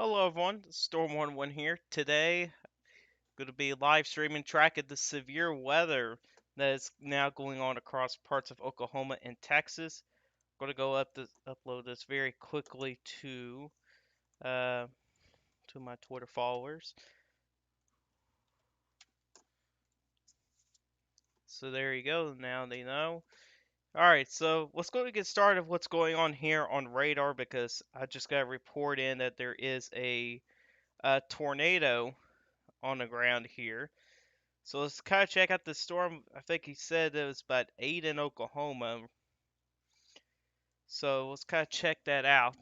Hello everyone, Storm11 here. Today, going to be live streaming tracking the severe weather that is now going on across parts of Oklahoma and Texas. I'm going to go upload this very quickly uh, to my Twitter followers. So there you go. Now they know. All right, so let's go to get started. What's going on here on radar because I just got a report in that there is a tornado on the ground here. So let's kind of check out the storm. I think he said it was about 8 in Oklahoma. So let's kind of check that out.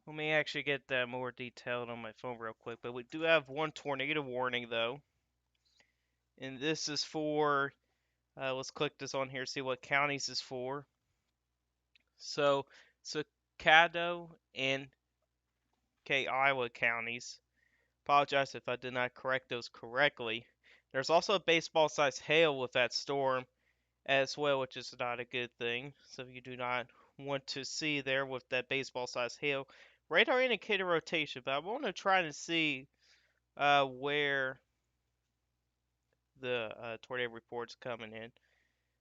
Let me actually get that more detailed on my phone real quick. But we do have one tornado warning though. And this is for, let's click this on here, see what counties is for. So, Caddo and Iowa counties. Apologize if I did not correct those correctly. There's also a baseball sized hail with that storm as well, which is not a good thing. So you do not want to see there with that baseball sized hail. Radar indicator rotation, but I want to try to see where the tornado report's coming in.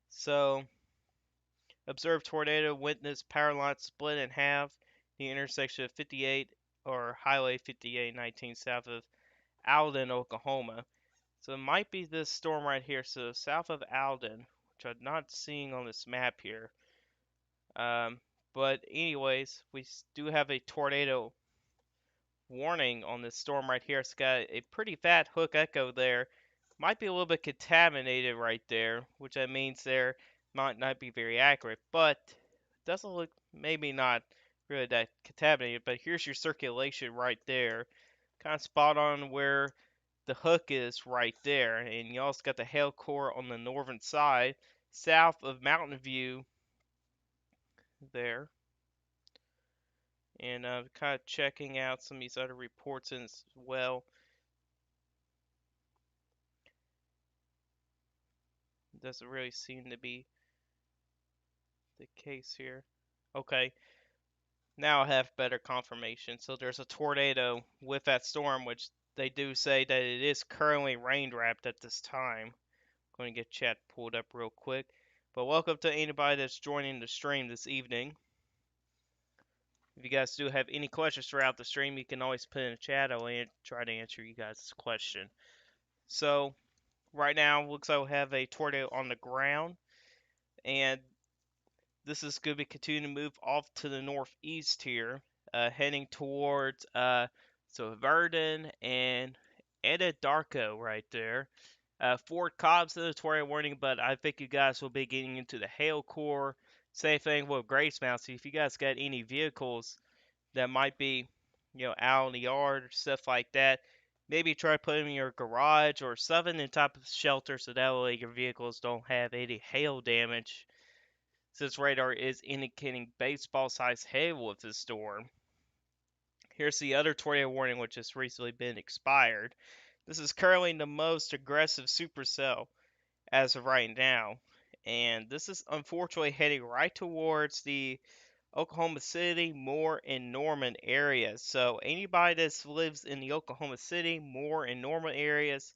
So, observed tornado, witness power line split in half, the intersection of 58 or Highway 5819 south of Alden, Oklahoma. So it might be this storm right here. So south of Alden, which I'm not seeing on this map here. Um, but anyways, we do have a tornado warning on this storm right here. It's got a pretty fat hook echo there. Might be a little bit contaminated right there, which that means there might not be very accurate, but doesn't look maybe not really that contaminated. But here's your circulation right there, kind of spot on where the hook is right there, and you also got the hail core on the northern side, south of Mountain View there. And kind of checking out some of these other reports as well. Doesn't really seem to be the case here. Okay, now I have better confirmation. So there's a tornado with that storm, which they do say that it is currently rain wrapped at this time. I'm going to get chat pulled up real quick. But welcome to anybody that's joining the stream this evening. If you guys do have any questions throughout the stream, you can always put in the chat. I'll try to answer you guys' question. So right now, looks like we have a tornado on the ground, and this is going to be continuing to move off to the northeast here, heading towards Verdun and Anadarko right there. Fort Cobb's in the tornado warning, but I think you guys will be getting into the hail core. Same thing with Grace Mountain. So if you guys got any vehicles that might be, out in the yard or stuff like that, maybe try to put them in your garage or something in top of shelter so that way your vehicles don't have any hail damage. Since radar is indicating baseball-sized hail with this storm. Here's the other tornado warning which has recently been expired. This is currently the most aggressive supercell as of right now. And this is unfortunately heading right towards the Oklahoma City, Moore, and Norman areas. So anybody that lives in the Oklahoma City, Moore, and Norman areas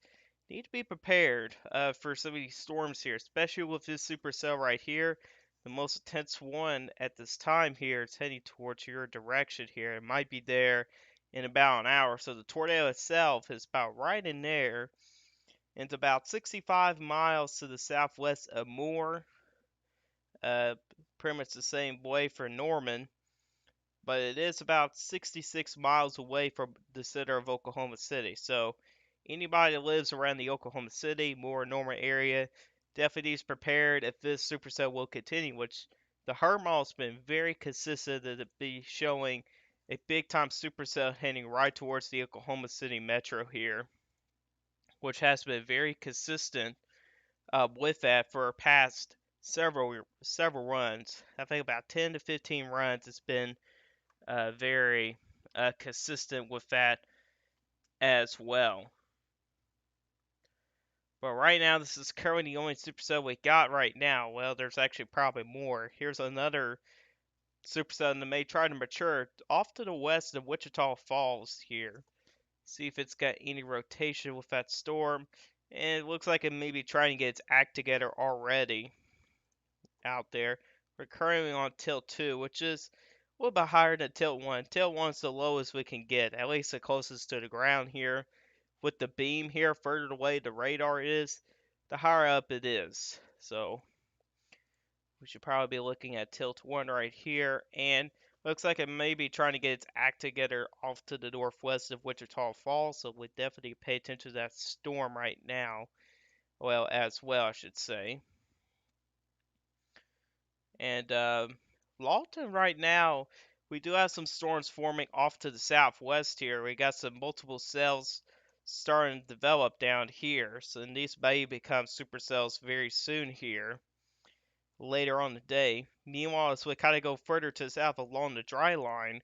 need to be prepared for some of these storms here, especially with this supercell right here. The most intense one at this time here is heading towards your direction here. It might be there in about an hour. So the tornado itself is about right in there. And it's about 65 miles to the southwest of Moore. Pretty much the same way for Norman, but it is about 66 miles away from the center of Oklahoma City. So anybody that lives around the Oklahoma City, Moore, Norman area, definitely is prepared if this supercell will continue, which the Hermal's been very consistent to be showing a big time supercell heading right towards the Oklahoma City metro here, which has been very consistent with that for past several runs. I think about 10 to 15 runs. It's been very consistent with that as well. But right now, this is currently the only supercell we got right now. Well, there's actually probably more. Here's another supercell and may try to mature off to the west of Wichita Falls here. See if it's got any rotation with that storm. And it looks like it may be trying to get its act together already out there. We're currently on tilt 2, which is a little bit higher than tilt 1. Tilt 1 is the lowest we can get, at least the closest to the ground here. With the beam here, further away the radar is, the higher up it is. So we should probably be looking at tilt 1 right here. And looks like it may be trying to get its act together off to the northwest of Wichita Falls. So we definitely pay attention to that storm right now. Well, as well, I should say. And Lawton right now, we do have some storms forming off to the southwest here. We got some multiple cells starting to develop down here. So these may become supercells very soon here, later on the day. Meanwhile, as we kind of go further to the south along the dry line,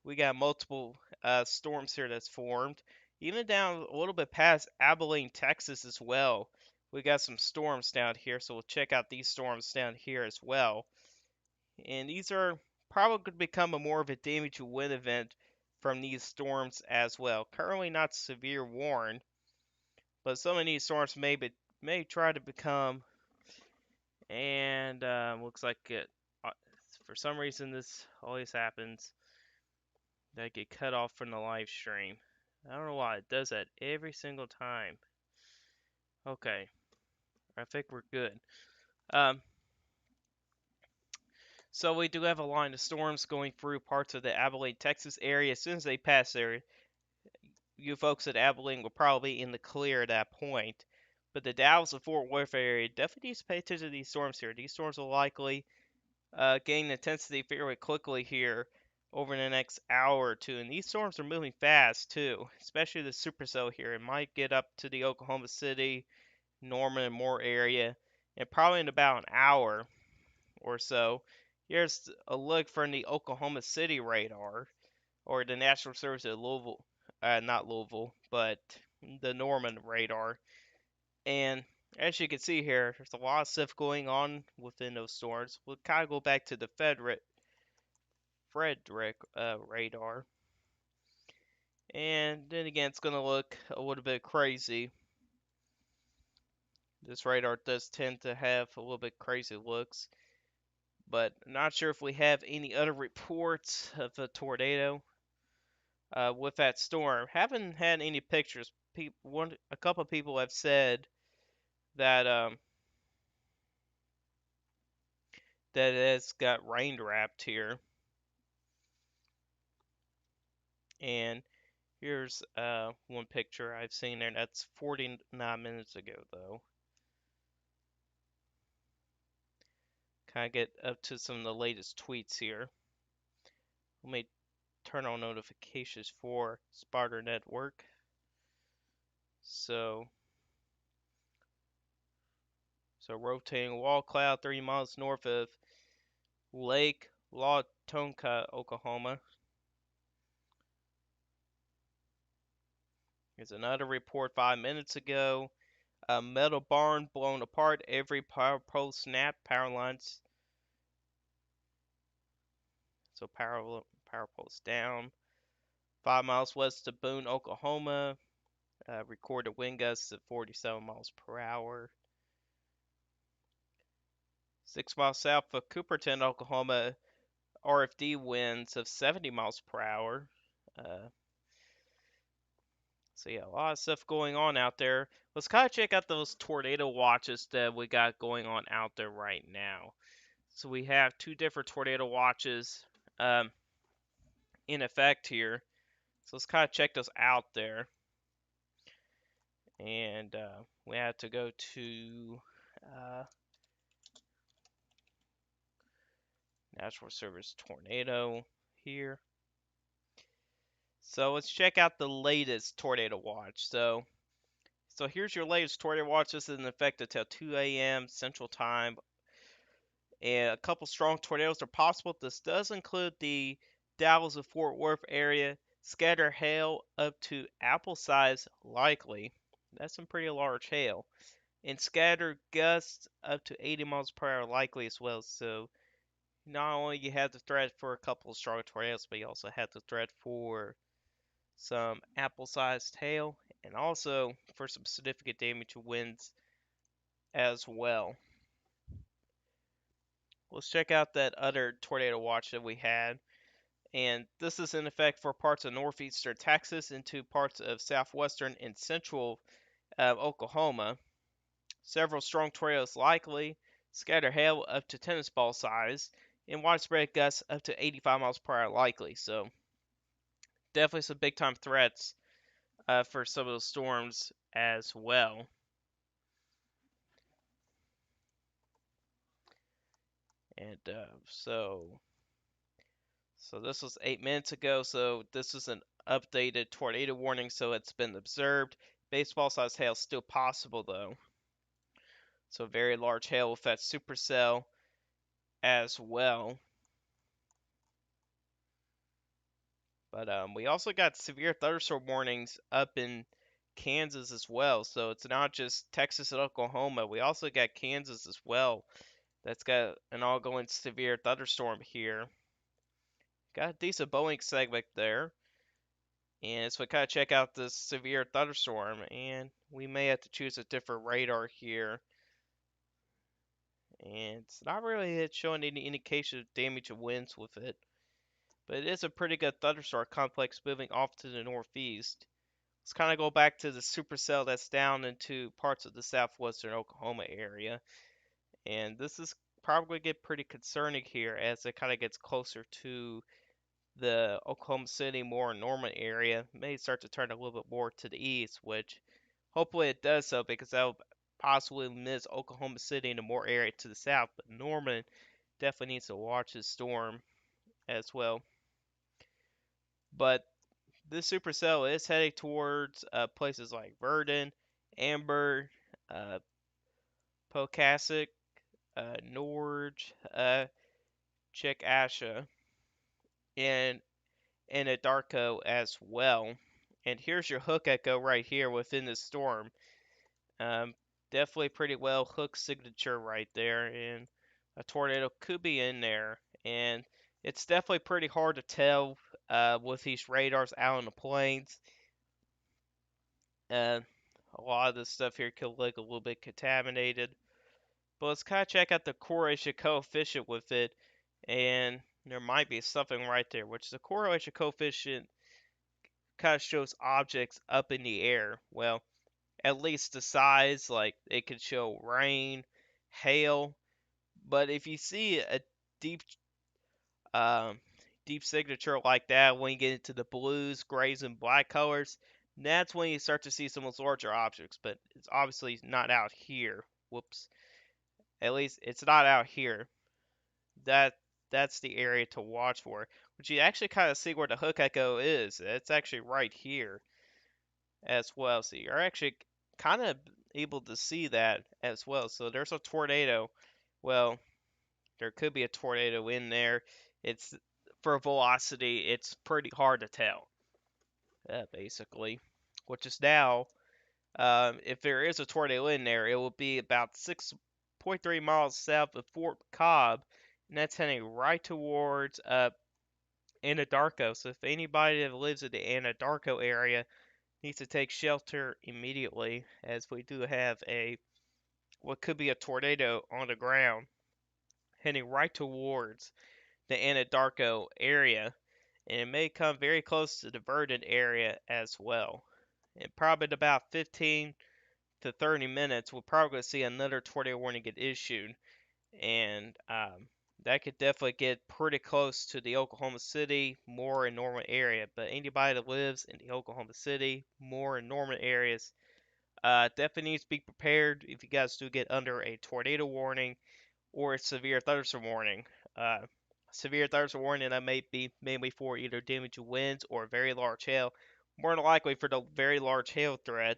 we got multiple storms here that's formed. Even down a little bit past Abilene, Texas as well. We got some storms down here, so we'll check out these storms down here as well. And these are probably going to become a more of a damage to wind event from these storms as well. Currently not severe warned, but some of these storms may try to become. And looks like it. For some reason, this always happens. That I get cut off from the live stream. I don't know why it does that every single time. Okay, I think we're good. Um, So we do have a line of storms going through parts of the Abilene, Texas area. As soon as they pass there, you folks at Abilene will probably be in the clear at that point. But the Dallas and Fort Worth area definitely needs to pay attention to these storms here. These storms will likely gain intensity fairly quickly here over the next hour or two. And these storms are moving fast too, especially the supercell here. It might get up to the Oklahoma City, Norman, and Moore area, and probably in about an hour or so. Here's a look from the Oklahoma City radar, or the National Service at Louisville, not Louisville, but the Norman radar. And as you can see here, there's a lot of stuff going on within those storms. We'll kind of go back to the Frederick radar. And then again, it's going to look a little bit crazy. This radar does tend to have a little bit crazy looks. But not sure if we have any other reports of a tornado with that storm. Haven't had any pictures. A couple of people have said that that it has got rain wrapped here. And here's one picture I've seen there. That's 49 minutes ago, though. Kind of get up to some of the latest tweets here. Let me turn on notifications for Sparta Network. So rotating wall cloud 30 miles north of Lake Lawtonka, Oklahoma. Here's another report 5 minutes ago. A metal barn blown apart. Every power pole snapped. Power lines. So power poles down. 5 miles west of Boone, Oklahoma. Recorded wind gusts of 47 miles per hour. 6 miles south of Cooperton, Oklahoma. RFD winds of 70 miles per hour. So yeah, a lot of stuff going on out there. Let's kind of check out those tornado watches that we got going on out there right now. So we have two different tornado watches in effect here. So let's kind of check those out there. And we have to go to National Service Tornado here. So let's check out the latest tornado watch. So here's your latest tornado watch. This is in effect until 2 a.m. Central Time. And a couple strong tornadoes are possible. This does include the Dallas and Fort Worth area. Scatter hail up to apple size likely. That's some pretty large hail. And scatter gusts up to 80 miles per hour likely as well. So not only you have the threat for a couple of strong tornadoes, but you also have the threat for some apple-sized hail, and also for some significant damage to winds as well. Let's check out that other tornado watch that we had. And this is in effect for parts of northeastern Texas into parts of southwestern and central Oklahoma. Several strong tornadoes likely, scattered hail up to tennis ball size, and widespread gusts up to 85 miles per hour likely. So definitely some big time threats for some of those storms as well. And so this was 8 minutes ago. So this is an updated tornado warning. So it's been observed. Baseball size hail still possible though. So very large hail will affect supercell as well. But we also got severe thunderstorm warnings up in Kansas as well. So it's not just Texas and Oklahoma. We also got Kansas as well. That's got an ongoing severe thunderstorm here. Got a decent Boeing segment there. And so we kind of check out this severe thunderstorm. And we may have to choose a different radar here. And it's not really showing any indication of damage to winds with it. But it is a pretty good thunderstorm complex moving off to the northeast. Let's kind of go back to the supercell that's down into parts of the southwestern Oklahoma area. And this is probably get pretty concerning here as it kind of gets closer to the Oklahoma City, more Norman area. It may start to turn a little bit more to the east, which hopefully it does so because that will possibly miss Oklahoma City into more area to the south. But Norman definitely needs to watch this storm as well. But this supercell is heading towards places like Verdon, Amber, uh, Pocasset, Norge, Chickasha, and Anadarko as well. And here's your hook echo right here within the storm. Um, Definitely pretty well hook signature right there, and a tornado could be in there. And it's definitely pretty hard to tell with these radars out in the plains. Uh, a lot of this stuff here could look a little bit contaminated. But let's kind of check out the correlation coefficient with it, and there might be something right there, which the correlation coefficient kind of shows objects up in the air. Well, at least the size, like it could show rain, hail. But if you see a deep, um, deep signature like that, when you get into the blues, grays, and black colors, that's when you start to see some of those larger objects. But it's obviously not out here. Whoops. At least it's not out here. That that's the area to watch for. But you actually kind of see where the hook echo is. It's actually right here as well. So you're actually kind of able to see that as well. So there's a tornado. Well, there could be a tornado in there. It's for velocity, it's pretty hard to tell, basically. Which is now, if there is a tornado in there, it will be about 6.3 miles south of Fort Cobb, and that's heading right towards Anadarko. So if anybody that lives in the Anadarko area needs to take shelter immediately, as we do have a what could be a tornado on the ground heading right towards the Anadarko area, and it may come very close to the Verdon area as well. And probably in about 15 to 30 minutes, we'll probably see another tornado warning get issued, and that could definitely get pretty close to the Oklahoma City, Moore, and Norman area. But anybody that lives in the Oklahoma City, Moore, and Norman areas definitely needs to be prepared if you guys do get under a tornado warning or a severe thunderstorm warning. Uh, Severe thunderstorm warning that may be mainly for either damage to winds or very large hail. More than likely for the very large hail threat.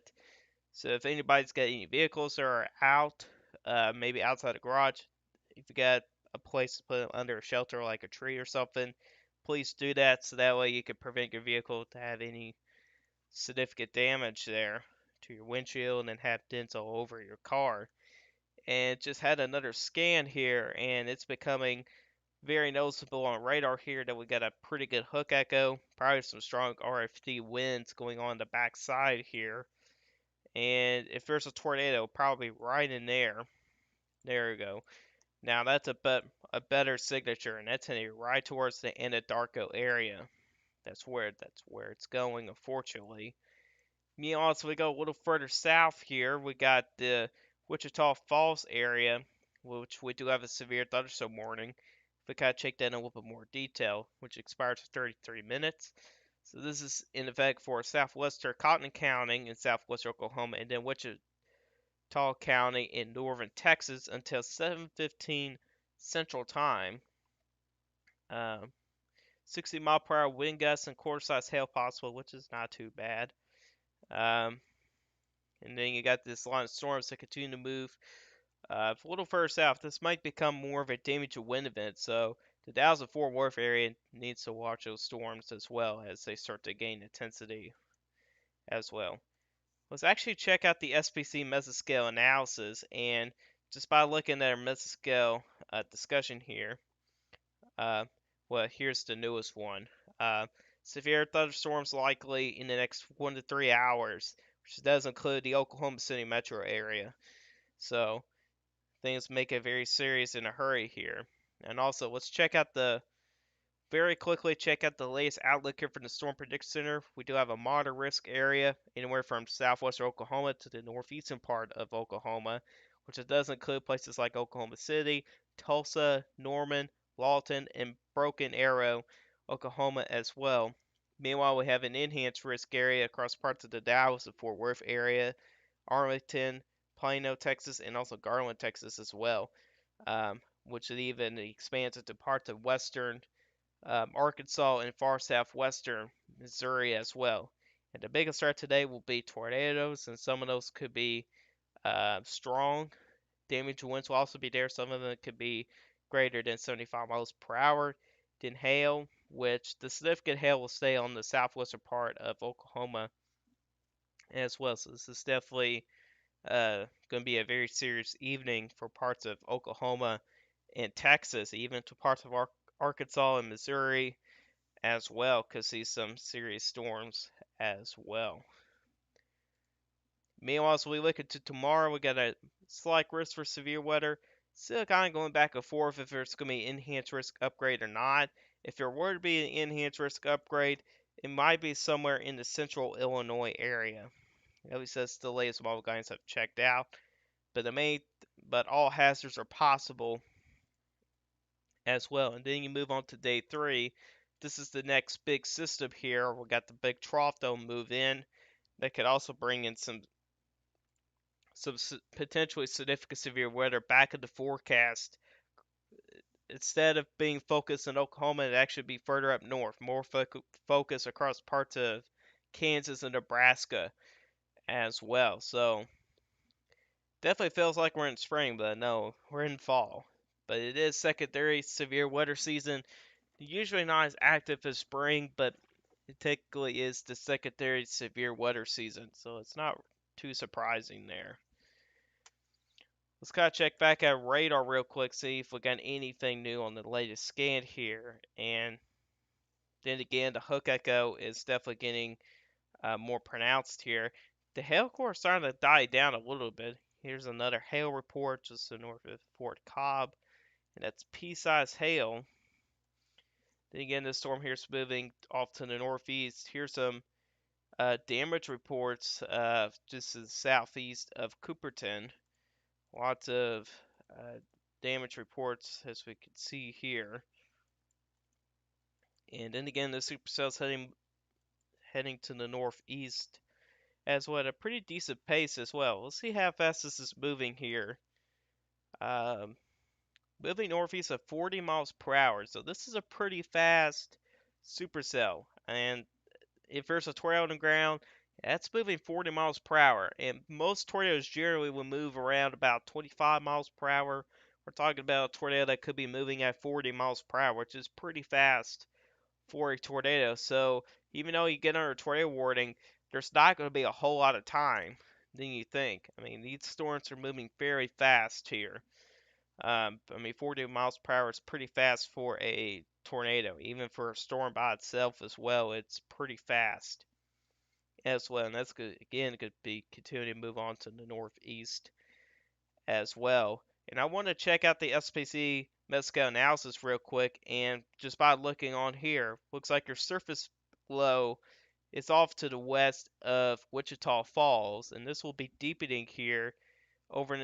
So if anybody's got any vehicles that are out, maybe outside the garage, if you got a place to put them under a shelter like a tree or something, please do that so that way you can prevent your vehicle to have any significant damage there to your windshield and have dents all over your car. And just had another scan here, and it's becoming very noticeable on radar here that we got a pretty good hook echo, probably some strong RFD winds going on the backside here. And if there's a tornado, probably right in there. There we go. Now that's a better signature, and that's heading right towards the Anadarko area. That's where it's going, unfortunately. Meanwhile, as we go a little further south here, we got the Wichita Falls area, which we do have a severe thunderstorm warning. We kind of check that in a little bit more detail, which expires for 33 minutes. So this is in effect for southwestern Cotton County in southwestern Oklahoma, and then Wichita County in northern Texas until 7:15 Central Time. Um, 60-mile-per-hour wind gusts and quarter-size hail possible, which is not too bad. Um, and then you got this line of storms that continue to move a little further south. This might become more of a damage to wind event, so the Dallas and Fort Worth area needs to watch those storms as well as they start to gain intensity as well. Let's actually check out the SPC mesoscale analysis, and just by looking at our mesoscale discussion here, uh, well, here's the newest one. Uh, Severe thunderstorms likely in the next 1 to 3 hours, which does include the Oklahoma City metro area. So things make it very serious in a hurry here. And also, let's check out the very quickly check out the latest outlook here from the Storm Prediction Center. We do have a moderate risk area anywhere from southwestern Oklahoma to the northeastern part of Oklahoma, which it does include places like Oklahoma City, Tulsa, Norman, Lawton, and Broken Arrow, Oklahoma as well. Meanwhile, we have an enhanced risk area across parts of the Dallas and Fort Worth area, Arlington, Plano, Texas, and also Garland, Texas as well, which it even expands into parts of western Arkansas, and far southwestern Missouri as well. And the biggest threat today will be tornadoes, and some of those could be strong. Damage winds will also be there. Some of them could be greater than 75 miles per hour. Then hail, which the significant hail will stay on the southwestern part of Oklahoma as well. So this is definitely going to be a very serious evening for parts of Oklahoma and Texas, even to parts of Arkansas and Missouri as well. Could see some serious storms as well. Meanwhile, as we look into tomorrow, we got a slight risk for severe weather. Still kind of going back and forth if there's going to be an enhanced risk upgrade or not. If there were to be an enhanced risk upgrade, it might be somewhere in the central Illinois area. At least that's the latest model guidance I've checked out. But all hazards are possible as well. And then you move on to day 3. This is the next big system here. We got the big trough dome move in. That could also bring in some potentially significant severe weather back in the forecast. Instead of being focused in Oklahoma, it actually be further up north, more focus across parts of Kansas and Nebraska as well. So definitely feels like we're in spring, but no, we're in fall. But it is secondary severe weather season. Usually not as active as spring, but it technically is the secondary severe weather season, so it's not too surprising there. Let's kind of check back at radar real quick, see if we got anything new on the latest scan here. And then again, the hook echo is definitely getting more pronounced here. The hail core is starting to die down a little bit. Here's another hail report just to the north of Fort Cobb, and that's pea-sized hail. Then again, this storm here is moving off to the northeast. Here's some damage reports just to the southeast of Cooperton. Lots of damage reports as we can see here. And then again, the supercell's heading to the northeast as well at a pretty decent pace as well. Let's see how fast this is moving here. Um, Moving northeast at 40 miles per hour. So this is a pretty fast supercell. And if there's a tornado on the ground, that's moving 40 miles per hour. And most tornadoes generally will move around about 25 miles per hour. We're talking about a tornado that could be moving at 40 miles per hour, which is pretty fast for a tornado. So even though you get under a tornado warning, there's not going to be a whole lot of time than you think. I mean, these storms are moving very fast here. I mean, 40 miles per hour is pretty fast for a tornado, even for a storm by itself as well. It's pretty fast as well, and that's good. Again, could be continuing to move on to the northeast as well. And I want to check out the SPC Mexico analysis real quick, and just by looking on here, looks like your surface low is off to the west of Wichita Falls, and this will be deepening here over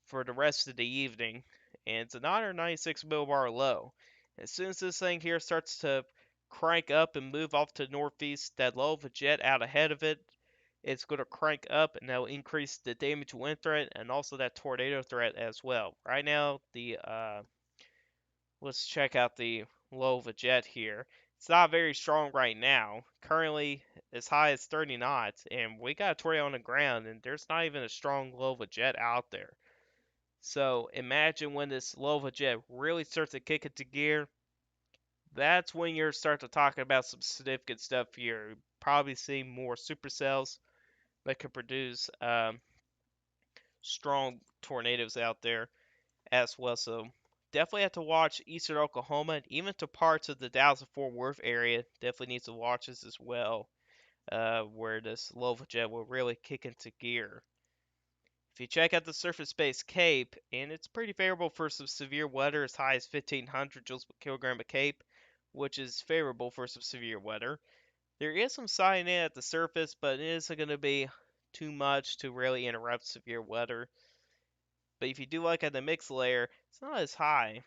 for the rest of the evening, and it's a 996 millibar low. As soon as this thing here starts to crank up and move off to the northeast, that low of a jet out ahead of it, it's going to crank up and that'll increase the damage wind threat and also that tornado threat as well. Right now, the let's check out the low of a jet here. It's not very strong right now. Currently, as high as 30 knots, and we got a tornado on the ground, and there's not even a strong low of a jet out there. So imagine when this Lova jet really starts to kick into gear, that's when you're start to talk about some significant stuff here. You're probably seeing more supercells that could produce strong tornadoes out there as well. So definitely have to watch eastern Oklahoma and even to parts of the Dallas and Fort Worth area. Definitely needs to watch this as well, where this Lova jet will really kick into gear. If you check out the surface-based CAPE, and it's pretty favorable for some severe weather as high as 1500 joules per kilogram of CAPE, which is favorable for some severe weather. There is some sign in at the surface, but it isn't going to be too much to really interrupt severe weather. But if you do look at the mix layer, it's not as high.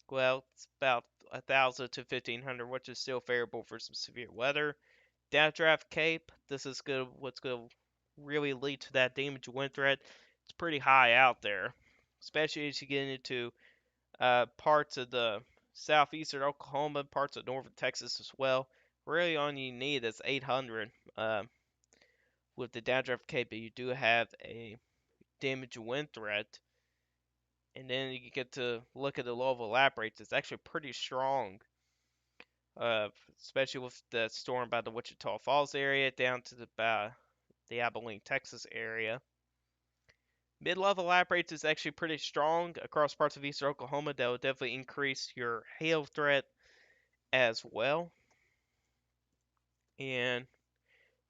Well, it's about 1000 to 1500, which is still favorable for some severe weather. Downdraft Cape, this is good. What's going to really lead to that damage wind threat? It's pretty high out there, especially as you get into parts of the southeastern Oklahoma, parts of northern Texas as well. Really, all you need is 800 with the downdraft Cape, but you do have a damage wind threat. And then you get to look at the low lap rates. It's actually pretty strong, uh, especially with the storm by the Wichita Falls area down to the Abilene, Texas area. Mid-level lap rates is actually pretty strong across parts of eastern Oklahoma. That will definitely increase your hail threat as well. And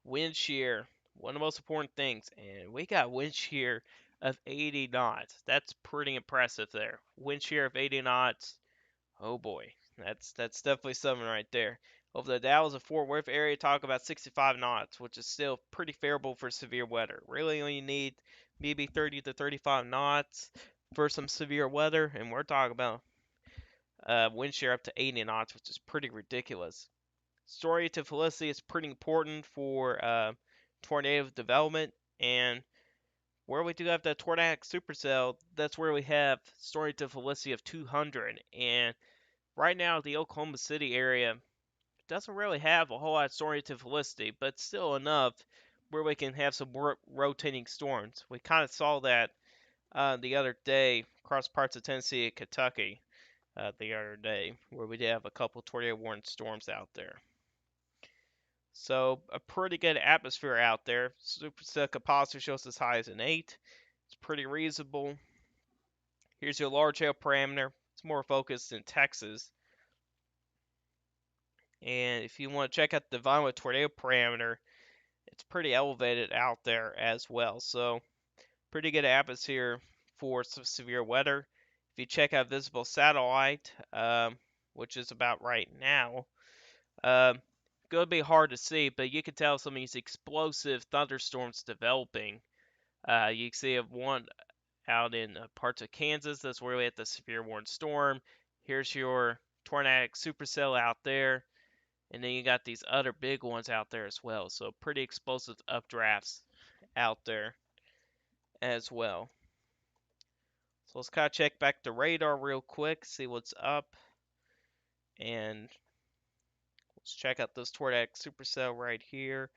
wind shear, one of the most important things. And we got wind shear of 80 knots. That's pretty impressive there. Wind shear of 80 knots. Oh boy, that's definitely something right there. Over the Dallas and Fort Worth area, talk about 65 knots, which is still pretty favorable for severe weather. Really, only need maybe 30 to 35 knots for some severe weather, and we're talking about wind shear up to 80 knots, which is pretty ridiculous. Story to Felicity is pretty important for tornado development, and where we do have that tornadic supercell, that's where we have story to Felicity of 200, and right now, the Oklahoma City area doesn't really have a whole lot of storm to Felicity, but still enough where we can have some rotating storms. We kind of saw that the other day across parts of Tennessee and Kentucky the other day, where we did have a couple tornado warning storms out there. So a pretty good atmosphere out there. Supercell capacity shows as high as an 8. It's pretty reasonable. Here's your large hail parameter. It's more focused in Texas. And if you want to check out the violent tornado parameter, it's pretty elevated out there as well. So pretty good atmosphere for some severe weather. If you check out visible satellite, which is about right now, gonna be hard to see, but you can tell some of these explosive thunderstorms developing. You can see one out in parts of Kansas. That's where we had the severe warning storm. Here's your tornadic supercell out there. And then you got these other big ones out there as well. So pretty explosive updrafts out there as well. So let's kind of check back the radar real quick, see what's up. And let's check out this tornadic supercell right here,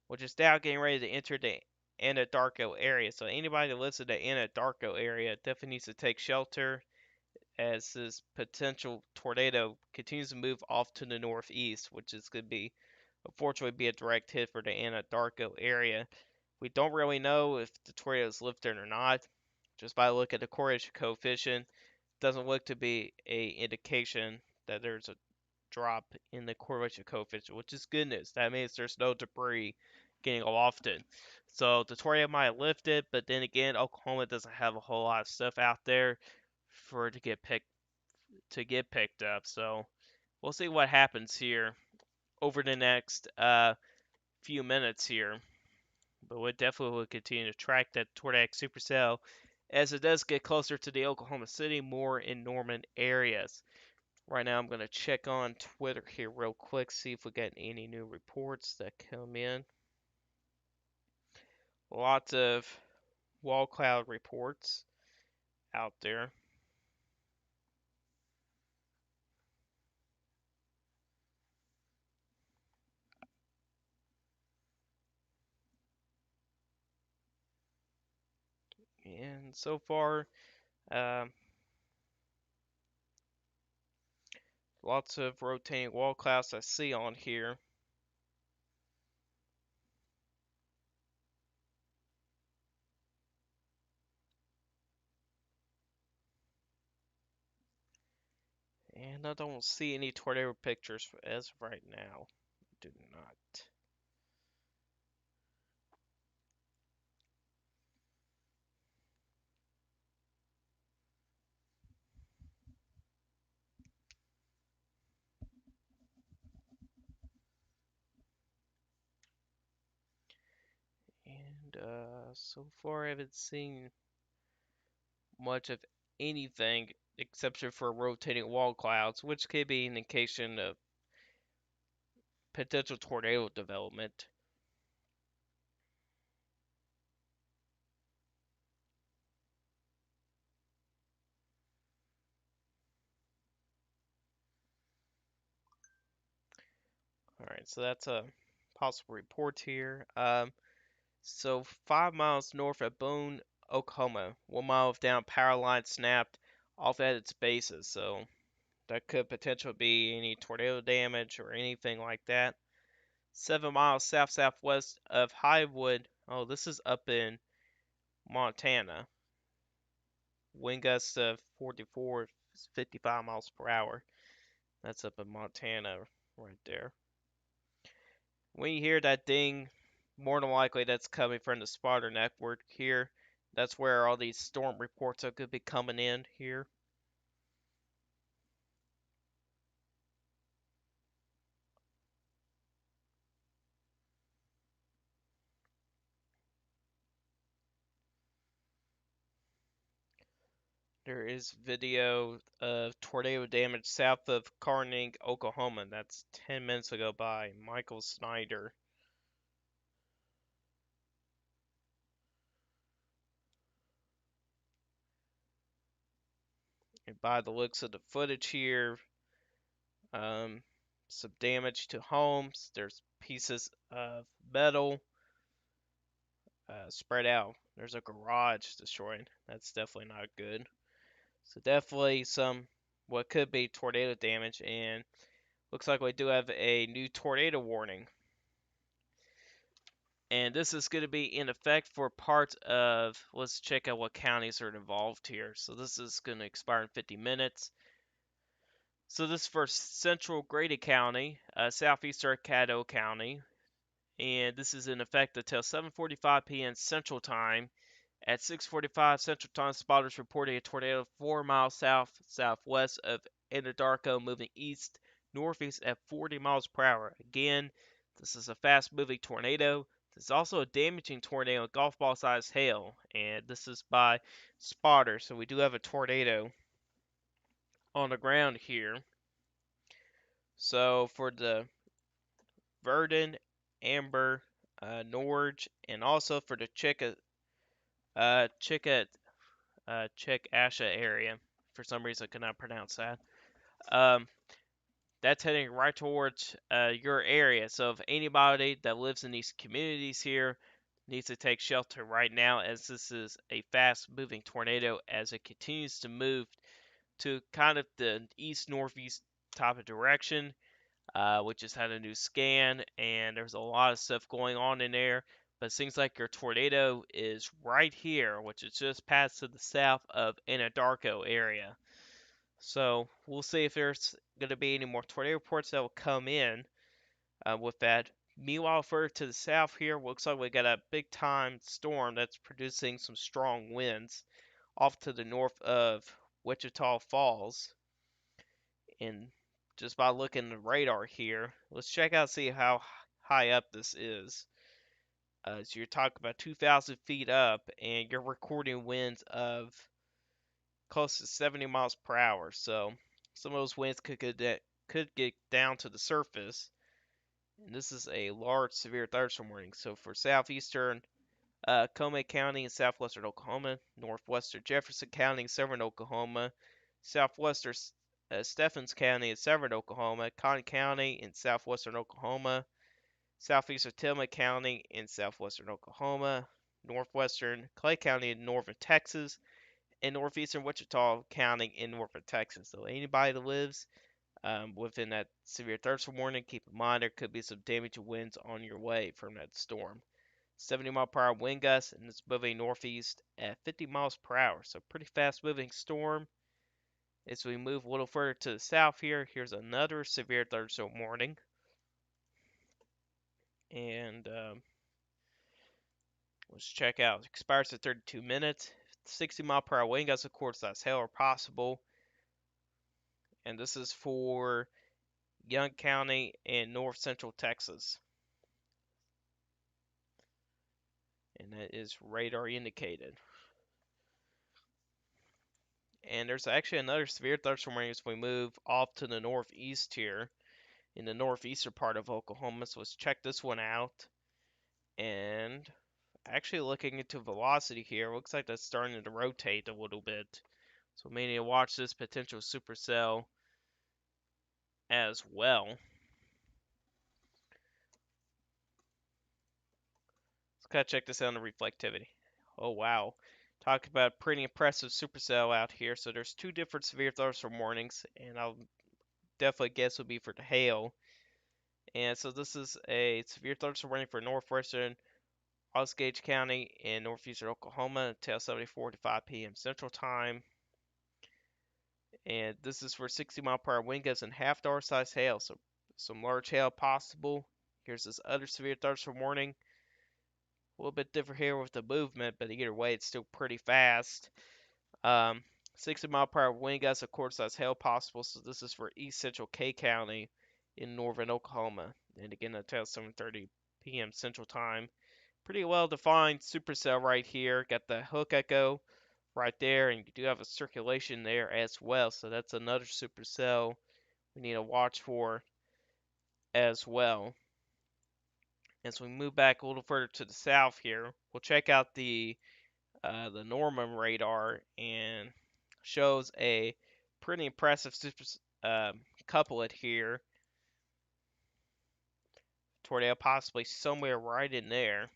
which is now getting ready to enter the Anadarko area. So anybody that lives in the Anadarko area definitely needs to take shelter as this potential tornado continues to move off to the northeast, which is going to be, unfortunately, be a direct hit for the Anadarko area. We don't really know if the tornadoes lift it or not. Just by looking at the correlation coefficient, doesn't look to be a indication that there's a drop in the correlation coefficient, which is good news. That means there's no debris getting lofted. So the tornado might have lifted, but then again, Oklahoma doesn't have a whole lot of stuff out there for it to get picked up. So we'll see what happens here over the next few minutes here. But we definitely will continue to track that tornadic supercell as it does get closer to the Oklahoma City, more in Norman areas. Right now, I'm going to check on Twitter here real quick, see if we got any new reports that come in. Lots of wall cloud reports out there. And so far, um, lots of rotating wall clouds I see on here. And I don't see any tornado pictures as of right now. Do not. And so far, I haven't seen much of anything except for rotating wall clouds, which could be an indication of potential tornado development. Alright, so that's a possible report here. So 5 miles north of Boone, Oklahoma, 1 mile down power line snapped off at its bases. So that could potentially be any tornado damage or anything like that. 7 miles south southwest of Highwood. Oh, this is up in Montana. Wind gusts of 44, 55 miles per hour. That's up in Montana right there. When you hear that ding, more than likely that's coming from the spotter network here. That's where all these storm reports are going to be coming in here. There is video of tornado damage south of Carning, Oklahoma. That's 10 minutes ago by Michael Snyder. And by the looks of the footage here, um, some damage to homes. There's pieces of metal spread out. There's a garage destroyed. That's definitely not good. So definitely some what could be tornado damage, and looks like we do have a new tornado warning. And this is going to be in effect for parts of, let's check out what counties are involved here. So this is going to expire in 50 minutes. So this is for Central Grady County, Southeastern Caddo County, and this is in effect until 7:45 p.m. Central Time. At 6:45 Central Time, spotters reported a tornado 4 miles south-southwest of Anadarko moving east-northeast at 40 miles per hour. Again, this is a fast-moving tornado. This is also a damaging tornado with golf ball-sized hail, and this is by spotters. So we do have a tornado on the ground here. So for the Verdon, Amber, Norge, and also for the Chickasha area. For some reason, I could not pronounce that. Um, that's heading right towards your area. So if anybody that lives in these communities here needs to take shelter right now, as this is a fast-moving tornado as it continues to move to kind of the east-northeast type of direction. We just had a new scan, and there's a lot of stuff going on in there. But it seems like your tornado is right here, which is just past to the south of Anadarko area. So we'll see if there's going to be any more tornado reports that will come in with that. Meanwhile, further to the south here, looks like we got a big time storm that's producing some strong winds off to the north of Wichita Falls. And just by looking at the radar here, let's check out see how high up this is. So you're talking about 2,000 feet up, and you're recording winds of close to 70 miles per hour. So some of those winds could get down to the surface. And this is a large severe thunderstorm warning. So for southeastern Comay County in southwestern Oklahoma, northwestern Jefferson County in southern Oklahoma, southwestern Stephens County in southern Oklahoma, Cotton County in southwestern Oklahoma, southeastern Tillman County in southwestern Oklahoma, northwestern Clay County in northern Texas, and northeastern Wichita County in northern Texas. So anybody that lives within that severe thunderstorm warning, keep in mind there could be some damaging winds on your way from that storm. 70-mile-per-hour wind gusts, and it's moving northeast at 50 miles per hour. So pretty fast moving storm. As we move a little further to the south here, here's another severe thunderstorm warning. And let's check out. It expires at 32 minutes. 60-mile-per-hour wind gusts, of course, that's hail are possible. And this is for Young County and north central Texas. And that is radar indicated. And there's actually another severe thunderstorm warning as we move off to the northeast here, in the northeastern part of Oklahoma. So let's check this one out. And actually looking into velocity here, looks like that's starting to rotate a little bit. So we need to watch this potential supercell as well. Let's kind of check this out on the reflectivity. Oh wow. Talk about pretty impressive supercell out here. So there's two different severe thunderstorm warnings, and I'll definitely guess would be for the hail. And so this is a severe thunderstorm warning for northwestern Osage County in northeastern Oklahoma until 7:45 p.m. Central Time. And this is for 60-mile-per-hour wind gusts and half-dollar size hail. So some large hail possible. Here's this other severe thunderstorm warning. A little bit different here with the movement, but either way, it's still pretty fast. 60-mile-per-hour wind gusts, of course, that's hail possible. So this is for East Central K County in northern Oklahoma. And again, until 7:30 p.m. Central Time. Pretty well defined supercell right here. Got the hook echo right there, and you do have a circulation there as well. So that's another supercell we need to watch for as well. As we move back a little further to the south here, we'll check out the Norman radar, and shows a pretty impressive couplet here. Tornado possibly somewhere right in there,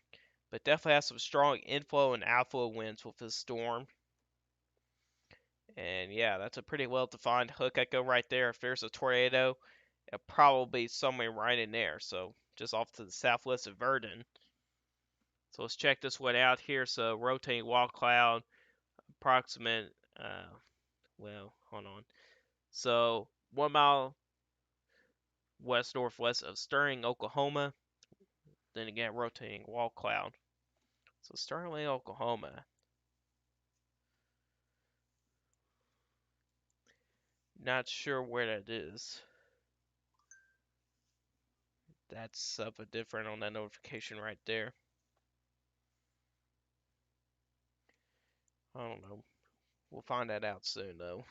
but definitely has some strong inflow and outflow winds with this storm. And yeah, that's a pretty well defined hook echo right there. If there's a tornado, it'll probably be somewhere right in there. So just off to the southwest of Verdon. So let's check this one out here. So rotating wall cloud, approximate, well, hold on. So 1 mile west northwest of Sterling, Oklahoma. Then again, rotating wall cloud. So Sterling, Oklahoma. Not sure where that is. That's something different on that notification right there. I don't know. We'll find that out soon, though.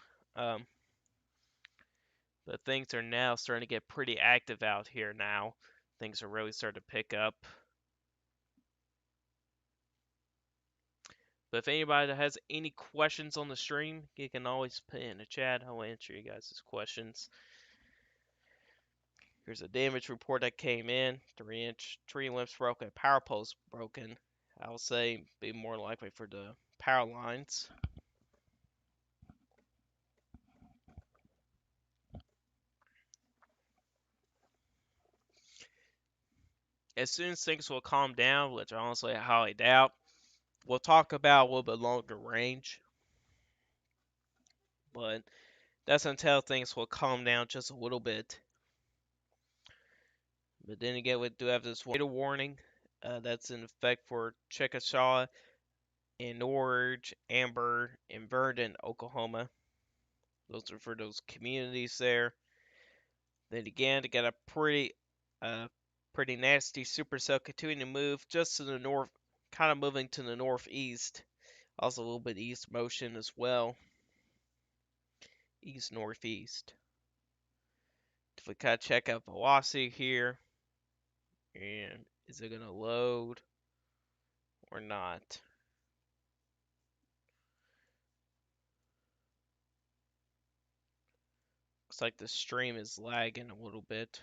But things are now starting to get pretty active out here now. Things are really starting to pick up. But if anybody that has any questions on the stream, you can always put in the chat. I'll answer you guys' questions. Here's a damage report that came in. 3-inch tree limbs broken, power poles broken. I would say be more likely for the power lines. as soon as things will calm down, which honestly I highly doubt, we'll talk about a little bit longer range. But that's until things will calm down just a little bit. But then again, we do have this tornado warning that's in effect for Chickasha and Norridge, Amber, and Vernon, Oklahoma. Those are for those communities there. Then again, they got a uh, pretty nasty supercell continuing to move just to the north, kind of moving to the northeast. Also a little bit east motion as well, east northeast. If we kind of check out velocity here, and is it gonna load or not? Looks like the stream is lagging a little bit.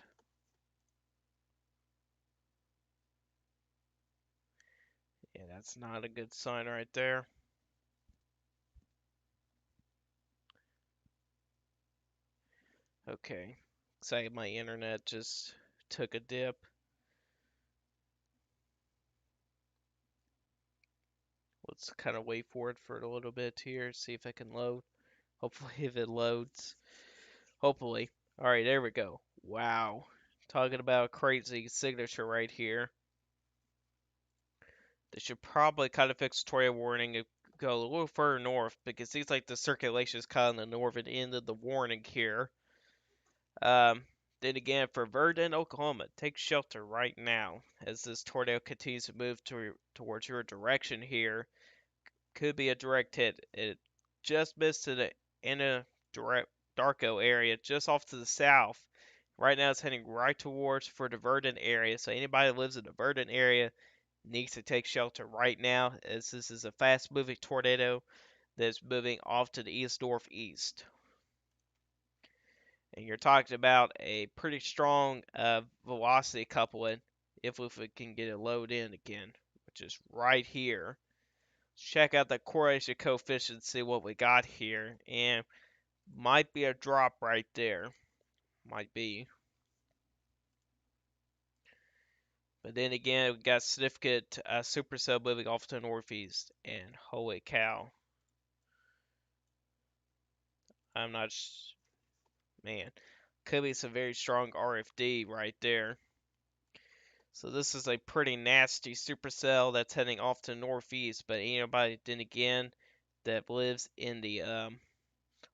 Yeah, that's not a good sign right there. Okay. Looks like my internet just took a dip. Let's kind of wait for it for a little bit here, see if it can load. Hopefully, if it loads. Hopefully. Alright, there we go. Wow. Talking about a crazy signature right here. They should probably kind of fix the tornado warning and go a little further north because it seems like the circulation is kind of the northern end of the warning here. Um, then again, for Verdun, Oklahoma, take shelter right now as this tornado continues to move towards your direction here. Could be a direct hit. It just missed to the Anna Darko area, just off to the south. Right now, it's heading right towards for the Verdun area. So anybody that lives in the Verdun area needs to take shelter right now, as this is a fast-moving tornado that's moving off to the east northeast. And you're talking about a pretty strong velocity coupling if we can get it load in again, which is right here. Check out the correlation coefficient, see what we got here, and might be a drop right there. Might be. But then again, we got significant supercell moving off to the northeast, and holy cow. I'm not, man, could be some very strong RFD right there. So this is a pretty nasty supercell that's heading off to the northeast. But anybody then again that lives in the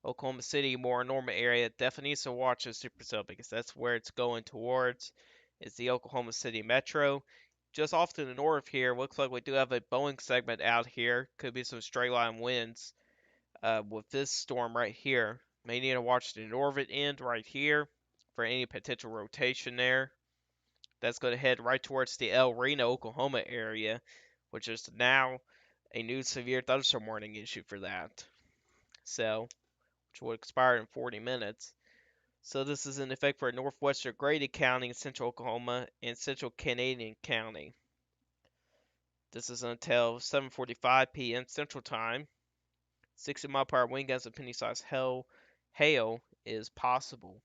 Oklahoma City more normal area definitely needs to watch this supercell because that's where it's going towards. It's the Oklahoma City Metro. Just off to the north here, looks like we do have a Boeing segment out here. Could be some straight line winds with this storm right here. May need to watch the northern end right here for any potential rotation there. That's going to head right towards the El Reno, Oklahoma area, which is now a new severe thunderstorm warning issued for that. So, which will expire in 40 minutes. So this is in effect for northwestern Grady County, central Oklahoma, and central Canadian County. This is until 7:45 p.m. Central Time. 60-mile-per-hour wind gusts and penny-sized hail is possible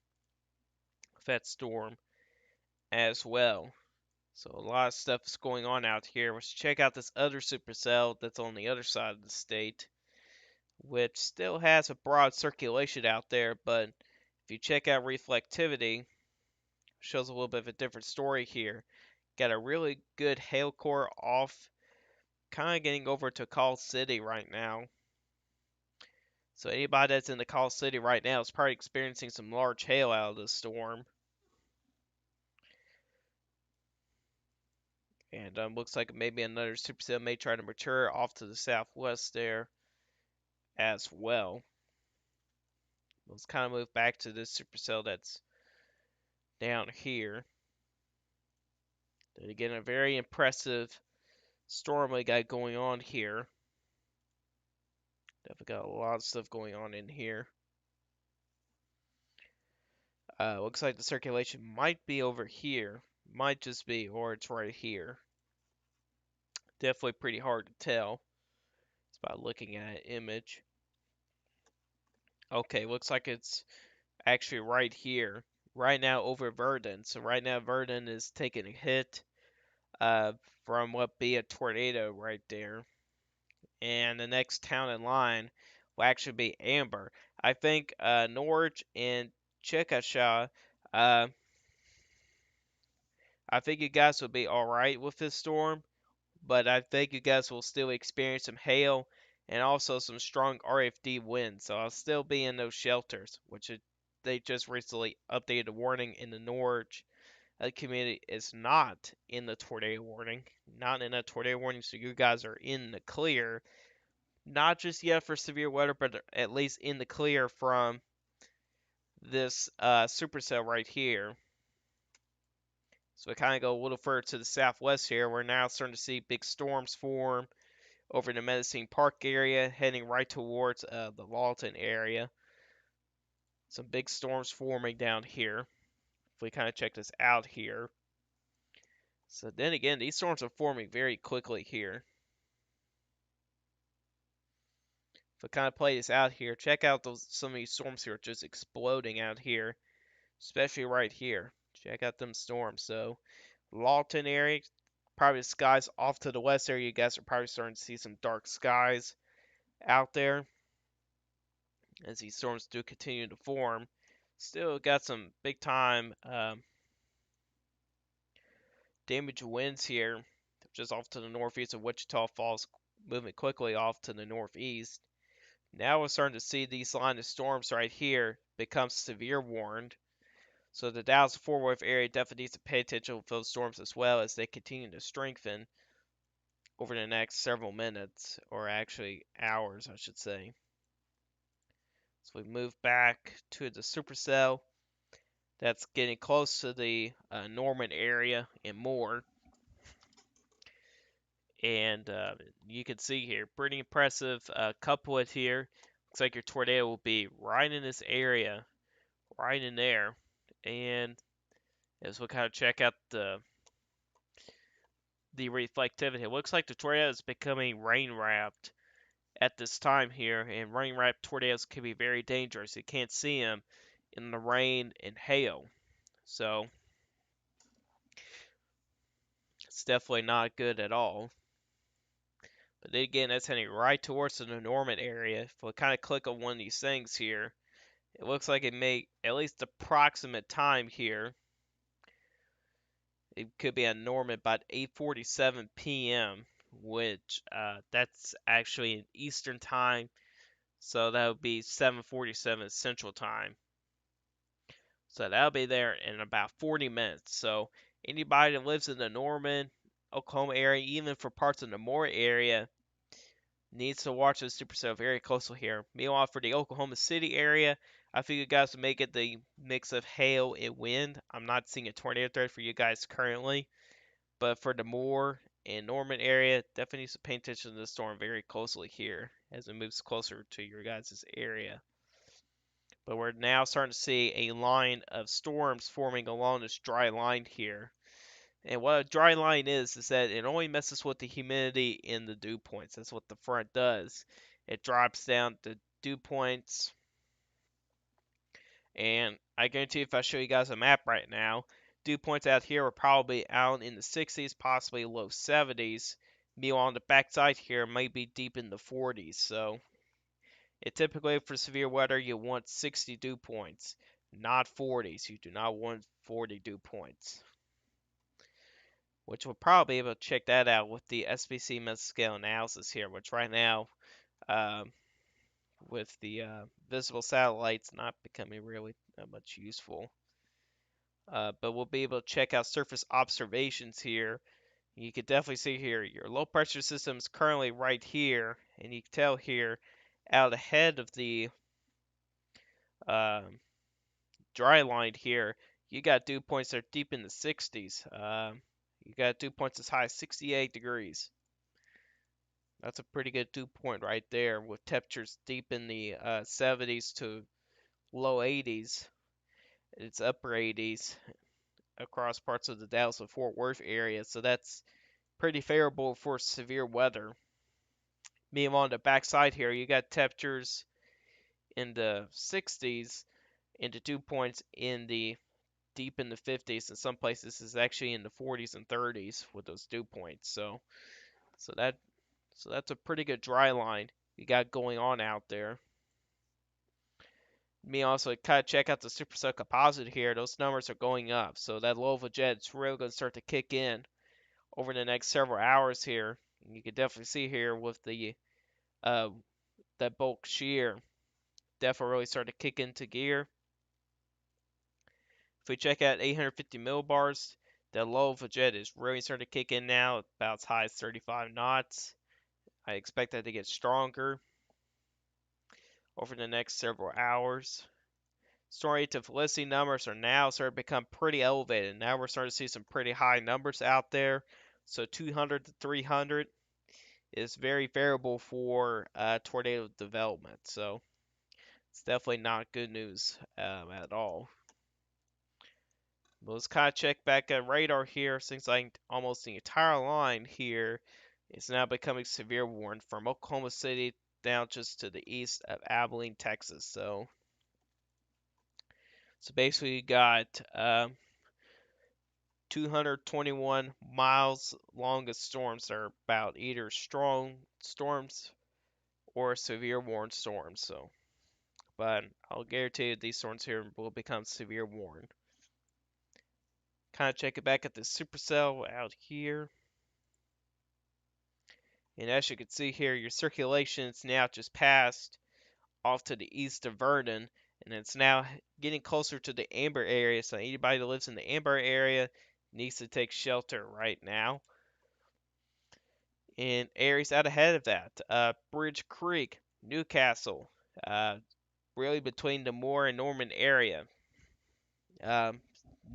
with that storm as well. So a lot of stuff is going on out here. Let's check out this other supercell that's on the other side of the state, which still has a broad circulation out there, but if you check out reflectivity, shows a little bit of a different story here. Got a really good hail core off, kind of getting over to Call City right now. So anybody that's in the Call City right now is probably experiencing some large hail out of the storm. And looks like maybe another supercell may try to mature off to the southwest there as well. Let's kind of move back to this supercell that's down here. Then again, a very impressive storm we got going on here. Definitely got a lot of stuff going on in here. Looks like the circulation might be over here. Might just be, or it's right here. Definitely pretty hard to tell. It's by looking at an image. Okay, looks like it's actually right here. Right now over Verdun. So right now Verdun is taking a hit. uh, from what be a tornado right there. And the next town in line will actually be Amber. I think Norwich and Chickasha, uh, I think you guys will be alright with this storm, but I think you guys will still experience some hail and also some strong RFD winds. So I'll still be in those shelters, they just recently updated the warning in the Norwich community is not in the tornado warning, not in a tornado warning. So you guys are in the clear, not just yet for severe weather, but at least in the clear from this supercell right here. So we kind of go a little further to the southwest here. We're now starting to see big storms form over the Medicine Park area, heading right towards the Lawton area. Some big storms forming down here. If we kind of check this out here. So then again, these storms are forming very quickly here. If we kind of play this out here, check out some of these storms here just exploding out here, especially right here. Check out them storms. So Lawton area, probably the skies off to the west area. You guys are probably starting to see some dark skies out there as these storms do continue to form. Still got some big time damage winds here, just off to the northeast of Wichita Falls, moving quickly off to the northeast. Now we're starting to see these line of storms right here become severe warned. So the Dallas Fort Worth area definitely needs to pay attention to those storms as well as they continue to strengthen over the next several minutes, or actually hours, I should say. So we move back to the supercell. That's getting close to the Norman area and more. And you can see here, pretty impressive couplet here. Looks like your tornado will be right in this area, right in there. And as we kind of check out the reflectivity, it looks like the tornado is becoming rain wrapped at this time here, and rain wrapped tornadoes can be very dangerous. You can't see them in the rain and hail, so it's definitely not good at all. But then again, that's heading right towards the Norman area. If we kind of click on one of these things here, it looks like it may, at least approximate time here, it could be at Norman about 8:47 p.m., which that's actually in Eastern time, so that would be 7:47 Central time. So that'll be there in about 40 minutes. So anybody that lives in the Norman, Oklahoma area, even for parts of the Moore area, needs to watch this supercell very closely here. Meanwhile, for the Oklahoma City area, I think you guys will make it the mix of hail and wind. I'm not seeing a tornado threat for you guys currently, but for the Moore and Norman area, definitely needs to pay attention to the storm very closely here as it moves closer to your guys' area. But we're now starting to see a line of storms forming along this dry line here. And what a dry line is that it only messes with the humidity in the dew points. That's what the front does. It drops down the dew points. And I guarantee if I show you guys a map right now, dew points out here are probably out in the 60s, possibly low 70s. Meanwhile, on the backside here, might be deep in the 40s. So it typically for severe weather you want 60 dew points, not 40s. You do not want 40 dew points. Which we'll probably be able to check that out with the SPC mesoscale analysis here, which right now, um, with the visible satellites not becoming really much useful. But we'll be able to check out surface observations here. You can definitely see here your low pressure system is currently right here, and you can tell here out ahead of the um, dry line here, you got dew points that are deep in the 60s. You got dew points as high as 68 degrees. That's a pretty good dew point right there with temperatures deep in the 70s to low 80s. It's upper 80s across parts of the Dallas and Fort Worth area, so that's pretty favorable for severe weather. Meanwhile, on the backside here, you got temperatures in the 60s into dew points in the deep in the 50s, and some places it's actually in the 40s and 30s with those dew points. So that so that's a pretty good dry line you got going on out there. Me also kind of check out the supercell composite here. Those numbers are going up, so that low jet is really going to start to kick in over the next several hours here. You can definitely see here with the uh, that bulk shear definitely really start to kick into gear. If we check out 850 millibars, that low jet is really starting to kick in now, about as high as 35 knots. I expect that to get stronger over the next several hours. Storm rate to Felicity numbers are now starting to become pretty elevated. Now we're starting to see some pretty high numbers out there. So 200 to 300 is very favorable for tornado development. So it's definitely not good news at all. But let's kind of check back at radar here. Seems like almost the entire line here is now becoming severe warned from Oklahoma City down just to the east of Abilene, Texas. So basically, you got 221 miles longest storms that are about either strong storms or severe warned storms. So, but I'll guarantee you these storms here will become severe warned. Kind of check it back at the supercell out here. And as you can see here, your circulation is now just passed off to the east of Vernon, and it's now getting closer to the amber area. So anybody that lives in the amber area needs to take shelter right now. In areas out ahead of that, Bridge Creek, Newcastle, uh, really between the Moore and Norman area, um,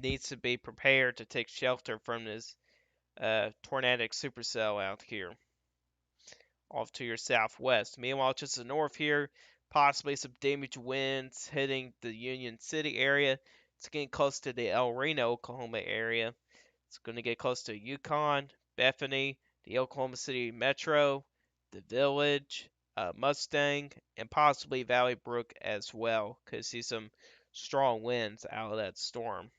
needs to be prepared to take shelter from this tornadic supercell out here off to your southwest. Meanwhile, just to the north here, possibly some damaged winds hitting the Union City area. It's getting close to the El Reno, Oklahoma area. It's going to get close to Yukon, Bethany, the Oklahoma City Metro, the Village, Mustang, and possibly Valley Brook as well. Could see some strong winds out of that storm.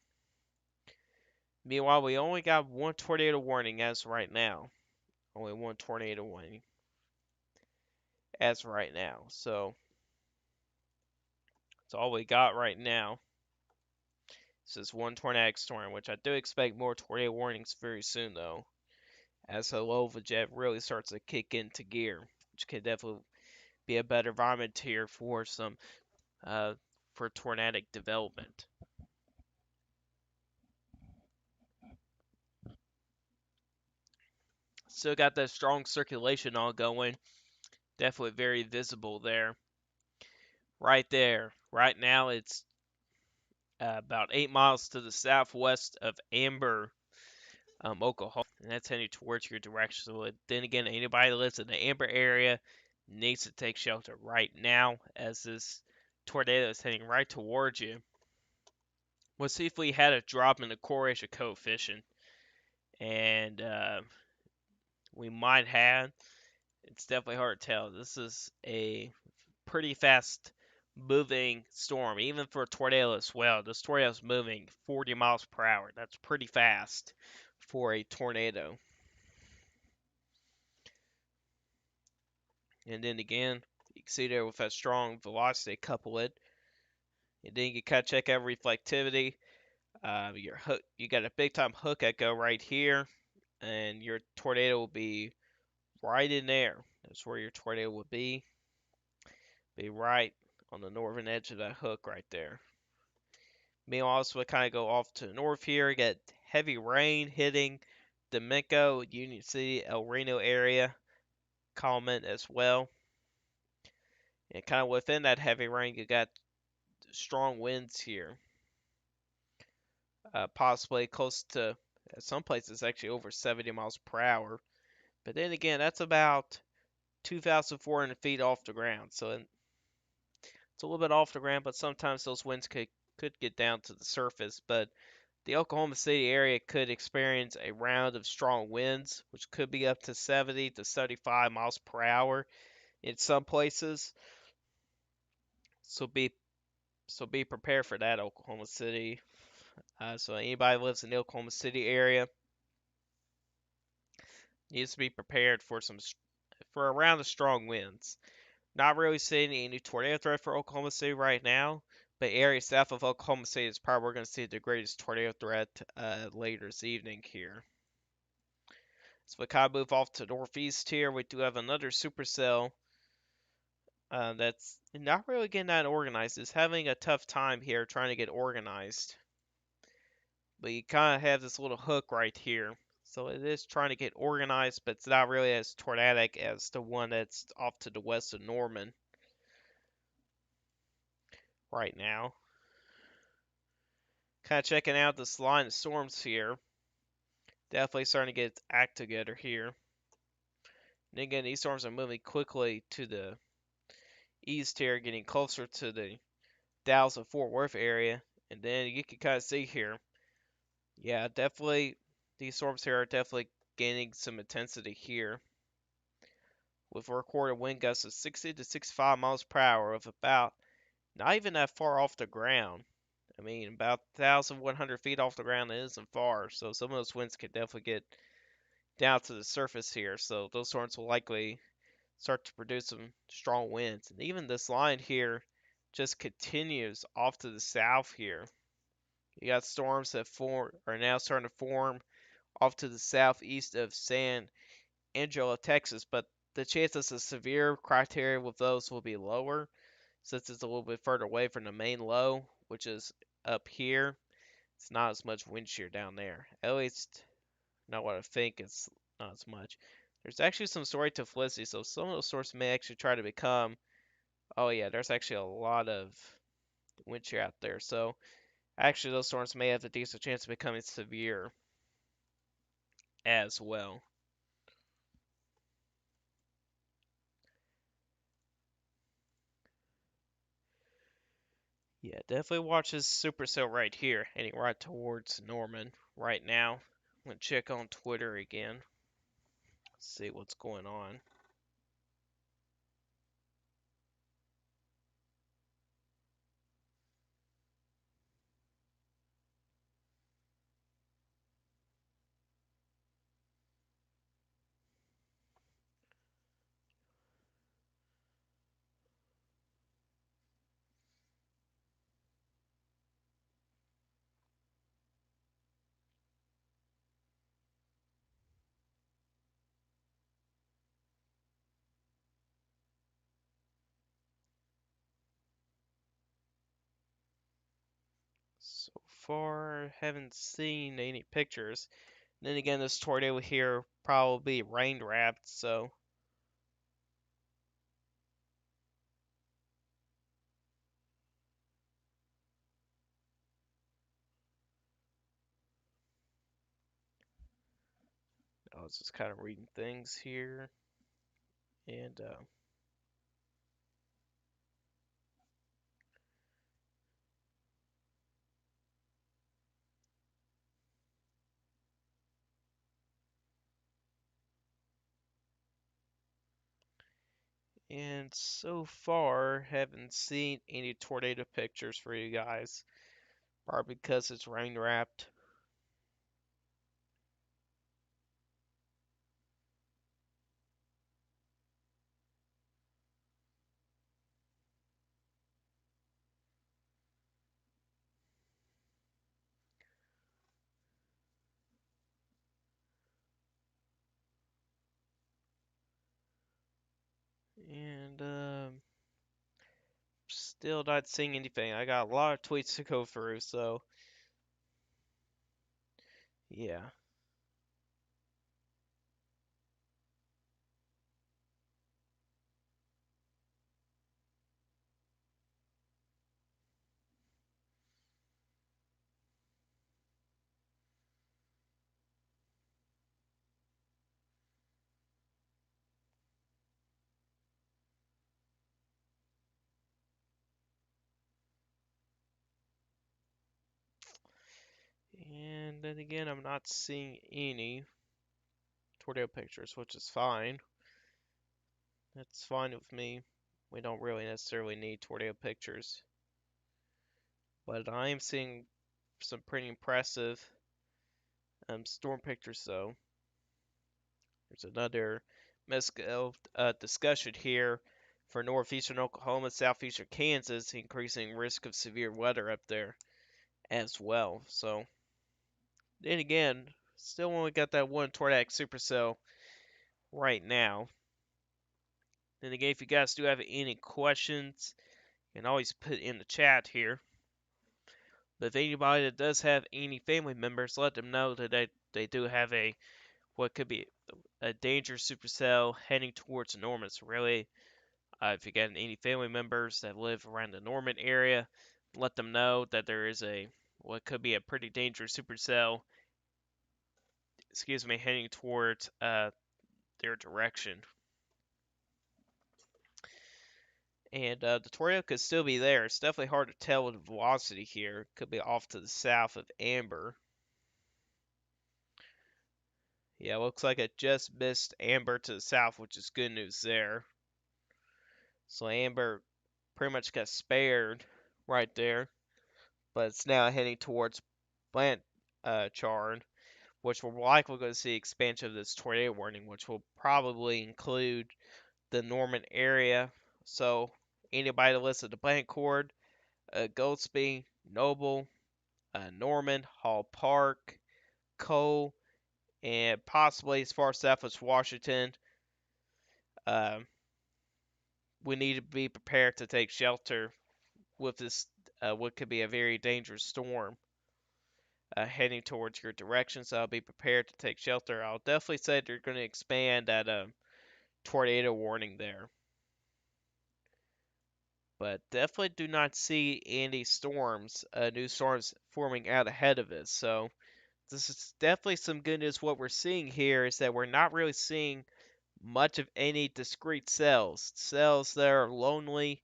Meanwhile, we only got one tornado warning as right now. Only one tornado warning as right now. So that's all we got right now. This is one tornadic storm, which I do expect more tornado warnings very soon, though, as the low jet really starts to kick into gear, which could definitely be a better environment here for some for tornadic development. Still got that strong circulation ongoing. Definitely very visible there. Right there. Right now it's about 8 miles to the southwest of Amber, Oklahoma, and that's heading towards your direction. So then again, anybody that lives in the Amber area needs to take shelter right now, as this tornado is heading right towards you. We'll see if we had a drop in the correlation coefficient, and we might have. It's definitely hard to tell. This is a pretty fast moving storm, even for a tornado as well. This tornado is moving 40 miles per hour. That's pretty fast for a tornado. And then again, you can see there with that strong velocity couple it. And then you can kind of check out reflectivity. Your hook, you got a big time hook echo right here, and your tornado will be right in there. That's where your tornado will be. Be right on the northern edge of that hook right there. Meanwhile, also we kind of go off to the north here. Get heavy rain hitting Domingo, Union City, El Reno area. Comment as well. And kind of within that heavy rain, you got strong winds here. Possibly close to, some places actually over 70 miles per hour. But then again, that's about 2,400 feet off the ground. So it's a little bit off the ground, but sometimes those winds could get down to the surface. But the Oklahoma City area could experience a round of strong winds, which could be up to 70 to 75 miles per hour in some places. So be prepared for that, Oklahoma City. So anybody who lives in the Oklahoma City area needs to be prepared for for around the strong winds. Not really seeing any tornado threat for Oklahoma City right now, but areas south of Oklahoma City is probably we're going to see the greatest tornado threat later this evening here. So we kind of move off to northeast here. We do have another supercell that's not really getting that organized. It's having a tough time here trying to get organized. But you kind of have this little hook right here. So it is trying to get organized, but it's not really as tornadic as the one that's off to the west of Norman right now. Kind of checking out this line of storms here. Definitely starting to get its act together here. And again, these storms are moving quickly to the east here, getting closer to the Dallas and Fort Worth area. And then you can kind of see here, yeah, definitely these storms here are definitely gaining some intensity here. With recorded wind gusts of 60 to 65 miles per hour of about not even that far off the ground. I mean, about 1,100 feet off the ground, it isn't far. So some of those winds could definitely get down to the surface here. So those storms will likely start to produce some strong winds. And even this line here just continues off to the south here. You got storms that are now starting to form off to the southeast of San Angelo, Texas, but the chances of severe criteria with those will be lower since it's a little bit further away from the main low, which is up here. It's not as much wind shear down there. At least, not what I think. It's not as much. There's actually some story to Felicity, so some of those storms may actually try to become. Oh yeah, there's actually a lot of wind shear out there. So actually, those storms may have a decent chance of becoming severe as well. Yeah, definitely watch this supercell right here, heading right towards Norman right now. I'm gonna check on Twitter again, see what's going on. So far, haven't seen any pictures. And then again, this tornado here probably rain wrapped, so I was just kind of reading things here, and so far haven't seen any tornado pictures for you guys, probably because it's rain wrapped. And still not seeing anything. I got a lot of tweets to go through, so yeah. And then again, I'm not seeing any tornado pictures, which is fine. That's fine with me. We don't really necessarily need tornado pictures. But I am seeing some pretty impressive storm pictures. So there's another mescal discussion here for northeastern Oklahoma, southeastern Kansas, increasing risk of severe weather up there as well. So then again, still only got that one tornadic supercell right now. Then again, if you guys do have any questions, you can always put in the chat here. But if anybody that does have any family members, let them know that they do have a what could be a dangerous supercell heading towards Norman. So really, if you got any family members that live around the Norman area, let them know that there is a what could be a pretty dangerous supercell. Excuse me, heading towards their direction. And the tornado could still be there. It's definitely hard to tell with the velocity here. It could be off to the south of Amber. Yeah, looks like it just missed Amber to the south, which is good news there. So Amber pretty much got spared right there, but it's now heading towards Blanchard, which we're likely going to see expansion of this tornado warning, which will probably include the Norman area. So anybody that listens to Blanchard, Goldsby, Noble, Norman, Hall Park, Cole, and possibly as far south as Washington, uh, we need to be prepared to take shelter with this, what could be a very dangerous storm heading towards your direction. So I'll be prepared to take shelter. I'll definitely say they're going to expand that tornado warning there. But definitely do not see any storms, new storms forming out ahead of it. So this is definitely some good news. What we're seeing here is that we're not really seeing much of any discrete cells. Cells that are lonely,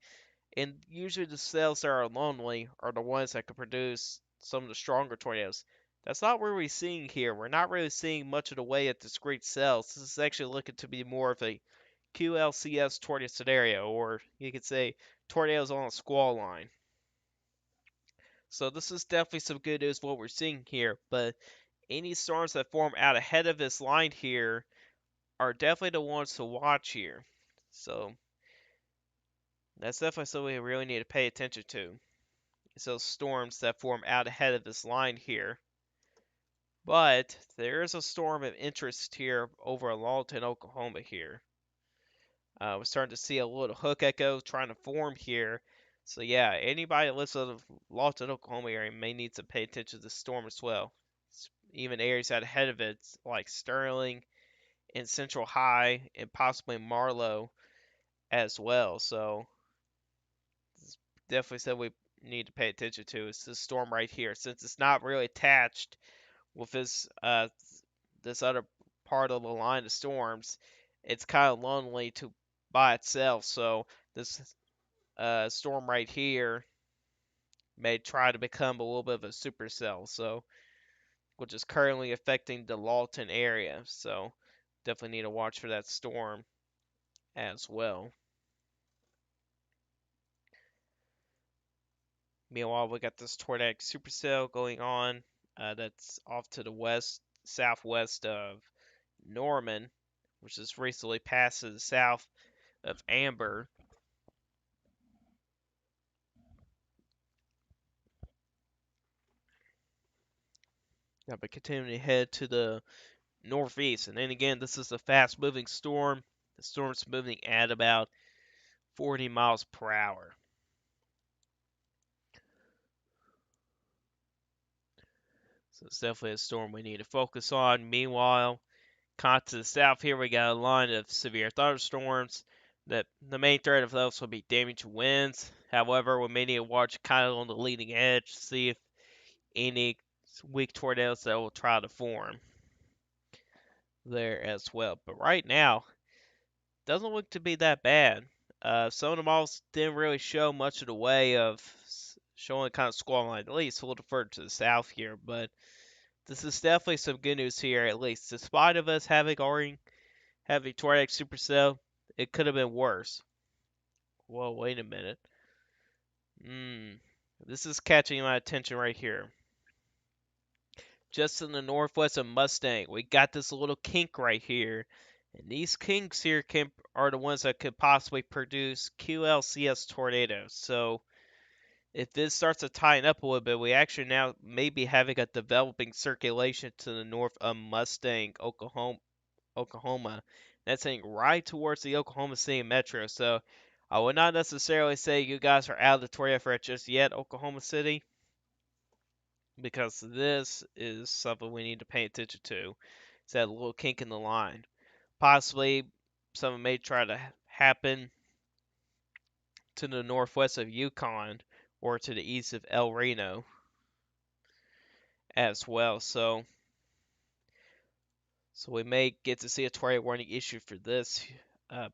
and usually the cells that are lonely are the ones that can produce some of the stronger tornadoes. That's not what we're seeing here. We're not really seeing much of the way of discrete cells. This is actually looking to be more of a QLCS tornado scenario, or you could say tornadoes on a squall line. So this is definitely some good news what we're seeing here, but any storms that form out ahead of this line here are definitely the ones to watch here. So that's definitely something we really need to pay attention to. It's those storms that form out ahead of this line here. But there is a storm of interest here over Lawton, Oklahoma here. We're starting to see a little hook echo trying to form here. So yeah, anybody that lives in the Lawton, Oklahoma area may need to pay attention to the storm as well. Even areas out ahead of it, like Sterling and Central High and possibly Marlow as well. So definitely something we need to pay attention to. Is this storm right here, since it's not really attached with this other part of the line of storms. It's kind of lonely to by itself. So this storm right here may try to become a little bit of a supercell. So which is currently affecting the Lawton area. So definitely need to watch for that storm as well. Meanwhile, we got this tornadic supercell going on that's off to the west, southwest of Norman, which is recently passed to the south of Amber. Now, but continuing to head to the northeast, and then again, this is a fast-moving storm. The storm's moving at about 40 miles per hour. So it's definitely a storm we need to focus on. Meanwhile, kind of to the south here, we got a line of severe thunderstorms. That the main threat of those will be damaging winds. However, we may need to watch kind of on the leading edge to see if any weak tornadoes that will try to form there as well. But right now, doesn't look to be that bad. Some of the models didn't really show much of the way of showing kind of squall line, at least a little further to the south here. But this is definitely some good news here, at least. Despite of us having tornadic supercell, it could have been worse. Whoa, wait a minute. This is catching my attention right here. just to the northwest of Mustang, we got this little kink right here. And these kinks here are the ones that could possibly produce QLCS tornadoes. So if this starts to tighten up a little bit, we actually now may be having a developing circulation to the north of Mustang, Oklahoma. That's heading right towards the Oklahoma City metro. So I would not necessarily say you guys are out of the tornado threat just yet, Oklahoma City, because this is something we need to pay attention to. It's that little kink in the line. Possibly something may try to happen to the northwest of Yukon or to the east of El Reno as well. So we may get to see a tornado warning issued for this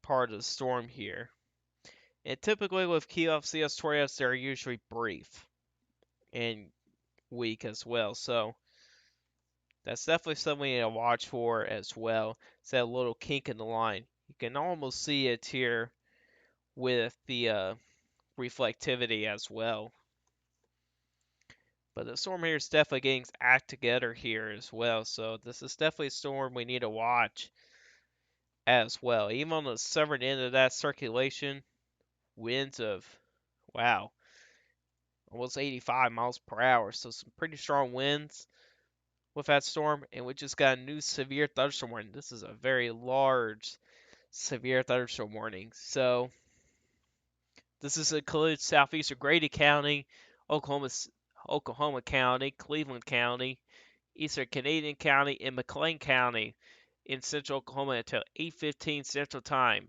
part of the storm here. And typically with QFCS tornadoes, they're usually brief and weak as well. So that's definitely something we need to watch for as well. It's that little kink in the line. You can almost see it here with the reflectivity as well. But the storm here is definitely getting its act together here as well. So this is definitely a storm we need to watch as well. Even on the southern end of that circulation, winds of, wow, almost 85 miles per hour. So some pretty strong winds with that storm. And we just got a new severe thunderstorm warning. This is a very large severe thunderstorm warning. So this includes southeastern Grady County, Oklahoma, Oklahoma County, Cleveland County, eastern Canadian County, and McLean County in central Oklahoma until 8:15 Central Time.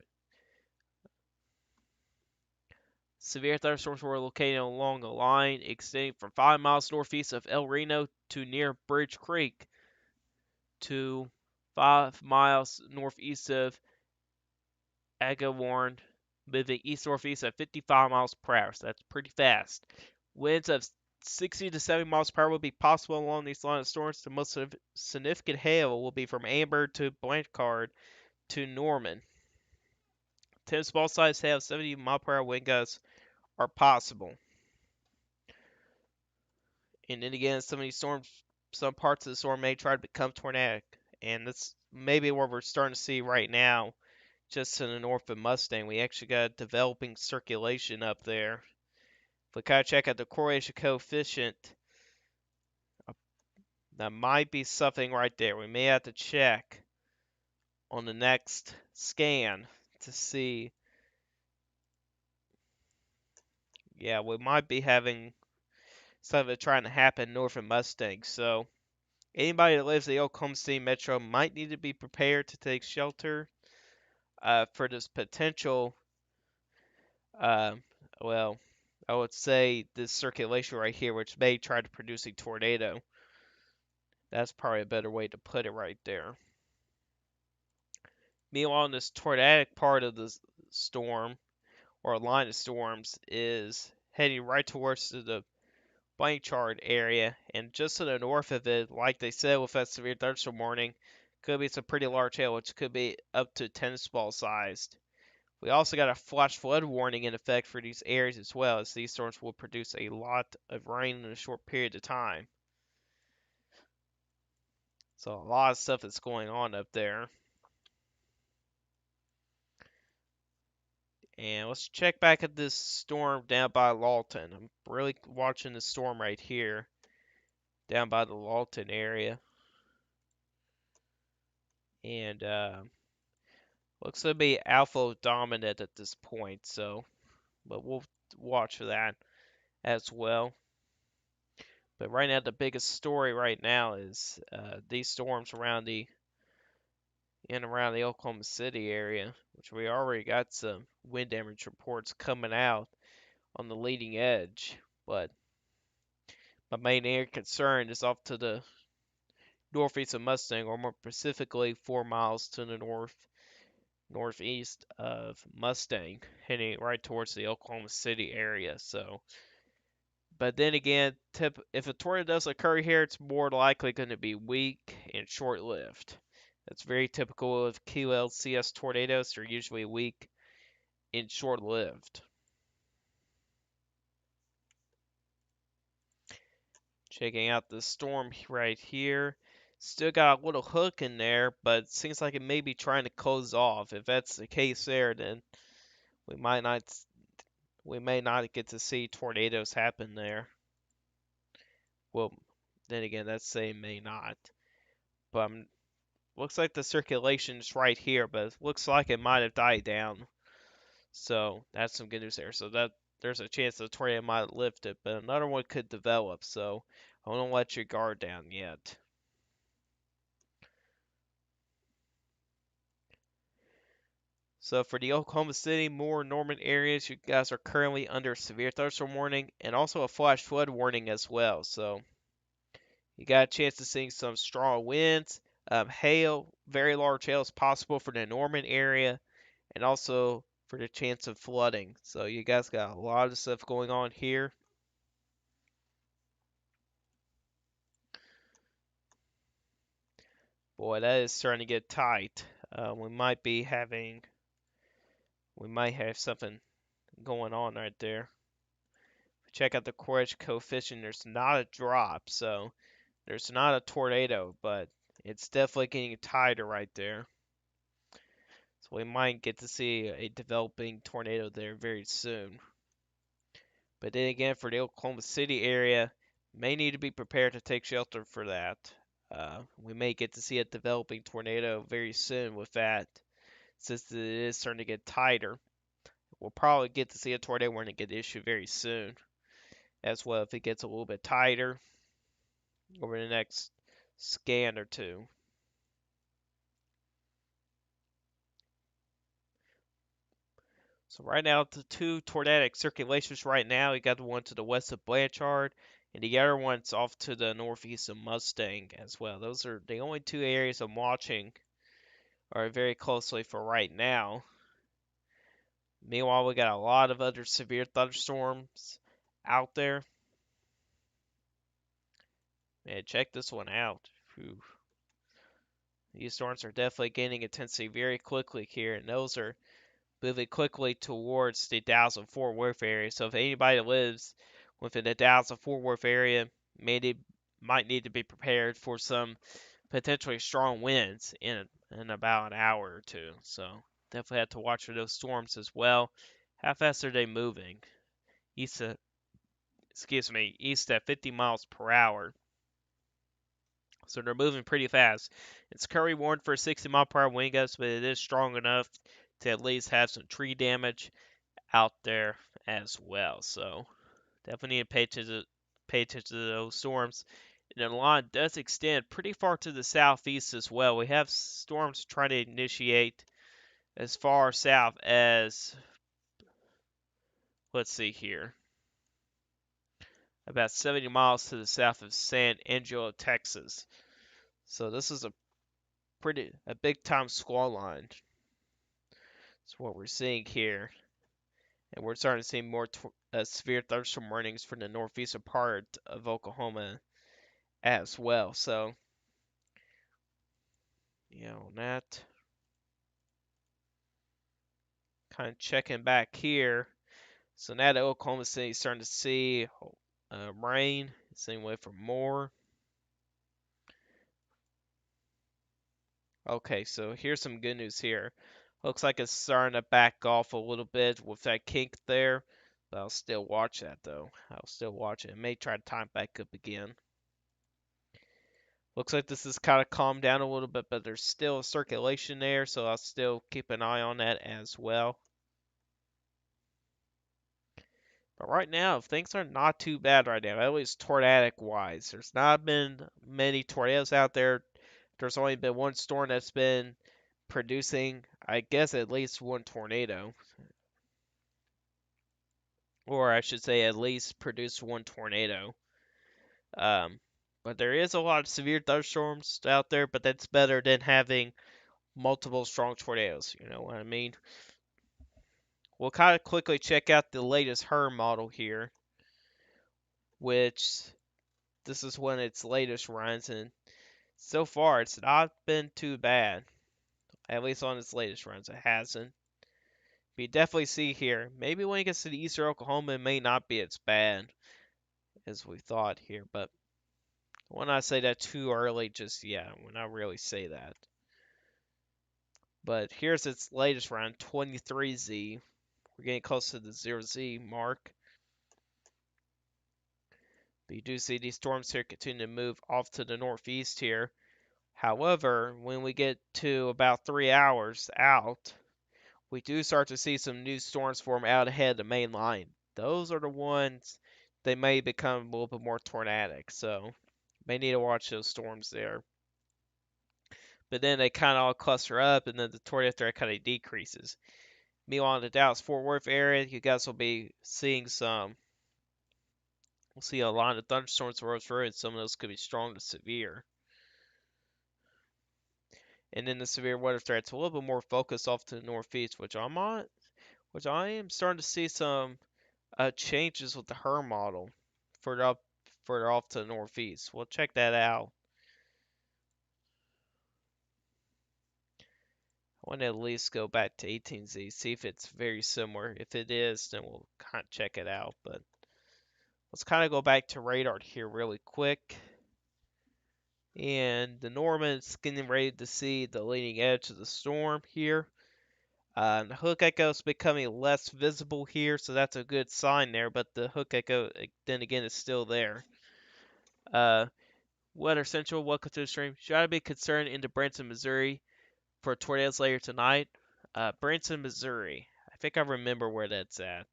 Severe thunderstorms were located along a line extending from 5 miles northeast of El Reno to near Bridge Creek to 5 miles northeast of Agawarn, moving east-northeast at 55 miles per hour. So that's pretty fast. Winds of 60 to 70 miles per hour will be possible along these line of storms. The most significant hail will be from Amber to Blanchard to Norman. Tennis ball size hail, 70 mile per hour wind gusts are possible. And then again, some of these storms, some parts of the storm may try to become tornadic. And that's maybe what we're starting to see right now, just to the north of Mustang. We actually got developing circulation up there. If we kind of check out the correlation coefficient, that might be something right there. We may have to check on the next scan to see. Yeah, we might be having something trying to happen north of Mustang. So anybody that lives in the Oklahoma City metro might need to be prepared to take shelter for this potential. Uh, well, I would say this circulation right here, which may try to produce a tornado. That's probably a better way to put it right there. Meanwhile, in this tornadic part of the storm, or line of storms, is heading right towards the Blanchard area, and just to the north of it, like they said with that severe thunderstorm warning, could be some pretty large hail, which could be up to tennis ball sized. We also got a flash flood warning in effect for these areas as well, as these storms will produce a lot of rain in a short period of time. So a lot of stuff is going on up there. And let's check back at this storm down by Lawton. I'm really watching the storm right here, down by the Lawton area. And looks to be alpha dominant at this point, so but we'll watch for that as well. But right now, the biggest story right now is these storms around the Oklahoma City area, which we already got some wind damage reports coming out on the leading edge. But my main area of concern is off to the northeast of Mustang, or more specifically 4 miles to the northeast of Mustang, heading right towards the Oklahoma City area. So, but then again, if a tornado does occur here, it's more likely going to be weak and short-lived. That's very typical of QLCS tornadoes. They're usually weak and short-lived. Checking out the storm right here. Still got a little hook in there, but it seems like it may be trying to close off. If that's the case there, then we might not we may not get to see tornadoes happen there. Well, then again, that's saying may not. But looks like the circulation's right here, but it looks like it might have died down. So that's some good news there. So that there's a chance the tornado might lift it, but another one could develop. So I won't let your guard down yet. So for the Oklahoma City, Moore, Norman areas, you guys are currently under severe thunderstorm warning and also a flash flood warning as well. So you got a chance to see some strong winds, hail, very large hail is possible for the Norman area, and also for the chance of flooding. So you guys got a lot of stuff going on here. Boy, that is starting to get tight. We might have something going on right there. Check out the correlation coefficient. There's not a drop, so there's not a tornado, but it's definitely getting tighter right there. So we might get to see a developing tornado there very soon. But then again, for the Oklahoma City area, may need to be prepared to take shelter for that. We may get to see a developing tornado very soon with that, since it is starting to get tighter. We'll probably get to see a tornado warning get issued very soon as well if it gets a little bit tighter over the next scan or two. So right now, the two tornadic circulations right now, you got the one to the west of Blanchard, and the other one's off to the northeast of Mustang as well. Those are the only two areas I'm watching are very closely for right now. Meanwhile, we got a lot of other severe thunderstorms out there. Man, check this one out. Whew. These storms are definitely gaining intensity very quickly here, and those are moving quickly towards the Dallas-Fort Worth area. So if anybody lives within the Dallas-Fort Worth area, might need to be prepared for some potentially strong winds in about an hour or two. So definitely have to watch for those storms as well. How fast are they moving? East of, east at 50 miles per hour. So they're moving pretty fast. It's currently warned for 60-mile-per-hour wind gusts, but it is strong enough to at least have some tree damage out there as well. So definitely need to pay attention to those storms. And the line does extend pretty far to the southeast as well. We have storms trying to initiate as far south as, let's see here, about 70 miles to the south of San Angelo, Texas. So this is a big time squall line. That's what we're seeing here. And we're starting to see more severe thunderstorm warnings for the northeastern part of Oklahoma as well. So, on that, kind of checking back here. So now that Oklahoma City is starting to see rain, same way for more. Okay, so here's some good news here. Looks like it's starting to back off a little bit with that kink there. But I'll still watch that though. I'll still watch it. It may try to time back up again. Looks like this is kind of calmed down a little bit, but there's still a circulation there, so I'll still keep an eye on that as well. But right now, things are not too bad right now, at least tornadic wise. There's not been many tornadoes out there. There's only been one storm that's been producing, I guess, at least one tornado. Or I should say, at least produced one tornado. Um, but there is a lot of severe thunderstorms out there, but that's better than having multiple strong tornadoes. You know what I mean? We'll kind of quickly check out the latest HER model here, which this is one of its latest runs, and so far it's not been too bad. At least on its latest runs, it hasn't. But you definitely see here, maybe when it gets to the eastern Oklahoma, it may not be as bad as we thought here, but When I say that too early, just yeah, when I really say that. But here's its latest round, 23Z. We're getting close to the 0Z mark. But you do see these storms here continue to move off to the northeast here. However, when we get to about 3 hours out, we do start to see some new storms form out ahead of the main line. Those are the ones they may become a little bit more tornadic, so may need to watch those storms there. But then they kind of all cluster up, and then the tornado threat kind of decreases. Meanwhile, in the Dallas-Fort Worth area, you guys will be seeing we'll see a lot of thunderstorms roll through, and some of those could be strong to severe. And then the severe weather threats a little bit more focused off to the northeast, which I am starting to see some changes with the HER model further off to the northeast. We'll check that out. I want to at least go back to 18Z, see if it's very similar. If it is, then we'll kind of check it out. But let's kind of go back to radar here really quick. And the Norman's getting ready to see the leading edge of the storm here. The hook echo is becoming less visible here, so that's a good sign there. But the hook echo, then again, is still there. Weather Central, welcome to the stream. Should I be concerned into Branson, Missouri for tornadoes later tonight? Branson, Missouri. I think I remember where that's at.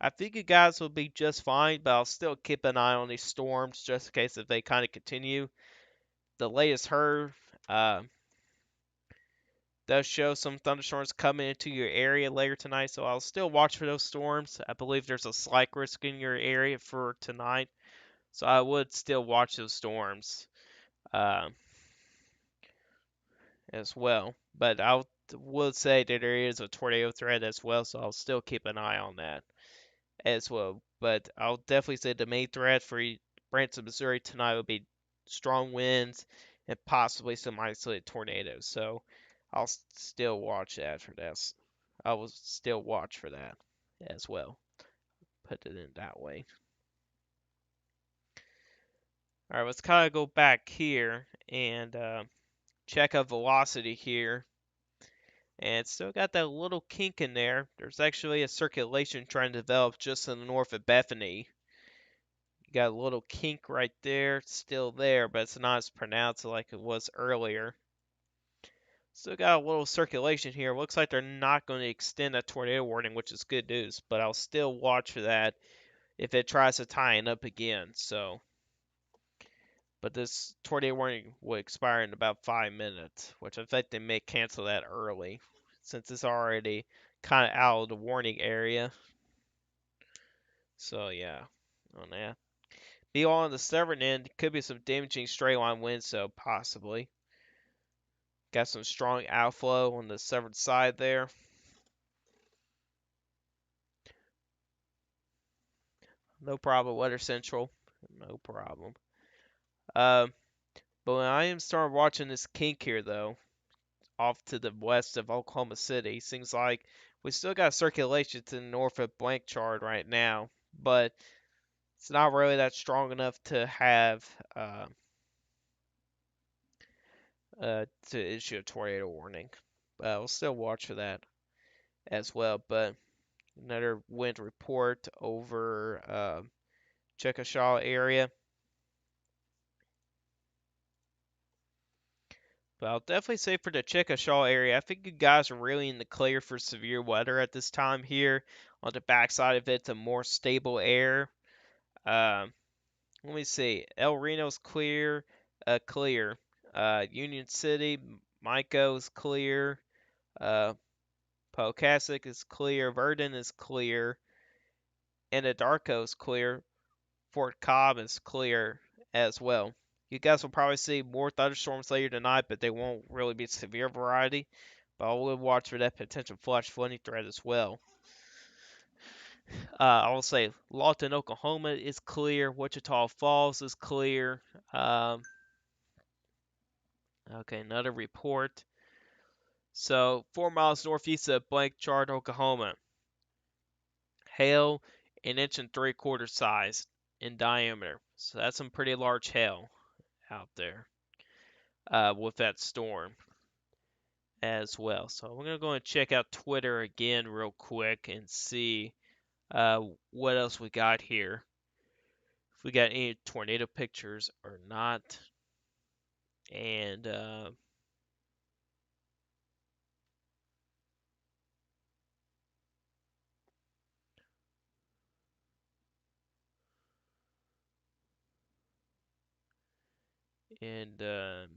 I think you guys will be just fine, but I'll still keep an eye on these storms just in case if they kind of continue. The latest HER does show some thunderstorms coming into your area later tonight, so I'll still watch for those storms. I believe there's a slight risk in your area for tonight, so I would still watch those storms uh, as well. But I will say that there is a tornado threat as well, so I'll still keep an eye on that as well. But I'll definitely say the main threat for Branson, Missouri tonight will be strong winds and possibly some isolated tornadoes. So I'll still watch that for this. I will still watch for that as well. Put it in that way. All right, let's kind of go back here and check out velocity here. And it's still got that little kink in there. There's actually a circulation trying to develop just in the north of Bethany. You got a little kink right there. It's still there, but it's not as pronounced like it was earlier. Still got a little circulation here. Looks like they're not going to extend that tornado warning, which is good news. But I'll still watch for that if it tries to tighten up again. But this tornado warning will expire in about 5 minutes, which I think they may cancel that early since it's already kind of out of the warning area. So yeah, on that. Be on the stubborn end, could be some damaging straight line winds, so possibly. Got some strong outflow on the severed side there. No problem, Weather Central. No problem. But when I am starting watching this kink here, though, off to the west of Oklahoma City, seems like we still got circulation to the north of Blanchard right now, but it's not really that strong enough to have to issue a tornado warning. But we'll still watch for that as well. But another wind report over Chickasha area. But I'll definitely say for the Chickasha area, I think you guys are really in the clear for severe weather at this time here. On the backside of it, a more stable air. Let me see. El Reno's clear. Clear. Union City, Mico's clear. Pocasset is clear. Verdon is clear. Anadarko is clear. Fort Cobb is clear as well. You guys will probably see more thunderstorms later tonight, but they won't really be severe variety. But I will watch for that potential flash flooding threat as well. I will say Lawton, Oklahoma is clear. Wichita Falls is clear. Okay, another report. So 4 miles northeast of Blanchard, Oklahoma. Hail, an inch and 3/4 size in diameter. So that's some pretty large hail out there with that storm as well. So we're going to go and check out Twitter again real quick and see what else we got here. If we got any tornado pictures or not. And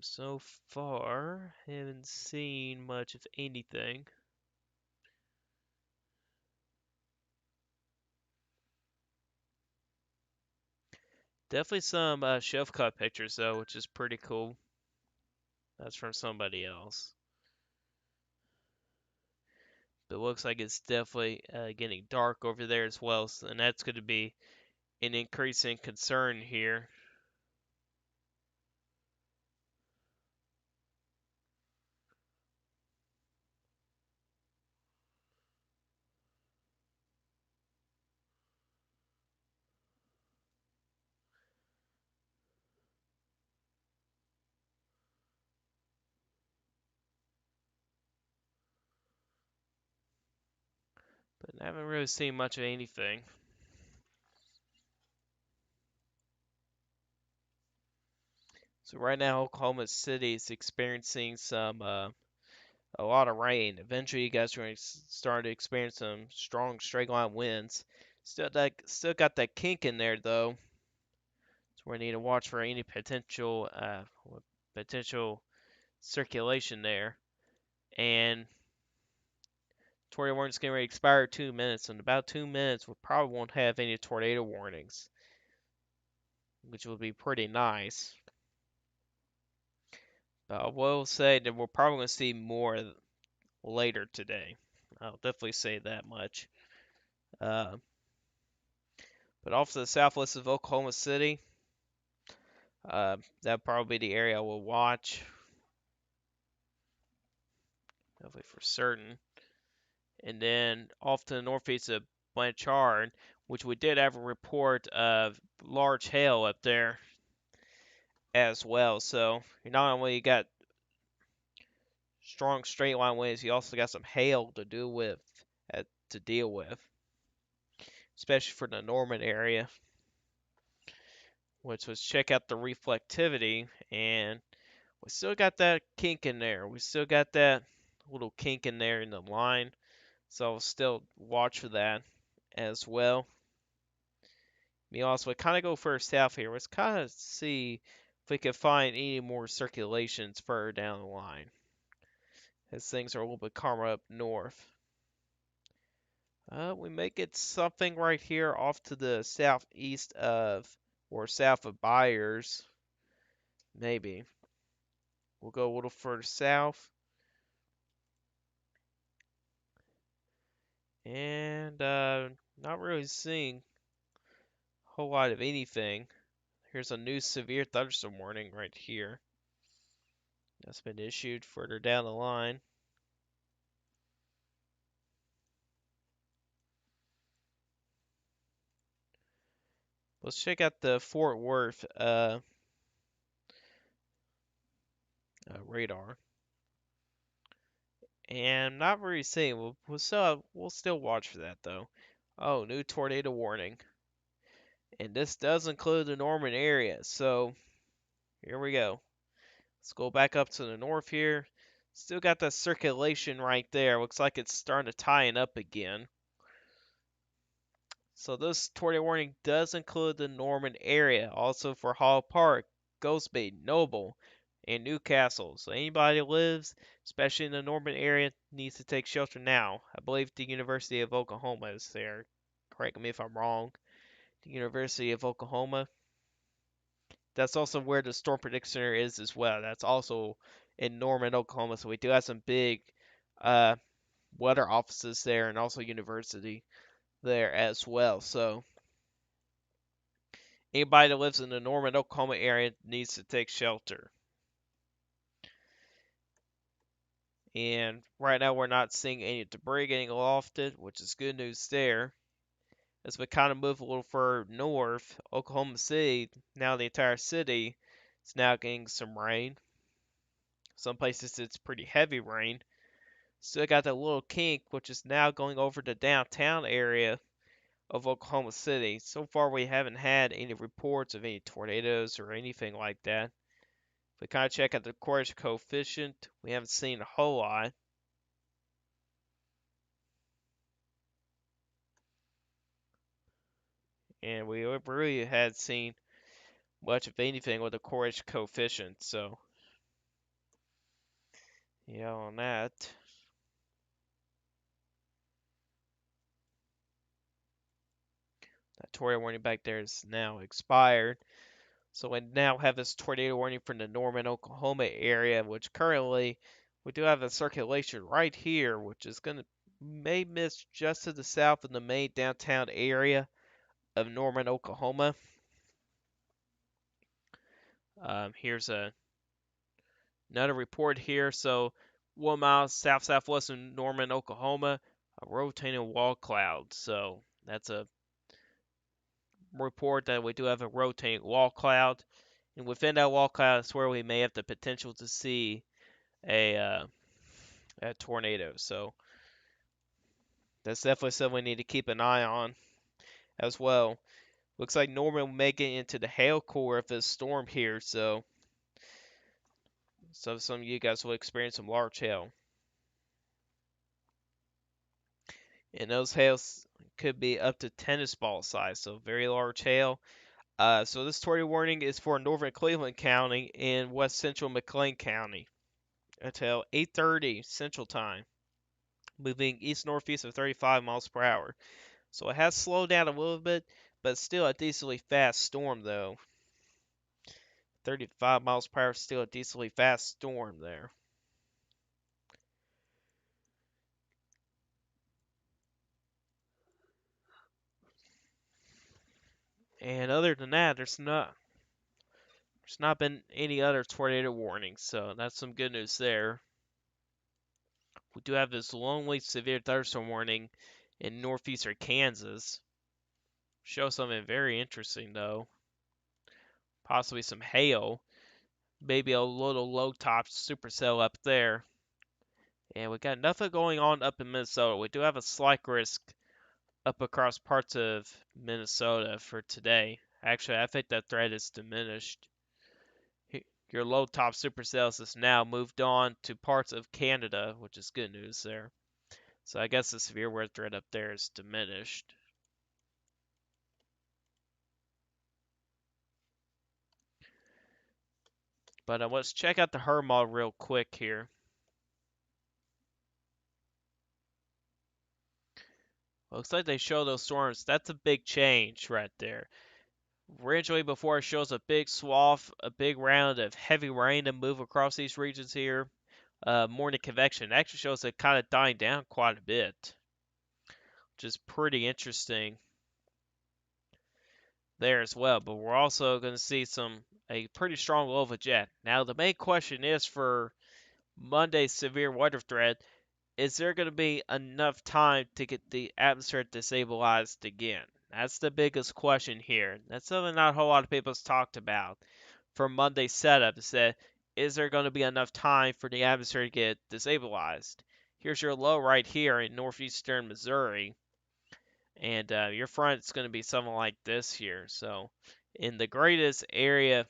so far, haven't seen much of anything. Definitely some shelf cut pictures though, which is pretty cool. That's from somebody else. But it looks like it's definitely getting dark over there as well, so, and that's going to be an increasing concern here. But I haven't really seen much of anything. So right now, Oklahoma City is experiencing some a lot of rain. Eventually, you guys are going to start to experience some strong straight line winds. Still got that kink in there though, so we need to watch for any potential circulation there. And tornado warning's going to expire 2 minutes. In about 2 minutes, we probably won't have any tornado warnings, which will be pretty nice. But I will say that we're probably going to see more later today. I'll definitely say that much. Uh, but off to the southwest of Oklahoma City, that'll probably be the area we'll watch. Definitely for certain. And then off to the northeast of Blanchard, which we did have a report of large hail up there as well. So you not only got strong straight line winds, you also got some hail to deal with, especially for the Norman area. Which was check out the reflectivity, and we still got that kink in there. We still got that little kink in there in the line, so I'll still watch for that as well. Me also, we kind of go further south here. Let's kind of see if we can find any more circulations further down the line, as things are a little bit calmer up north. We may get something right here off to the southeast of, or south of Byers, maybe. We'll go a little further south. And not really seeing a whole lot of anything. Here's a new severe thunderstorm warning right here. That's been issued further down the line. Let's check out the Fort Worth radar. And not really seeing. We'll still watch for that though. Oh, new tornado warning. And this does include the Norman area. So here we go. Let's go back up to the north here. Still got that circulation right there. Looks like it's starting to tighten up again. So this tornado warning does include the Norman area, also for Hall Park, Ghost Bay, Noble, and Newcastle. So anybody who lives, especially in the Norman area, needs to take shelter now. I believe the University of Oklahoma is there. Correct me if I'm wrong. The University of Oklahoma. That's also where the Storm Prediction Center is as well. That's also in Norman, Oklahoma. So we do have some big uh, weather offices there, and also university there as well. So anybody that lives in the Norman, Oklahoma area needs to take shelter. And right now we're not seeing any debris getting lofted, which is good news there. as we kind of move a little further north, Oklahoma City, now the entire city, is now getting some rain. Some places it's pretty heavy rain. Still got that little kink, which is now going over the downtown area of Oklahoma City. So far, we haven't had any reports of any tornadoes or anything like that. If we kind of check out the courage coefficient, we haven't seen a whole lot. And we really had seen much of anything with the courage coefficient. So, yeah, on that. That tornado warning back there is now expired. So we now have this tornado warning from the Norman, Oklahoma area, which currently we do have a circulation right here, which is going to may miss just to the south of the main downtown area of Norman, Oklahoma. Here's another report here. So 1 mile south-southwest of Norman, Oklahoma, a rotating wall cloud. So that's a report that we do have a rotating wall cloud. And within that wall cloud is where we may have the potential to see a tornado. So that's definitely something we need to keep an eye on as well. Looks like Norman may get into the hail core of this storm here, so some of you guys will experience some large hail. And those hails could be up to tennis ball size, so very large hail. So this tornado warning is for northern Cleveland County and west central McLean County until 8:30 Central Time, moving east-northeast at 35 miles per hour. So it has slowed down a little bit, but still a decently fast storm though. 35 miles per hour is still a decently fast storm there. And other than that, there's not been any other tornado warnings, so that's some good news there. We do have this lonely severe thunderstorm warning in northeastern Kansas. Show something very interesting though. Possibly some hail. Maybe a little low top supercell up there. And we got nothing going on up in Minnesota. We do have a slight risk up across parts of Minnesota for today. Actually, I think that threat is diminished. Your low top supercells has now moved on to parts of Canada, which is good news there. So I guess the severe weather threat up there is diminished. But let's check out the HER model real quick here. Looks like they show those storms. That's a big change right there. Originally, before it shows a big swath, a big round of heavy rain to move across these regions here, morning convection. It actually shows it kind of dying down quite a bit, which is pretty interesting there as well. But we're also going to see a pretty strong low of a jet. Now, the main question is for Monday's severe weather threat, is there going to be enough time to get the atmosphere destabilized again? That's the biggest question here. That's something not a whole lot of people have talked about for Monday's setup. Is that is there going to be enough time for the atmosphere to get destabilized? Here's your low right here in northeastern Missouri, and your front is going to be something like this here. So, in the greatest area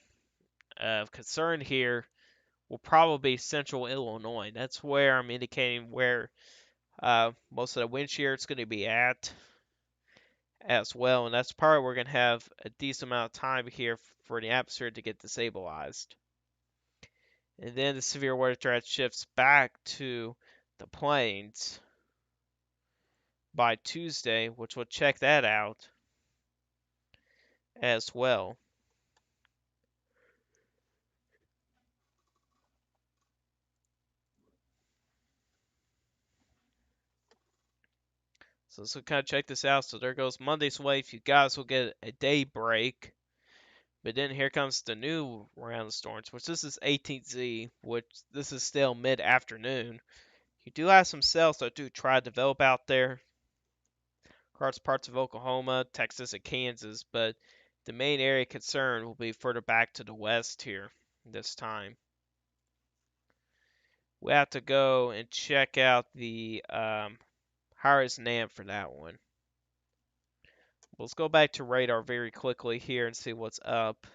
of concern here will probably be central Illinois. That's where I'm indicating where most of the wind shear is going to be at as well, and that's probably we're going to have a decent amount of time here for the atmosphere to get destabilized. And then the severe weather threat shifts back to the plains by Tuesday, which will check that out as well. So let's kind of check this out. So there goes Monday's wave. You guys will get a day break. But then here comes the new round of storms, which this is 18Z, which this is still mid-afternoon. You do have some cells that do try to develop out there. across parts of Oklahoma, Texas, and Kansas, but the main area of concern will be further back to the west here this time. We have to go and check out the highest NAM for that one. Let's go back to radar very quickly here and see what's up.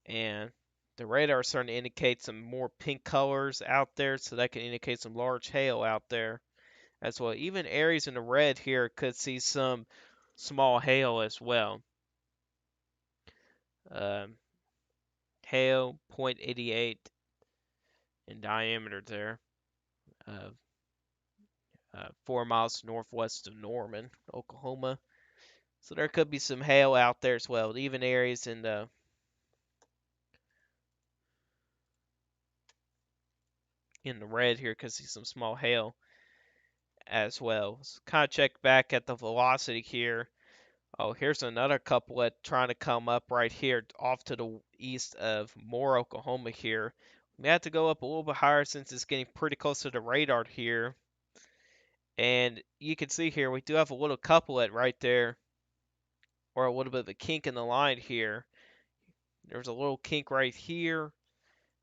And the radar is starting to indicate some more pink colors out there, so that can indicate some large hail out there as well. Even areas in the red here could see some small hail as well. Um, hail 0.88 in diameter there, uh, 4 miles northwest of Norman, Oklahoma. So there could be some hail out there as well. Even areas in the red here could see some small hail as well. So kind of check back at the velocity here. Oh, here's another couplet trying to come up right here off to the east of Moore, Oklahoma here. We have to go up a little bit higher since it's getting pretty close to the radar here. And you can see here we do have a little couplet right there, or a little bit of a kink in the line here. There's a little kink right here,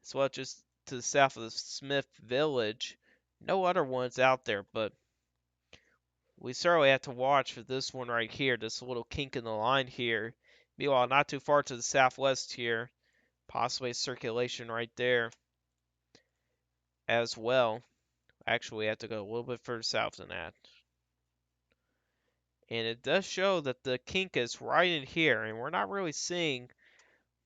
as well just to the south of the Smith Village. No other ones out there, but we certainly have to watch for this one right here, this little kink in the line here. Meanwhile, not too far to the southwest here, possibly a circulation right there as well. Actually, we have to go a little bit further south than that. And it does show that the kink is right in here, and we're not really seeing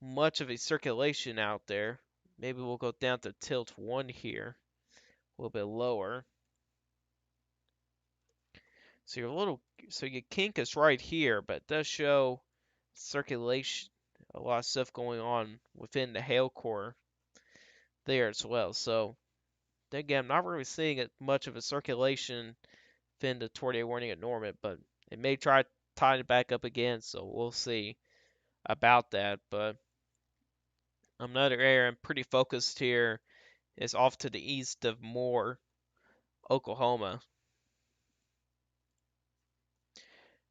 much of a circulation out there. Maybe we'll go down to tilt 1 here, a little bit lower. So your kink is right here, but it does show circulation, a lot of stuff going on within the hail core there as well. So again, I'm not really seeing much of a circulation within the tornado warning at Norman, but it may try tying it back up again, so we'll see about that. But another area I'm pretty focused here is off to the east of Moore, Oklahoma.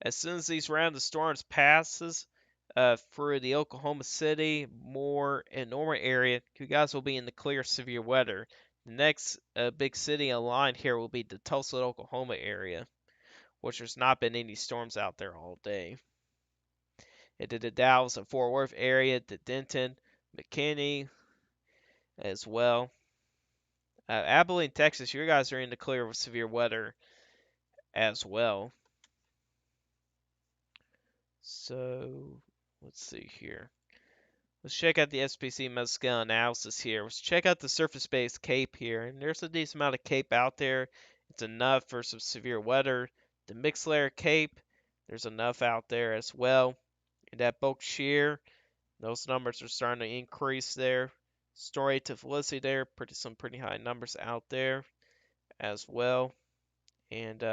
As soon as these round of storms passes through the Oklahoma City, Moore, and Norman area, you guys will be in the clear severe weather. The next big city in line here will be the Tulsa, Oklahoma area, which there's not been any storms out there all day. Into the Dallas and Fort Worth area, the Denton, McKinney as well. Abilene, Texas, you guys are in the clear of severe weather as well. So let's see here. Let's check out the SPC Mescal analysis here. Let's check out the surface-based CAPE here. And there's a decent amount of CAPE out there. It's enough for some severe weather. The mixed layer CAPE, there's enough out there as well. And that bulk shear, those numbers are starting to increase there. Story to Felicity there, some pretty high numbers out there as well. And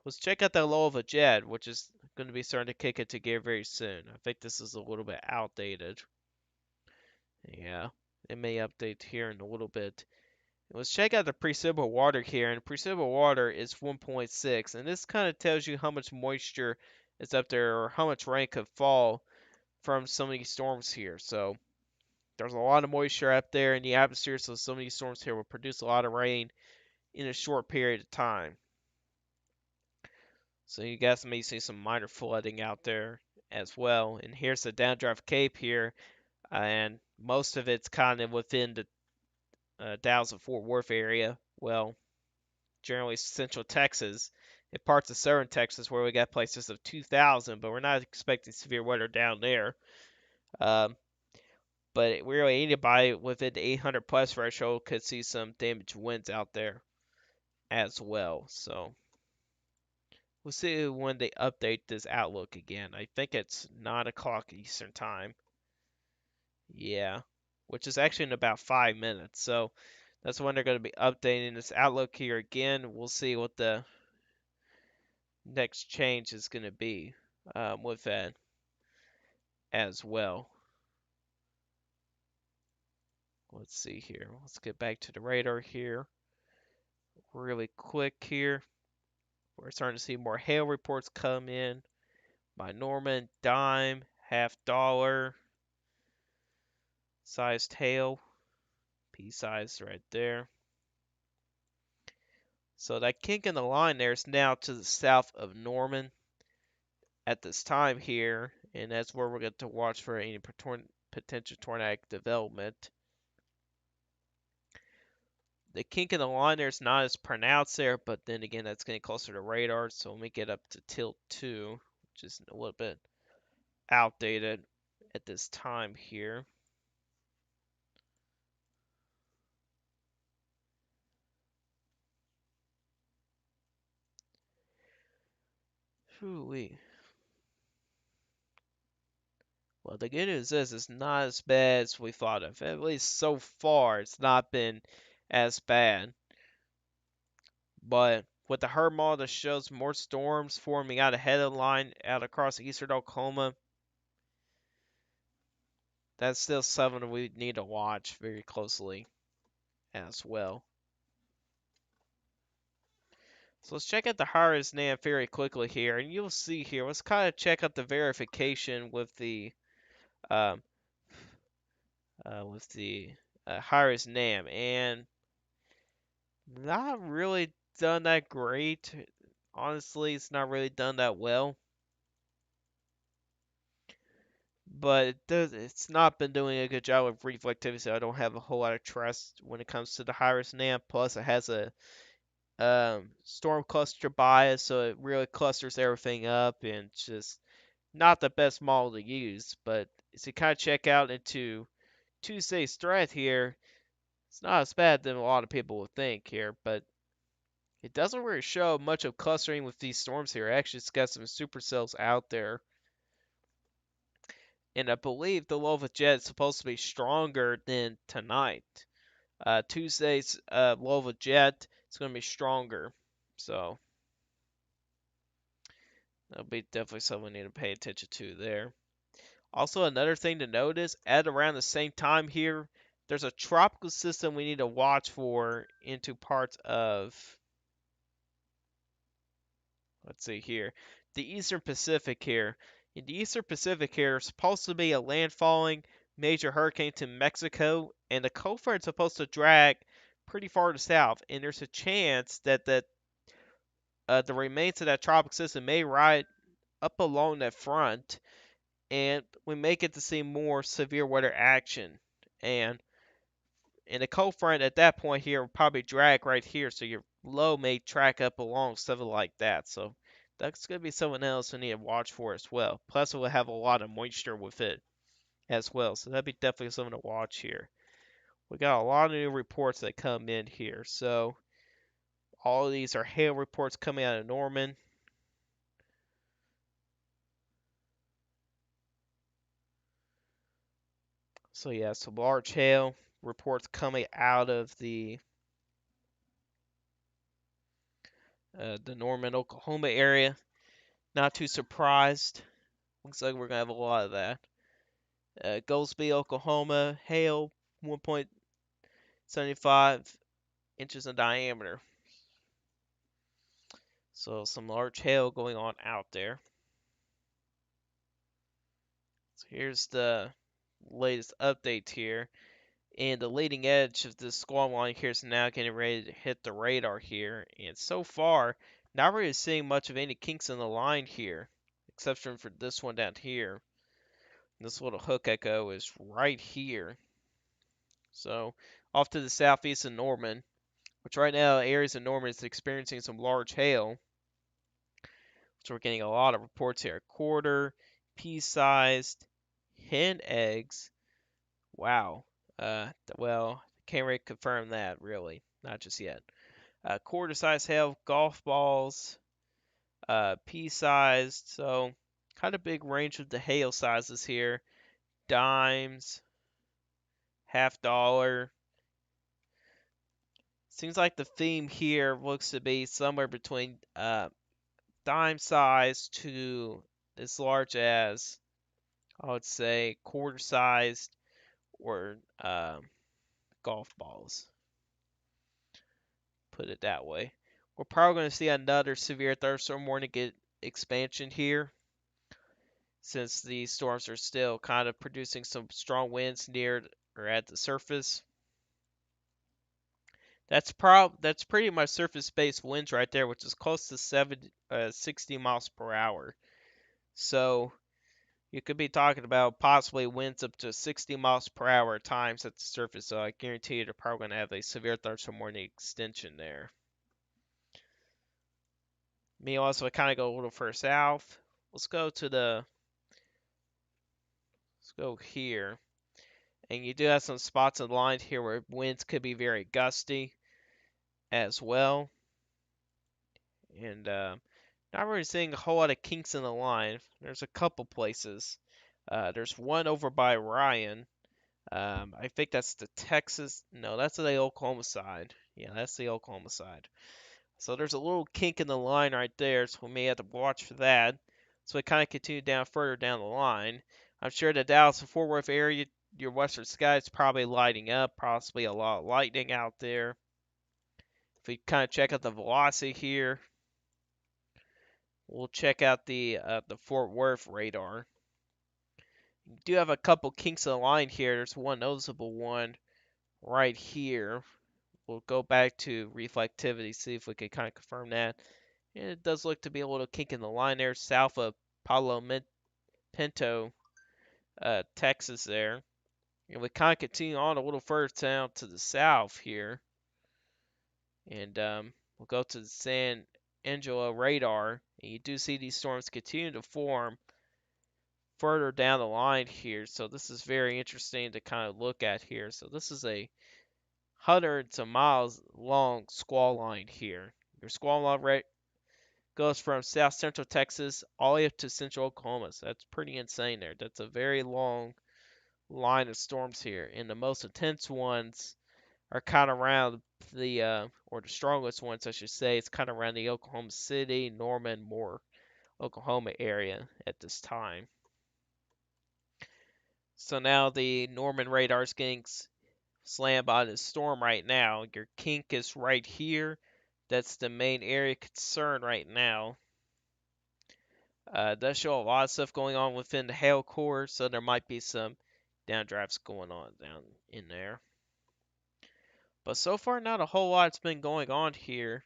let's check out that low of a jet, which is going to be starting to kick into gear very soon. I think this is a little bit outdated. Yeah, it may update here in a little bit. Let's check out the precipitable water here, and precipitable water is 1.6, and this kind of tells you how much moisture is up there or how much rain could fall from some of these storms here. So there's a lot of moisture up there in the atmosphere, so some of these storms here will produce a lot of rain in a short period of time. So you guys may see some minor flooding out there as well. And here's the downdraft cape here, and most of it's kind of within the Dallas and Fort Worth area. Well, generally central Texas and parts of southern Texas where we got places of 2,000, but we're not expecting severe weather down there. Um, but really anybody within the 800 plus threshold could see some damaged winds out there as well. So we'll see when they update this outlook again. I think it's 9 o'clock Eastern time. Yeah, which is actually in about 5 minutes. So that's when they're going to be updating this outlook here again. We'll see what the next change is going to be with that as well. Let's see here. Let's get back to the radar here really quick here. We're starting to see more hail reports come in by Norman, dime, half dollar, sized hail, pea size right there. So that kink in the line there is now to the south of Norman at this time here, and that's where we're going to watch for any potential tornadic development. The kink in the line there is not as pronounced there, but then again, that's getting closer to radar. So when we get up to tilt 2, which is a little bit outdated at this time here. Whew-wee. Well, the good news is it's not as bad as we thought of. At least so far, it's not been as bad. But with the HERB model that shows more storms forming out ahead of the line out across eastern Oklahoma, that's still something we need to watch very closely as well. So let's check out the Harris NAM very quickly here, and you'll see here. Let's kind of check out the verification with the um, Harris NAM, and not really done that great. Honestly, it's not really done that well. But it's not been doing a good job of reflectivity, so I don't have a whole lot of trust when it comes to the Harris NAM. Plus, it has a storm cluster bias, so it really clusters everything up, and it's just not the best model to use. But as you kind of check out into Tuesday's threat here, it's not as bad than a lot of people would think here, but it doesn't really show much of clustering with these storms here. Actually, it's got some supercells out there. And I believe the low of jet is supposed to be stronger than tonight. Tuesday's low of jet is going to be stronger. So that'll be definitely something we need to pay attention to there. Also, another thing to notice, at around the same time here, there's a tropical system we need to watch for into parts of, let's see here, the Eastern Pacific here. In the Eastern Pacific here, it's supposed to be a landfalling major hurricane to Mexico, and the cold front is supposed to drag pretty far to south, and there's a chance that the remains of that tropical system may ride up along that front, and we may get to see more severe weather action. And the cold front at that point here will probably drag right here, so your low may track up along, stuff like that. So that's going to be something else we need to watch for as well. Plus, it will have a lot of moisture with it as well, so that'd be definitely something to watch here. We got a lot of new reports that come in here, so all of these are hail reports coming out of Norman. So yeah, some large hail reports coming out of the Norman, Oklahoma area. Not too surprised. Looks like we're gonna have a lot of that. Goldsby, Oklahoma, hail 1.75 inches in diameter. So some large hail going on out there. So here's the latest update here. And the leading edge of this squall line here is now getting ready to hit the radar here. And so far, not really seeing much of any kinks in the line here, except for this one down here. This little hook echo is right here. So off to the southeast of Norman, which right now areas of Norman is experiencing some large hail. So we're getting a lot of reports here. Quarter, pea-sized, hen eggs. Wow. Well, can't really confirm that really, not just yet. Quarter-sized hail, golf balls, pea-sized. So kind of big range of the hail sizes here. Dimes, half dollar. Seems like the theme here looks to be somewhere between dime size to as large as, I would say, quarter sized or golf balls. Put it that way. we're probably going to see another severe thunderstorm warning get expansion here, since these storms are still kind of producing some strong winds near or at the surface. That's pretty much surface-based winds right there, which is close to 60 miles per hour. So you could be talking about possibly winds up to 60 miles per hour at times at the surface. So I guarantee you they're probably going to have a severe thunderstorm warning extension there. Me also kind of go a little further south. Let's go to the let's go here. And you do have some spots aligned here where winds could be very gusty as well. And not really seeing a whole lot of kinks in the line. There's a couple places. There's one over by Ryan. I think that's the Texas. No, that's the Oklahoma side. Yeah, that's the Oklahoma side. So there's a little kink in the line right there, so we may have to watch for that. So we kind of continue down further down the line. I'm sure the Dallas and Fort Worth area, your western sky is probably lighting up, possibly a lot of lightning out there. If we kind of check out the velocity here, we'll check out the Fort Worth radar. You do have a couple kinks in the line here. There's one noticeable one right here. We'll go back to reflectivity, see if we can kind of confirm that. And it does look to be a little kink in the line there, south of Palo Pinto, Texas there. And we kind of continue on a little further down to the south here. And we'll go to the San Angelo radar. And you do see these storms continue to form further down the line here. So this is very interesting to kind of look at here. So this is a hundreds of miles long squall line here. Your squall line rate goes from south central Texas all the way up to central Oklahoma. So that's pretty insane there. That's a very long line of storms here. And the most intense ones are kind of around or the strongest ones, I should say, it's kind of around the Oklahoma City, Norman, Moore, Oklahoma area at this time. So now the Norman radar is getting slammed by the storm right now. Your kink is right here. That's the main area of concern right now. It does show a lot of stuff going on within the hail core, so there might be some downdrafts going on down in there. But so far, not a whole lot's been going on here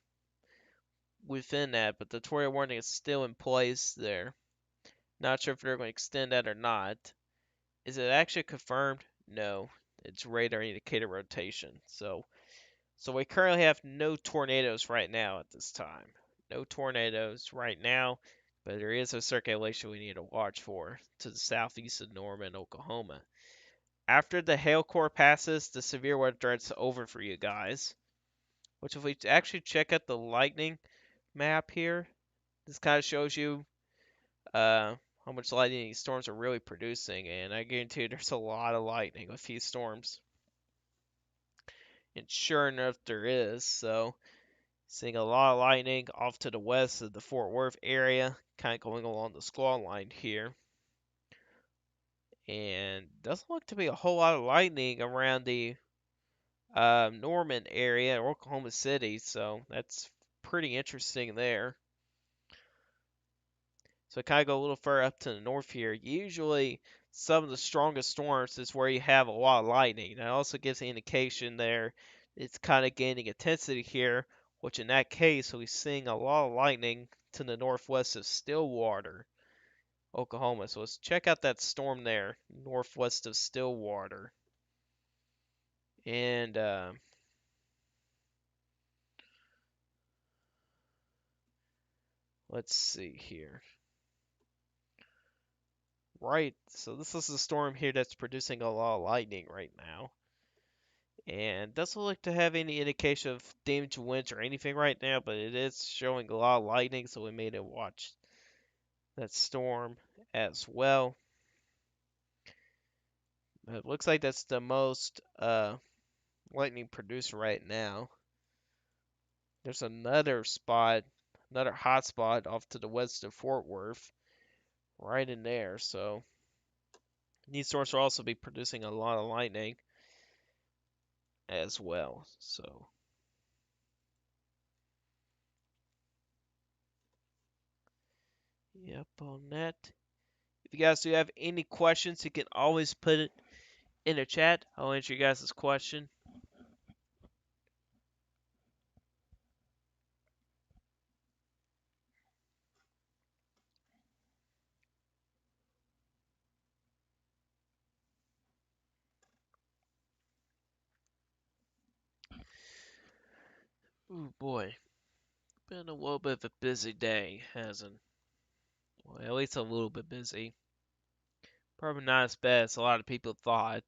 within that, but the tornado warning is still in place there. Not sure if they're going to extend that or not. Is it actually confirmed? No. It's radar indicator rotation. So we currently have no tornadoes right now at this time. No tornadoes right now, but there is a circulation we need to watch for to the southeast of Norman, Oklahoma. After the hail core passes, the severe weather threat's over for you guys. Which, if we actually check out the lightning map here, this kind of shows you how much lightning these storms are really producing, and I guarantee you there's a lot of lightning with these storms. And sure enough, there is. So, seeing a lot of lightning off to the west of the Fort Worth area, kind of going along the squall line here. And doesn't look to be a whole lot of lightning around the Norman area, Oklahoma City, so that's pretty interesting there. So kind of go a little further up to the north here. Usually, some of the strongest storms is where you have a lot of lightning. That also gives an indication there it's kind of gaining intensity here, which in that case, we're seeing a lot of lightning to the northwest of Stillwater, Oklahoma. So let's check out that storm there, northwest of Stillwater. And let's see here. Right, so this is a storm here that's producing a lot of lightning right now. And doesn't look to have any indication of damage winds or anything right now, but it is showing a lot of lightning, so we may need to watch that storm as well. It looks like that's the most lightning produced right now. There's another spot, another hot spot off to the west of Fort Worth, right in there. So these storms will also be producing a lot of lightning as well. So Yep, on that. If you guys do have any questions, you can always put it in the chat. I'll answer you guys' question. Ooh boy, been a little bit of a busy day, hasn't? Well, at least a little bit busy. Probably not as bad as a lot of people thought,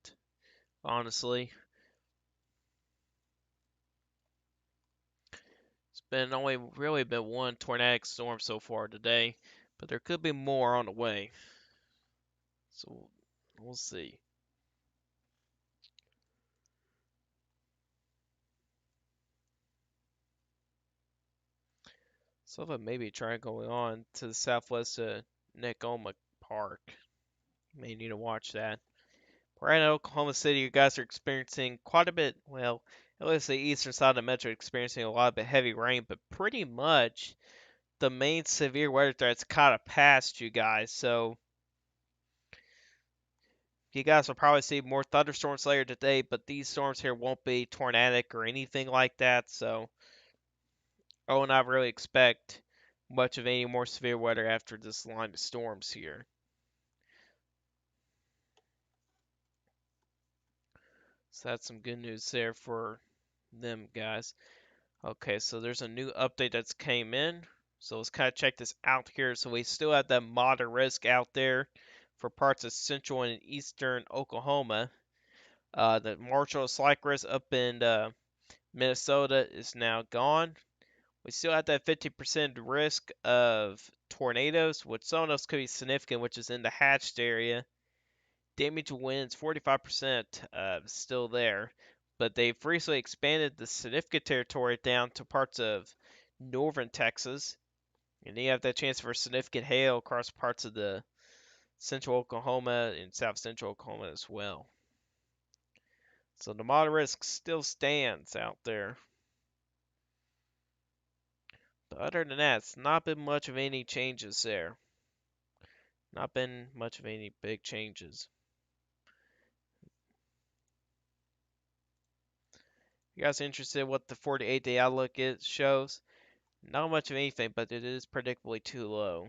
honestly. It's been only really been one tornadic storm so far today, but there could be more on the way. So we'll see. Something maybe try going on to the southwest of Necoma Park. May need to watch that. Right now, Oklahoma City, you guys are experiencing quite a bit. Well, at least the eastern side of the metro experiencing a lot of heavy rain, but pretty much the main severe weather threats kind of passed you guys. So you guys will probably see more thunderstorms later today, but these storms here won't be tornadic or anything like that. So I will not really expect much of any more severe weather after this line of storms here. So that's some good news there for them guys. Okay, so there's a new update that's came in. So let's kind of check this out here. So we still have that moderate risk out there for parts of central and eastern Oklahoma. The Marshall slight risk up in Minnesota is now gone. We still have that 50% risk of tornadoes, which some of those could be significant, which is in the hatched area. Damage winds 45% still there, but they've recently expanded the significant territory down to parts of northern Texas, and you have that chance for significant hail across parts of the central Oklahoma and south central Oklahoma as well. So the moderate risk still stands out there. But other than that, it's not been much of any changes there. Not been much of any big changes. You guys interested in what the 48-day outlook shows? Not much of anything, but it is predictably too low.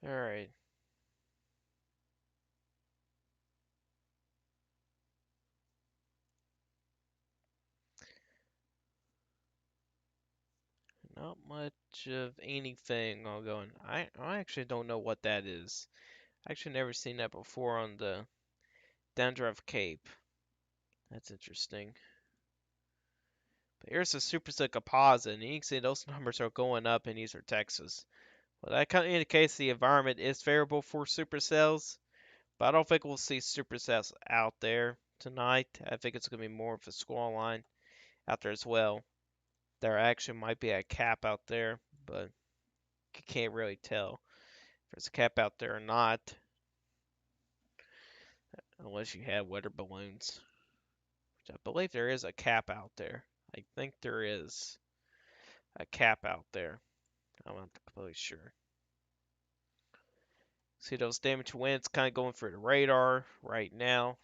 Alright. Not much of anything ongoing. I actually don't know what that is. I actually never seen that before on the Dandruff Cape. That's interesting. But here's the supercell composite, and you can see those numbers are going up in Eastern Texas. Well, that kind of indicates the environment is favorable for supercells, but I don't think we'll see supercells out there tonight. I think it's going to be more of a squall line out there as well. There actually might be a cap out there, but you can't really tell if there's a cap out there or not, unless you have weather balloons. Which I believe there is a cap out there. I think there is a cap out there. I'm not completely sure. See those damage winds kind of going for the radar right now.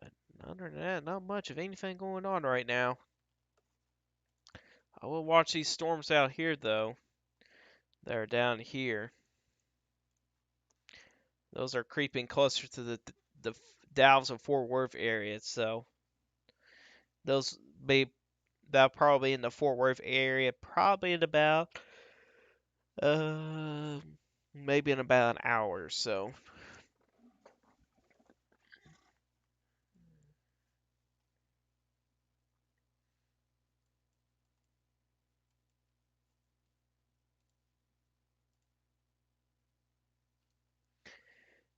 But other than that, not much of anything going on right now. I will watch these storms out here though. They're down here. Those are creeping closer to the Dallas and Fort Worth area, so those be that'll probably in the Fort Worth area, probably in about uh maybe in about an hour or so.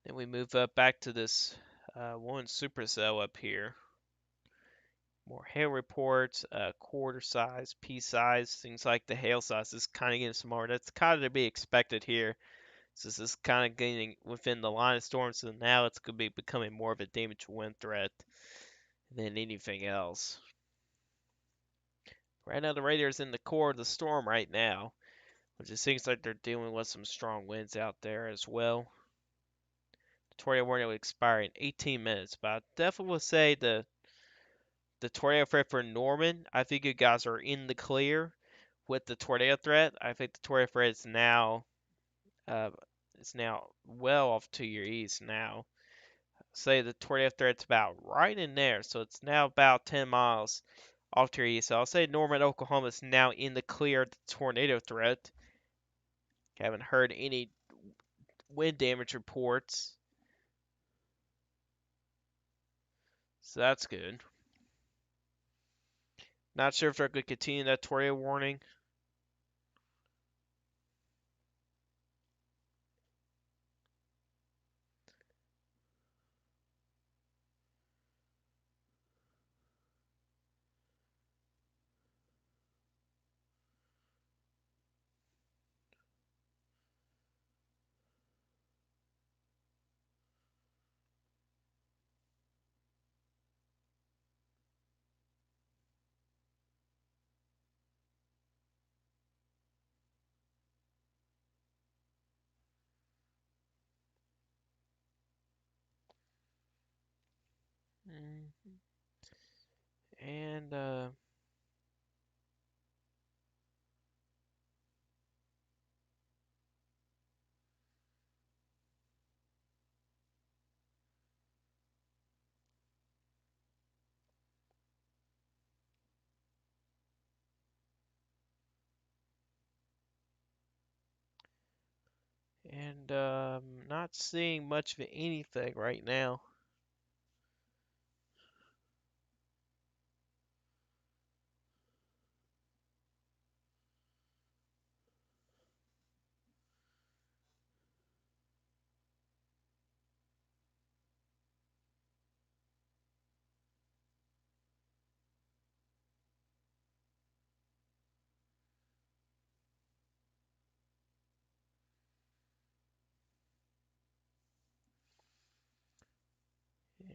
Then we move up back to this One supercell up here. More hail reports, quarter size, pea size, things like the hail size is kind of getting smaller. That's kind of to be expected here. Since it's kind of getting within the line of storm, so now it's going to be becoming more of a damage wind threat than anything else. Right now, the radar is in the core of the storm right now, which it seems like they're dealing with some strong winds out there as well. The tornado warning will expire in 18 minutes, but I definitely will say the tornado threat for Norman, I think you guys are in the clear with the tornado threat. I think the tornado threat uh, is now well off to your east now. Say the tornado threat's about right in there, so it's now about 10 miles off to your east. So I'll say Norman, Oklahoma is now in the clear of the tornado threat. Haven't heard any wind damage reports, so that's good. Not sure if they're going to continue that tornado warning. Mm-hmm. And not seeing much of anything right now.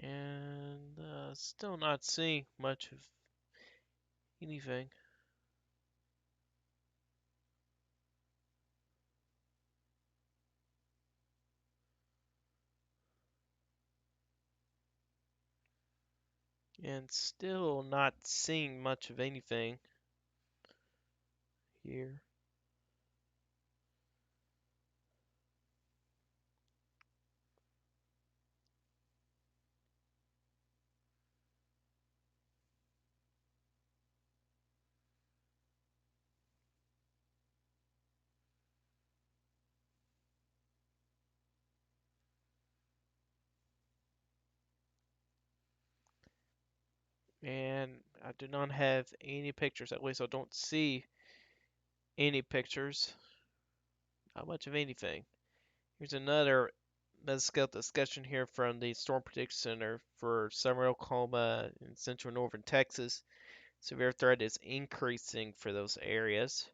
And still not seeing much of anything. And still not seeing much of anything here. And I do not have any pictures, at least I don't see any pictures. Not much of anything. Here's another Metascale discussion here from the Storm Prediction Center for summer Oklahoma and central northern Texas. Severe threat is increasing for those areas.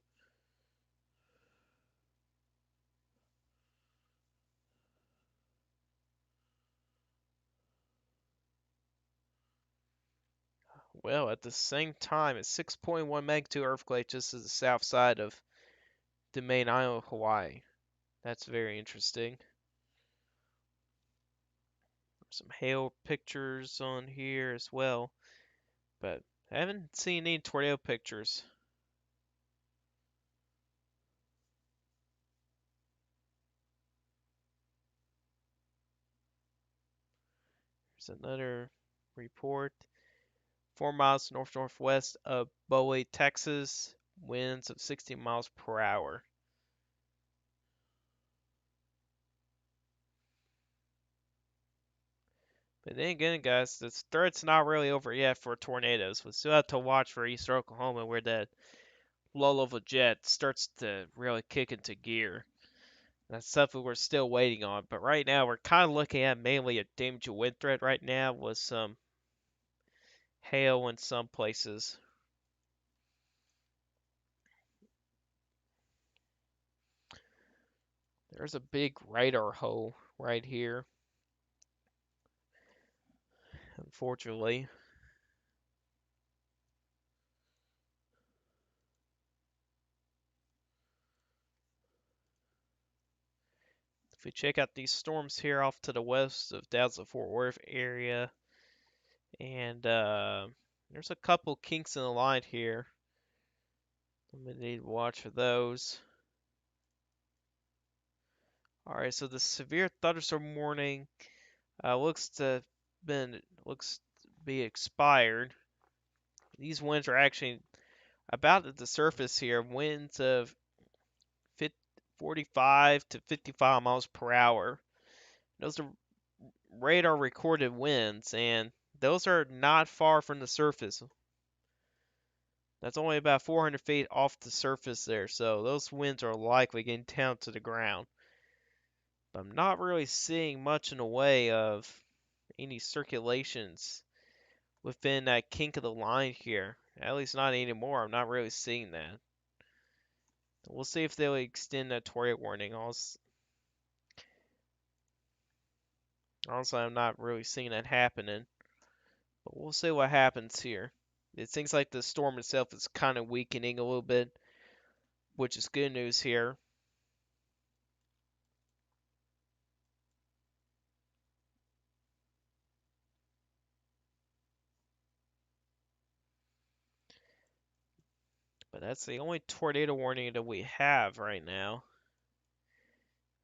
Well, at the same time, a 6.1 magnitude earthquake just to the south side of the main island of Hawaii. That's very interesting. Some hail pictures on here as well, but I haven't seen any tornado pictures. There's another report. 4 miles north-northwest of Bowie, Texas. Winds of 60 miles per hour. But then again, guys, this threat's not really over yet for tornadoes. We still have to watch for East Oklahoma, where that low-level jet starts to really kick into gear. That's stuff that we're still waiting on. But right now, we're kind of looking at mainly a damage to wind threat right now with some hail in some places. There's a big radar hole right here, unfortunately. If we check out these storms here off to the west of Dallas-Fort Worth area, and there's a couple kinks in the line here. I'm gonna need to watch for those. All right, so the severe thunderstorm warning looks to be expired. These winds are actually about at the surface here. Winds of 45 to 55 miles per hour. Those are radar recorded winds, and those are not far from the surface. That's only about 400 feet off the surface there, so those winds are likely getting down to the ground. But I'm not really seeing much in the way of any circulations within that kink of the line here. At least not anymore. I'm not really seeing that. We'll see if they'll extend that tornado warning. Honestly, I'm not really seeing that happening. But we'll see what happens here. It seems like the storm itself is kind of weakening a little bit, which is good news here. But that's the only tornado warning that we have right now.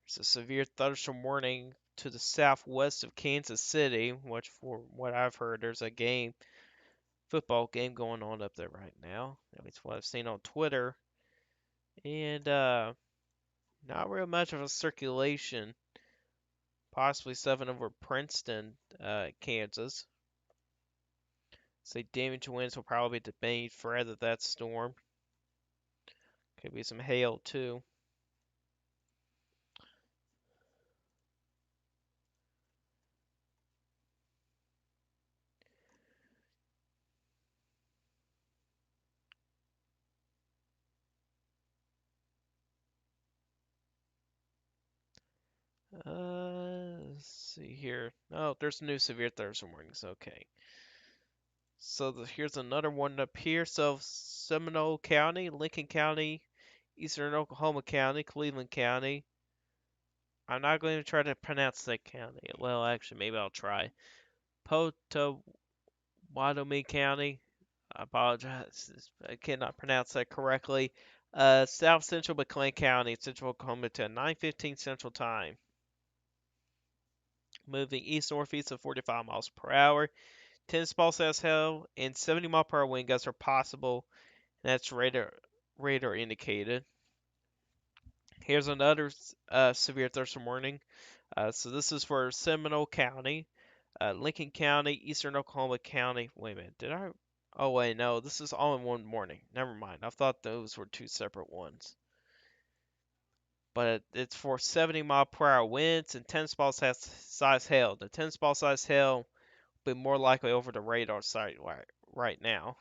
There's a severe thunderstorm warning to the southwest of Kansas City, which, for what I've heard, there's a football game going on up there right now. At least what I've seen on Twitter. And not real much of a circulation. Possibly 7 over Princeton, Kansas. Say damage winds will probably be the main threat of that storm. Could be some hail too. Let's see here. Oh, there's new severe thunderstorm warnings. Okay. So here's another one up here. So Seminole County, Lincoln County, Eastern Oklahoma County, Cleveland County. I'm not going to try to pronounce that county. Well, actually, maybe I'll try. Potawatomi County. I apologize. I cannot pronounce that correctly. South Central McLean County, Central Oklahoma to 9:15 Central Time. Moving east northeast at 45 miles per hour. 10 spots as hell and 70-mile-per-hour wind gusts are possible. And that's radar indicated. Here's another severe thunderstorm warning. So this is for Seminole County, Lincoln County, Eastern Oklahoma County. Wait a minute, did I? Oh wait, no, this is all in one warning. Never mind. I thought those were two separate ones. But it's for 70-mile-per-hour winds and 10 spall size hail. The 10 spall size hail will be more likely over the radar site right now.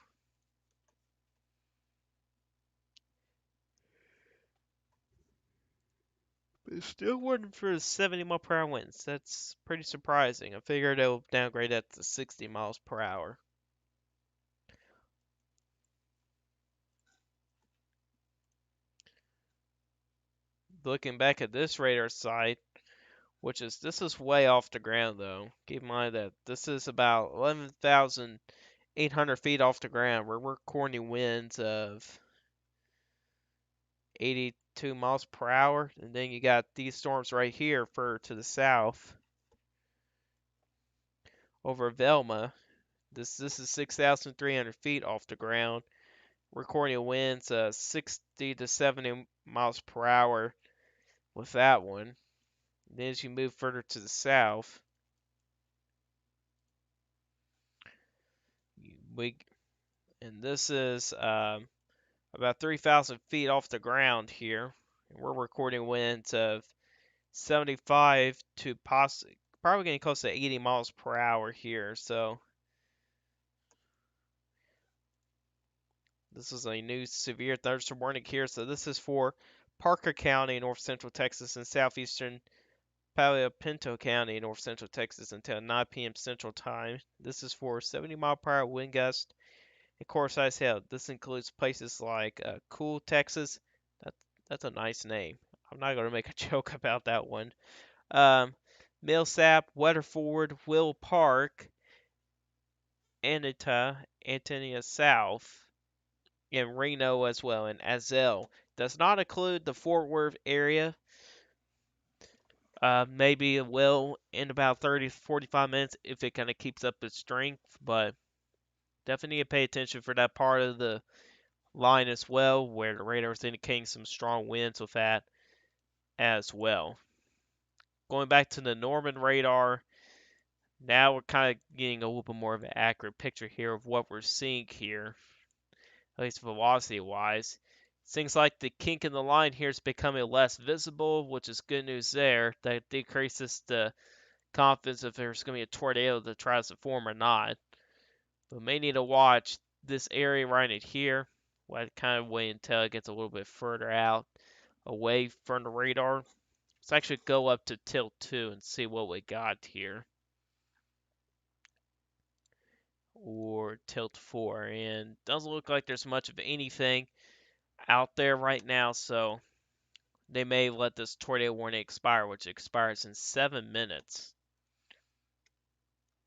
But still waiting for the 70-mile-per-hour winds. That's pretty surprising. I figured they'll downgrade that to 60 miles per hour. Looking back at this radar site, this is way off the ground though. Keep in mind that this is about 11,800 feet off the ground. We're recording winds of 82 miles per hour, and then you got these storms right here for to the south over Velma. This is 6,300 feet off the ground. Recording winds 60 to 70 miles per hour with that one. And then as you move further to the south, we and this is about 3,000 feet off the ground here. And we're recording winds of 75 to probably getting close to 80 miles per hour here. So this is a new severe thunderstorm warning here. So this is for Parker County, north central Texas, and southeastern Palo Pinto County, north central Texas, until 9 p.m. Central Time. This is for 70-mile-per-hour wind gust and core size hail. This includes places like Cool, Texas. That, that's a nice name. I'm not going to make a joke about that one. Um, Millsap, Weatherford, Will Park, Antonia South, and Reno as well, and Azle. Does not include the Fort Worth area. Maybe it will in about 30 to 45 minutes if it kind of keeps up its strength, but definitely need to pay attention for that part of the line as well, where the radar is indicating some strong winds with that as well. Going back to the Norman radar, now we're kind of getting a little bit more of an accurate picture here of what we're seeing here, at least velocity wise. Things like the kink in the line here is becoming less visible, which is good news there. That decreases the confidence if there's going to be a tornado that tries to form or not. But may need to watch this area right in here. We'll kind of wait until it gets a little bit further out away from the radar. Let's actually go up to tilt 2 and see what we got here. Or tilt 4. And doesn't look like there's much of anything out there right now, so they may let this tornado warning expire, which expires in 7 minutes.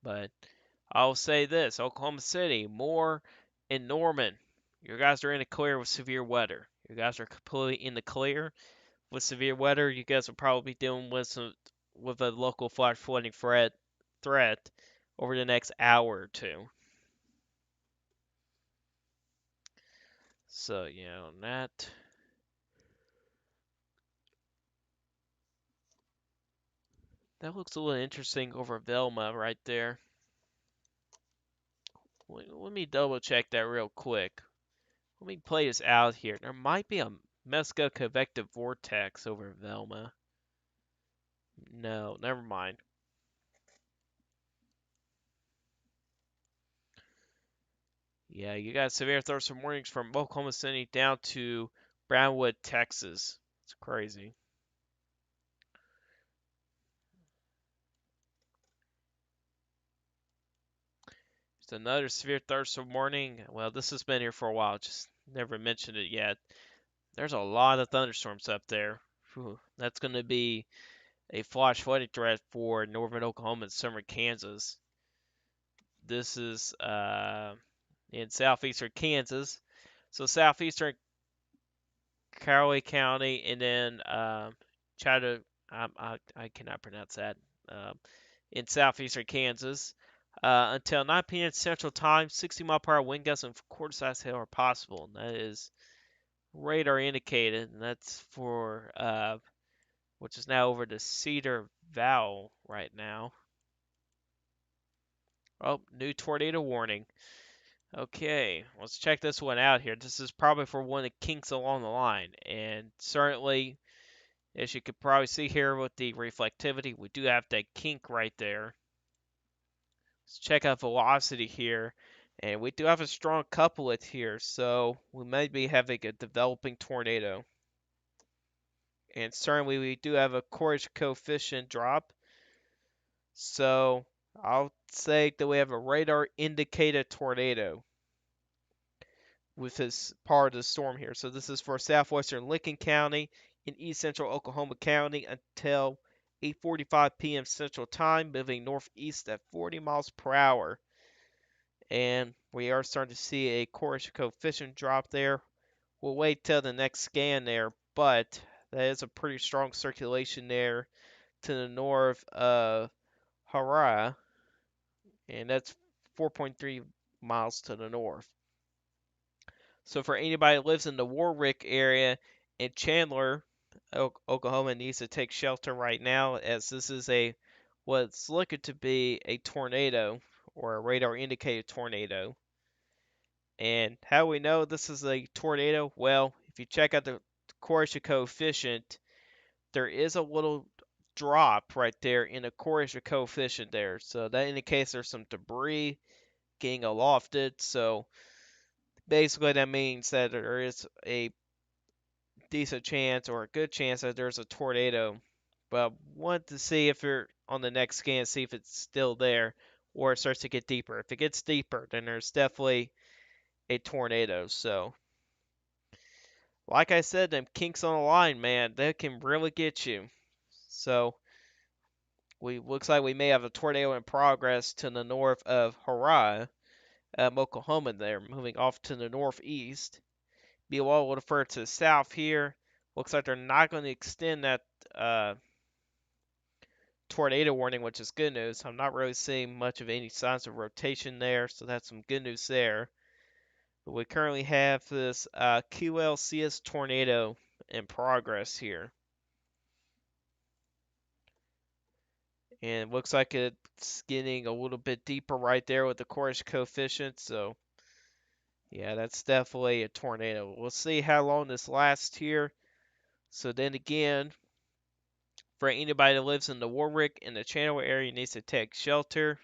But I'll say this, Oklahoma City, Moore, and Norman, you guys are in the clear with severe weather. You guys are completely in the clear with severe weather. You guys will probably be dealing with a local flash flooding threat over the next hour or two. So, yeah, on that looks a little interesting over Velma right there. Let me double check that real quick. Let me play this out here. There might be a Mesca convective vortex over Velma. No, never mind. Yeah, you got severe thunderstorm warnings from Oklahoma City down to Brownwood, Texas. It's crazy. There's another severe thunderstorm warning. Well, this has been here for a while, just never mentioned it yet. There's a lot of thunderstorms up there. Whew, that's going to be a flash flooding threat for northern Oklahoma and southern Kansas. This is in southeastern Kansas. So southeastern Callaway County, and then Chatta. I cannot pronounce that. Um, in southeastern Kansas. Until 9 p.m. Central Time, 60-mile-per-hour wind gusts and quarter-size hail are possible. And that is radar indicated, and that's for which is now over the Cedar Valley right now. Oh, new tornado warning. Okay, let's check this one out here. This is probably for one of the kinks along the line, and certainly, as you could probably see here with the reflectivity, we do have that kink right there. Let's check out velocity here. And we do have a strong couplet here, so we may be having a developing tornado. And certainly we do have a courage coefficient drop. So I'll say that we have a radar indicated tornado with this part of the storm here. So this is for southwestern Lincoln County in east central Oklahoma County until 8:45 p.m. Central Time, moving northeast at 40 miles per hour. And we are starting to see a courage coefficient drop there. We'll wait till the next scan there, but that is a pretty strong circulation there to the north of Hara, and that's 4.3 miles to the north. So for anybody that lives in the Warwick area in Chandler, Oklahoma, needs to take shelter right now, as this is what's looking to be a tornado or a radar indicated tornado. And how we know this is a tornado? Well, if you check out the Corsica coefficient, there is a little drop right there in the correlation coefficient there. So that indicates there's some debris getting alofted. So basically that means that there is a decent chance or a good chance that there's a tornado. But want to see if you're on the next scan, see if it's still there or it starts to get deeper. If it gets deeper, then there's definitely a tornado. So, like I said, them kinks on the line, man, they can really get you. So, we looks like we may have a tornado in progress to the north of Harai, Oklahoma. There, moving off to the northeast. Be a little further to the south here. Looks like they're not going to extend that uh, tornado warning, which is good news. I'm not really seeing much of any signs of rotation there, so that's some good news there. But we currently have this QLCS tornado in progress here. And it looks like it's getting a little bit deeper right there with the chorus coefficient, so yeah, that's definitely a tornado. We'll see how long this lasts here. So then again, for anybody that lives in the Warwick and the Channel area needs to take shelter.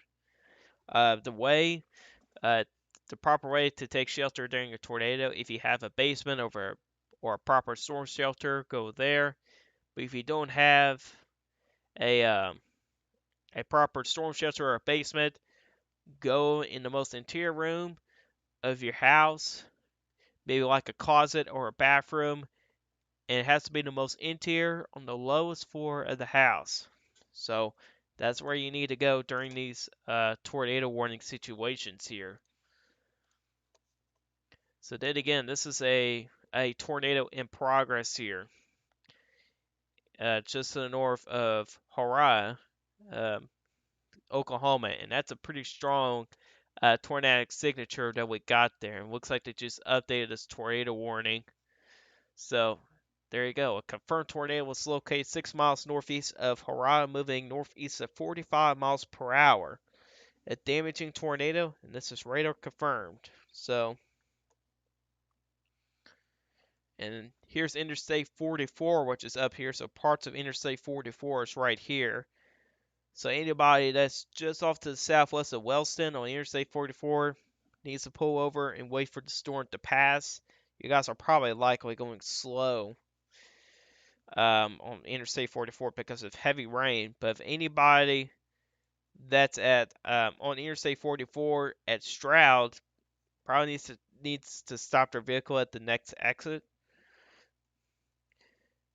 The way, uh, the proper way to take shelter during a tornado, if you have a basement or a proper storm shelter, go there. But if you don't have a a proper storm shelter or a basement, go in the most interior room of your house, maybe like a closet or a bathroom, and it has to be the most interior on the lowest floor of the house. So that's where you need to go during these tornado warning situations here. So then again, this is a tornado in progress here, just to the north of Harai, um, Oklahoma, and that's a pretty strong tornadic signature that we got there. It looks like they just updated this tornado warning. So there you go. A confirmed tornado was located 6 miles northeast of Harai, moving northeast at 45 miles per hour. A damaging tornado, and this is radar confirmed. So, and here's Interstate 44, which is up here. So parts of Interstate 44 is right here. So anybody that's just off to the southwest of Wellston on Interstate 44 needs to pull over and wait for the storm to pass. You guys are probably likely going slow on Interstate 44 because of heavy rain. But if anybody that's at on Interstate 44 at Stroud probably needs to stop their vehicle at the next exit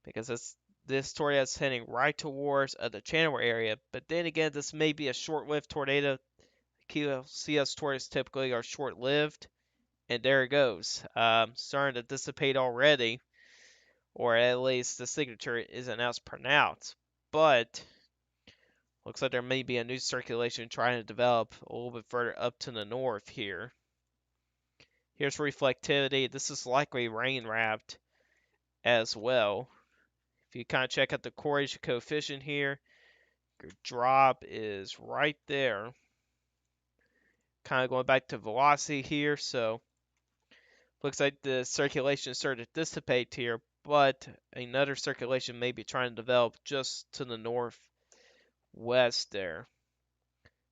because this tornado is heading right towards the Chandler area. But then again, this may be a short-lived tornado. QLCS tornadoes typically are short-lived, and there it goes, starting to dissipate already, or at least the signature isn't as pronounced. But looks like there may be a new circulation trying to develop a little bit further up to the north here. Here's reflectivity. This is likely rain wrapped as well. If you kind of check out the correlation coefficient here, your drop is right there. Kind of going back to velocity here, so looks like the circulation started to dissipate here, but another circulation may be trying to develop just to the northwest there.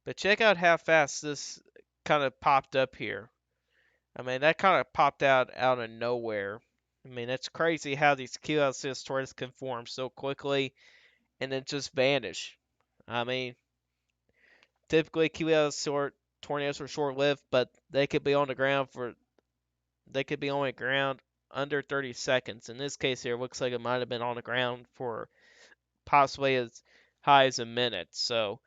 But check out how fast this kind of popped up here. I mean, that kind of popped out of nowhere. I mean, it's crazy how these QLCS tornadoes can form so quickly and then just vanish. I mean, typically QLCS tornadoes are short-lived, but they could be on the ground under 30 seconds. In this case here, it looks like it might have been on the ground for possibly as high as a minute. So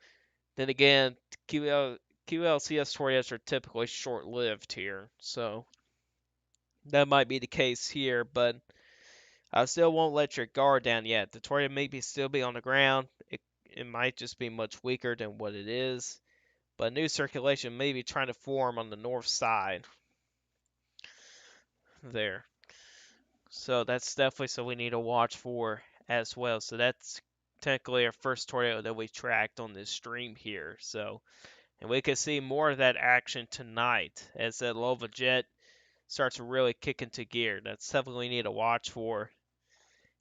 then again, QLCS tornadoes are typically short-lived here. So that might be the case here, but I still won't let your guard down yet. The tornado may still be on the ground. It might just be much weaker than what it is. But new circulation may be trying to form on the north side there. So that's definitely something we need to watch for as well. So that's technically our first tornado that we tracked on this stream here. So, and we could see more of that action tonight as that Lova jet starts to really kick into gear. That's something we need to watch for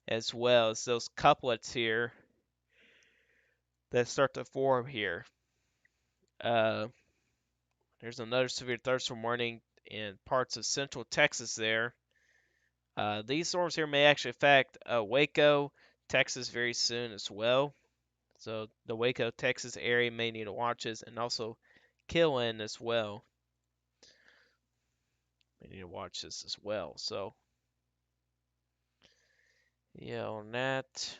as well as those couplets here that start to form here. Uh, there's another severe thunderstorm warning in parts of central Texas there. These storms here may actually affect Waco, Texas very soon as well. So the Waco, Texas area may need to watch this, and also Killen as well. May need to watch this as well. So yeah, on that.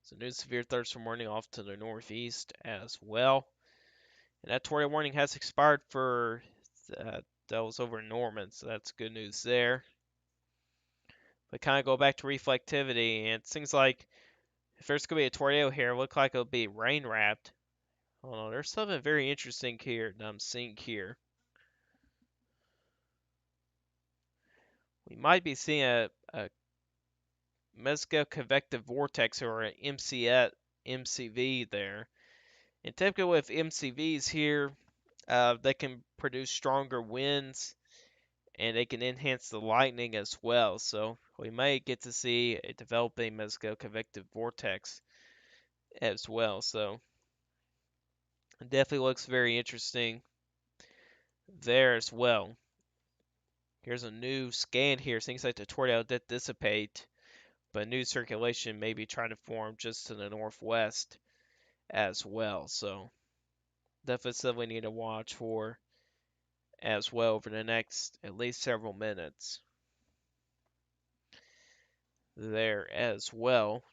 So new severe thunderstorm warning off to the northeast as well. And that tornado warning has expired for that was over Norman, so that's good news there. But kind of go back to reflectivity, and it seems like if there's gonna be a tornado here, it looks like it'll be rain wrapped. Hold on, there's something very interesting here that I'm seeing here. We might be seeing a mesoconvective vortex or an MCV there. And typically with MCVs here, they can produce stronger winds and they can enhance the lightning as well. So we may get to see a developing mesoconvective vortex as well. So it definitely looks very interesting there as well. Here's a new scan here. Things like the tornado did dissipate, but new circulation may be trying to form just to the northwest as well. So definitely something we need to watch for as well over the next at least several minutes there as well.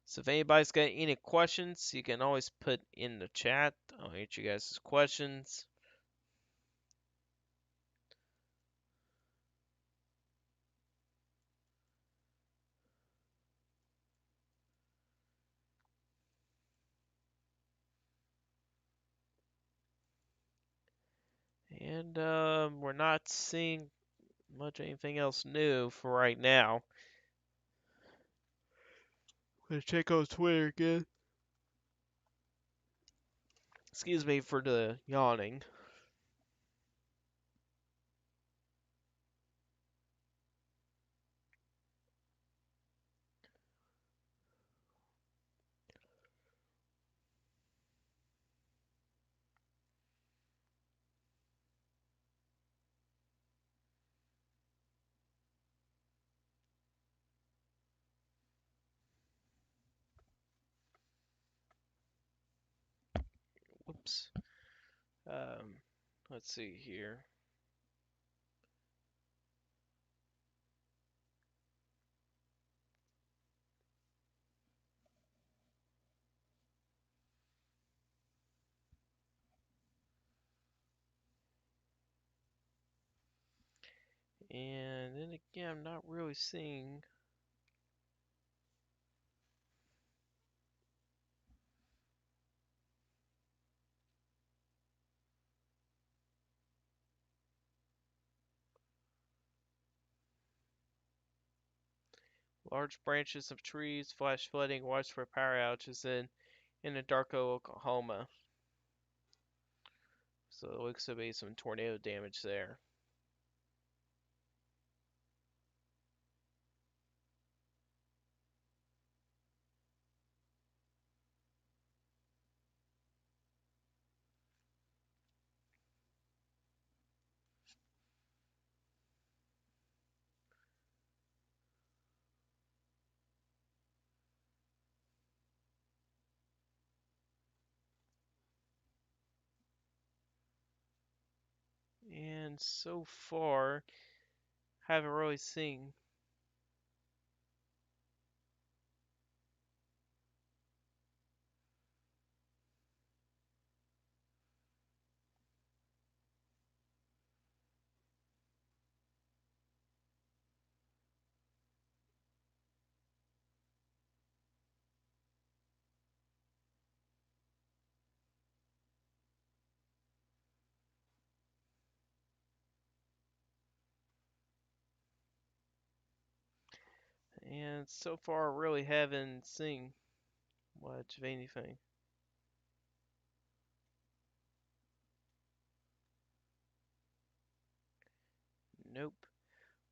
So if anybody's got any questions, you can always put in the chat. I'll answer you guys' questions. And we're not seeing much anything else new for right now. Let's check on Twitter again. Excuse me for the yawning. Whoops. Um, let's see here. And then again, I'm not really seeing large branches of trees, flash flooding, watch for power outages in Anadarko, Oklahoma. So it looks to be some tornado damage there. And so far, haven't really seen and so far really haven't seen much of anything. Nope.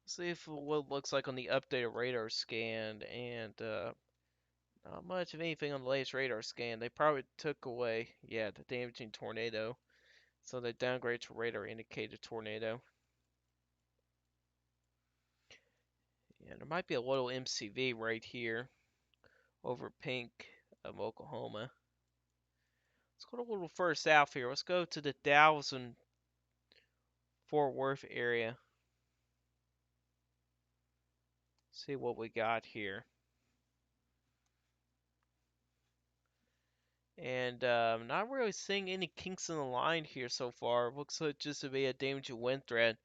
See if what it looks like on the updated radar scan, and not much of anything on the latest radar scan. They probably took away, yeah, the damaging tornado. So they downgrade to radar indicated tornado. Yeah, there might be a little MCV right here over Pink of Oklahoma. Let's go a little further south here. Let's go to the Dallas and Fort Worth area. See what we got here. And not really seeing any kinks in the line here so far. Looks like just to be a damaging wind threat.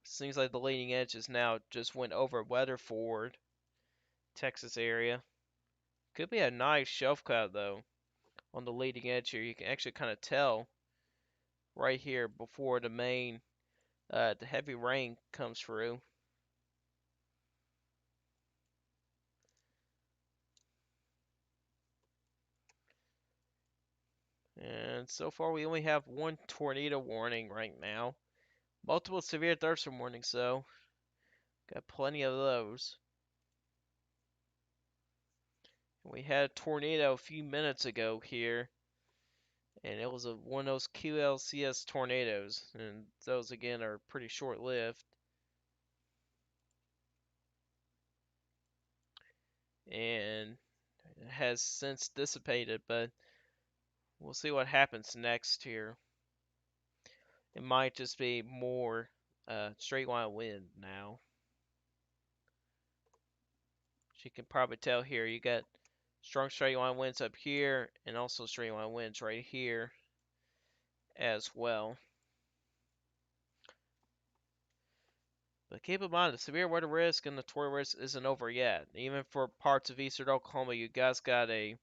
Seems like the leading edge is now just went over weather forward. Texas area. Could be a nice shelf cloud though on the leading edge here. You can actually kind of tell right here before the main, the heavy rain comes through. And so far we only have one tornado warning right now. Multiple severe thunderstorm warnings though. Got plenty of those. We had a tornado a few minutes ago here, and it was one of those QLCS tornadoes, and those again are pretty short-lived. And it has since dissipated, but we'll see what happens next here. It might just be more straight line wind now. As you can probably tell here, you got strong straight line winds up here, and also straight line winds right here as well. But keep in mind, the severe weather risk and the tornado risk isn't over yet. Even for parts of eastern Oklahoma, you guys got a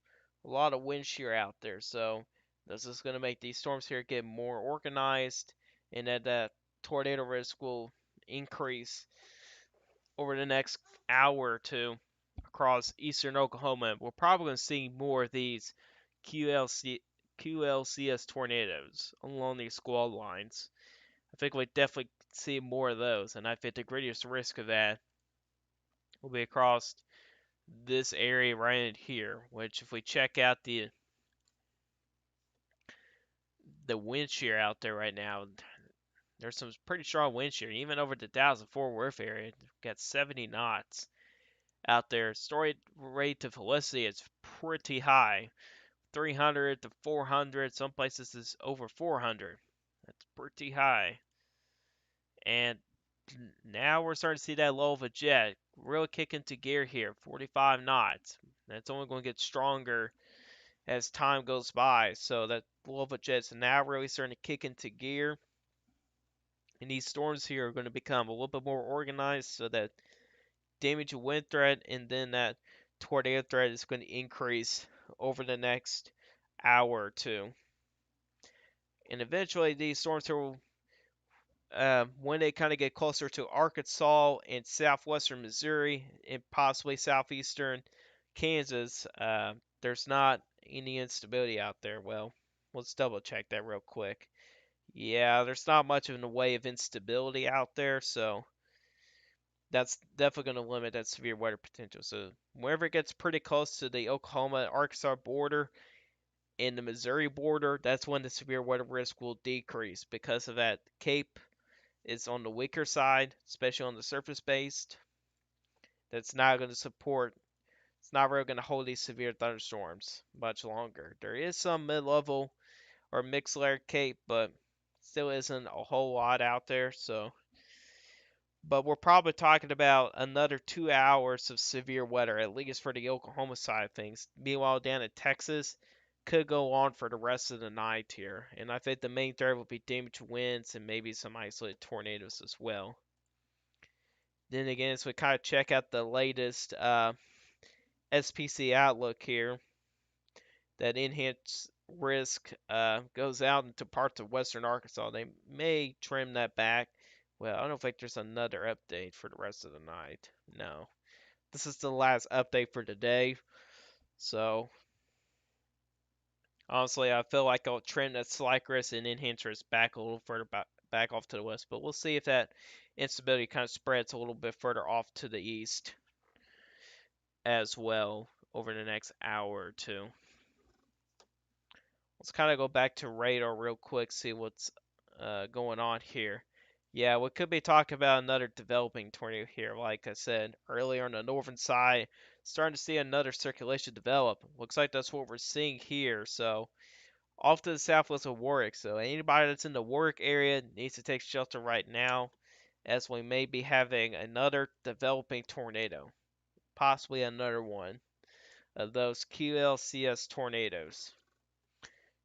lot of wind shear out there. So this is going to make these storms here get more organized, and that tornado risk will increase over the next hour or two across eastern Oklahoma. We're probably going to see more of these QLCS tornadoes along these squall lines. I think we definitely see more of those, and I think the greatest risk of that will be across this area right in here. Which, if we check out the wind shear out there right now, there's some pretty strong wind shear, even over the Dallas and Fort Worth area. We've got 70 knots out there. Story rate to velocity is pretty high, 300 to 400. Some places is over 400. That's pretty high. And now we're starting to see that low of a jet really kick into gear here, 45 knots. That's only going to get stronger as time goes by. So that low of a jet's now really starting to kick into gear. And these storms here are going to become a little bit more organized so that damage and wind threat and then that tornado threat is going to increase over the next hour or two. And eventually these storms here will when they kind of get closer to Arkansas and southwestern Missouri and possibly southeastern Kansas, there's not any instability out there. Well, let's double check that real quick. Yeah, there's not much in the way of instability out there, so that's definitely going to limit that severe weather potential. So wherever it gets pretty close to the Oklahoma-Arkansas border and the Missouri border, that's when the severe weather risk will decrease because of that Cape is on the weaker side, especially on the surface based. That's not going to support, it's not really going to hold these severe thunderstorms much longer. There is some mid level or mixed layer cape, but still isn't a whole lot out there. So, but we're probably talking about another 2 hours of severe weather, at least for the Oklahoma side of things. Meanwhile, down in Texas, could go on for the rest of the night here. And I think the main threat will be damaged winds and maybe some isolated tornadoes as well. Then again, as we kind of check out the latest SPC outlook here, that enhanced risk goes out into parts of western Arkansas. They may trim that back. Well, I don't think there's another update for the rest of the night. No. This is the last update for today. So, honestly, I feel like I'll trim that slight risk and enhance risk back a little further back back off to the west. But we'll see if that instability kind of spreads a little bit further off to the east as well over the next hour or two. Let's kind of go back to radar real quick, see what's going on here. Yeah, we could be talking about another developing tornado here. Like I said earlier on the northern side, starting to see another circulation develop. Looks like that's what we're seeing here. So off to the southwest of Warwick. So anybody that's in the Warwick area needs to take shelter right now, as we may be having another developing tornado, possibly another one of those QLCS tornadoes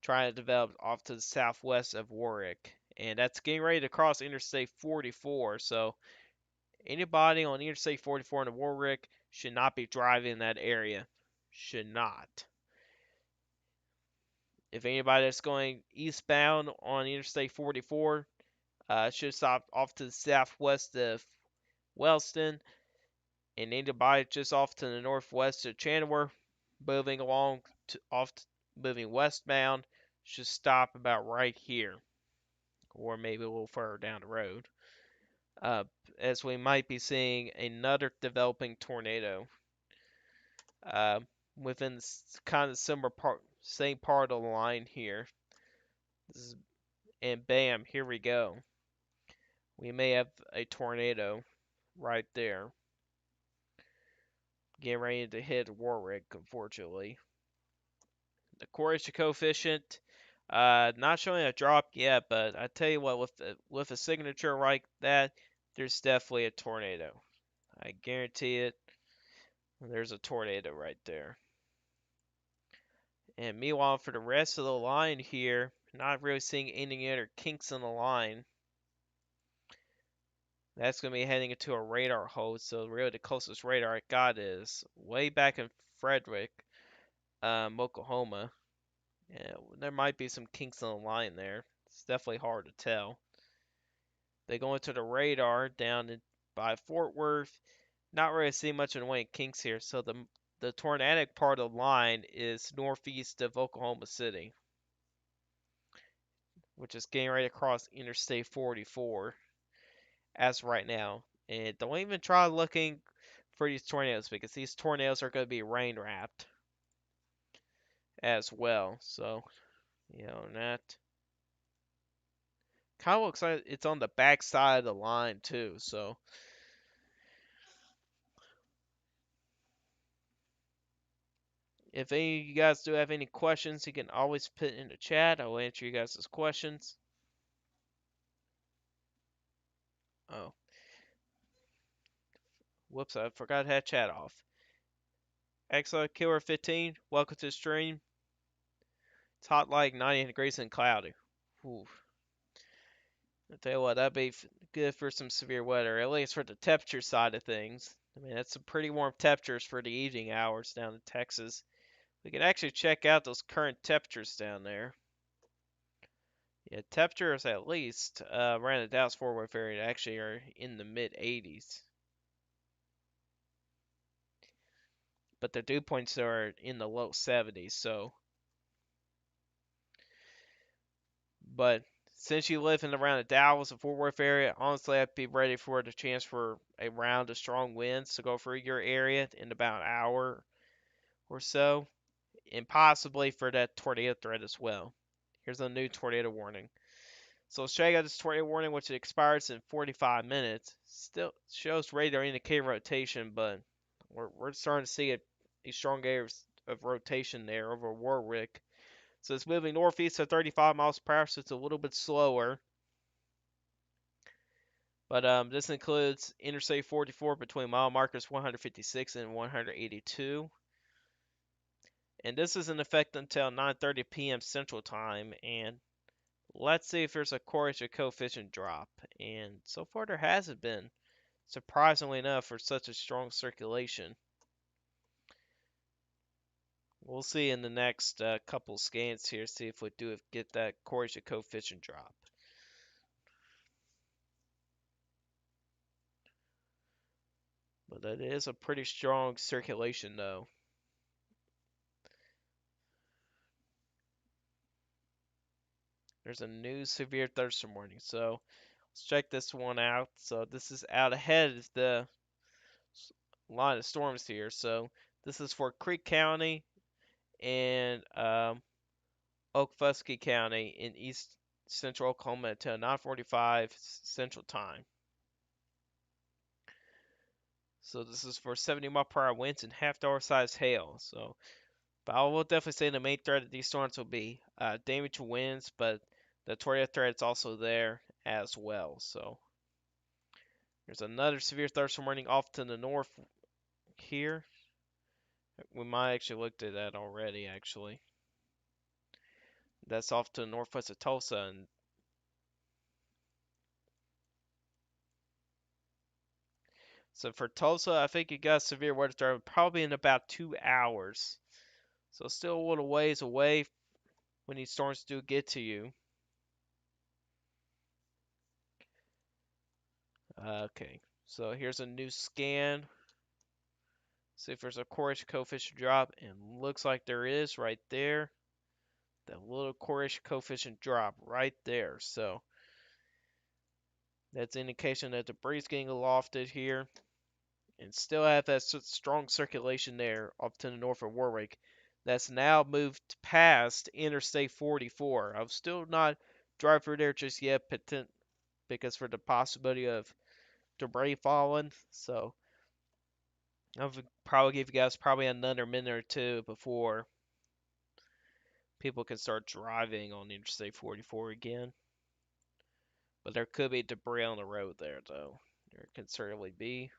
trying to develop off to the southwest of Warwick. And that's getting ready to cross Interstate 44. So anybody on Interstate 44 in Warwick should not be driving in that area. Should not. If anybody that's going eastbound on Interstate 44 should stop off to the southwest of Wellston, and anybody just off to the northwest of Chandler, moving along to moving westbound, should stop about right here, or maybe a little further down the road, uh, as we might be seeing another developing tornado uh, within kind of similar same part of the line here. And bam, here we go. We may have a tornado right there, getting ready to hit Warwick, unfortunately. The correlation coefficient, not showing a drop yet, but I tell you what, with a signature like that, there's definitely a tornado. I guarantee it. There's a tornado right there. And meanwhile, for the rest of the line here, not really seeing any other kinks in the line. That's going to be heading into a radar hold. So really the closest radar I got is way back in Frederick, Oklahoma. Yeah, there might be some kinks in the line there. It's definitely hard to tell. They go into the radar down by Fort Worth. Not really seeing much in the way of kinks here. So the tornadic part of the line is northeast of Oklahoma City, which is getting right across Interstate 44 as right now. And don't even try looking for these tornadoes because these tornadoes are going to be rain wrapped as well. So, that kind of looks like it's on the back side of the line too. So, if any of you guys do have any questions, you can always put in the chat. I will answer you guys' questions. Oh, whoops, I forgot to have chat off. Excellent Killer 15, welcome to the stream. It's hot like 90 degrees and cloudy. Ooh. I tell you what, that'd be good for some severe weather, at least for the temperature side of things. I mean, that's some pretty warm temperatures for the evening hours down in Texas. We can actually check out those current temperatures down there. Yeah, temperatures at least around the Dallas-Fort Worth area actually are in the mid 80s. But the dew points are in the low 70s, so. But since you live in around the Dallas and Fort Worth area, honestly, I'd be ready for the chance for a round of strong winds to go through your area in about an hour or so, and possibly for that tornado threat as well. Here's a new tornado warning. So let's check out this tornado warning, which expires in 45 minutes. Still shows radar indicator rotation, but we're starting to see a strong area of rotation there over Warwick. So it's moving northeast at 35 miles per hour, so it's a little bit slower. But this includes Interstate 44 between mile markers 156 and 182. And this is in effect until 9:30 p.m. Central Time. And let's see if there's a correlation coefficient drop. And so far there hasn't been, surprisingly enough, for such a strong circulation. We'll see in the next couple scans here, see if we do get that correlation coefficient drop. But that is a pretty strong circulation, though. There's a new severe thunderstorm warning. So let's check this one out. So this is out ahead of the line of storms here. So this is for Creek County and Okfuskee County in east central Oklahoma until 9:45 Central Time. So this is for 70-mile-per-hour winds and half-dollar size hail. So, but I will definitely say the main threat of these storms will be damage to winds, but the tornado threat is also there as well. So there's another severe thunderstorm warning off to the north here. We might actually looked at that already. Actually, that's off to the northwest of Tulsa, and so for Tulsa, I think you got severe weather threat probably in about 2 hours. So still a little ways away when these storms do get to you. Okay, so here's a new scan. See if there's a correlation coefficient drop, and looks like there is right there. That little correlation coefficient drop right there. So that's indication that debris is getting lofted here, and still have that strong circulation there up to the north of Warwick. That's now moved past Interstate 44. I've still not drive through there just yet, because for the possibility of debris falling. So I'll probably give you guys probably another minute or two before people can start driving on Interstate 44 again. But there could be debris on the road there, though. There can certainly be.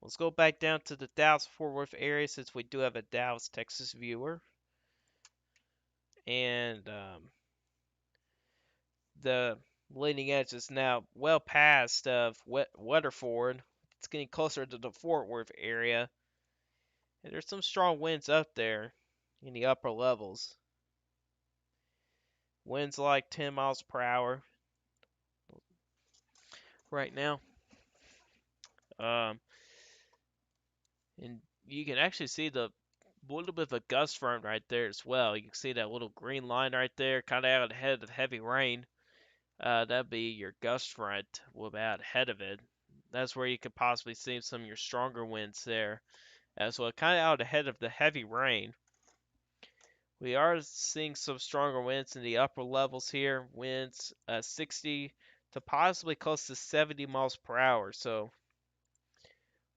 Let's go back down to the Dallas-Fort Worth area since we do have a Dallas, Texas viewer. And the leading edge is now well past of Weatherford. It's getting closer to the Fort Worth area. And there's some strong winds up there in the upper levels. Winds like 10 miles per hour right now. Um, and you can actually see the little bit of a gust front right there as well. You can see that little green line right there, kind of out ahead of heavy rain. That'd be your gust front, about ahead of it. That's where you could possibly see some of your stronger winds there as well, kind of out ahead of the heavy rain. We are seeing some stronger winds in the upper levels here. Winds 60 to possibly close to 70 miles per hour. So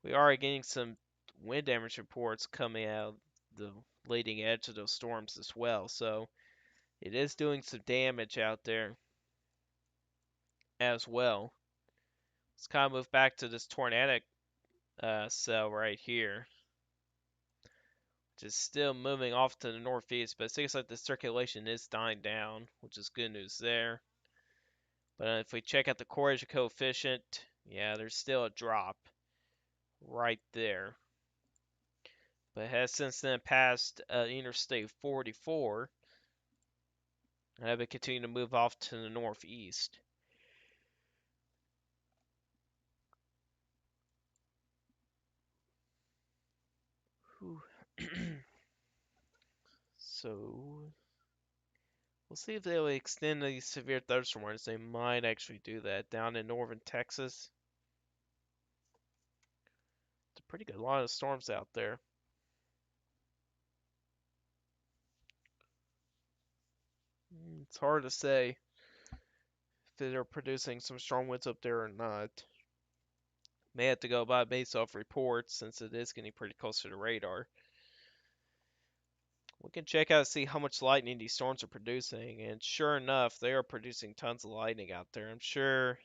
we are getting some wind damage reports coming out of the leading edge of those storms as well. So it is doing some damage out there as well. Let's kind of move back to this tornadic cell right here, which is still moving off to the northeast, but it seems like the circulation is dying down, which is good news there. But if we check out the correlation coefficient, yeah, there's still a drop right there. But it has since then passed Interstate 44 and have it continue to move off to the northeast. So we'll see if they'll extend these severe thunderstorm warnings. They might actually do that down in northern Texas. It's a pretty good lot of storms out there. It's hard to say if they're producing some strong winds up there or not. May have to go by based off reports since it is getting pretty close to the radar. We can check out and see how much lightning these storms are producing, and sure enough, they are producing tons of lightning out there. I'm sure,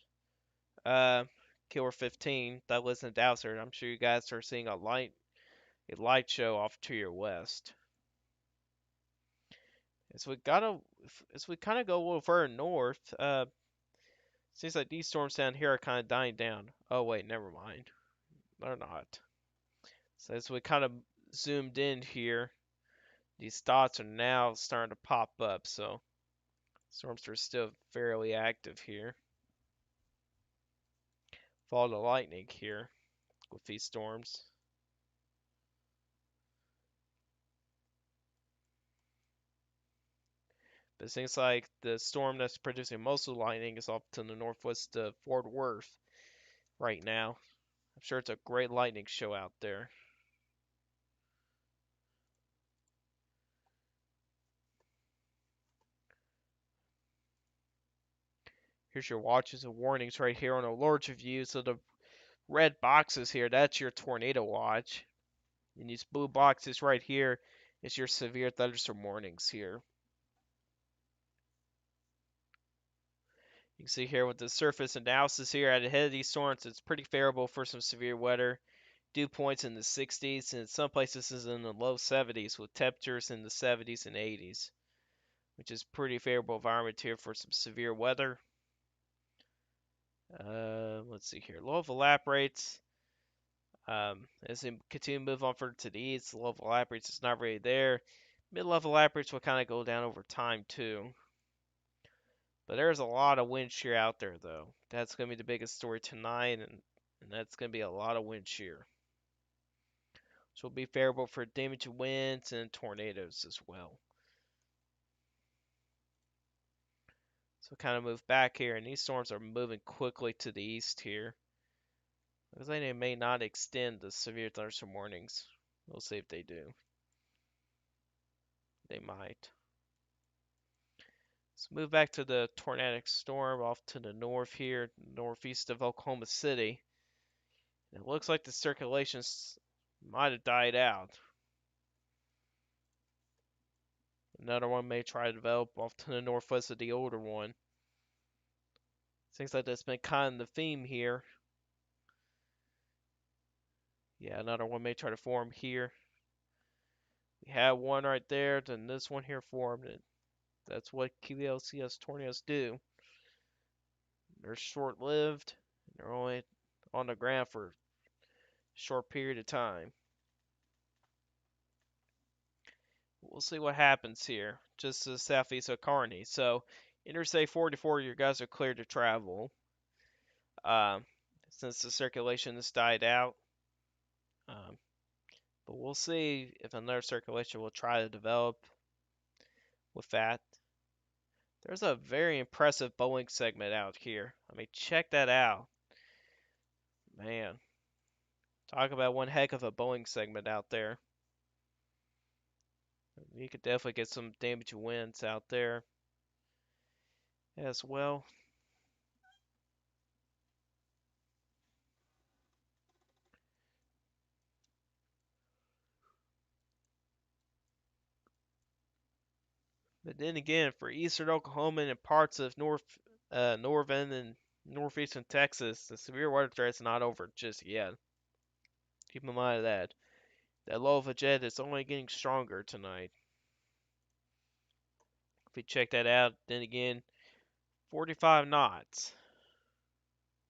Killer 15 that lives in Dallas, I'm sure you guys are seeing a light show off to your west. As we kind of go a little further north, seems like these storms down here are kind of dying down. Oh wait, never mind, they're not. So as we kind of zoomed in here, these dots are now starting to pop up. So storms are still fairly active here. Follow the lightning here with these storms. But it seems like the storm that's producing most of the lightning is off to the northwest of Fort Worth right now. I'm sure it's a great lightning show out there. Here's your watches and warnings right here on a larger view. So the red boxes here, that's your tornado watch. And these blue boxes right here is your severe thunderstorm warnings here. You can see here with the surface analysis here at the head of these storms, it's pretty favorable for some severe weather. Dew points in the 60s, and in some places is in the low 70s with temperatures in the 70s and 80s, which is pretty favorable environment here for some severe weather. Let's see here. Low lap rates. As we continue to move on further to the east, the low lap rates is not really there. Mid-level lap rates will kind of go down over time too. But there's a lot of wind shear out there though. That's going to be the biggest story tonight, and that's going to be a lot of wind shear. So it'll be favorable for damage winds and tornadoes as well. So kind of move back here, and these storms are moving quickly to the east here. Looks like they may not extend the severe thunderstorm warnings. We'll see if they do. They might. Let's move back to the tornadic storm off to the north here, northeast of Oklahoma City. It looks like the circulations might have died out. Another one may try to develop off to the northwest of the older one. Seems like that's been kind of the theme here. Yeah, another one may try to form here. We have one right there, then this one here formed. And that's what QLCS tornadoes do. They're short-lived. They're only on the ground for a short period of time. We'll see what happens here, just to the southeast of Kearney. So, Interstate 44, you guys are cleared to travel. Um, since the circulation has died out. Um, but we'll see if another circulation will try to develop with that. There's a very impressive Boeing segment out here. I mean, check that out. Man, talk about one heck of a Boeing segment out there. You could definitely get some damage winds out there as well. But then again, for eastern Oklahoma and parts of northern and northeastern Texas, the severe weather threat is not over just yet. Keep in mind that. That low of a jet is only getting stronger tonight. If we check that out, then again, 45 knots,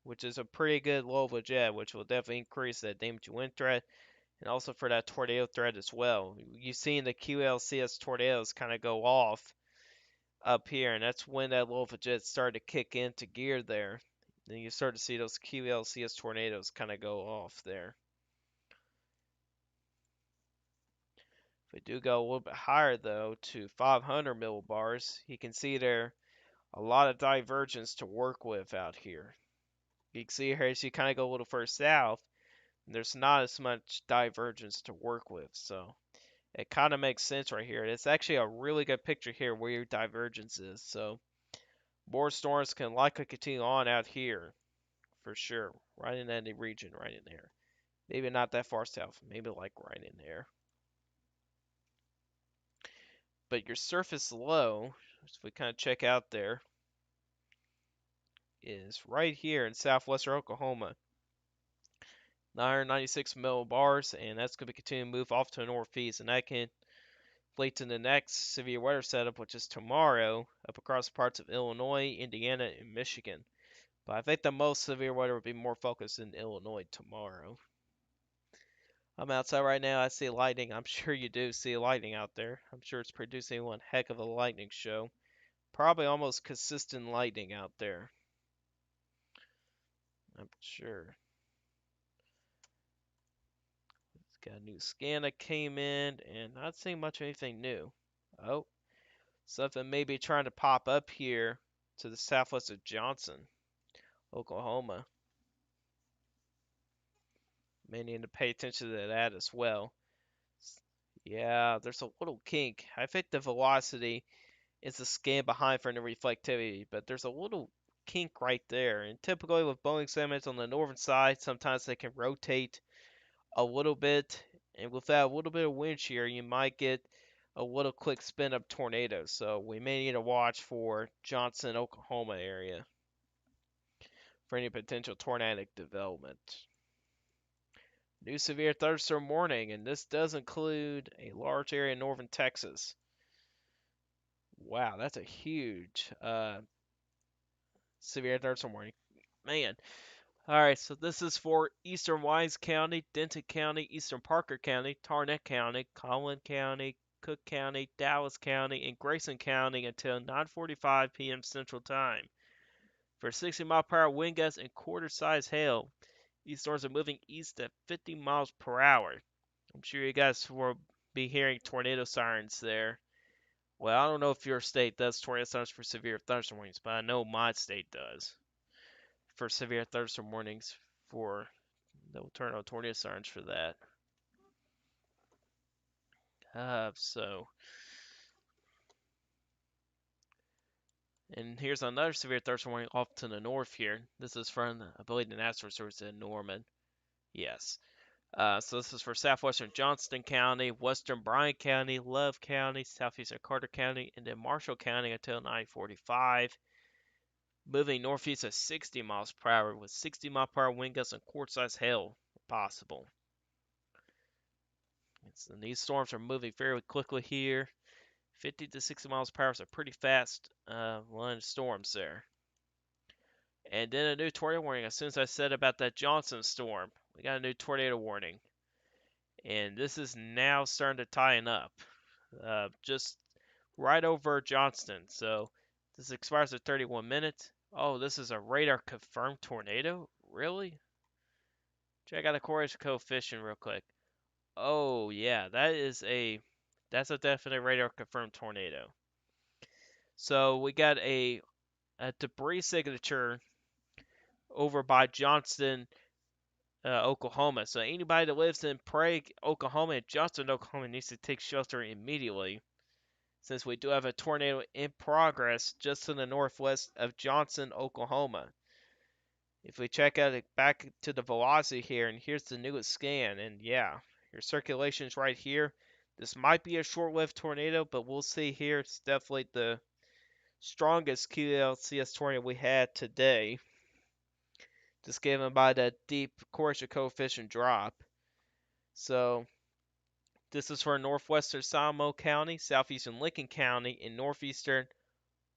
which is a pretty good low of a jet, which will definitely increase that damage wind threat and also for that tornado threat as well. You've seen the QLCS tornadoes kind of go off up here, and that's when that low of a jet started to kick into gear there. Then you start to see those QLCS tornadoes kind of go off there. If we do go a little bit higher though to 500 millibars, you can see there a lot of divergence to work with out here. You can see here as you kind of go a little further south, there's not as much divergence to work with, so it kind of makes sense right here. It's actually a really good picture here where your divergence is, so more storms can likely continue on out here for sure, right in that region, right in there. Maybe not that far south, maybe like right in there. But your surface low, if we kind of check out there, is right here in southwestern Oklahoma. 996 millibars, and that's going to continue to move off to the northeast, and that can lead to the next severe weather setup, which is tomorrow, up across parts of Illinois, Indiana, and Michigan. But I think the most severe weather will be more focused in Illinois tomorrow. I'm outside right now. I see lightning. I'm sure you do see lightning out there. I'm sure it's producing one heck of a lightning show. Probably almost consistent lightning out there. I'm sure. It's got a new scan that came in, and not seeing much of anything new. Oh, Something may be trying to pop up here to the southwest of Johnson, Oklahoma. May need to pay attention to that as well. Yeah, there's a little kink. I think the velocity is a scan behind for the reflectivity, but there's a little kink right there. And typically with Boeing segments on the northern side, sometimes they can rotate a little bit, and with that a little bit of wind shear, you might get a little quick spin up tornado. So we may need to watch for Johnson, Oklahoma area for any potential tornadic development. New severe thunderstorm warning, and this does include a large area in northern Texas. Wow, that's a huge severe thunderstorm warning. Man. Alright, so this is for eastern Wise County, Denton County, eastern Parker County, Tarnett County, Collin County, Cook County, Dallas County, and Grayson County until 9:45 p.m. Central Time. For 60-mile-per-hour wind gusts and quarter-size hail, these storms are moving east at 50 miles per hour. I'm sure you guys will be hearing tornado sirens there. Well, I don't know if your state does tornado sirens for severe thunderstorm warnings, but I know my state does for severe thunderstorm warnings. For they'll turn on tornado sirens for that. So, and here's another severe thunderstorm warning off to the north here. This is from, I believe, the National Resource in Norman. Yes. So this is for southwestern Johnston County, western Bryan County, Love County, southeastern Carter County, and then Marshall County until 9:45. Moving northeast at 60 miles per hour with 60-mile-per-hour wind gusts and quart-size hail possible. And these storms are moving very quickly here. 50 to 60 miles per hour is a pretty fast line of storms there. And then a new tornado warning. As soon as I said about that Johnson storm, we got a new tornado warning. And this is now starting to tighten up. Just right over Johnston. So this expires at 31 minutes. Oh, this is a radar confirmed tornado? Really? Check out the correlation coefficient real quick. Oh yeah, that's a definite radar confirmed tornado. So we got a debris signature over by Johnston, Oklahoma. So anybody that lives in Prague, Oklahoma, and Johnston, Oklahoma needs to take shelter immediately, since we do have a tornado in progress just to the northwest of Johnson, Oklahoma. If we check out it back to the velocity here, and here's the newest scan, and yeah, your circulation's right here. This might be a short-lived tornado, but we'll see here. It's definitely the strongest QLCS tornado we had today, just given by that deep correlation coefficient drop. So this is for northwestern Salmo County, southeastern Lincoln County, and northeastern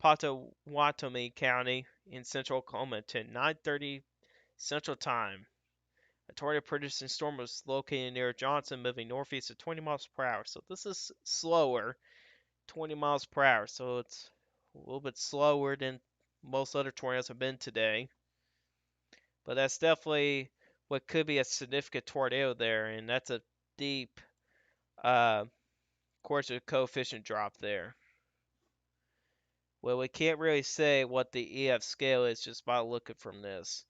Pottawatomie County in central Oklahoma to 9:30 Central Time. A tornado producing storm was located near Johnson, moving northeast at 20 miles per hour. So this is slower, 20 miles per hour. So it's a little bit slower than most other tornadoes have been today. But that's definitely what could be a significant tornado there, and that's a deep coefficient drop there. Well, we can't really say what the EF scale is just by looking from this.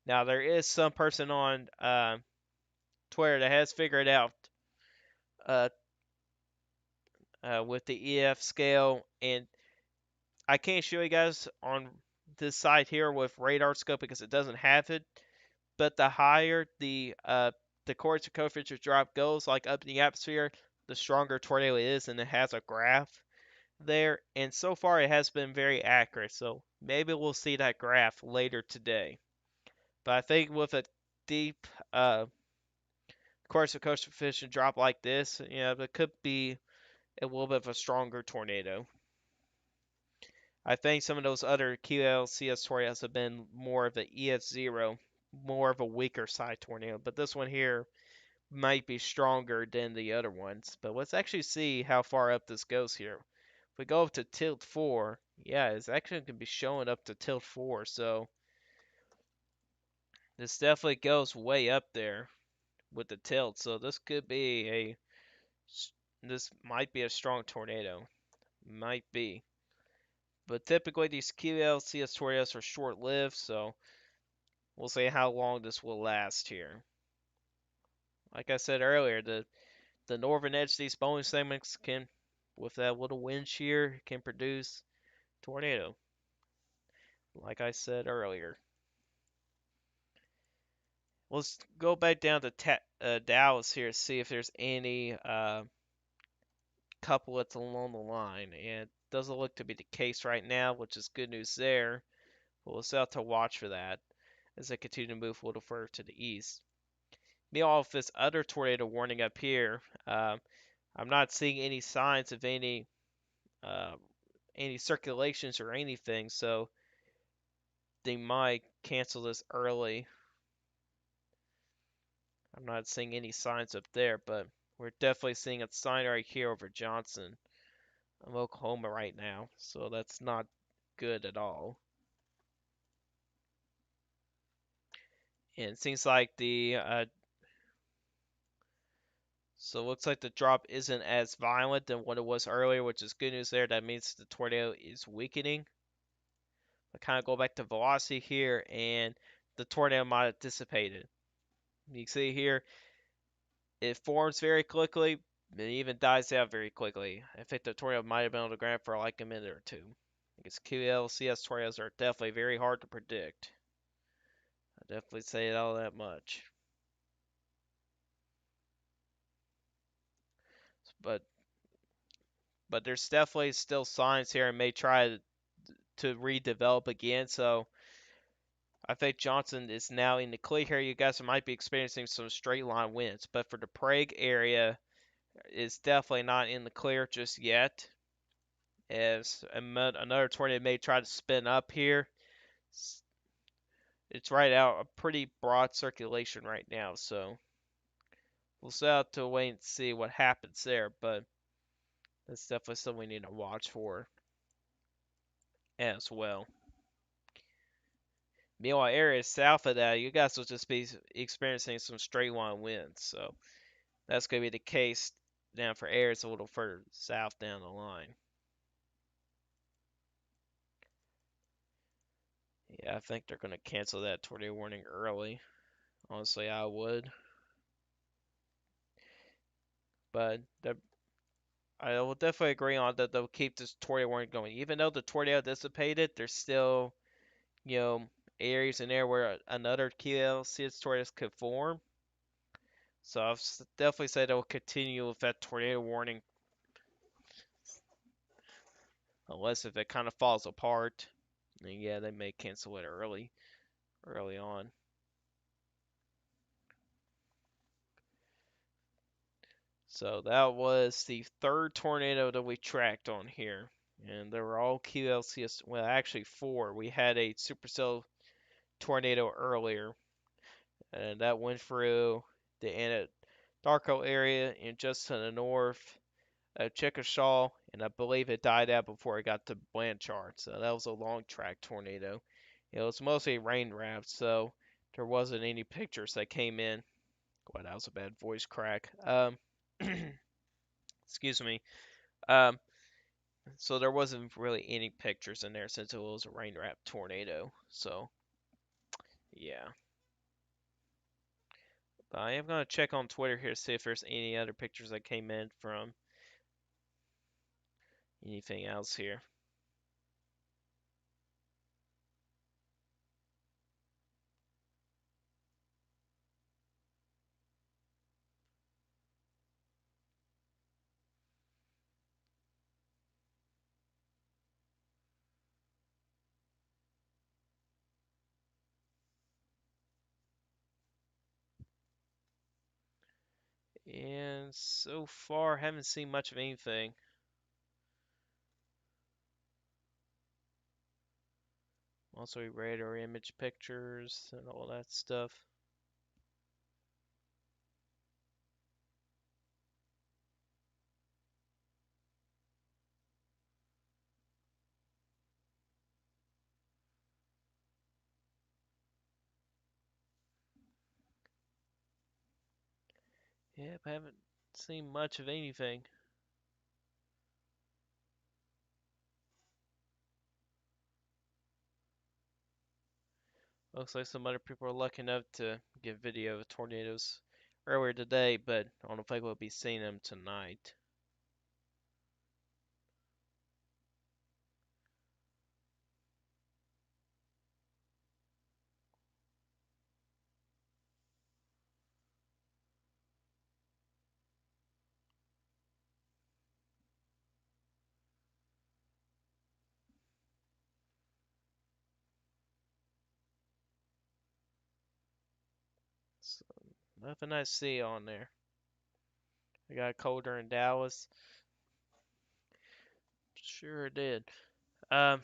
Now, there is some person on Twitter that has figured out uh, with the EF scale, and I can't show you guys on this side here with radar scope because it doesn't have it. But the higher the coefficient drop goes, like up in the atmosphere, the stronger tornado is, and it has a graph there. And so far, it has been very accurate. So maybe we'll see that graph later today. But I think with a deep coefficient drop like this, it could be a little bit of a stronger tornado. I think some of those other QLCS tornadoes have been more of the EF0, more of a weaker side tornado. But this one here might be stronger than the other ones. But let's actually see how far up this goes here. If we go up to tilt 4, yeah, it's actually going to be showing up to tilt 4. So this definitely goes way up there with the tilt. So this might be a strong tornado. Might be. But typically these QLCS tornadoes are short-lived, so we'll see how long this will last here. Like I said earlier, the northern edge of these bone segments can, with that little wind shear, can produce tornado. Like I said earlier. Let's go back down to Dallas here to see if there's any couplets along the line. And it doesn't look to be the case right now, which is good news there. But we'll still have to watch for that as they continue to move a little further to the east. Meanwhile, with this other tornado warning up here, I'm not seeing any signs of uh, any circulations or anything, so they might cancel this early. I'm not seeing any signs up there, but we're definitely seeing a sign right here over Johnson of Oklahoma right now, so that's not good at all. And it seems like so it looks like the drop isn't as violent than what it was earlier, which is good news there. That means the tornado is weakening. I kind of go back to velocity here, and the tornado might have dissipated. You can see here, it forms very quickly, and it even dies out very quickly. I think the tornado might have been on the ground for like a minute or two. Because QLCS tornadoes are definitely very hard to predict. I definitely say it all that much. But there's definitely still signs here and may try to redevelop again. So I think Johnson is now in the clear here. You guys might be experiencing some straight line winds, but for the Prague area, it's definitely not in the clear just yet. As another tornado may try to spin up here, it's right out a pretty broad circulation right now. So we'll still have to wait and see what happens there, but that's definitely something we need to watch for as well. Meanwhile, areas south of that, you guys will just be experiencing some straight line winds. So that's going to be the case down for areas a little further south down the line. Yeah, I think they're going to cancel that tornado warning early. Honestly, I would. But I will definitely agree on that they'll keep this tornado warning going. Even though the tornado dissipated, there's still, you know, areas in there where another QLCS tornado could form. So I've definitely said it will continue with that tornado warning, unless if it kind of falls apart. And yeah, they may cancel it early on. So that was the third tornado that we tracked on here. And they were all QLCS, well, actually four. We had a supercell tornado earlier, and that went through the Anadarko area and just to the north of Chickasha, and I believe it died out before it got to Blanchard. So that was a long track tornado. It was mostly rain wrapped, so there wasn't any pictures that came in. Wow, that was a bad voice crack. Excuse me. Um, so there wasn't really any pictures in there since it was a rain wrapped tornado. So yeah. But I am gonna check on Twitter here to see if there's any other pictures that came in from anything else here. And so far, haven't seen much of anything. Also, radar image pictures and all that stuff. Yep, haven't seen much of anything. Looks like some other people are lucky enough to get video of tornadoes earlier today, but I don't know if I will be seeing them tonight. So, nothing I see on there. It got colder in Dallas. Sure did. Um,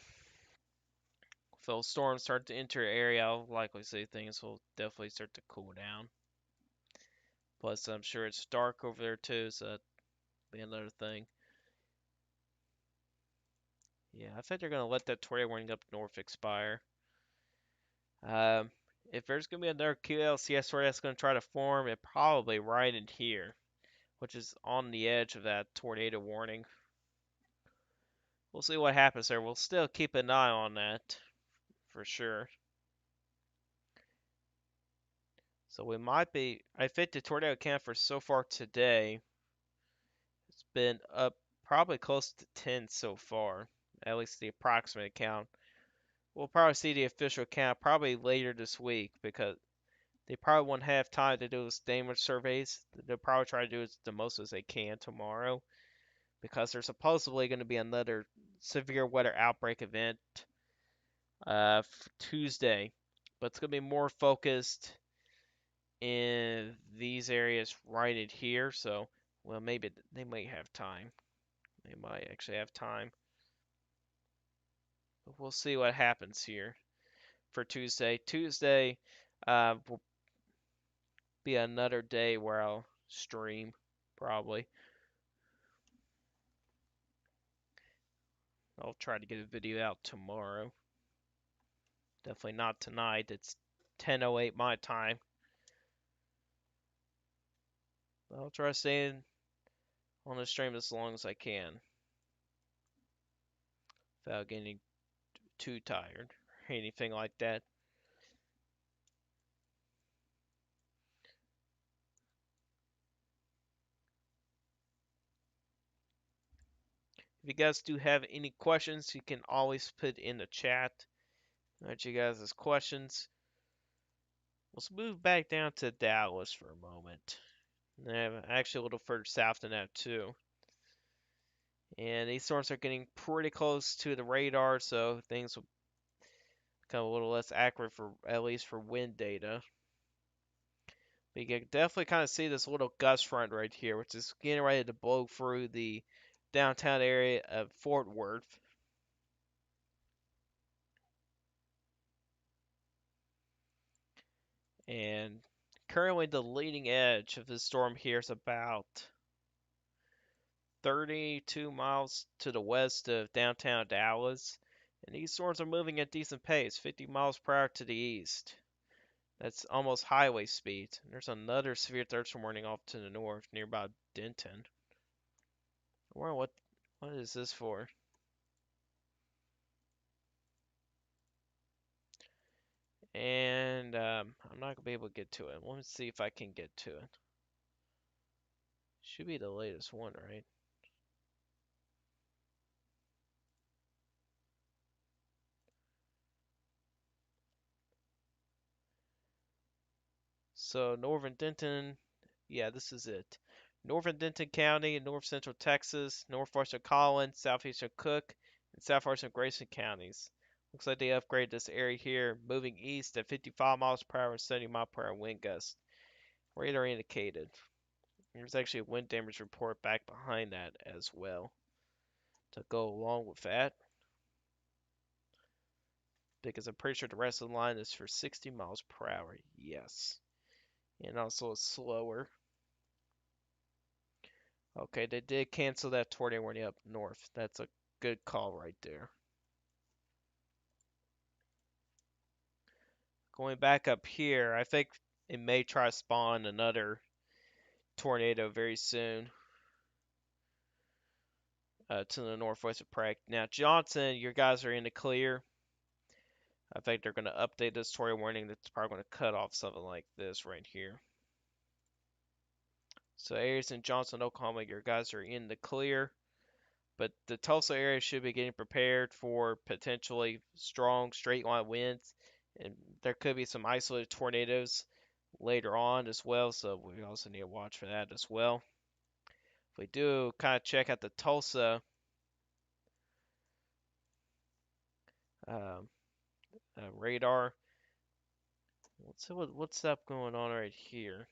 if those storms start to enter the area, I'll likely see things will definitely start to cool down. Plus, I'm sure it's dark over there too, so that'll be another thing. Yeah, I think they're gonna let that tornado warning up north expire. Um, if there's gonna be another QLCS tornado that's gonna try to form, it probably right in here, which is on the edge of that tornado warning. We'll see what happens there. We'll still keep an eye on that for sure. So we might be. I think the tornado count for so far today, it's been up probably close to 10 so far, at least the approximate count. We'll probably see the official count probably later this week because they probably won't have time to do those damage surveys. They'll probably try to do it the most as they can tomorrow because there's supposedly going to be another severe weather outbreak event Tuesday, but it's going to be more focused in these areas right in here. So, well, maybe they might have time. They might actually have time. But we'll see what happens here for Tuesday. Tuesday will be another day where I'll stream, probably. I'll try to get a video out tomorrow. Definitely not tonight. It's 10:08 my time. I'll try staying on the stream as long as I can without getting too tired or anything like that. If you guys do have any questions, you can always put in the chat. Let you guys' questions. Let's move back down to Dallas for a moment. Actually, a little further south than that too. And these storms are getting pretty close to the radar, so things will become a little less accurate for at least for wind data. But you can definitely kind of see this little gust front right here, which is getting ready to blow through the downtown area of Fort Worth. And currently the leading edge of this storm here is about 32 miles to the west of downtown Dallas. And these storms are moving at decent pace, 50 miles per hour to the east. That's almost highway speed. There's another severe thunderstorm warning off to the north, nearby Denton. Well, what is this for? And I'm not gonna be able to get to it. Let me see if I can get to it. Should be the latest one, right? So Northern Denton, yeah, this is it. Northern Denton County in north central Texas, northwestern Collins, southeastern Cook, and southwestern Grayson counties. Looks like they upgraded this area here, moving east at 55 miles per hour and 70 mile per hour wind gusts. Radar indicated. There's actually a wind damage report back behind that as well to go along with that. Because I'm pretty sure the rest of the line is for 60 miles per hour. Yes. And also it's slower. Okay, they did cancel that tornado warning up north. That's a good call right there. Going back up here, I think it may try to spawn another tornado very soon to the northwest of Prague. Now, Johnson, your guys are in the clear. I think they're going to update this tornado warning. That's probably going to cut off something like this right here. So areas in Johnson, Oklahoma, your guys are in the clear. But the Tulsa area should be getting prepared for potentially strong straight line winds. And there could be some isolated tornadoes later on as well. So we also need to watch for that as well. If we do kind of check out the Tulsa um, radar, let's see what's up going on right here.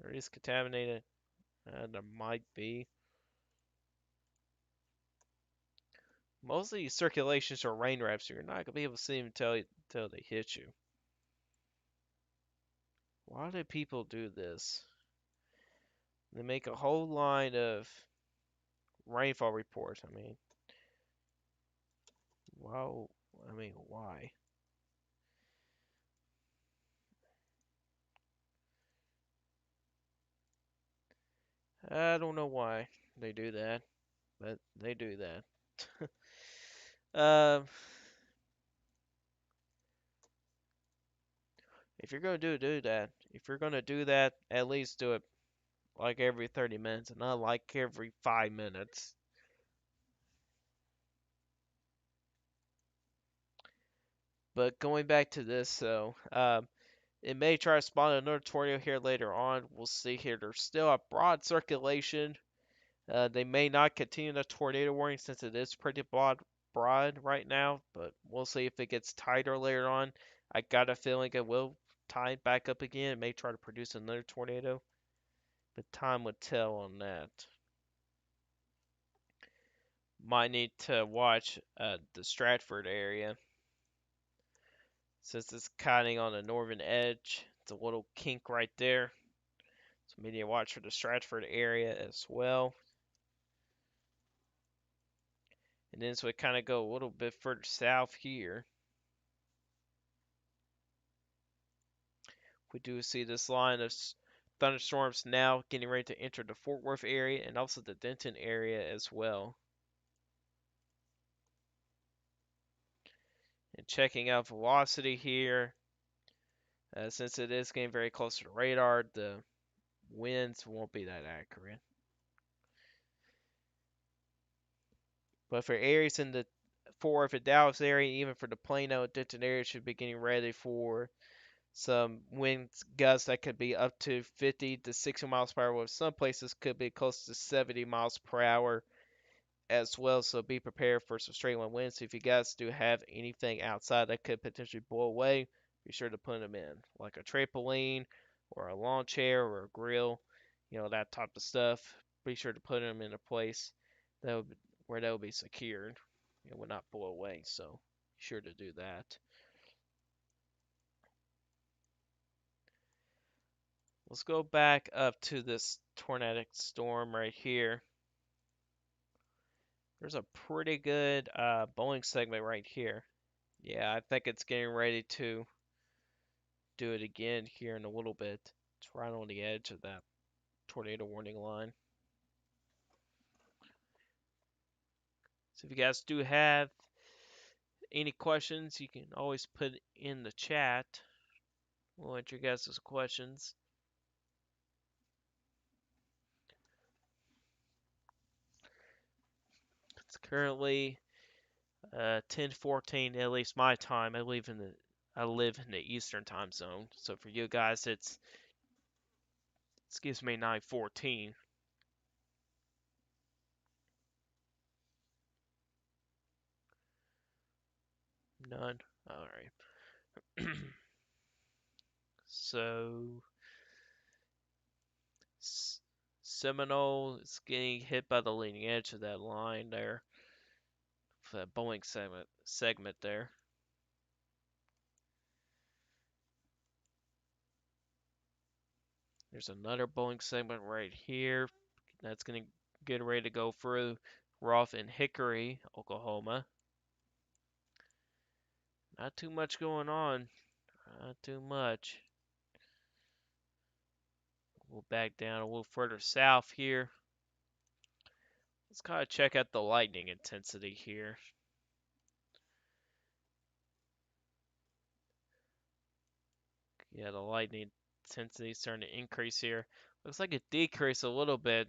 There is contaminated. There might be. Most of these circulations are rain wraps, so you're not gonna be able to see them until they hit you. Why do people do this? They make a whole line of rainfall reports. I mean, wow. I mean, why? I don't know why they do that, but they do that. Um, if you're gonna do that, if you're gonna do that, at least do it like every 30 minutes and not like every 5 minutes. But going back to this, so it may try to spawn another tornado here later on. We'll see here. There's still a broad circulation. They may not continue the tornado warning since it is pretty broad right now, but we'll see if it gets tighter later on. I got a feeling it will tie back up again. It may try to produce another tornado, but time would tell on that. Might need to watch the Stratford area since it's kind of on the northern edge. It's a little kink right there. So we need to watch for the Stratford area as well. And then so we kind of go a little bit further south here. We do see this line of thunderstorms now getting ready to enter the Fort Worth area and also the Denton area as well. And checking out velocity here, since it is getting very close to the radar, the winds won't be that accurate. But for areas in the Fort Worth and Dallas area, even for the Plano and Denton area, should be getting ready for some wind gusts that could be up to 50 to 60 miles per hour, with some places could be close to 70 miles per hour as well. So be prepared for some straight line winds. So if you guys do have anything outside that could potentially blow away, be sure to put them in, like a trampoline or a lawn chair or a grill, that type of stuff. Be sure to put them in a place that would, where they will be secured. It will not blow away. So be sure to do that. Let's go back up to this tornadic storm right here. There's a pretty good Boeing segment right here. Yeah, I think it's getting ready to do it again here in a little bit. It's right on the edge of that tornado warning line. So if you guys do have any questions, you can always put in the chat. We'll answer your guys' questions. It's currently 10:14, at least my time. I live in the Eastern time zone. So for you guys, it's excuse me 9:14. None. All right. So Seminole is getting hit by the leading edge of that line there, for that Boeing segment there. There's another Boeing segment right here that's going to get ready to go through Roth and Hickory, Oklahoma. Not too much going on. Not too much. We'll back down a little further south here. Let's kind of check out the lightning intensity here. Yeah, the lightning intensity is starting to increase here. Looks like it decreased a little bit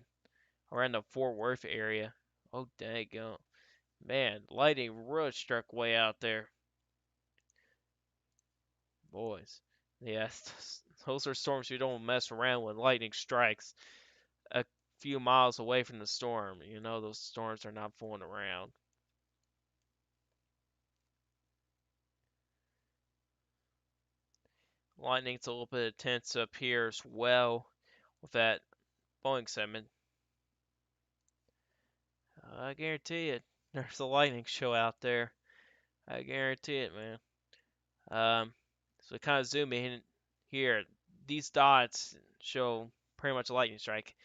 around the Fort Worth area. Oh, dang, man, lightning really struck way out there, boys. Yeah, those are storms you don't mess around when lightning strikes a few miles away from the storm. You know those storms are not fooling around. Lightning's a little bit intense up here as well with that Boeing 7. I guarantee it. There's a lightning show out there. I guarantee it, man. Um, so kind of zoom in here. These dots show pretty much a lightning strike.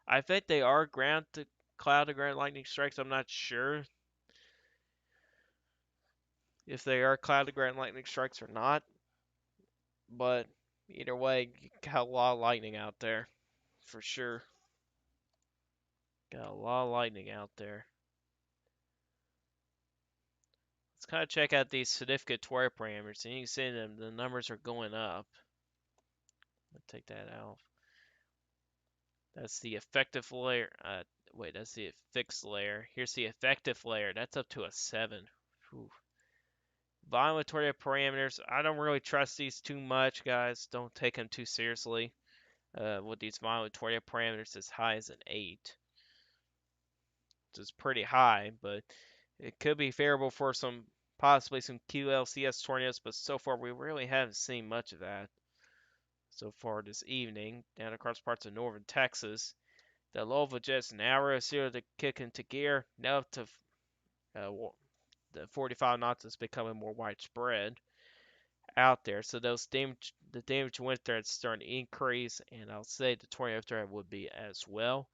I think they are ground to cloud to ground lightning strikes. I'm not sure if they are cloud to ground lightning strikes or not, but either way, you got a lot of lightning out there for sure. Got a lot of lightning out there. Let's kind of check out these significant tware parameters, and you can see them. The numbers are going up. Let's take that out. That's the effective layer. Wait, that's the fixed layer. Here's the effective layer. That's up to a 7. Whew. Volumetry parameters. I don't really trust these too much, guys. Don't take them too seriously. With these volumetry parameters as high as an 8, which is pretty high, but it could be favorable for possibly some QLCS tornadoes, but so far we really haven't seen much of that so far this evening down across parts of northern Texas. The low just now zero to kick into gear. Now to uh, the 45 knots is becoming more widespread out there. So the damage went there, it's starting to increase, and I'll say the tornado threat would be as well.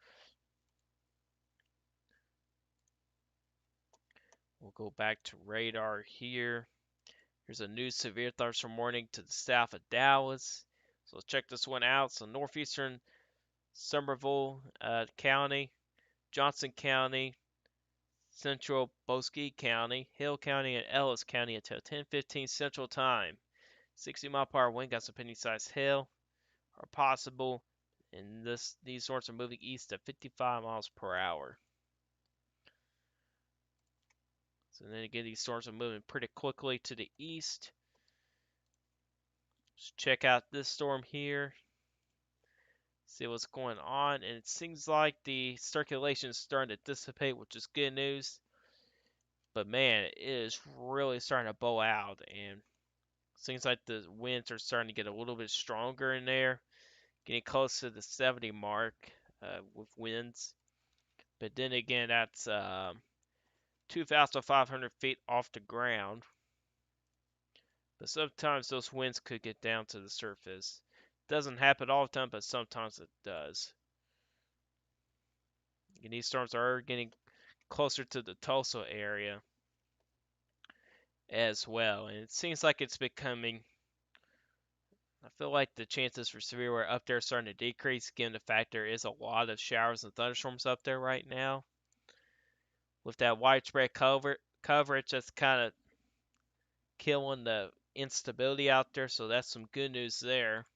We'll go back to radar here. Here's a new severe thunderstorm warning to the south of Dallas. So let's check this one out. So northeastern Somerville County, Johnson County, Central Bosque County, Hill County, and Ellis County until 10:15 Central Time. 60-mile-per-hour wind gusts of penny-sized hail are possible, and these storms are moving east at 55 miles per hour. So then again, these storms are moving pretty quickly to the east. Let's check out this storm here. See what's going on, and it seems like the circulation is starting to dissipate, which is good news. But man, it is really starting to bow out, and seems like the winds are starting to get a little bit stronger in there, getting close to the 70 mark with winds. But then again, that's 2,500 feet off the ground. But sometimes those winds could get down to the surface. Doesn't happen all the time, but sometimes it does. And these storms are getting closer to the Tulsa area as well. And it seems like it's becoming. I feel like the chances for severe weather up there are starting to decrease, given the fact there is a lot of showers and thunderstorms up there right now. With that widespread coverage, that's kind of killing the instability out there, so that's some good news there.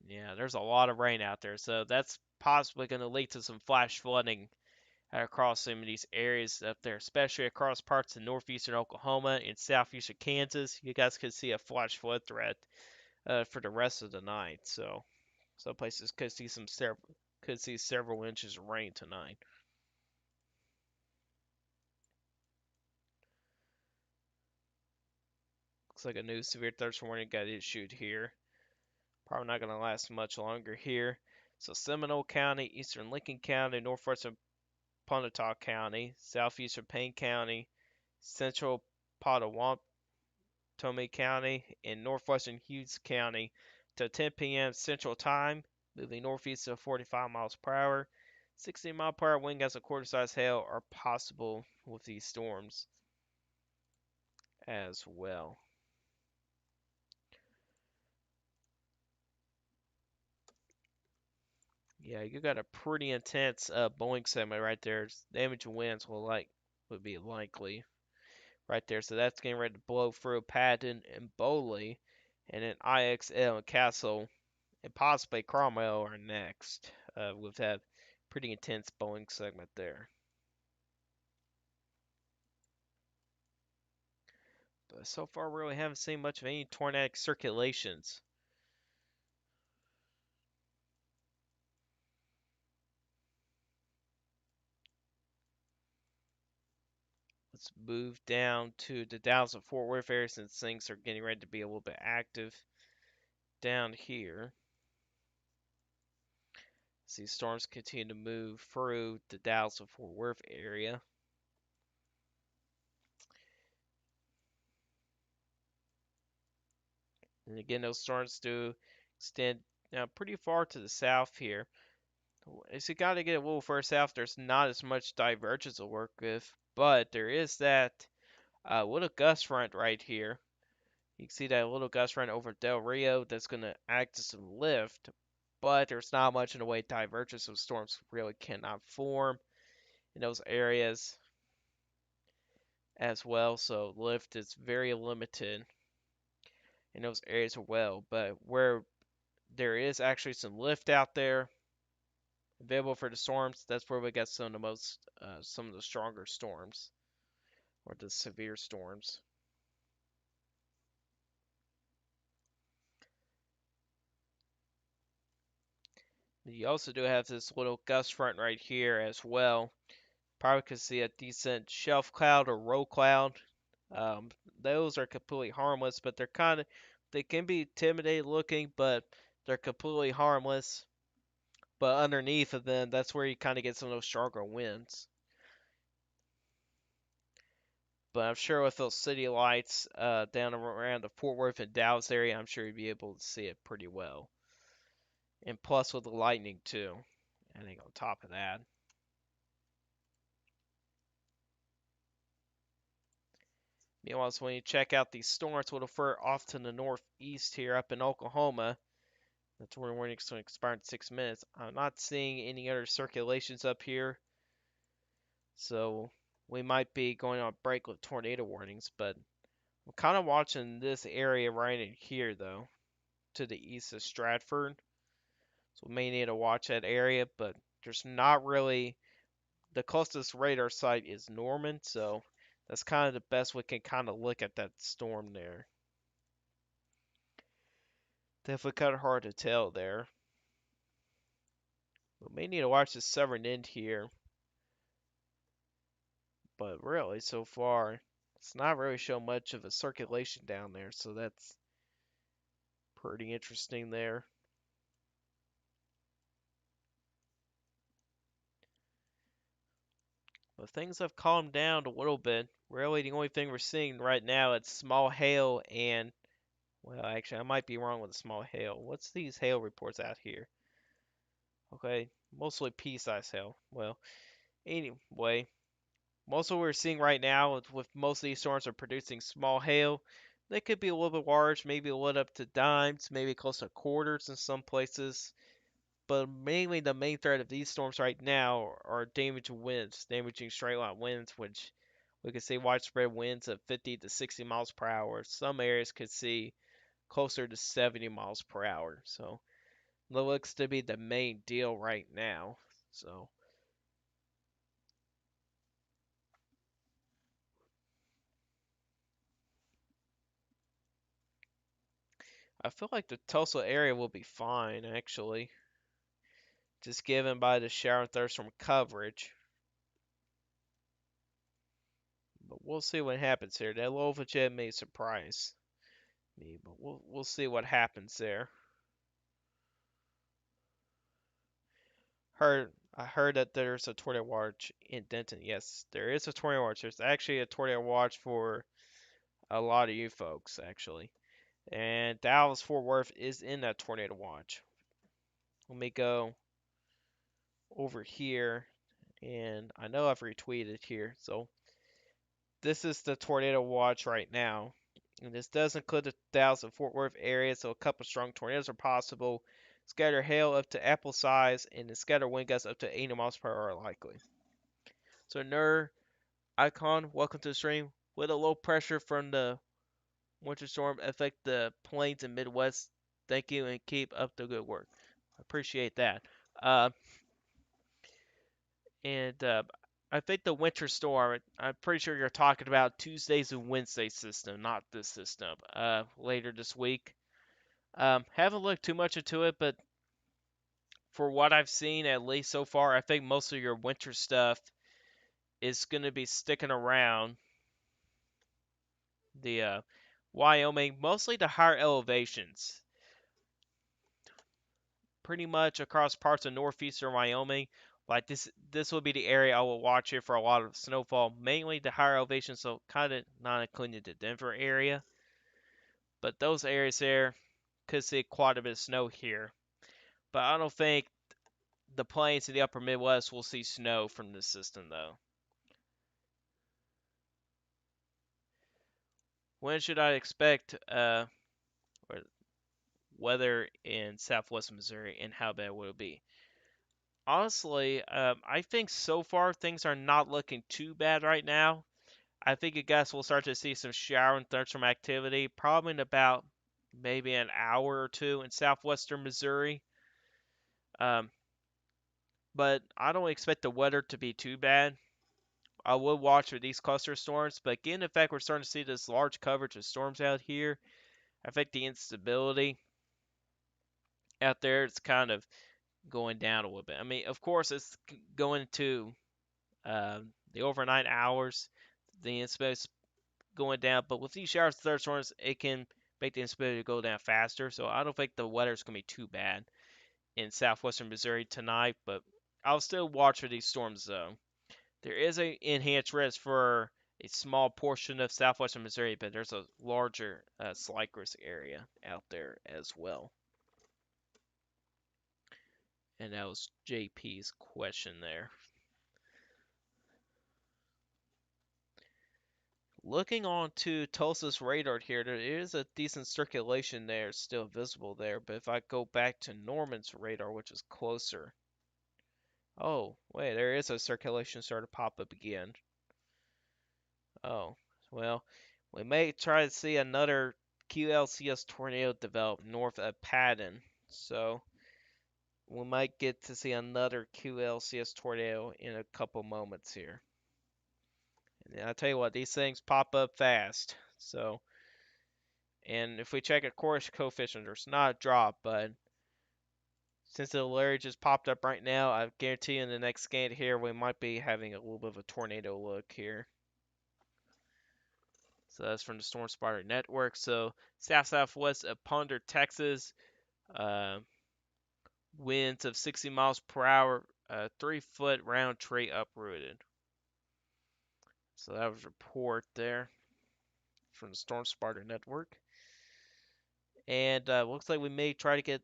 Yeah, there's a lot of rain out there, so that's possibly going to lead to some flash flooding across some of these areas up there, especially across parts of northeastern Oklahoma and southeastern Kansas. You guys could see a flash flood threat for the rest of the night. So some places could see several inches of rain tonight. Looks like a new severe thunderstorm warning got issued here. Probably not going to last much longer here. So Seminole County, Eastern Lincoln County, Northwestern Pontotoc County, Southeastern Payne County, Central Pottawatomie County, and Northwestern Hughes County to 10 p.m. Central Time, moving northeast at 45 miles per hour. 60-mile-per-hour wind gusts of quarter-size hail are possible with these storms as well. Yeah, you got a pretty intense Boeing segment right there. Damage winds would be likely right there. So that's getting ready to blow through Patton and Bowley. And then IXL and Castle and possibly Cromwell are next with that pretty intense blowing segment there. But so far, we really haven't seen much of any tornadic circulations. Let's move down to the Dallas and Fort Worth area since things are getting ready to be a little bit active down here. See storms continue to move through the Dallas and Fort Worth area. And again, those storms do extend now pretty far to the south here. As you got to get a little further south, there's not as much divergence to work with, but there is that little gust front right here. You can see that little gust front over Del Rio that's going to act as some lift, but there's not much in the way of divergence, so storms really cannot form in those areas as well. So lift is very limited in those areas as well. But where there is actually some lift out there available for the storms, that's where we get some of the stronger storms or the severe storms. You also do have this little gust front right here as well. Probably could see a decent shelf cloud or roll cloud. Um, those are completely harmless, but they can be intimidating looking, but they're completely harmless. But underneath of them, that's where you kind of get some of those stronger winds. But I'm sure with those city lights down around the Fort Worth and Dallas area, I'm sure you'd be able to see it pretty well. And plus with the lightning too. I think on top of that. Meanwhile, when you check out these storms, we'll refer off to the northeast here up in Oklahoma. That's where we're going to expire in 6 minutes. I'm not seeing any other circulations up here. So we might be going on break with tornado warnings, but I'm kind of watching this area right in here though, to the east of Stratford. So we may need to watch that area, but there's not really the closest radar site is Norman, so that's kind of the best we can kind of look at that storm there. Definitely kind of hard to tell there. We may need to watch the southern end here, but really so far it's not really showing much of a circulation down there, so that's pretty interesting there. But things have calmed down a little bit. Really, the only thing we're seeing right now is small hail and, well, actually, I might be wrong with the small hail. What's these hail reports out here? Okay, mostly pea-sized hail. Well, anyway, most of what we're seeing right now with most of these storms are producing small hail. They could be a little bit large, maybe a little up to dimes, maybe close to quarters in some places. But mainly the main threat of these storms right now are damaging winds, damaging straight line winds, which we could see widespread winds of 50 to 60 miles per hour. Some areas could see closer to 70 miles per hour. So that looks to be the main deal right now. So I feel like the Tulsa area will be fine actually, just given by the shower and thunderstorm coverage. But we'll see what happens here. That low jet may surprise me, but we'll see what happens there. I heard that there's a tornado watch in Denton. Yes, there is a tornado watch. There's actually a tornado watch for a lot of you folks, actually. And Dallas Fort Worth is in that tornado watch. Let me go over here, and I know I've retweeted here. So this is the tornado watch right now. And this does include the Dallas and Fort Worth area, so a couple strong tornadoes are possible. Scatter hail up to apple size, and the scatter wind gusts up to 80 miles per hour are likely. So Nur Icon, welcome to the stream. with a low pressure from the winter storm affect the plains and Midwest. Thank you and keep up the good work. I appreciate that. Uh, and I think the winter storm, I'm pretty sure you're talking about Tuesdays and Wednesdays system, not this system, later this week. Haven't looked too much into it, but for what I've seen, at least so far, I think most of your winter stuff is going to be sticking around the Wyoming, mostly the higher elevations, pretty much across parts of northeastern Wyoming. Like this will be the area I will watch here for a lot of snowfall, mainly the higher elevations, so kind of not including the Denver area, but those areas there could see quite a bit of snow here. But I don't think the plains in the upper Midwest will see snow from this system though. When should I expect weather in southwest Missouri and how bad will it be? Honestly, I think so far things are not looking too bad right now. I think you guys will start to see some shower and thunderstorm activity probably in about maybe an hour or two in southwestern Missouri. Um, but I don't expect the weather to be too bad. I will watch for these cluster storms, but given the fact we're starting to see this large coverage of storms out here, I think the instability out there is kind of going down a little bit. I mean, of course, it's going to the overnight hours, the instability going down, but with these showers and thunderstorms, it can make the instability go down faster. So I don't think the weather is going to be too bad in southwestern Missouri tonight, but I'll still watch for these storms though. There is a enhanced risk for a small portion of southwestern Missouri, but there's a larger slight risk area out there as well. And that was JP's question there. Looking on to Tulsa's radar here, there is a decent circulation there still visible there, but if I go back to Norman's radar, which is closer, oh, wait, there is a circulation starting to pop up again. Oh, well, we may try to see another QLCS tornado develop north of Patton, so we might get to see another QLCS tornado in a couple moments here. And I tell you what, these things pop up fast, so. And if we check a course coefficient, there's not a drop, but since the alert just popped up right now, I guarantee in the next scan here we might be having a little bit of a tornado look here. So that's from the Storm Spider Network. So south-southwest of Ponder, Texas, uh, winds of 60 miles per hour, 3-foot round tree uprooted. So that was a report there from the Storm Spider Network. And looks like we may try to get,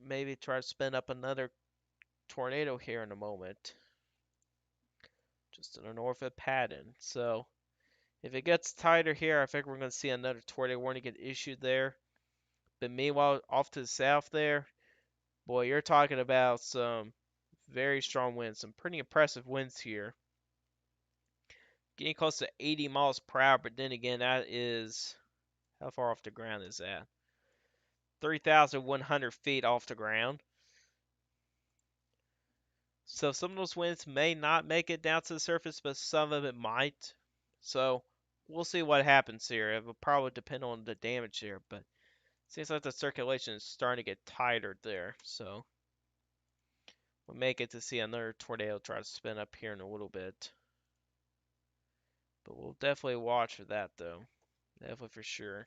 maybe try to spin up another tornado here in a moment. Just to the north of Patton. So if it gets tighter here, I think we're going to see another tornado warning get issued there. But meanwhile, off to the south there, boy, you're talking about some very strong winds, some pretty impressive winds here. Getting close to 80 miles per hour, but then again, that is, how far off the ground is that? 3,100 feet off the ground. So some of those winds may not make it down to the surface, but some of it might. So we'll see what happens here. It will probably depend on the damage here, but it seems like the circulation is starting to get tighter there. So we'll make it to see another tornado try to spin up here in a little bit. But we'll definitely watch for that though. Definitely for sure.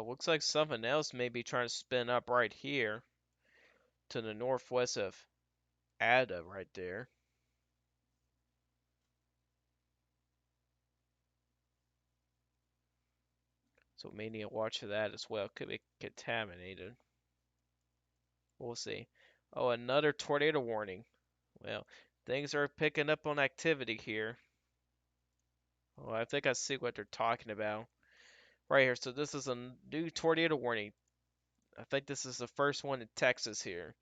Looks like something else may be trying to spin up right here to the northwest of Ada right there. So we may need to watch for that as well. Could be contaminated. We'll see. Oh, another tornado warning. Well, things are picking up on activity here. Oh, I think I see what they're talking about. Right here. So this is a new tornado warning. I think this is the first one in Texas here.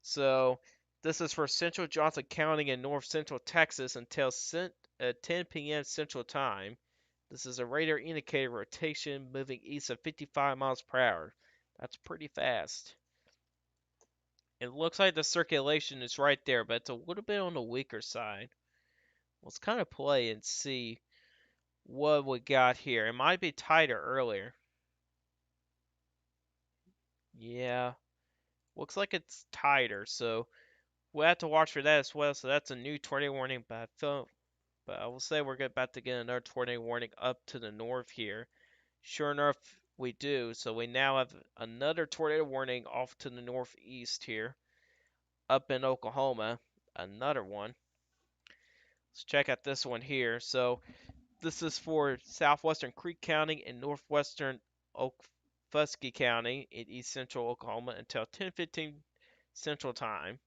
So This is for central Johnson County and north central Texas until 10 p.m. Central Time. This is a radar indicated rotation moving east of 55 miles per hour. That's pretty fast. It looks like the circulation is right there, but it's a little bit on the weaker side. Let's kind of play and see what we got here. It might be tighter earlier. Yeah, looks like it's tighter, so we'll have to watch for that as well. So that's a new tornado warning, but I will say we're about to get another tornado warning up to the north here. Sure enough, we do. So we now have another tornado warning off to the northeast here, up in Oklahoma. Another one. Let's check out this one here. So this is for southwestern Creek County and northwestern Okfuskee County in east central Oklahoma until 10:15 Central Time.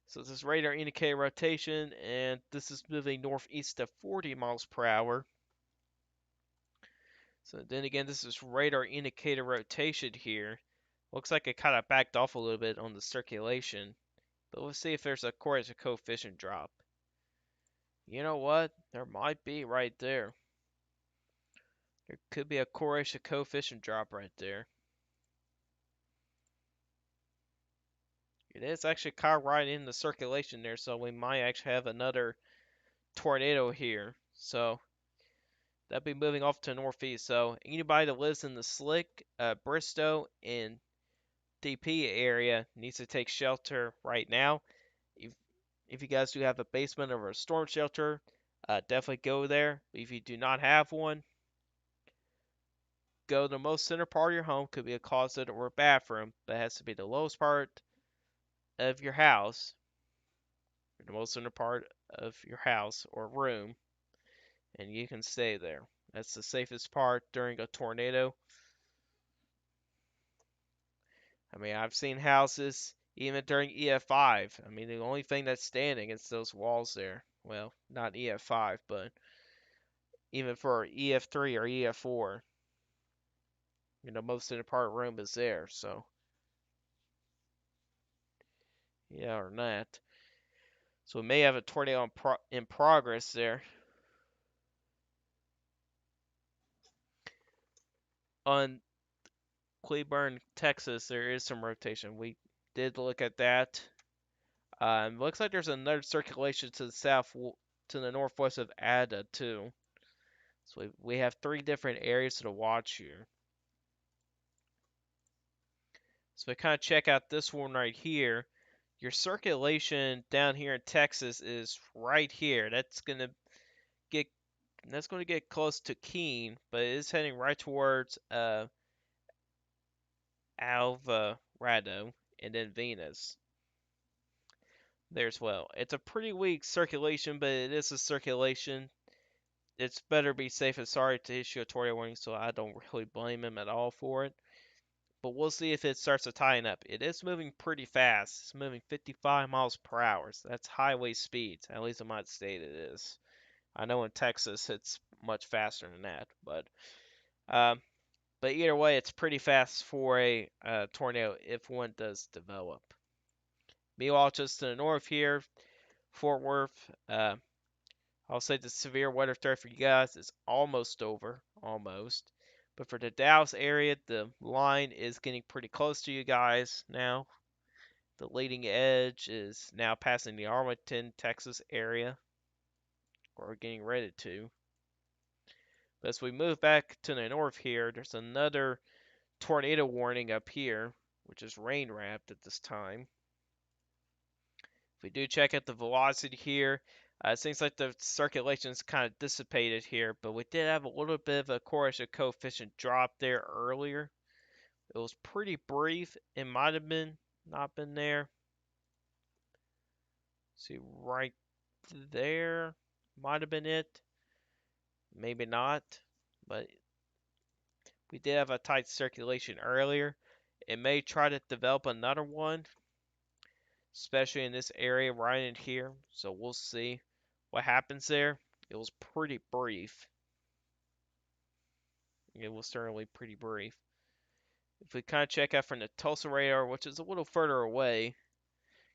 So this is radar indicated rotation, and this is moving northeast to 40 miles per hour. So then again, this is radar indicated rotation here. Looks like it kind of backed off a little bit on the circulation, but we'll see if there's a correlation coefficient drop. You know what? There might be right there. There could be a correlation coefficient drop right there. It is actually kind of right in the circulation there, so we might actually have another tornado here. So that'll be moving off to northeast. So anybody that lives in the Slick, Bristow, and DP area needs to take shelter right now. If, if you guys do have a basement or a storm shelter, definitely go there. If you do not have one, go to the most center part of your home. Could be a closet or a bathroom, but it has to be the lowest part of your house, or the most center part of your house or room, and you can stay there. That's the safest part during a tornado. I mean, I've seen houses even during EF5. I mean, the only thing that's standing is those walls there. Well, not EF5, but even for EF3 or EF4, most of the part room is there. So, yeah, or not. So we may have a tornado in progress there. On Cleburne, Texas, there is some rotation. We did look at that. Looks like there's another circulation to the south, to the northwest of Ada too. So we have three different areas to watch here. So we kind of check out this one right here. Your circulation down here in Texas is right here. Get that's going to get close to Keene, but it is heading right towards Alvarado and then Venus there as well. It's a pretty weak circulation, but it is a circulation. It's better be safe than sorry to issue a tornado warning, so I don't really blame him at all for it. But we'll see if it starts to tighten up. It is moving pretty fast. It's moving 55 miles per hour. So that's highway speeds. At least in my state it is. I know in Texas it's much faster than that, um, but either way, it's pretty fast for a tornado if one does develop. Meanwhile, just to the north here, Fort Worth, I'll say the severe weather threat for you guys is almost over, almost. But for the Dallas area, the line is getting pretty close to you guys now. The leading edge is now passing the Arlington, Texas area, or getting ready to. But as we move back to the north here, there's another tornado warning up here, which is rain wrapped at this time. If we do check out the velocity here, it seems like the circulation is kind of dissipated here, but we did have a little bit of a correlation coefficient drop there earlier. It was pretty brief. It might have been not been there. See right there, might have been it. Maybe not, but we did have a tight circulation earlier. It may try to develop another one, especially in this area right in here. So we'll see what happens there. It was pretty brief. It was certainly pretty brief. If we kind of check out from the Tulsa radar, which is a little further away,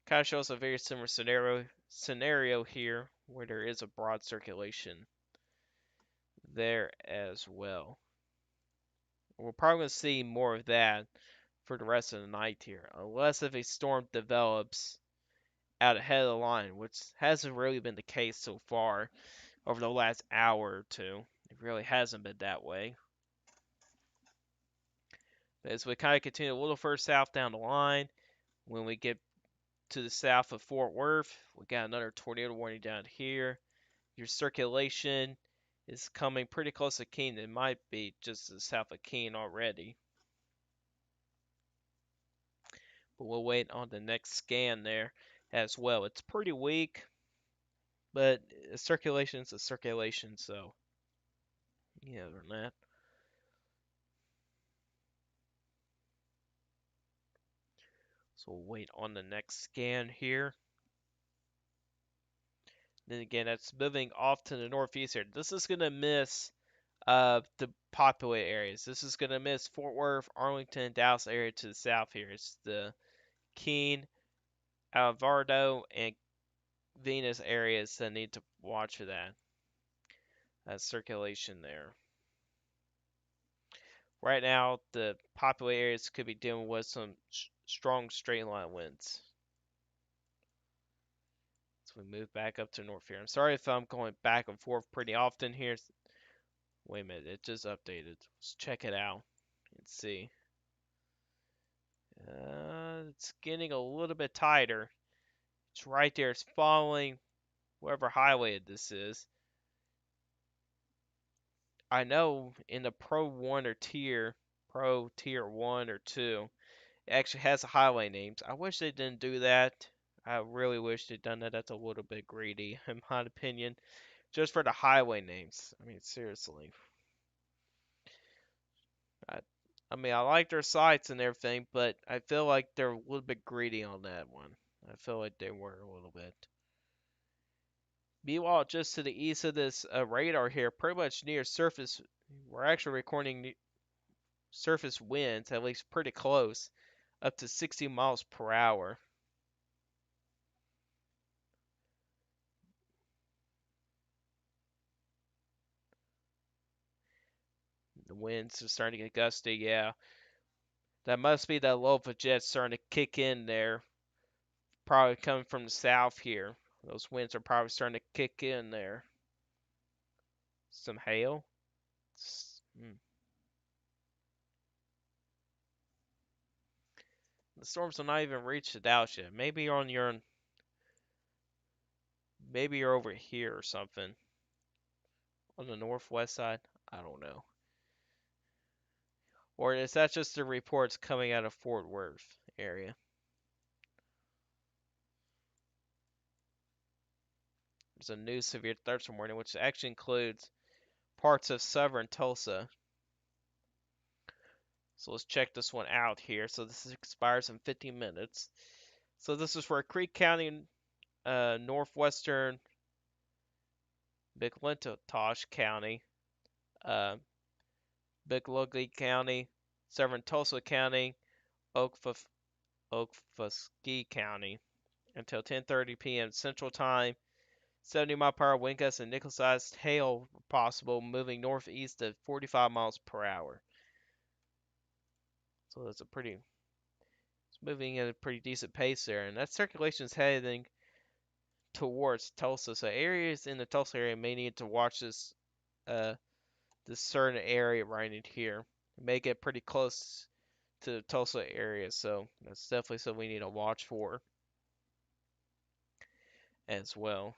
Kind of shows a very similar scenario here where there is a broad circulation there as well. We're probably going to see more of that for the rest of the night here, unless if a storm develops out ahead of the line, which hasn't really been the case so far over the last hour or two. It really hasn't been that way. But as we kind of continue a little further south down the line, when we get to the south of Fort Worth, we got another tornado warning down here. Your circulation is coming pretty close to Keene. It might be just to the south of Keene already. But we'll wait on the next scan there as well. It's pretty weak, but circulation is a circulation, so yeah, other than that. So we'll wait on the next scan here. Then again, that's moving off to the northeast here. This is going to miss the populated areas. This is going to miss Fort Worth, Arlington, Dallas area to the south here. It's the Keene, Alvarado, and Venus areas that need to watch for that. Circulation there. Right now, the populated areas could be dealing with some strong straight line winds. So we move back up to north here. I'm sorry if I'm going back and forth pretty often here. Wait a minute, it just updated. Let's check it out and see. It's getting a little bit tighter. It's right there. It's following whatever highway this is. I know in the Pro 1 or Pro Tier 1 or 2, it actually has the highway names. I wish they didn't do that. I really wish they'd done that. That's a little bit greedy, in my opinion. Just for the highway names. I mean, seriously. I, I mean, I like their sites and everything, but I feel like they're a little bit greedy on that one. I feel like they were a little bit. Meanwhile, just to the east of this radar here, pretty much near surface, we're actually recording surface winds, at least pretty close, up to 60 miles per hour. The winds are starting to get gusty, yeah. That must be that low of a jet starting to kick in there. Probably coming from the south here. Those winds are probably starting to kick in there. Some hail. The storms have not even reached the Dalles yet. Maybe you're over here or something. On the northwest side? I don't know. Or is that just the reports coming out of Fort Worth area? There's a new severe thunderstorm warning, which actually includes parts of southern Tulsa. So let's check this one out here. So this expires in 15 minutes. So this is for Creek County, northwestern McClintock County, uh, Bicklugly County, southern Tulsa County, Okfuskee County until 10:30 p.m. Central Time. 70-mile-per-hour wind gusts and nickel-sized hail possible, moving northeast at 45 miles per hour. So that's it's moving at a pretty decent pace there, and that circulation is heading towards Tulsa. So areas in the Tulsa area may need to watch this certain area right in here. It may get pretty close to the Tulsa area, so that's definitely something we need to watch for as well.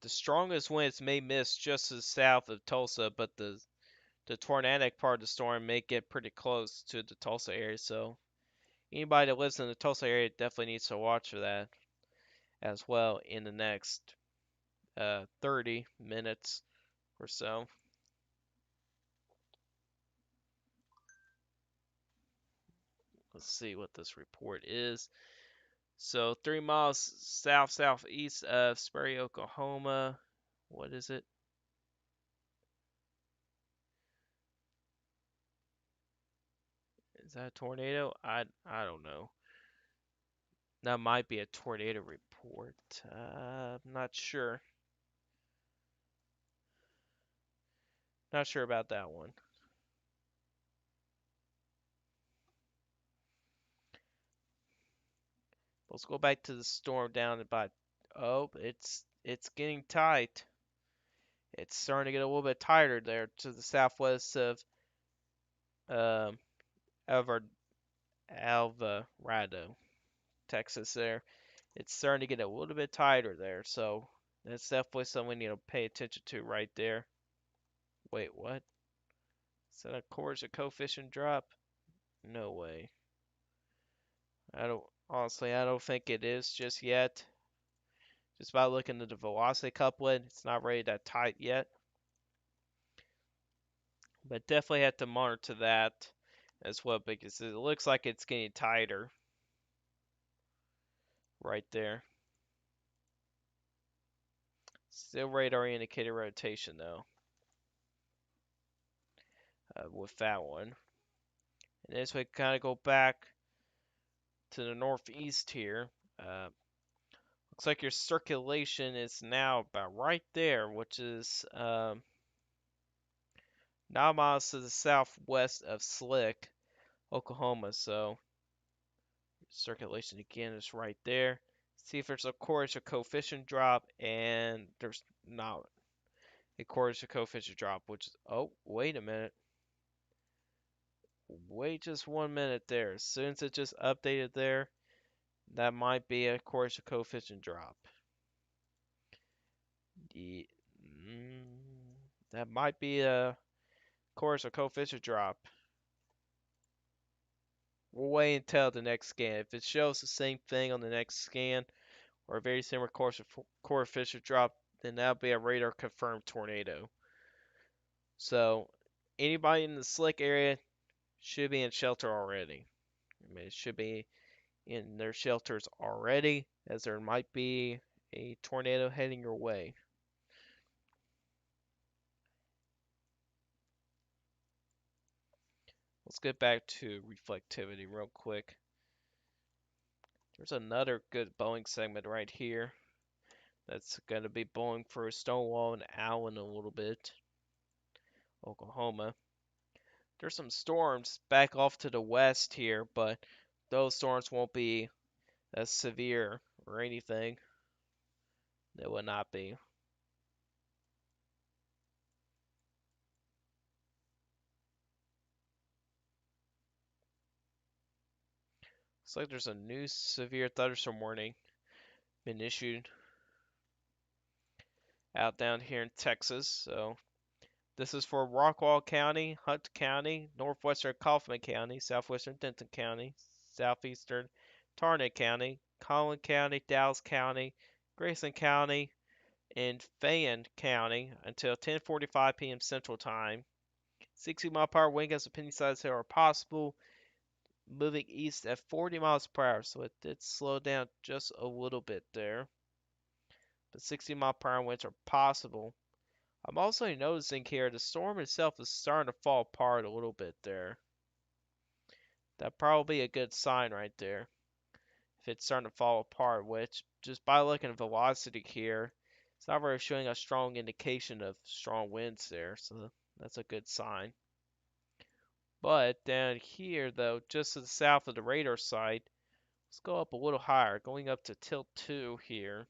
The strongest winds may miss just to the south of Tulsa, but the tornadic part of the storm may get pretty close to the Tulsa area. So anybody that lives in the Tulsa area definitely needs to watch for that as well in the next 30 minutes or so. Let's see what this report is. So 3 miles southeast of Sperry, Oklahoma. What is it? Is that a tornado? I don't know. That might be a tornado report. I'm not sure. Not sure about that one. Let's go back to the storm down about. Oh, it's getting tight. It's starting to get a little bit tighter there to the southwest of um, Alvar Alvarado, Texas. There, it's starting to get a little bit tighter there. So that's definitely something we need to pay attention to right there. Wait, what? Is that a course of coefficient drop? No way. I don't honestly. I don't think it is just yet. Just by looking at the velocity couplet, it's not really that tight yet. But definitely have to monitor that as well because it looks like it's getting tighter right there. Still radar indicated rotation though with that one. And as we kind of go back to the northeast here, looks like your circulation is now about right there, which is 9 miles to the southwest of Slick, Oklahoma. So circulation again is right there. See if there's a course or coefficient drop, and there's not a course or coefficient drop, which is, oh, wait a minute. Wait just 1 minute there. As soon as it just updated there, that might be a course or coefficient drop. The, that might be a course or coefficient drop. We'll wait until the next scan. If it shows the same thing on the next scan, or a very similar course or coefficient drop, then that'll be a radar confirmed tornado. So anybody in the slick area should be in shelter already. I mean, it should be in their shelters already, as there might be a tornado heading your way. Let's get back to reflectivity real quick. There's another good Boeing segment right here that's going to be Boeing for Stonewall and Allen a little bit. Oklahoma. There's some storms back off to the west here, but those storms won't be as severe or anything. They will not be. Looks like there's a new severe thunderstorm warning been issued out down here in Texas. So this is for Rockwall County, Hunt County, northwestern Kaufman County, southwestern Denton County, southeastern Tarrant County, Collin County, Dallas County, Grayson County, and Fayette County until 10:45 p.m. Central Time. 60-mile-per-hour wind gusts of penny size hail are possible, moving east at 40 miles per hour. So it did slow down just a little bit there. But 60-mile-per-hour winds are possible. I'm also noticing here the storm itself is starting to fall apart a little bit there. That probably a good sign right there. If it's starting to fall apart, which just by looking at velocity here, it's not really showing a strong indication of strong winds there. So that's a good sign. But down here, though, just to the south of the radar site, let's go up a little higher, going up to tilt 2 here.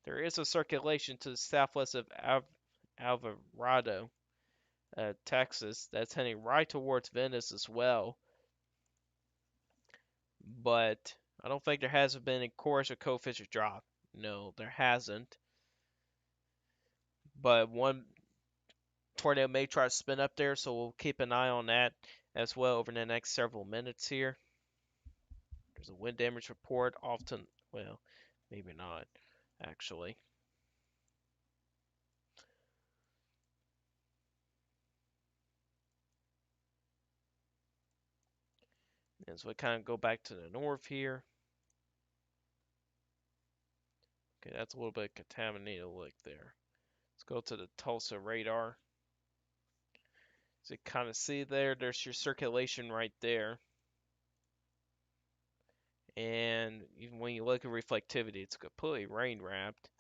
There is a circulation to the southwest of Alvarado, Texas, that's heading right towards Venice as well. But I don't think there hasn't been a course or coefficient drop. No, there hasn't. But one tornado may try to spin up there, so we'll keep an eye on that as well over the next several minutes here. There's a wind damage report often, well, maybe not, actually. And so we kind of go back to the north here. Okay, that's a little bit contaminated look there. Let's go to the Tulsa radar. So you kind of see there's your circulation right there. And even when you look at reflectivity, it's completely rain wrapped.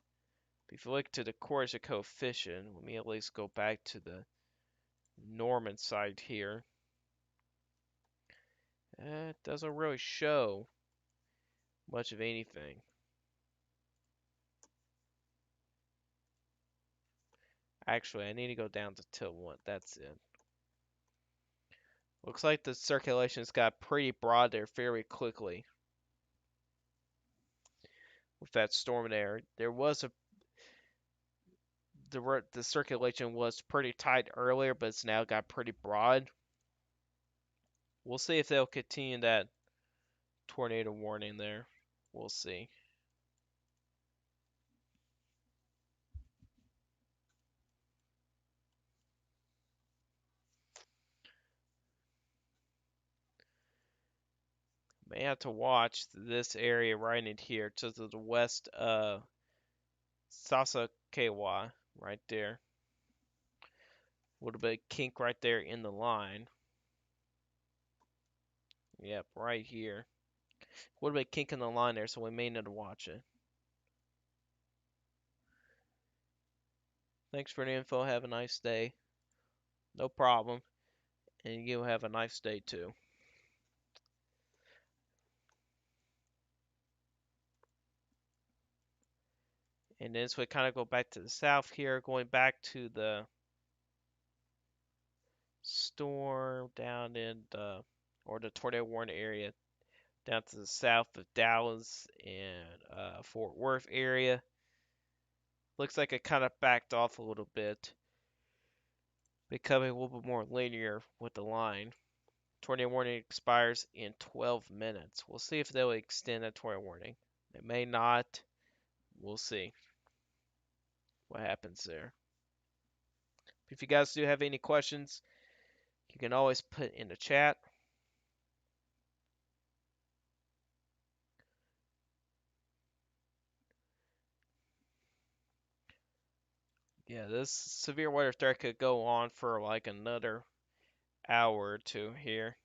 If you look to the coercive coefficient, let me at least go back to the Norman side here. It doesn't really show much of anything. Actually, I need to go down to tilt 1. That's it. Looks like the circulations got pretty broad there very quickly with that storm there. The circulation was pretty tight earlier, but it's now got pretty broad. We'll see if they'll continue that tornado warning there. We'll see. May have to watch this area right in here to the west of Sasakewa right there. A little bit of kink right there in the line. Yep, right here. A little bit of kink in the line there, so we may need to watch it. Thanks for the info. Have a nice day. No problem. And you have a nice day too. And then so we kind of go back to the south here, going back to the storm down in the tornado warning area down to the south of Dallas and Fort Worth area. Looks like it kind of backed off a little bit, becoming a little bit more linear with the line. Tornado warning expires in 12 minutes. We'll see if they'll extend that tornado warning. They may not. We'll see what happens there. If you guys do have any questions, you can always put in the chat. Yeah, this severe weather threat could go on for like another hour or two here.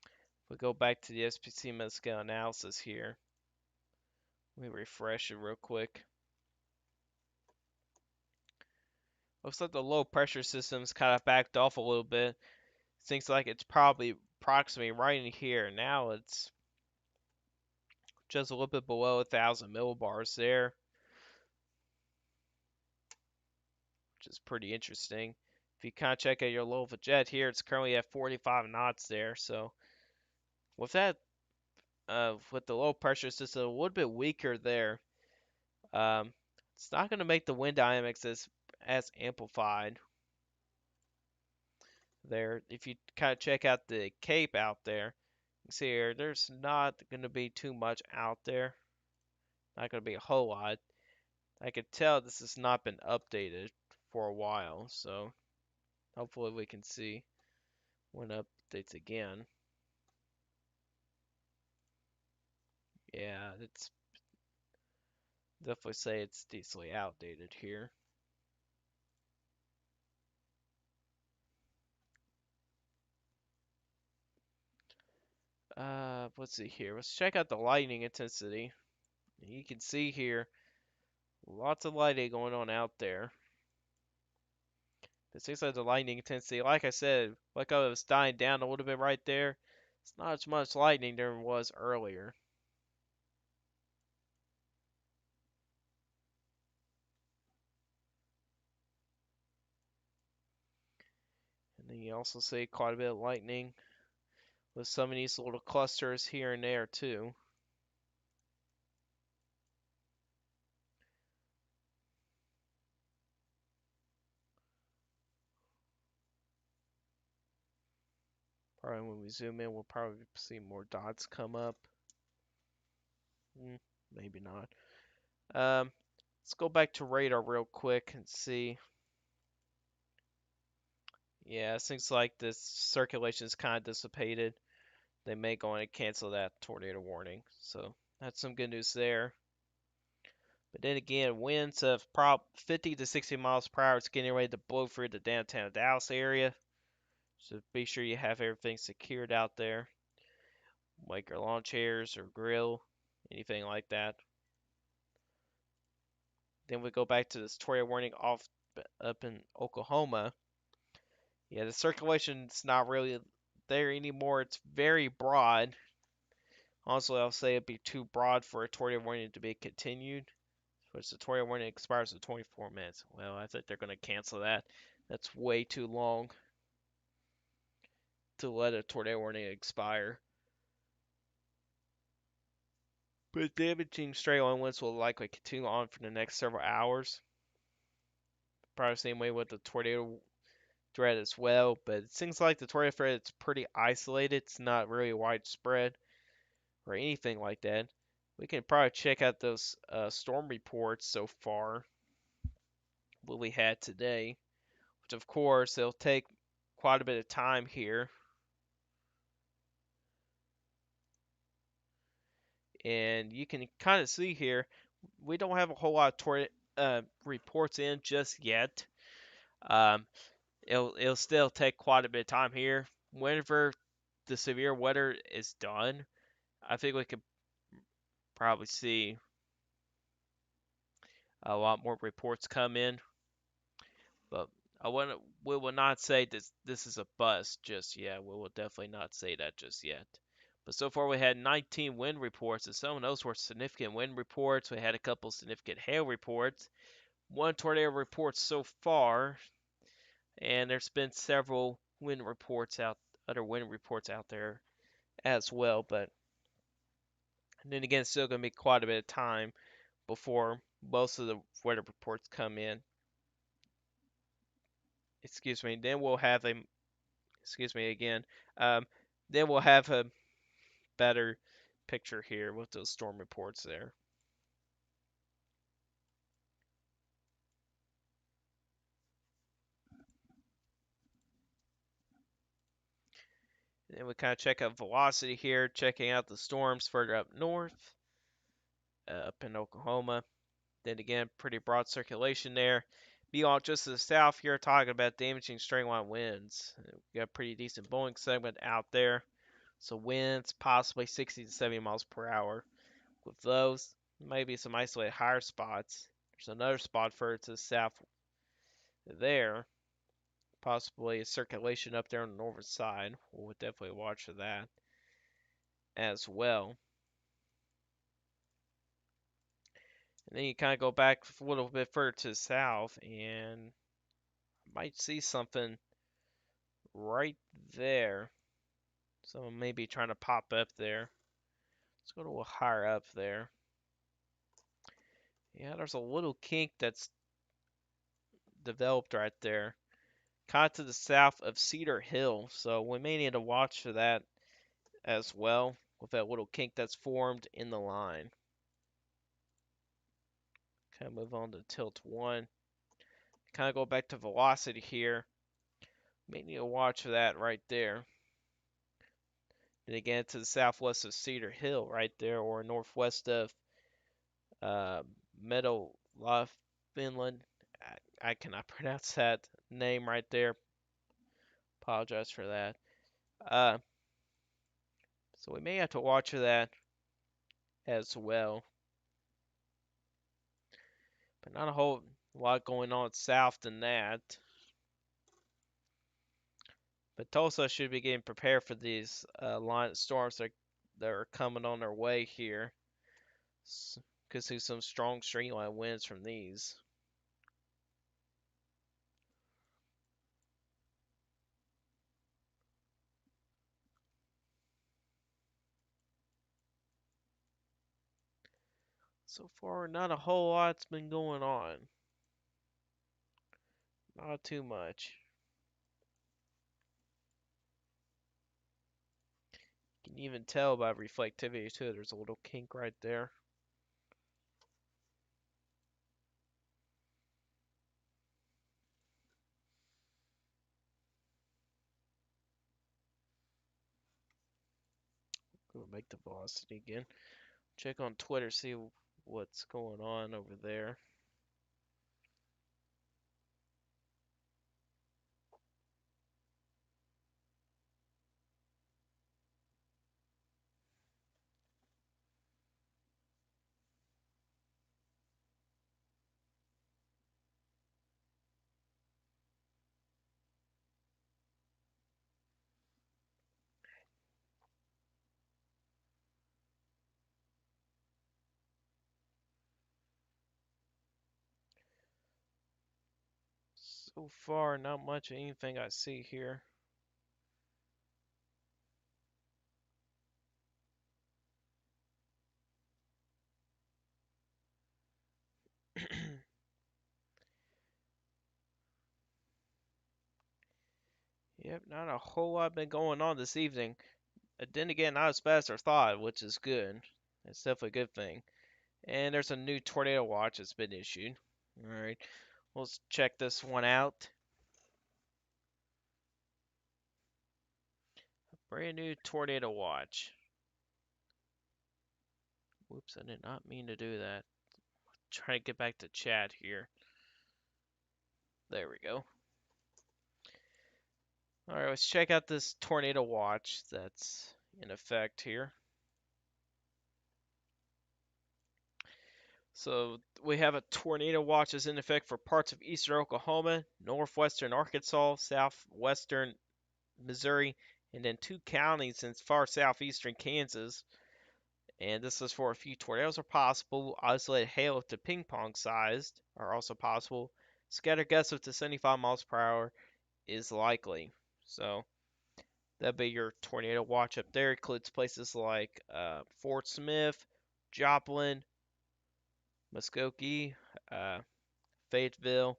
If we go back to the SPC mid-scale analysis here, let me refresh it real quick. Looks like the low pressure system's kind of backed off a little bit. Seems like it's probably approximately right in here. Now it's just a little bit below 1,000 millibars there, which is pretty interesting. If you kind of check out your low of a jet here, it's currently at 45 knots there. So with that, with the low pressure system a little bit weaker there, it's not going to make the wind dynamics as amplified there. If you kind of check out the Cape out there, you see here, there's not going to be too much out there. Not going to be a whole lot. I can tell this has not been updated for a while, so hopefully we can see when it updates again. Yeah, it's definitely say it's decently outdated here. Let's see here. Let's check out the lightning intensity. You can see here lots of lightning going on out there. It seems like the lightning intensity, like I said, like I was dying down a little bit right there. It's not as much lightning there was earlier. And then you also see quite a bit of lightning with some of these little clusters here and there too. Probably when we zoom in, we'll probably see more dots come up. Maybe not. Let's go back to radar real quick and see. Yeah, it seems like this circulation is kind of dissipated. They may go on and cancel that tornado warning. So that's some good news there. But then again, winds of 50 to 60 miles per hour. It's getting ready to blow through the downtown Dallas area. So be sure you have everything secured out there. like your lawn chairs or grill, anything like that. Then we go back to this tornado warning off up in Oklahoma. Yeah, the circulation's not really there anymore. It's very broad. Honestly, I'll say it'd be too broad for a tornado warning to be continued. Which the tornado warning expires in 24 minutes. Well, I think they're going to cancel that. That's way too long to let a tornado warning expire. But damaging straight line winds will likely continue on for the next several hours. Probably the same way with the tornado threat as well. But it seems like the tornado threat is pretty isolated. It's not really widespread or anything like that. We can probably check out those storm reports so far, what we had today, which of course it'll take quite a bit of time here. And you can kind of see here, we don't have a whole lot of reports in just yet. Um, it'll still take quite a bit of time here. Whenever the severe weather is done, I think we could probably see a lot more reports come in. But we will not say this is a bust just yet. We will definitely not say that just yet. But so far we had 19 wind reports, and some of those were significant wind reports. We had a couple significant hail reports, one tornado report so far, and there's been several other wind reports out there as well. But then again, it's still going to be quite a bit of time before most of the weather reports come in. Excuse me. Then we'll have a excuse me again. Um, then we'll have a better picture here with those storm reports there. And then we kind of check out velocity here, checking out the storms further up north, up in Oklahoma. Then again, pretty broad circulation there. Beyond just to the south here, talking about damaging straight line winds. We got a pretty decent blowing segment out there. So winds possibly 60 to 70 miles per hour. With those, maybe some isolated higher spots. There's another spot further to the south there. Possibly a circulation up there on the northern side. We'll definitely watch for that as well. And then you kind of go back a little bit further to the south and might see something right there. Someone may be trying to pop up there. Let's go a little higher up there. Yeah, there's a little kink that's developed right there. Kind of to the south of Cedar Hill. So we may need to watch for that as well with that little kink that's formed in the line. Kind of move on to tilt 1. Kind of go back to velocity here. May need to watch for that right there. And again, to the southwest of Cedar Hill right there, or northwest of uh, Meadow Lough, Finland. I cannot pronounce that name right there. Apologize for that. So we may have to watch for that as well. But not a whole lot going on south than that. But Tulsa should be getting prepared for these line storms that are coming on their way here. Could see some strong streamline winds from these. So far, not a whole lot's been going on. Not too much. You can even tell by reflectivity too. There's a little kink right there. Go make the velocity again. Check on Twitter, see what's going on over there. So far, not much of anything I see here. Yep, not a whole lot been going on this evening. Then again, not as bad as I thought, which is good. That's definitely a good thing. And there's a new tornado watch that's been issued. Alright, let's check this one out. Brand new tornado watch. Whoops, I did not mean to do that. Try to get back to chat here. There we go. Alright, let's check out this tornado watch that's in effect here. So we have a tornado watch is in effect for parts of eastern Oklahoma, northwestern Arkansas, southwestern Missouri, and then two counties in far southeastern Kansas. And this is for a few tornadoes are possible. Isolated hail up to ping pong sized are also possible. Scattered gusts up to 75 miles per hour is likely. So that'd be your tornado watch up there. It includes places like Fort Smith, Joplin, Muskogee, uh, Fayetteville,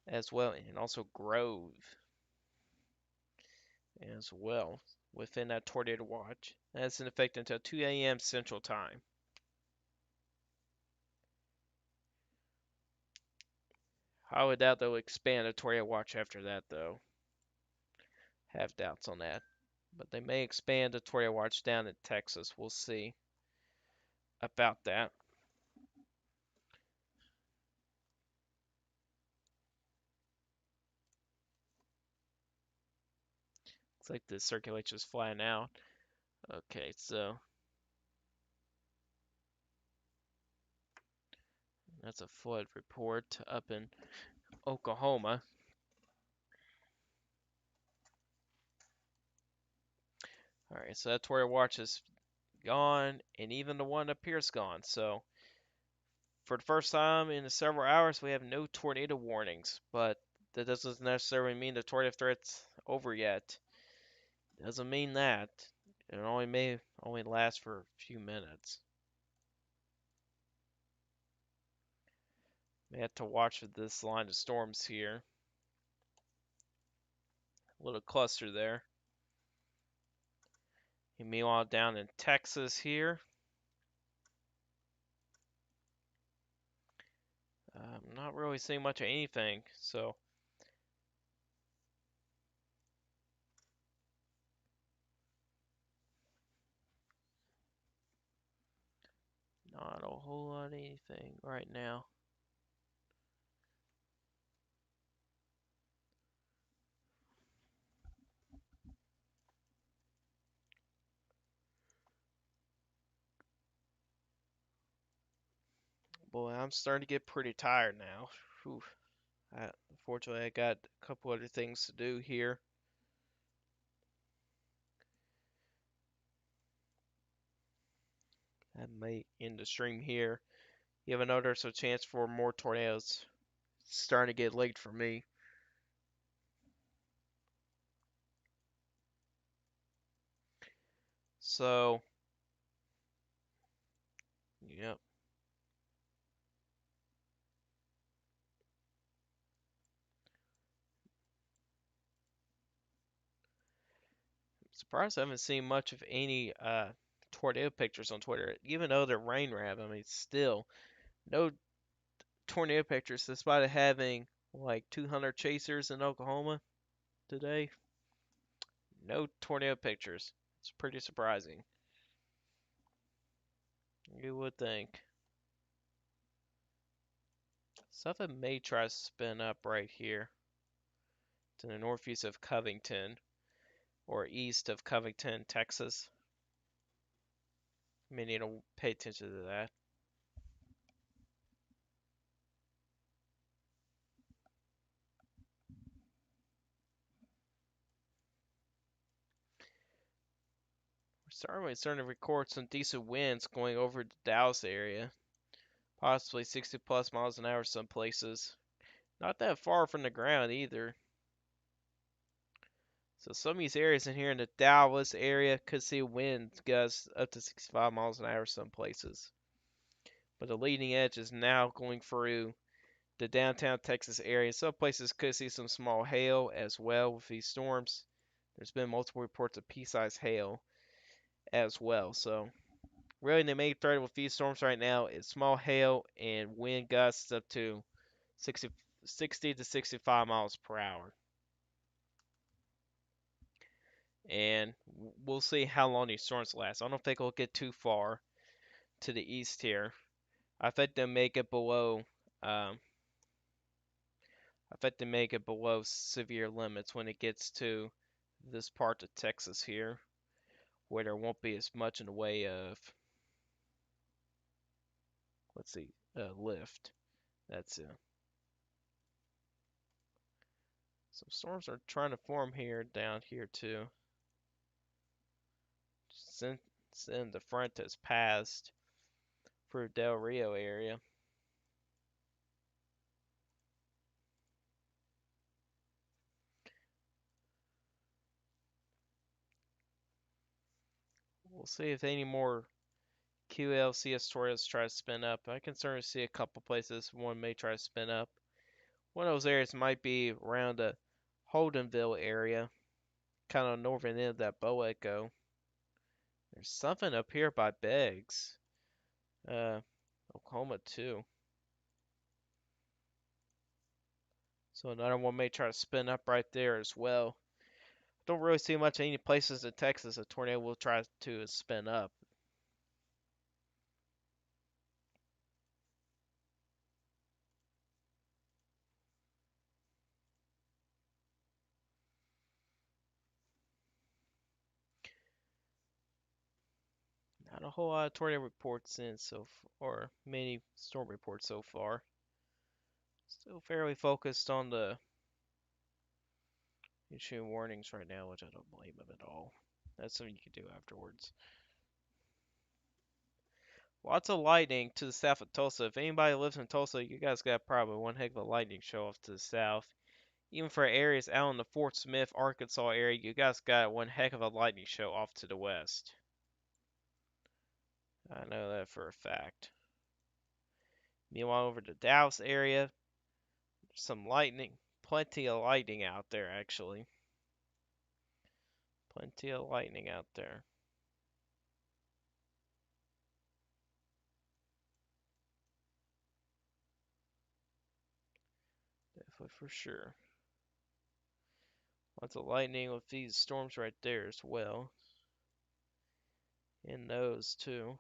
as well, and also Grove as well within that tornado watch. That's in effect until 2 a.m. Central Time. I would doubt they'll expand the tornado watch after that, though. Have doubts on that. But they may expand the tornado watch down in Texas. We'll see about that. Looks like the circulation's flying out. Okay, so that's a flood report up in Oklahoma. Alright, so that tornado watch is gone, and even the one up here is gone. So, for the first time in several hours, we have no tornado warnings, but that doesn't necessarily mean the tornado threat's over yet. Doesn't mean that. It only may only last for a few minutes. We have to watch this line of storms here. A little cluster there. And meanwhile, down in Texas here, not really seeing much of anything. So, not a whole lot of anything right now. Boy, I'm starting to get pretty tired now. Whew. Unfortunately, I got a couple other things to do here. I may end the stream here. You have another so chance for more tornadoes. It's starting to get late for me. So, yep. Surprised I haven't seen much of any tornado pictures on Twitter. Even though they're rain wrap, I mean, still no tornado pictures despite having like 200 chasers in Oklahoma today. No tornado pictures. It's pretty surprising. You would think. Something may try to spin up right here to the northeast of Covington or east of Covington, Texas. May need to pay attention to that. We're starting to record some decent winds going over the Dallas area. Possibly 60 plus miles an hour some places. Not that far from the ground either. So some of these areas in here in the Dallas area could see wind gusts up to 65 miles an hour some places. But the leading edge is now going through the downtown Texas area. Some places could see some small hail as well with these storms. There's been multiple reports of pea-sized hail as well. So really the main threat with these storms right now is small hail and wind gusts up to 60, 60 to 65 miles per hour. And we'll see how long these storms last. I don't think we'll get too far to the east here. I think they'll make it below. Um, I think they make it below severe limits when it gets to this part of Texas here, where there won't be as much in the way of, let's see, lift. That's it. Some storms are trying to form here, down here too. Since the front has passed through Del Rio area. We'll see if any more QLCS tornadoes try to spin up. I can certainly see a couple places one may try to spin up. One of those areas might be around the Holdenville area, kind of northern end of that Bow Echo. There's something up here by Beggs, uh, Oklahoma too. So another one may try to spin up right there as well. Don't really see much any places in Texas a tornado will try to spin up. Not a whole lot of tornado reports in or many storm reports so far. Still fairly focused on the issuing warnings right now, which I don't blame them at all. That's something you can do afterwards. Lots of lightning to the south of Tulsa. If anybody lives in Tulsa, you guys got probably one heck of a lightning show off to the south. Even for areas out in the Fort Smith, Arkansas area, you guys got one heck of a lightning show off to the west. I know that for a fact. Meanwhile, over the Dallas area, some lightning, plenty of lightning out there actually. Plenty of lightning out there. Definitely for sure. Lots of lightning with these storms right there as well. And those too.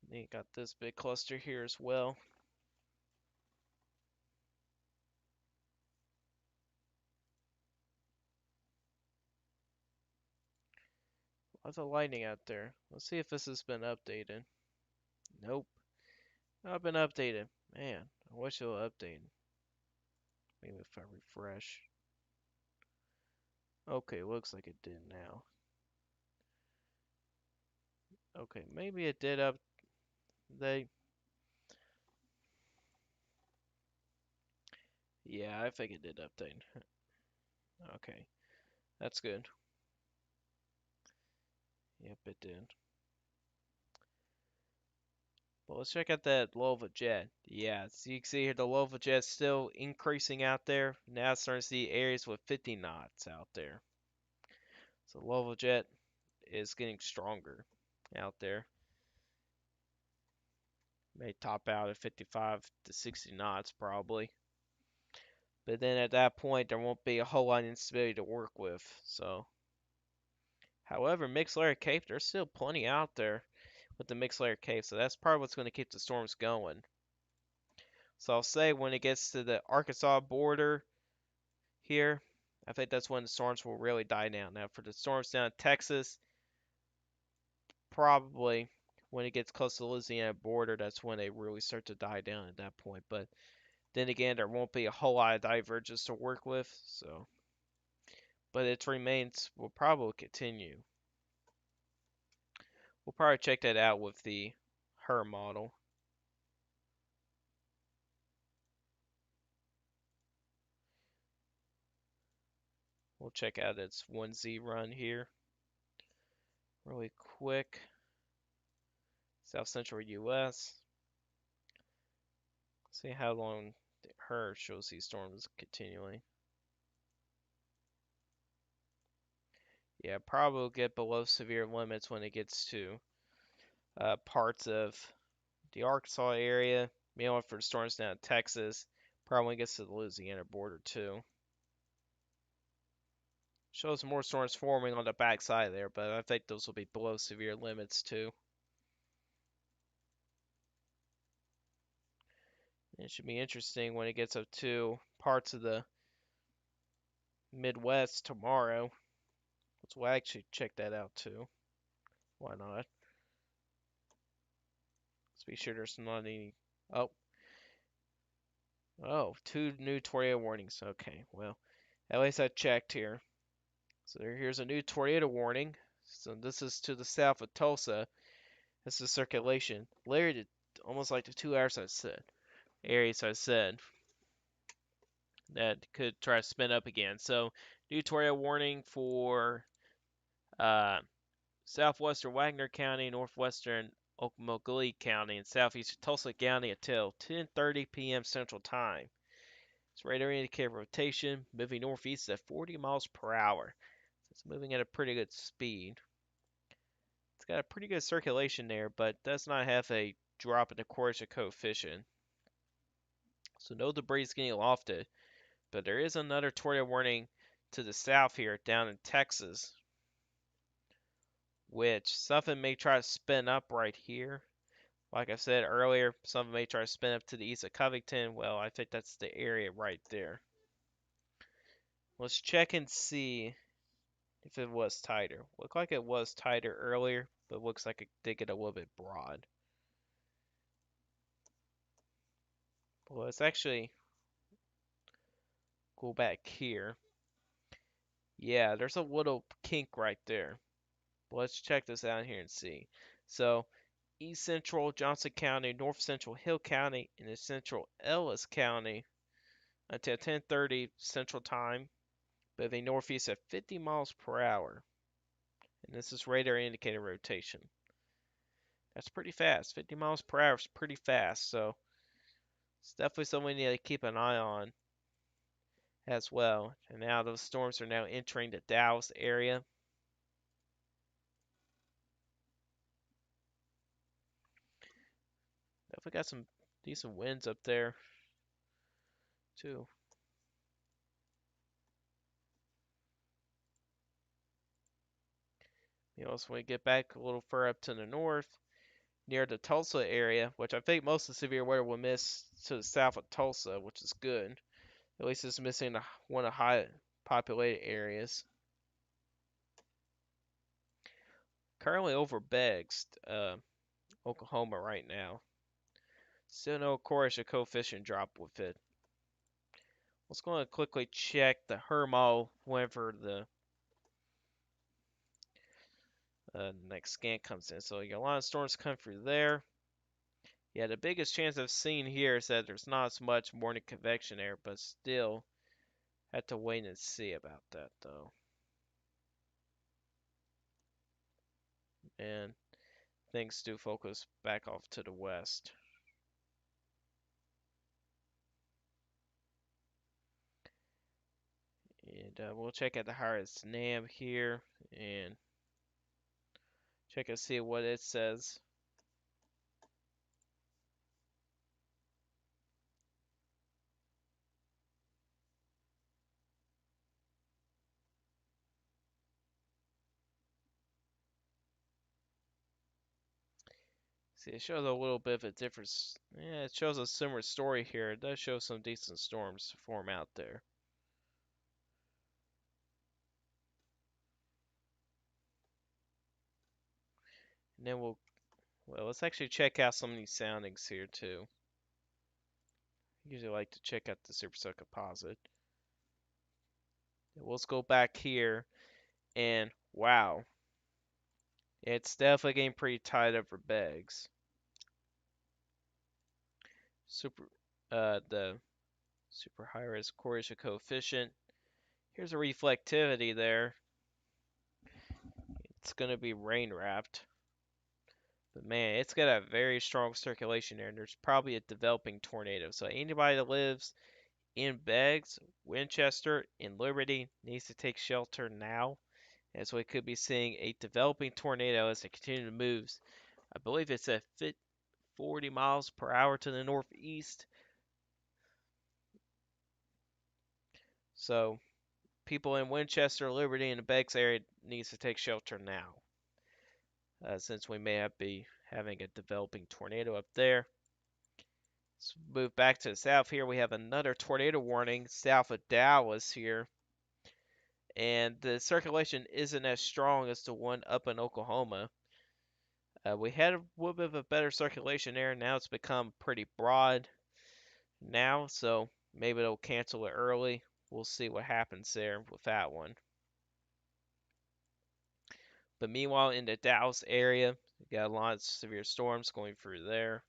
Then you got this big cluster here as well. Lots of lightning out there. Let's see if this has been updated. Nope. Not been updated. Man, I wish it would update. Maybe if I refresh. Okay, looks like it did now. Okay, maybe it did up. They. Yeah, I think it did update. Okay, that's good. Yep, it did. Well, let's check out that Lova jet. Yeah, so you can see here the Lova jet's still increasing out there. Now it's starting to see areas with 50 knots out there. So Lova jet is getting stronger out there. May top out at 55 to 60 knots probably. But then at that point, there won't be a whole lot of instability to work with. So, however, mixed layer cape, there's still plenty out there with the mixed layer cape. So that's probably what's going to keep the storms going. So I'll say when it gets to the Arkansas border here, I think that's when the storms will really die down. Now, for the storms down in Texas, probably when it gets close to the Louisiana border, that's when they really start to die down at that point. But then again, there won't be a whole lot of divergence to work with, so. But its remains will probably continue. We'll probably check that out with the HER model. We'll check out its 1Z run here really quick. South Central US. See how long her shows these storms continuing. Yeah, probably will get below severe limits when it gets to parts of the Arkansas area. Mainly for storms down in Texas. Probably when it gets to the Louisiana border too. Shows more storms forming on the backside there, but I think those will be below severe limits too. It should be interesting when it gets up to parts of the Midwest tomorrow. We'll actually check that out too. Why not? Let's be sure there's not any. Oh, oh, two new tornado warnings. Okay, well, at least I checked here. So here's a new tornado warning. So this is to the south of Tulsa. This is circulation. Later, almost like the 2 hours I said. Areas I said that could try to spin up again. So new tornado warning for uh, southwestern Wagner County, northwestern Ocmulgee County, and southeastern Tulsa County until 10:30 p.m. Central Time. Its radar indicator rotation moving northeast at 40 miles per hour. So it's moving at a pretty good speed. It's got a pretty good circulation there, but does not have a drop in the Corsica coefficient. So no debris is getting lofted. But there is another tornado warning to the south here, down in Texas, which something may try to spin up right here. Like I said earlier, something may try to spin up to the east of Covington. Well, I think that's the area right there. Let's check and see if it was tighter. Looked like it was tighter earlier, but looks like it did get a little bit broad. Well, let's actually go back here. Yeah, there's a little kink right there. But let's check this out here and see. So, East Central Johnson County, North Central Hill County, and the Central Ellis County until 10:30 Central Time, moving northeast at 50 miles per hour. And this is radar indicator rotation. That's pretty fast. 50 miles per hour is pretty fast, so it's definitely something we need to keep an eye on as well. And now those storms are now entering the Dallas area. Definitely got some decent winds up there too. You know, so when we get back a little further up to the north, near the Tulsa area, which I think most of the severe weather will miss to the south of Tulsa, which is good. At least it's missing one of the high populated areas. Currently over Beggs, Oklahoma right now. Still no Corsica coefficient drop with it. Let's go and quickly check the Hermo whenever the next scan comes in. So you got a lot of storms coming through there. Yeah, the biggest chance I've seen here is that there's not as much morning convection air, but still have to wait and see about that though. And things do focus back off to the west. And we'll check out the highest NAM here and check and see what it says. See, it shows a little bit of a difference. Yeah, it shows a similar story here. It does show some decent storms form out there. And then well, let's actually check out some of these soundings here too. I usually like to check out the supercell composite. Let's go back here and wow, it's definitely getting pretty tight over Beggs. The super high res Corsica coefficient Here's a reflectivity there. It's going to be rain wrapped. But man, it's got a very strong circulation there, and there's probably a developing tornado. So anybody that lives in Beggs, Winchester, and Liberty needs to take shelter now, as we could be seeing a developing tornado as it continues to move. I believe it's at 40 miles per hour to the northeast. So people in Winchester, Liberty, and the Beggs area needs to take shelter now, since we may be having a developing tornado up there. Let's move back to the south here. We have another tornado warning south of Dallas here. And the circulation isn't as strong as the one up in Oklahoma. We had a little bit of a better circulation there. Now it's become pretty broad now, so maybe they'll cancel it early. We'll see what happens there with that one. But meanwhile, in the Dallas area, we got a lot of severe storms going through there.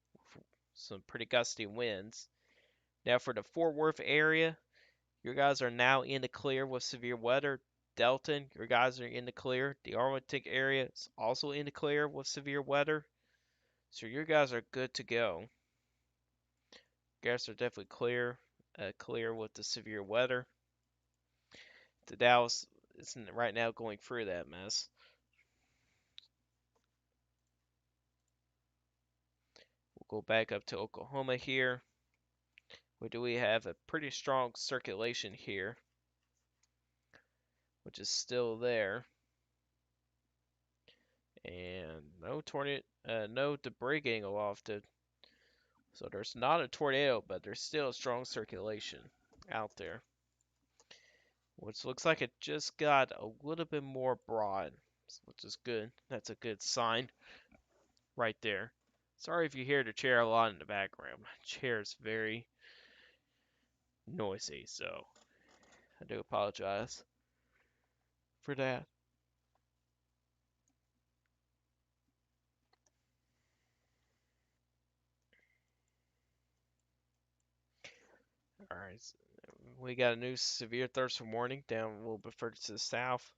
Some pretty gusty winds. Now for the Fort Worth area, your guys are now in the clear with severe weather. Delton, your guys are in the clear. The Arlington area is also in the clear with severe weather. So your guys are good to go. Guys are definitely clear with the severe weather. The Dallas is right now going through that mess. We'll go back up to Oklahoma here. Where do we have a pretty strong circulation here, which is still there. And no tornado, no debris getting aloft. So there's not a tornado, but there's still a strong circulation out there. Which looks like it just got a little bit more broad, which is good. That's a good sign right there. Sorry if you hear the chair a lot in the background. My chair is very noisy, so I do apologize for that. Alright, so we got a new severe thirst warning down a little bit further to the south.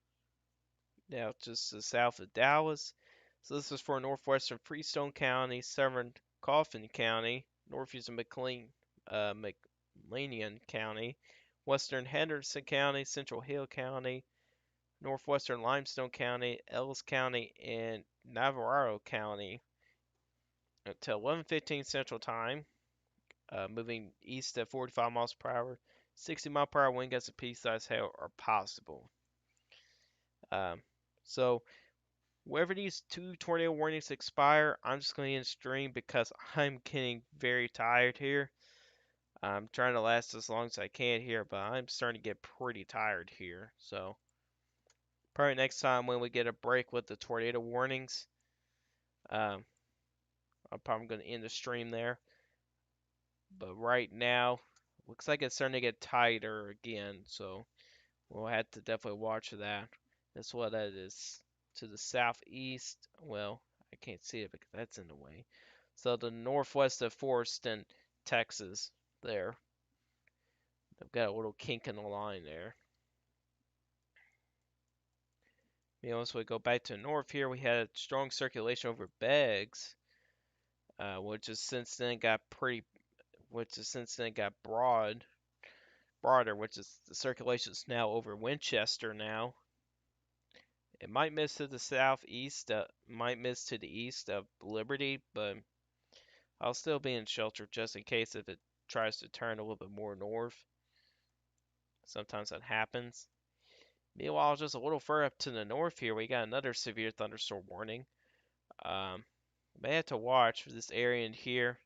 Now just to the south of Dallas. So this is for northwestern Freestone County, southern Coffin County, northeastern McLean County, western Henderson County, central Hill County, northwestern Limestone County, Ellis County, and Navarro County until 11:15 Central Time. Moving east at 45 miles per hour. 60-mile-per-hour wind gusts and pea-sized hail are possible. Um, so wherever these two tornado warnings expire, I'm just going to end stream because I'm getting very tired here. I'm trying to last as long as I can here, but I'm starting to get pretty tired here. So probably next time when we get a break with the tornado warnings, um, I'm probably going to end the stream there. But right now, looks like it's starting to get tighter again, so we'll have to definitely watch that. That's what that is to the southeast. Well, I can't see it because that's in the way. So the northwest of Forreston, Texas, there. I've got a little kink in the line there. Once we go back to the north here, we had a strong circulation over Beggs, which has since then got broader, which is the circulation is now over Winchester now. It might miss to the southeast, might miss to the east of Liberty, but I'll still be in shelter just in case if it tries to turn a little bit more north. Sometimes that happens. Meanwhile, just a little further up to the north here, we got another severe thunderstorm warning. May have to watch for this area in here.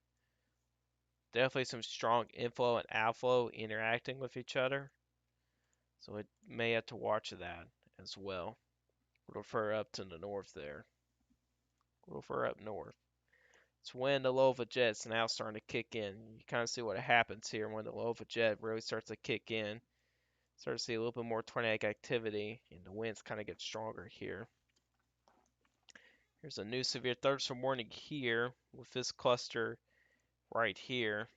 Definitely some strong inflow and outflow interacting with each other. So it may have to watch that as well. A little further up to the north there. A little further up north. It's when the low of a jet's now starting to kick in. You kind of see what happens here when the low of a jet really starts to kick in. Start to see a little bit more tornadic activity, and the winds kind of get stronger here. Here's a new severe thunderstorm warning here with this cluster right here.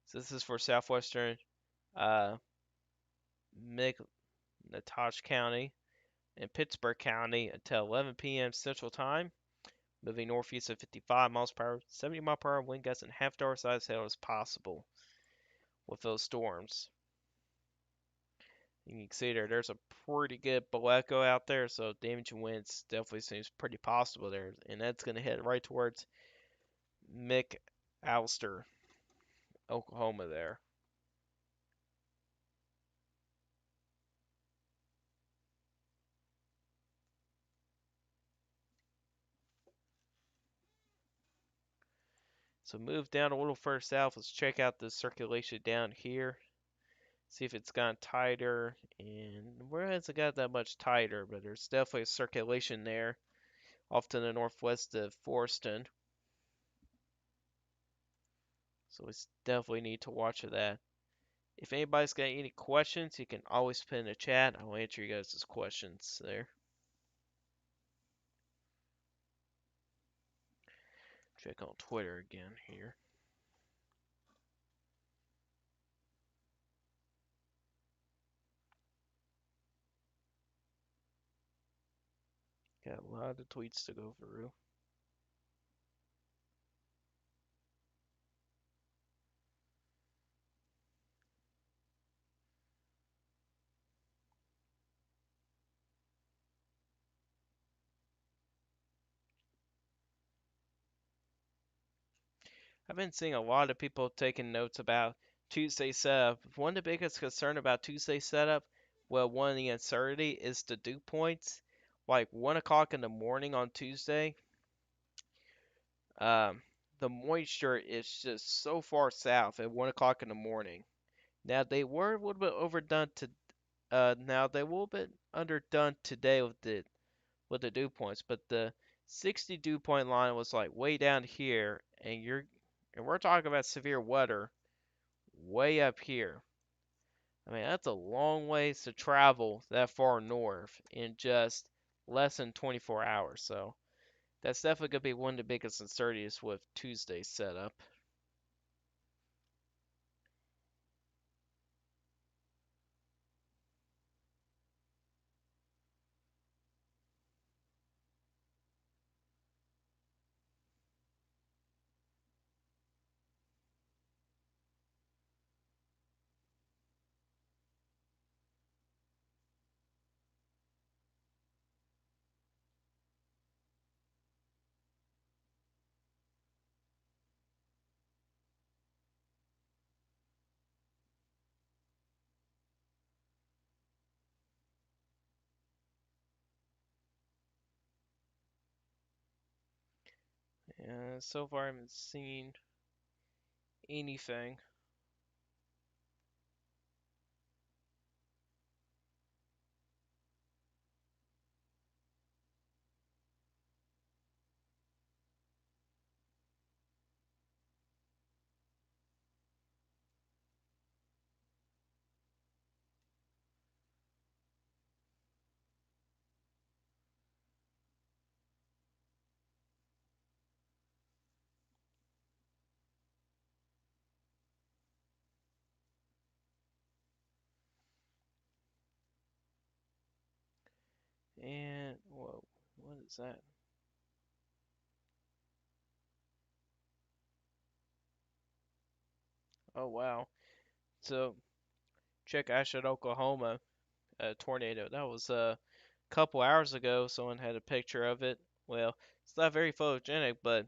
So this is for southwestern McIntosh County and Pittsburgh County until 11 p.m. Central Time, moving northeast at 55 miles per hour, 70 mile per hour wind gusts, and half hour size hail is possible with those storms. You can see there's a pretty good bow echo out there, so damaging winds definitely seems pretty possible there, and that's going to head right towards McAllister, Oklahoma there. So move down a little further south. Let's check out the circulation down here. See if it's gotten tighter. And where has it got that much tighter? But there's definitely a circulation there off to the northwest of Forston. So we definitely need to watch for that. If anybody's got any questions, you can always put in the chat. I'll answer you guys' questions there. Check on Twitter again here. Got a lot of tweets to go through. I've been seeing a lot of people taking notes about Tuesday setup. One of the biggest concern about Tuesday setup, well, one of the uncertainty is the dew points. Like 1 o'clock in the morning on Tuesday, um, the moisture is just so far south at 1 o'clock in the morning. Now they were a little bit overdone to, now they will be underdone today with the dew points, but the 60 dew point line was like way down here, and we're talking about severe weather way up here. I mean, that's a long ways to travel that far north in just less than 24 hours. So that's definitely gonna be one of the biggest uncertainties with Tuesday's setup. And so far I haven't seen anything. And whoa, what is that? Oh wow. So check Ashland, Oklahoma, a tornado. That was a couple hours ago. Someone had a picture of it. Well, it's not very photogenic, but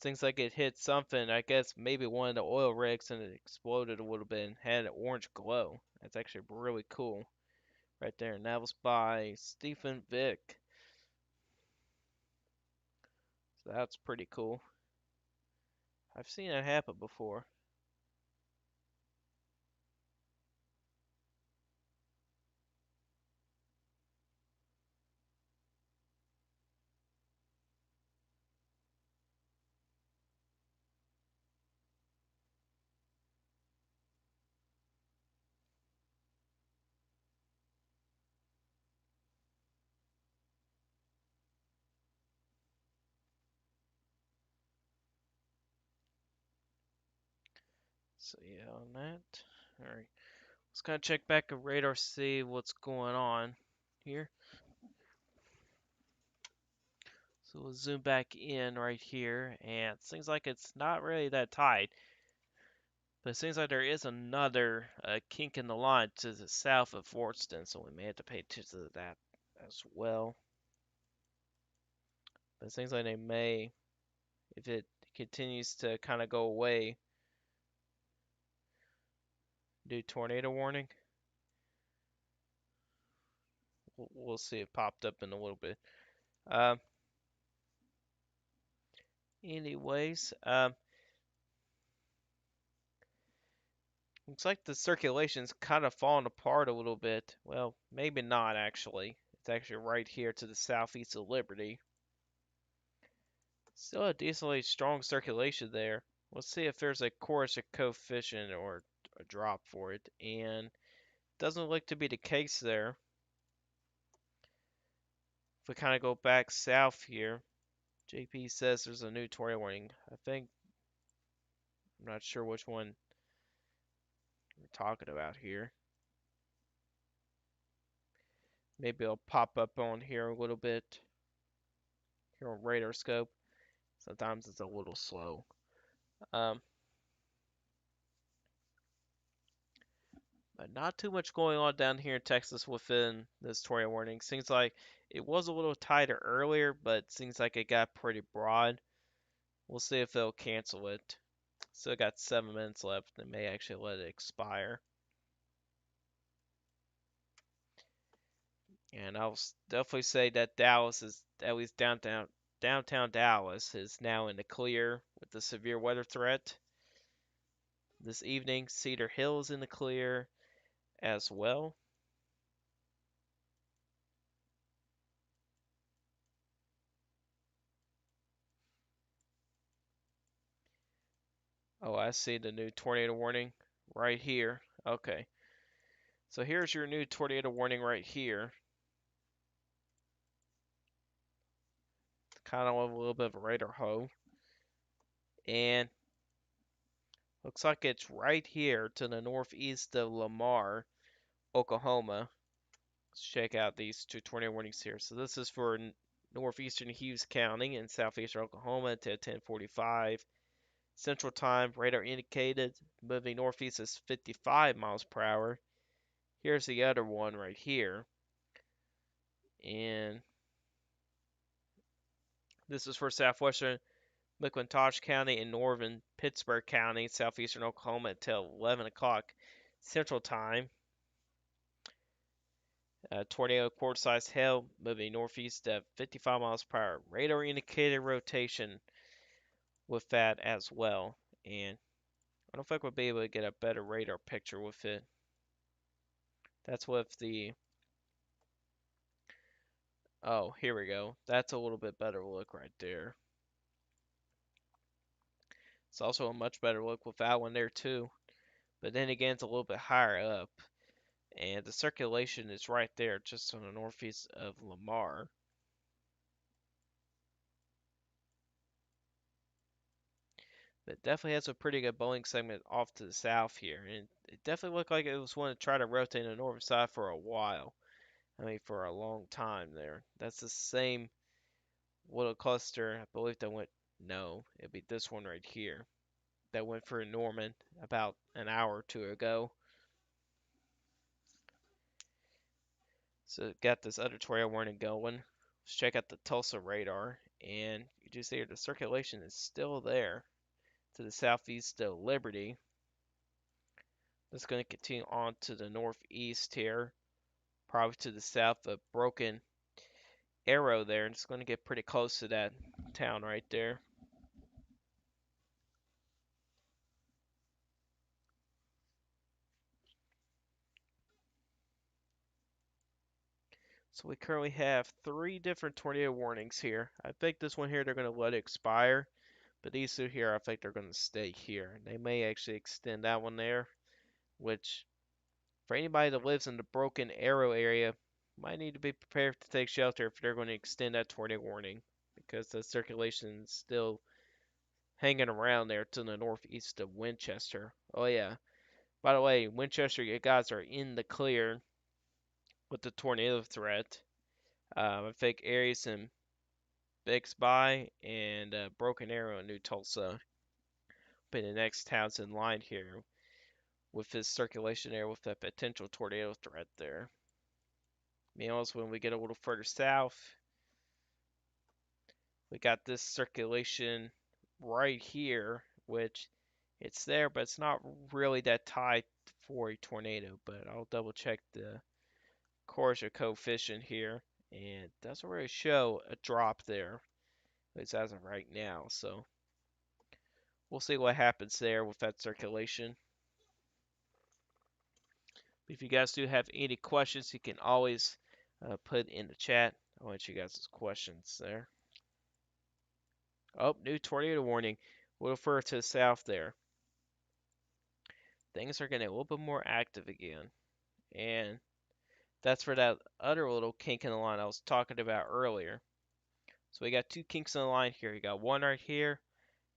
seems like it hit something. I guess maybe one of the oil rigs and it exploded a little bit and had an orange glow. That's actually really cool right there. And that was by Stephen Vick. So that's pretty cool. I've seen it happen before. So yeah, on that. Alright. Let's kind of check back a radar, see what's going on here. So we'll zoom back in right here, and it seems like it's not really that tight. But it seems like there is another kink in the line to the south of Fortston, so we may have to pay attention to that as well. But it seems like they may, if it continues to kind of go away, do tornado warning. We'll see it popped up in a little bit. Um, anyways, looks like the circulation's kind of falling apart a little bit. Well, maybe not actually. It's actually right here to the southeast of Liberty. Still a decently strong circulation there. Let's see if there's a Corsica coefficient or a drop for it. And doesn't look to be the case there. If we kind of go back south here, JP says there's a new tornado warning. I'm not sure which one we're talking about here. Maybe it'll pop up on here a little bit. Here on radar scope. Sometimes it's a little slow. Um, but not too much going on down here in Texas within this tornado warning. Seems like it was a little tighter earlier, but seems like it got pretty broad. We'll see if they'll cancel it. Still got 7 minutes left. They may actually let it expire. And I'll definitely say that Dallas is, at least downtown Dallas, is now in the clear with the severe weather threat. This evening, Cedar Hill is in the clear as well. Oh, I see the new tornado warning right here. Okay. So here's your new tornado warning right here. Kind of a little bit of a radar hoe. And looks like it's right here to the northeast of Lamar, Oklahoma. Let's check out these two tornado warnings here. So this is for northeastern Hughes County in southeastern Oklahoma to 10:45 Central Time. Radar indicated moving northeast is 55 miles per hour. Here's the other one right here. And this is for southwestern McIntosh County and northern Pittsburgh County, southeastern Oklahoma until 11 o'clock Central Time. Tornado quarter-sized hail moving northeast at 55 miles per hour. Radar indicated rotation with that as well. And I don't think we'll be able to get a better radar picture with it. That's with the... Oh, here we go. That's a little bit better look right there. It's also a much better look with that one there too. But then again, it's a little bit higher up. And the circulation is right there, just on the northeast of Lamar. But it definitely has a pretty good bowling segment off to the south here. And it definitely looked like it was one to try to rotate on the northern side for a while. I mean, for a long time there. That's the same little cluster, I believe that went, no, it'd be this one right here. That went for Norman about an hour or two ago. So got this other tornado warning going. Let's check out the Tulsa radar. And you do see the circulation is still there to the southeast of Liberty. It's going to continue on to the northeast here, probably to the south of Broken Arrow there, and it's going to get pretty close to that town right there. So we currently have 3 different tornado warnings here. I think this one here they're going to let it expire, but these two here I think they're going to stay here. They may actually extend that one there, which for anybody that lives in the Broken Arrow area, might need to be prepared to take shelter if they're going to extend that tornado warning, because the circulation is still hanging around there to the northeast of Winchester. Oh yeah, By the way, Winchester, you guys are in the clear with the tornado threat. I think Aries and Bixby and Broken Arrow and New Tulsa be the next towns in line here with this circulation area with that potential tornado threat there. Meanwhile, when we get a little further south, we got this circulation right here, which it's there, but it's not really that tight for a tornado. But I'll double check the Corsia coefficient here, and it doesn't really show a drop there, at least as of right now. So we'll see what happens there with that circulation. If you guys do have any questions, you can always put in the chat. I want you guys' questions there. Oh, new tornado warning. We'll refer to the south there. Things are getting a little bit more active again. And that's for that other little kink in the line I was talking about earlier. So we got two kinks in the line here. You got one right here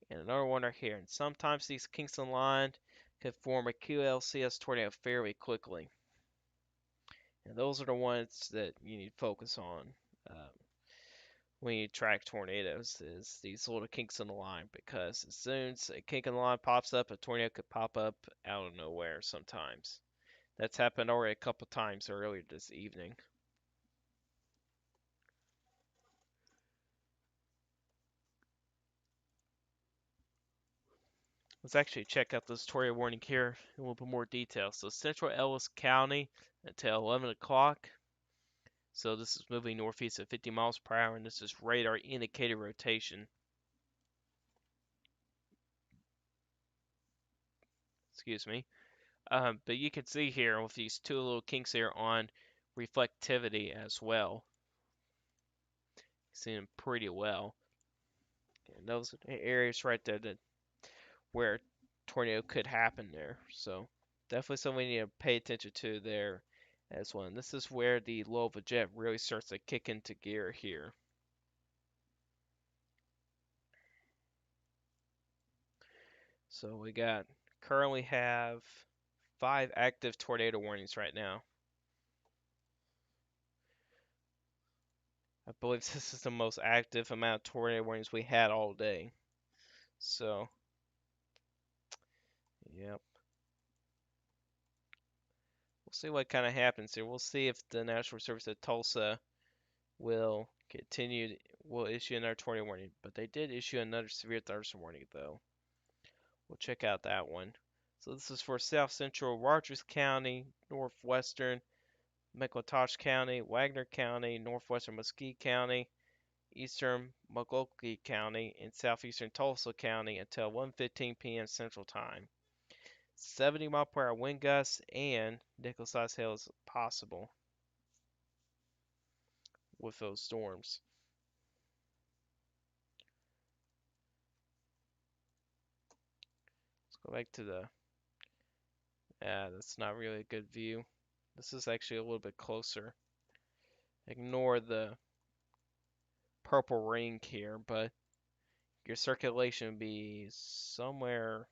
and another one right here. And sometimes these kinks in the line can form a QLCS tornado fairly quickly. And those are the ones that you need to focus on when you track tornadoes, is these little kinks in the line, because as soon as a kink in the line pops up, a tornado could pop up out of nowhere sometimes. That's happened already a couple times earlier this evening. Let's actually check out this tornado warning here in a little bit more detail. So central Ellis County until 11 o'clock. So this is moving northeast at 50 miles per hour, and this is radar indicated rotation. Excuse me. But you can see here with these two little kinks here on reflectivity as well. See them pretty well. And those are the areas right there that where tornado could happen there. So definitely something we need to pay attention to there as well. And this is where the low of a jet really starts to kick into gear here. So we currently have 5 active tornado warnings right now. I believe this is the most active amount of tornado warnings we had all day. So, yep. We'll see what kind of happens here. We'll see if the National Service at Tulsa will issue another tornado warning. But they did issue another severe thunderstorm warning, though. We'll check out that one. So this is for South Central Rogers County, Northwestern McIntosh County, Wagner County, Northwestern Mesquite County, Eastern Montgomery County, and Southeastern Tulsa County until 1:15 p.m. Central Time. 70-mile-per-hour wind gusts and nickel-sized hail is possible with those storms. Let's go back to the. That's not really a good view. This is actually a little bit closer. Ignore the purple ring here, but your circulation would be somewhere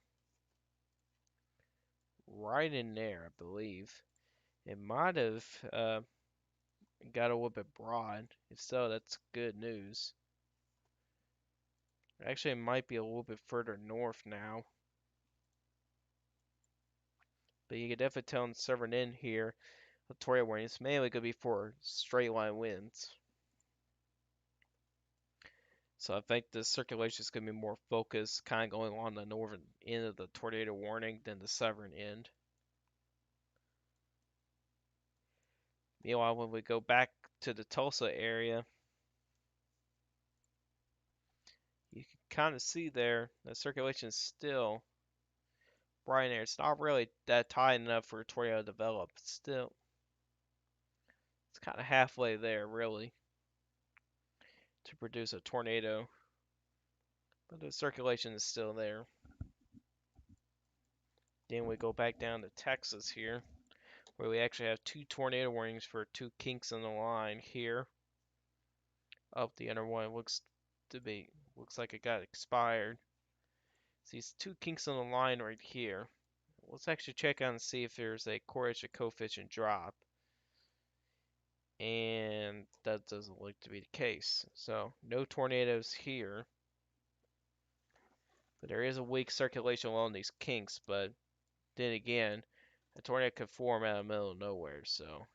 right in there, I believe. It might have got a little bit broad. If so, that's good news. Actually, it might be a little bit further north now. But you can definitely tell in the southern end here, the tornado warning is mainly going to be for straight line winds. So I think the circulation is going to be more focused, kind of going on the northern end of the tornado warning than the southern end. Meanwhile, when we go back to the Tulsa area, you can kind of see there the circulation is still right in there. It's not really that tight enough for a tornado to develop. Still, it's kind of halfway there, really, to produce a tornado. But the circulation is still there. Then we go back down to Texas here, where we actually have 2 tornado warnings for 2 kinks in the line here. Oh, the other one looks like it got expired. So these 2 kinks on the line right here. let's actually check out and see if there's a correlation coefficient drop. And that doesn't look to be the case. So no tornadoes here. But there is a weak circulation along these kinks, but then again, a tornado could form out of the middle of nowhere. So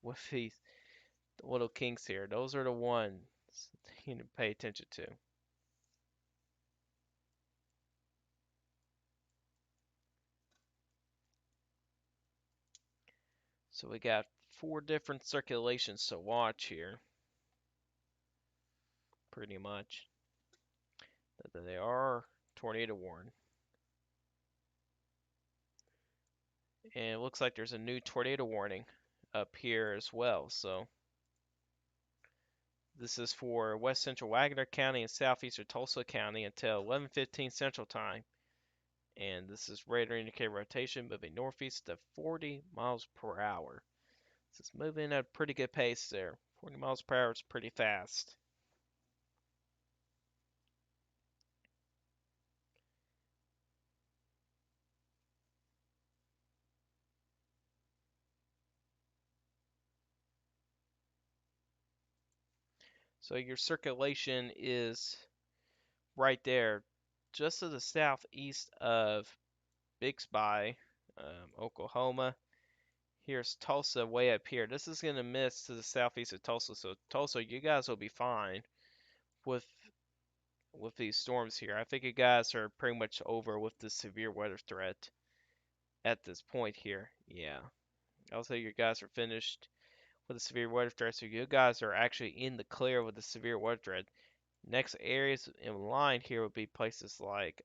with these little kinks here, those are the ones you need to pay attention to. So we got 4 different circulations to watch here, pretty much. They are tornado warned. And it looks like there's a new tornado warning up here as well. So this is for West Central Wagner County and Southeastern Tulsa County until 11:15 Central Time. And this is radar indicated rotation moving northeast to 40 miles per hour. So it's moving at a pretty good pace there. 40 miles per hour is pretty fast. So your circulation is right there, just to the southeast of Bixby, Oklahoma. Here's Tulsa way up here. This is going to miss to the southeast of Tulsa. So Tulsa, you guys will be fine with these storms here. I think you guys are pretty much over with the severe weather threat at this point here. Yeah. I'll say you guys are finished with the severe weather threat. So you guys are actually in the clear with the severe weather threat. Next areas in line here would be places like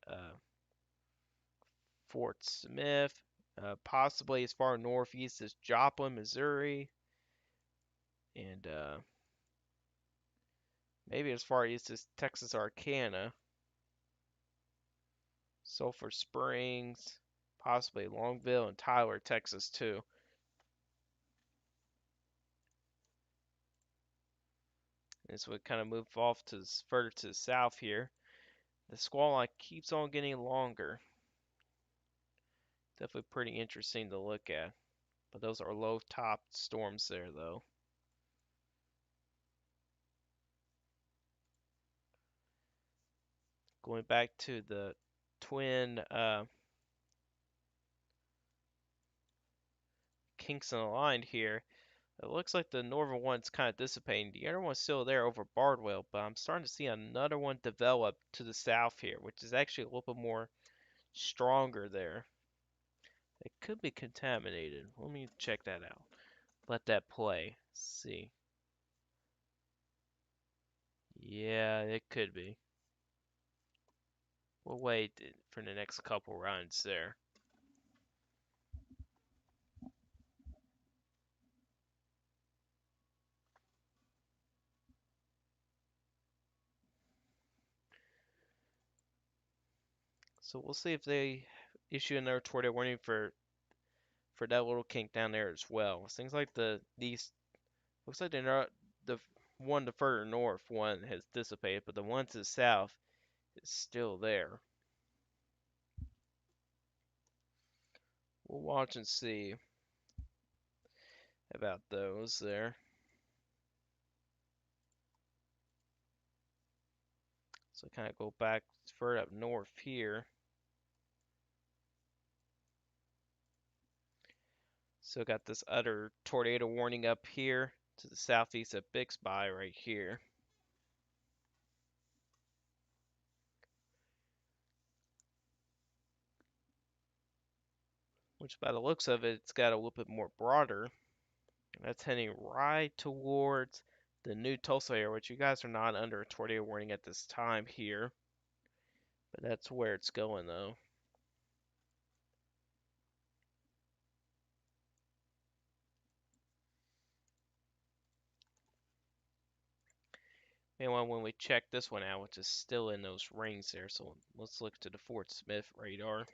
Fort Smith, possibly as far northeast as Joplin, Missouri, and maybe as far east as Texarkana, Sulphur Springs, possibly Longville and Tyler, Texas too. As we kind of move off to further to the south here, the squall line keeps on getting longer. Definitely pretty interesting to look at. But those are low top storms there though. Going back to the twin kinks in the line here, it looks like the northern one's kind of dissipating. The other one's still there over Bardwell, but I'm starting to see another one develop to the south here, which is actually a little bit more stronger there. It could be contaminated. Let me check that out. Let that play. See. Yeah, it could be. We'll wait for the next couple runs there. So we'll see if they issue another tornado warning for that little kink down there as well. Things like these looks like they're not the one to further north one has dissipated, but the one to the south is still there. We'll watch and see about those there. So kind of go back further up north here. So got this other tornado warning up here to the southeast of Bixby right here. Which by the looks of it, it's got a little bit more broader. That's heading right towards the new Tulsa area, which you guys are not under a tornado warning at this time here. But that's where it's going though. Meanwhile, when we check this one out, which is still in those rings there, so let's look to the Fort Smith radar.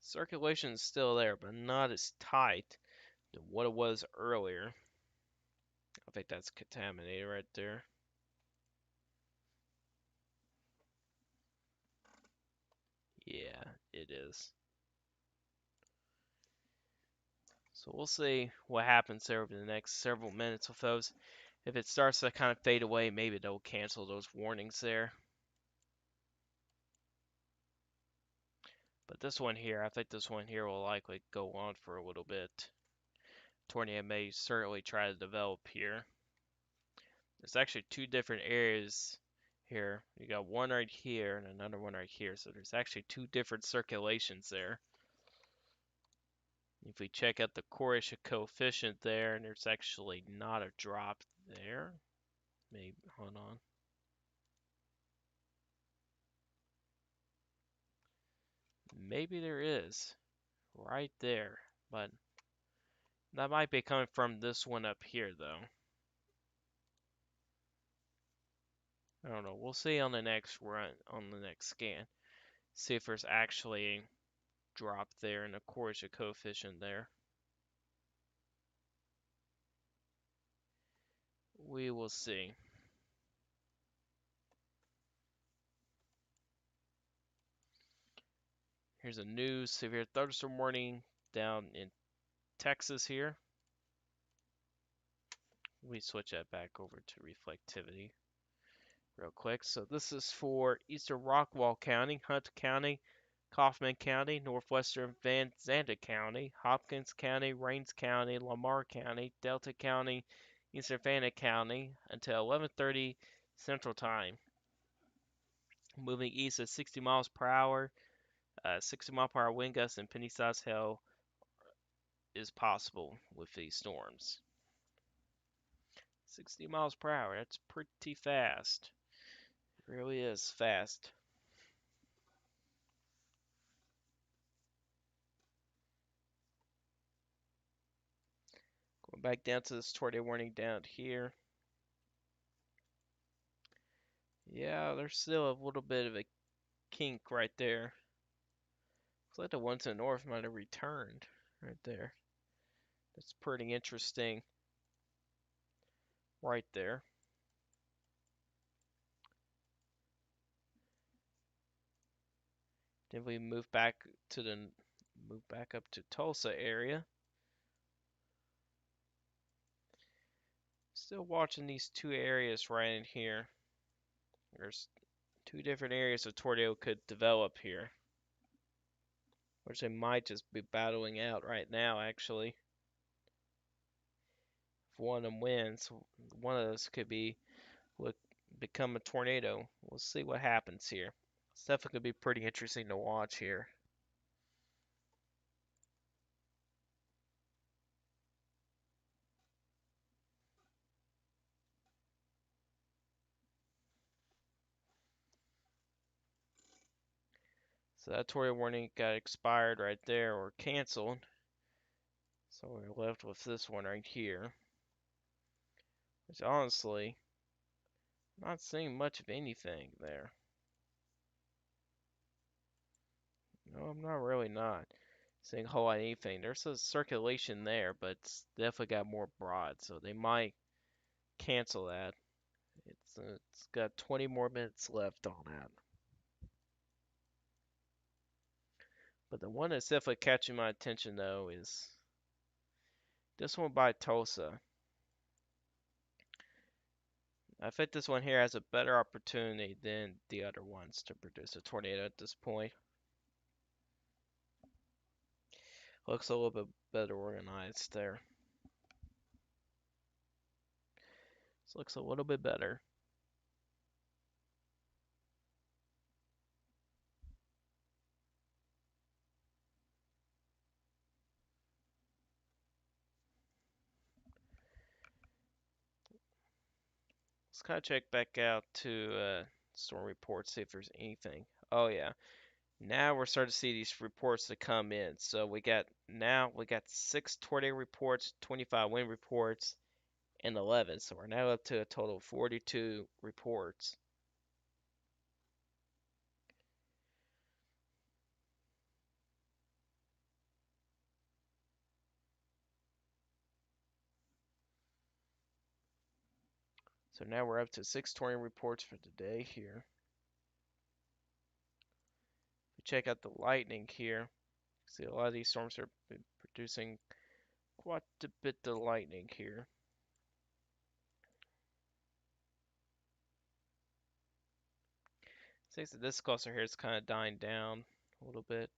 Circulation is still there, but not as tight than what it was earlier. I think that's contaminated right there. Yeah, it is. So we'll see what happens there over the next several minutes with those. If it starts to kind of fade away, maybe they'll cancel those warnings there. But this one here, I think this one here will likely go on for a little bit. Tornado may certainly try to develop here. There's actually two different areas here. You got one right here and another one right here. So there's actually two different circulations there. If we check out the Cornish coefficient there, and there's actually not a drop there. Maybe, hold on. Maybe there is, right there. But that might be coming from this one up here, though. I don't know. We'll see on the next run, on the next scan. See if there's actually a drop there in the Cornish coefficient there. We will see. Here's a new severe thunderstorm warning down in Texas here. We switch that back over to reflectivity real quick. So this is for Eastern Rockwall County, Hunt County, Kaufman County, Northwestern Van Zandt County, Hopkins County, Rains County, Lamar County, Delta County, Eastern Fana County until 11:30 Central Time. Moving east at 60 miles per hour, 60 mile per hour wind gusts and penny-sized hail is possible with these storms. 60 miles per hour, that's pretty fast. It really is fast. Going back down to this tornado warning down here. Yeah, there's still a little bit of a kink right there. Looks like the one to the north might have returned right there. That's pretty interesting right there. Then we move back up to Tulsa area. Still watching these two areas right in here. There's two different areas a tornado could develop here. Which they might just be battling out right now, actually. If one of them wins, one of those could become a tornado. We'll see what happens here. It's definitely going to be pretty interesting to watch here. So that tornado warning got expired right there, or canceled. So we're left with this one right here. Which honestly, I'm not seeing much of anything there. No, I'm not really not seeing a whole lot of anything. There's a circulation there, but it's definitely got more broad, so they might cancel that. It's got 20 more minutes left on that. But the one that's definitely catching my attention though is this one by Tulsa. I think this one here has a better opportunity than the other ones to produce a tornado at this point. Looks a little bit better organized there. This looks a little bit better. Let's kind of check back out to storm reports, see if there's anything. Oh yeah, now we're starting to see these reports that come in. So we got 6 tornado reports, 25 wind reports, and 11. So we're now up to a total of 42 reports. So now we're up to 6 tornado reports for today here. check out the lightning here. See, a lot of these storms are producing quite a bit of lightning here. Seems that this cluster here is kind of dying down a little bit.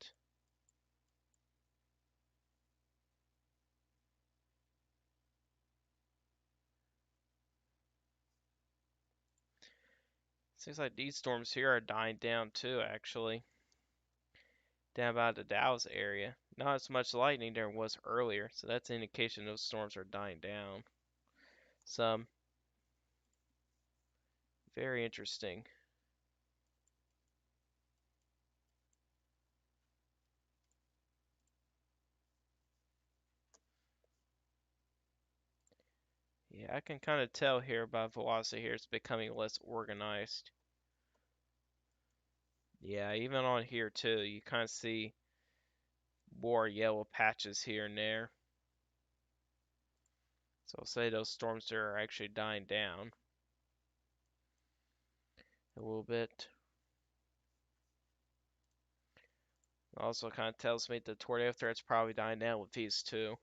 Seems like these storms here are dying down too, actually. Down by the Dallas area. Not as much lightning there was earlier, so that's an indication those storms are dying down. Some. Very interesting. Yeah, I can kind of tell here by velocity here it's becoming less organized. Yeah, even on here too, you kind of see more yellow patches here and there. So I'll say those storms there are actually dying down a little bit. Also kind of tells me the tornado threat's probably dying down with these too.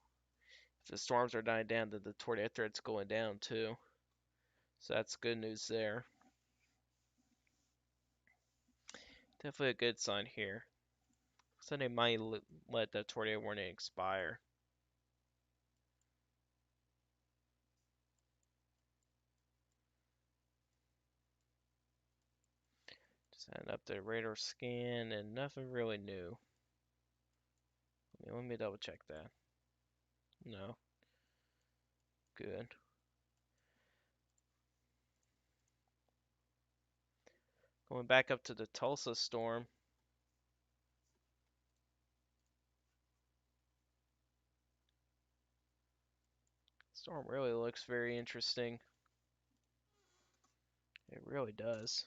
If the storms are dying down, then the tornado threat's going down too. So that's good news there. Definitely a good sign here. So they might let the tornado warning expire. Just add up the radar scan and nothing really new. Let me double check that. No. Good. Going back up to the Tulsa storm. Storm really looks very interesting. It really does.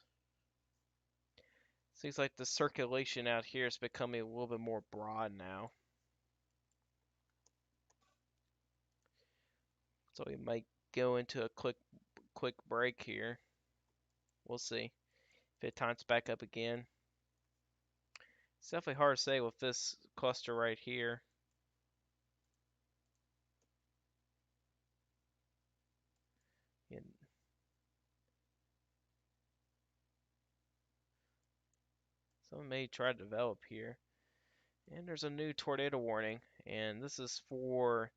Seems like the circulation out here is becoming a little bit more broad now. So we might go into a quick break here. We'll see if it times back up again. It's definitely hard to say with this cluster right here. And someone may try to develop here. And there's a new tornado warning, and this is for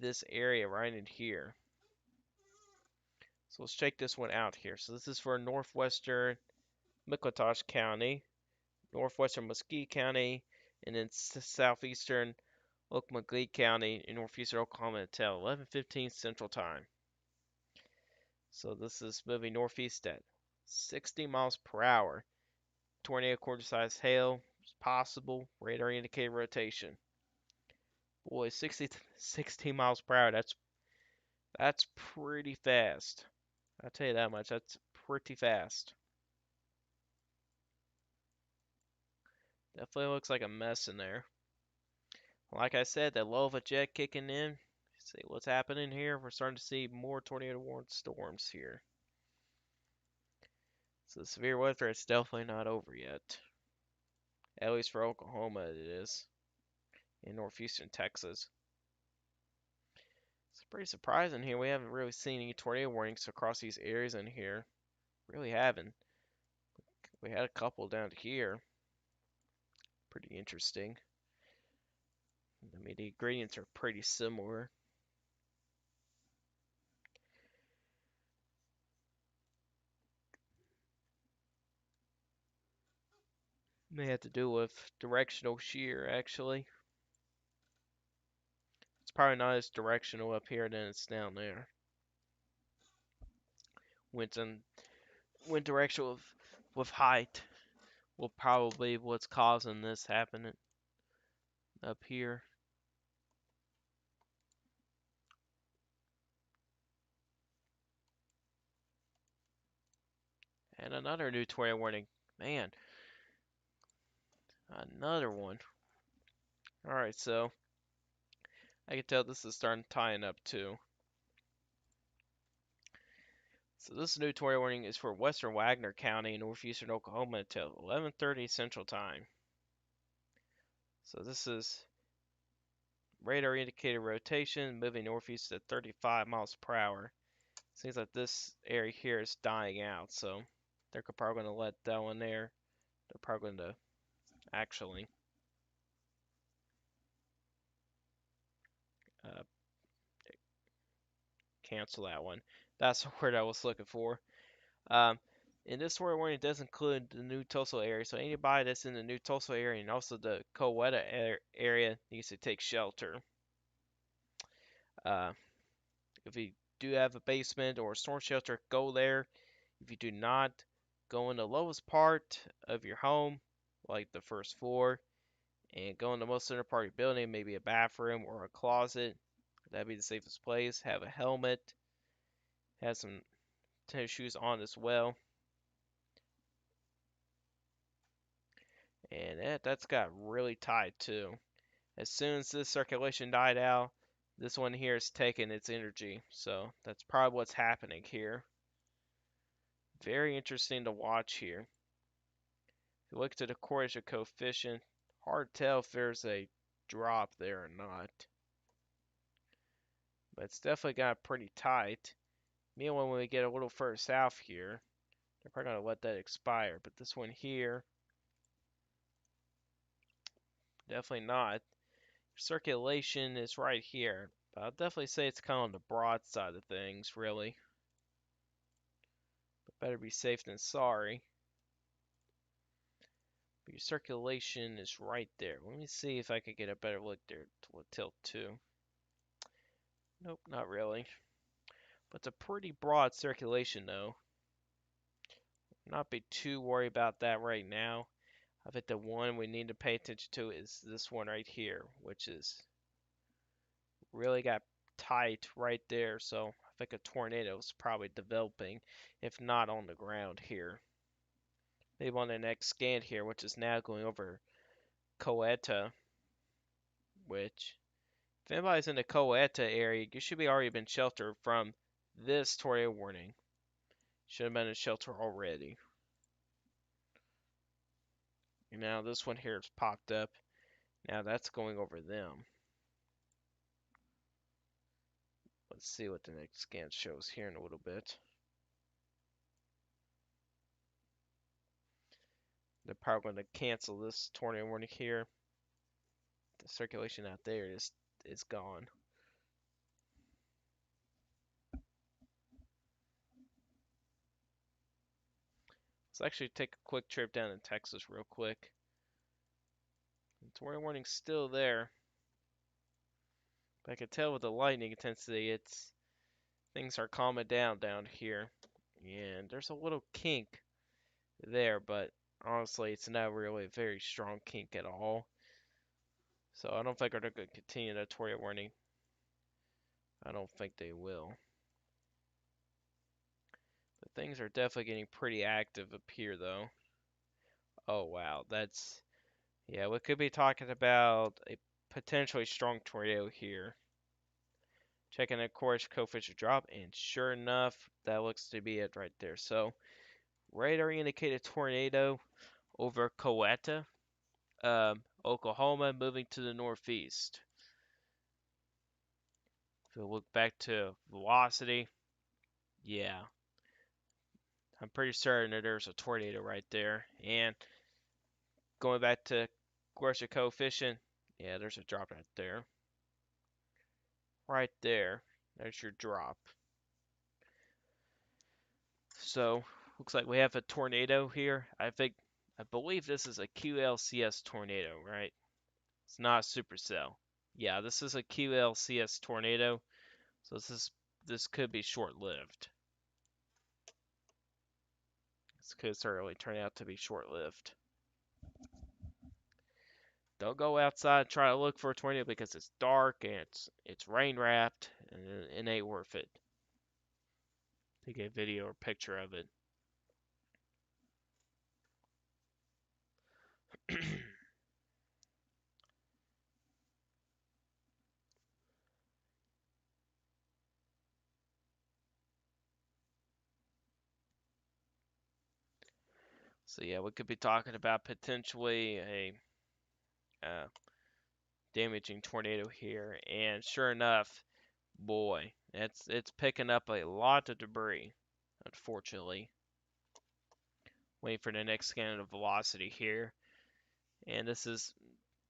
this area right in here. So let's check this one out here. So this is for northwestern McIntosh County, northwestern Mesquite County, and then southeastern Ocmulgee County in northeastern Oklahoma until 11:15 Central Time. So this is moving northeast at 60 miles per hour. Tornado quarter size hail is possible. Radar indicated rotation. Boy, 60 miles per hour. That's pretty fast. I'll tell you that much. That's pretty fast. Definitely looks like a mess in there. Like I said, that low of a jet kicking in. See what's happening here. We're starting to see more tornado warned storms here. So the severe weather is definitely not over yet. At least for Oklahoma it is. In northeastern Texas. It's pretty surprising here. We haven't really seen any tornado warnings across these areas in here. Really haven't. We had a couple down here. Pretty interesting. I mean, the ingredients are pretty similar. May have to do with directional shear, actually. It's probably not as directional up here than it's down there. Wind directional with height will probably what's causing this happening up here. And another new tornado warning. Man, another one. Alright, so I can tell this is starting tying up too. So this new tornado warning is for western Wagner County in northeastern Oklahoma until 11:30 Central Time. So this is radar indicated rotation, moving northeast at 35 miles per hour. Seems like this area here is dying out, so they're probably going to let that one there. They're probably going to actually uh, cancel that one. That's the word I was looking for. Um, and this word warning does include the New Tulsa area, so anybody that's in the New Tulsa area and also the Coweta area needs to take shelter. Uh, if you do have a basement or a storm shelter, go there. If you do not, go in the lowest part of your home, like the first floor, and go in the most center part of your building, maybe a bathroom or a closet. That'd be the safest place. Have a helmet, have some tennis shoes on as well. And that's got really tight too. As soon as this circulation died out, this one here is taking its energy. So that's probably what's happening here. Very interesting to watch here. If you look to the correlation coefficient, hard to tell if there's a drop there or not. But it's definitely got pretty tight. Meanwhile, when we get a little further south here, they're probably going to let that expire. But this one here, definitely not. Circulation is right here. But I'll definitely say it's kind of on the broad side of things, really. But better be safe than sorry. But your circulation is right there. Let me see if I could get a better look there to tilt to. Nope, not really. But it's a pretty broad circulation, though. Not be too worried about that right now. I think the one we need to pay attention to is this one right here, which is really got tight right there. So I think a tornado is probably developing, if not on the ground here. Maybe on the next scan here, which is now going over Coweta, which if anybody's in the Coweta area, you should be already been sheltered from this tornado warning. Should have been in shelter already. And now this one here has popped up. Now that's going over them. Let's see what the next scan shows here in a little bit. They're probably going to cancel this tornado warning here. The circulation out there is gone. Let's actually take a quick trip down to Texas real quick. The tornado warning's still there. But I can tell with the lightning intensity, things are calming down here. And there's a little kink there, but honestly, it's not really a very strong kink at all. So I don't think they're going to continue the tornado warning. I don't think they will. But things are definitely getting pretty active up here, though. Oh, wow. Yeah, we could be talking about a potentially strong tornado here. Checking the course coefficient drop, and sure enough, that looks to be it right there. So, radar indicated tornado over Coweta, Oklahoma, moving to the northeast. If we look back to velocity, yeah, I'm pretty certain that there's a tornado right there. And going back to course coefficient, yeah, there's a drop right there. Right there, there's your drop. So, looks like we have a tornado here. I believe this is a QLCS tornado, right? It's not a supercell. Yeah, this is a QLCS tornado. So this could be short-lived. This could certainly turn out to be short-lived. Don't go outside and try to look for a tornado because it's dark and it's rain wrapped and it ain't worth it. Take a video or picture of it. So yeah, we could be talking about potentially a damaging tornado here, and sure enough, boy, it's picking up a lot of debris. Unfortunately, waiting for the next scan of velocity here, and this is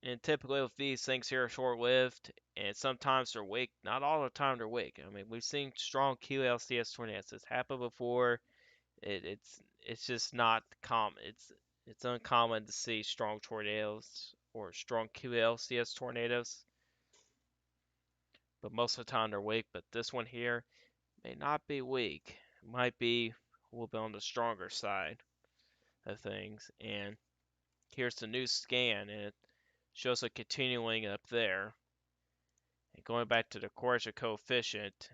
and typically with these things here are short-lived, and sometimes they're weak. Not all the time they're weak. I mean, we've seen strong QLCS tornadoes. It's happened before. It's just not common. It's uncommon to see strong tornadoes or strong QLCS tornadoes, but most of the time they're weak. But this one here may not be weak. It might be a little bit on the stronger side of things. And here's the new scan, and it shows it continuing up there. And going back to the Corsia coefficient,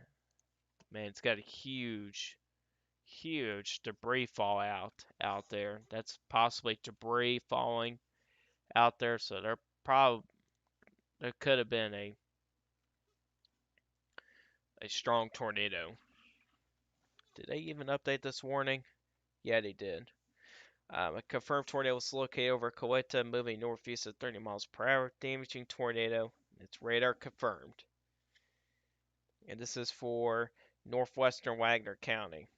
man, it's got a huge debris fallout out there. That's possibly debris falling out there, so there could have been a strong tornado. Did they even update this warning? Yeah, they did. A confirmed tornado was located over Coweta, moving northeast at 30 miles per hour, damaging tornado. It's radar confirmed. And this is for northwestern Wagner County.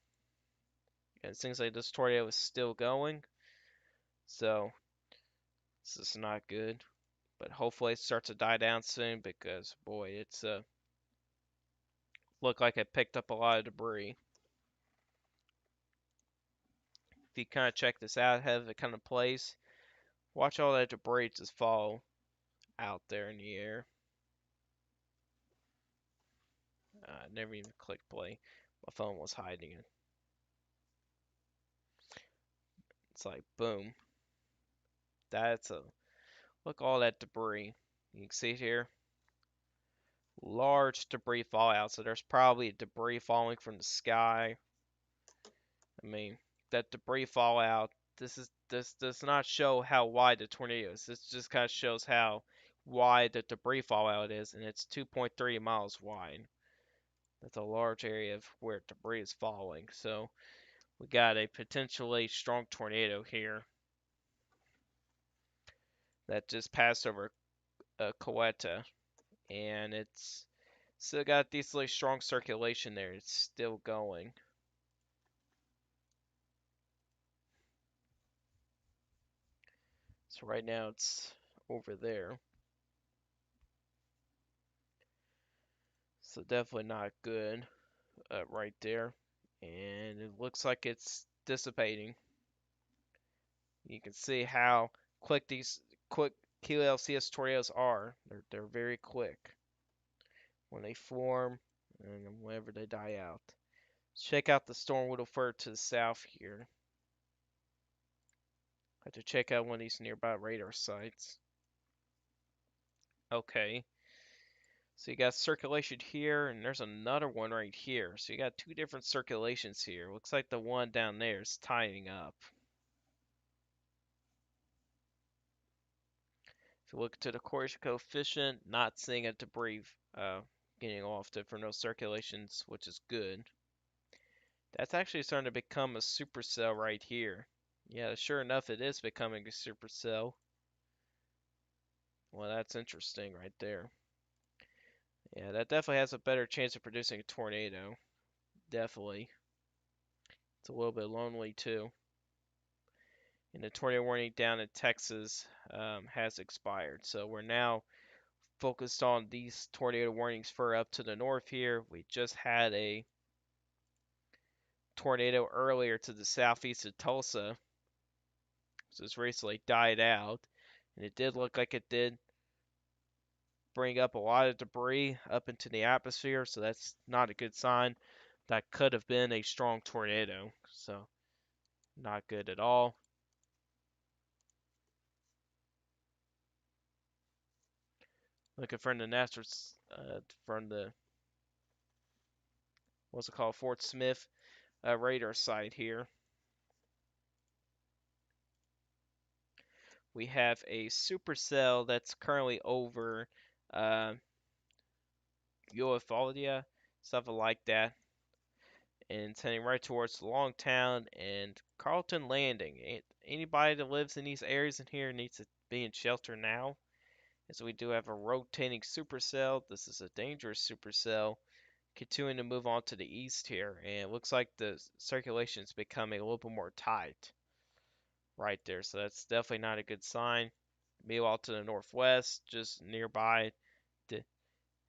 And it seems like this tornado is still going, so this is not good. But hopefully it starts to die down soon because, boy, it's looked like it picked up a lot of debris. If you kind of check this out, have it kind of place, watch all that debris just fall out there in the air. Never even clicked play. My phone was hiding it. It's like boom. That's a look all that debris. You can see here. Large debris fallout. So there's probably debris falling from the sky. I mean, that debris fallout. This does not show how wide the tornado is. This just kind of shows how wide the debris fallout is, and it's 2.3 miles wide. That's a large area of where debris is falling. So we got a potentially strong tornado here that just passed over Coweta, and it's still got decently strong circulation there. It's still going. So right now it's over there. So definitely not good right there. And it looks like it's dissipating. You can see how these quick QLCS tornadoes are. They're very quick when they form and whenever they die out. Check out the storm a little further to the south here. Have to check out one of these nearby radar sites. Okay. So you got circulation here, and there's another one right here. So you got two different circulations here. Looks like the one down there is tying up. If you look to the Corsia coefficient, not seeing a debris getting off from those circulations, which is good. That's actually starting to become a supercell right here. Yeah, sure enough, it is becoming a supercell. Well, that's interesting right there. Yeah, that definitely has a better chance of producing a tornado. Definitely. It's a little bit lonely too. And the tornado warning down in Texas has expired. So we're now focused on these tornado warnings for up to the north here. We just had a tornado earlier to the southeast of Tulsa. So it's recently died out. And it did look like it did bring up a lot of debris up into the atmosphere. So that's not a good sign. That could have been a strong tornado. So not good at all. Looking from the from the what's it called, Fort Smith radar site here. We have a supercell that's currently over Uvalde, stuff like that, and it's heading right towards Longtown and Carlton Landing. Anybody that lives in these areas in here needs to be in shelter now. As we do have a rotating supercell. This is a dangerous supercell. Continuing to move on to the east here, and it looks like the circulation is becoming a little bit more tight right there, so that's definitely not a good sign. Meanwhile, to the northwest, just nearby the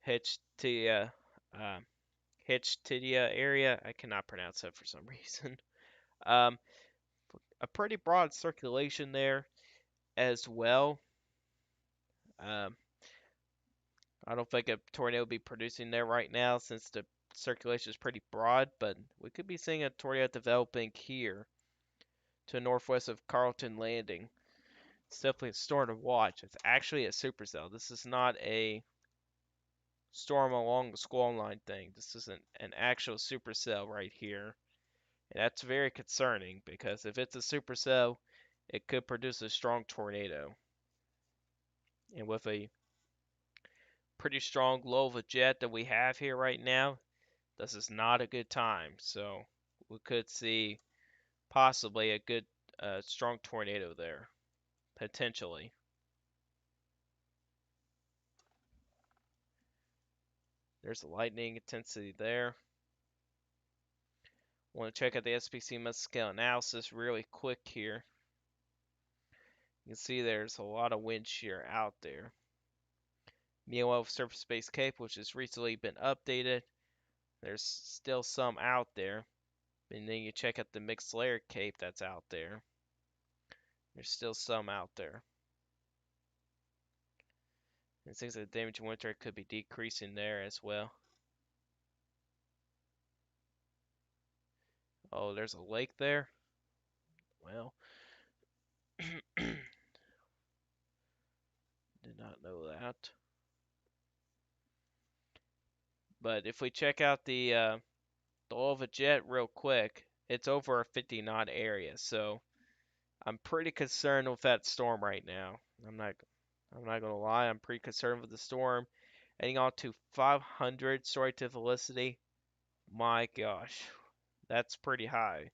Hitchtia, uh, Hitchtidia area, I cannot pronounce that for some reason. Um, a pretty broad circulation there as well. Um, I don't think a tornado will be producing there right now since the circulation is pretty broad, but we could be seeing a tornado developing here to the northwest of Carlton Landing. It's definitely a storm to watch. It's actually a supercell. This is not a storm along the squall line thing. This is an actual supercell right here. And that's very concerning because if it's a supercell, it could produce a strong tornado. And with a pretty strong low of a jet that we have here right now, this is not a good time. So we could see possibly a good strong tornado there, potentially. There's the lightning intensity there. Want to check out the SPC scale analysis really quick here. You can see there's a lot of wind shear out there. Meanwhile, surface based CAPE, which has recently been updated, there's still some out there. And then you check out the mixed layer CAPE that's out there. There's still some out there. And things like the damage in winter could be decreasing there as well. Oh, there's a lake there. Well, did not know that. But if we check out the low of a jet real quick, it's over a 50 knot area. So I'm pretty concerned with that storm right now. I'm not gonna lie, I'm pretty concerned with the storm. Heading on to 500 story to velocity. My gosh, that's pretty high.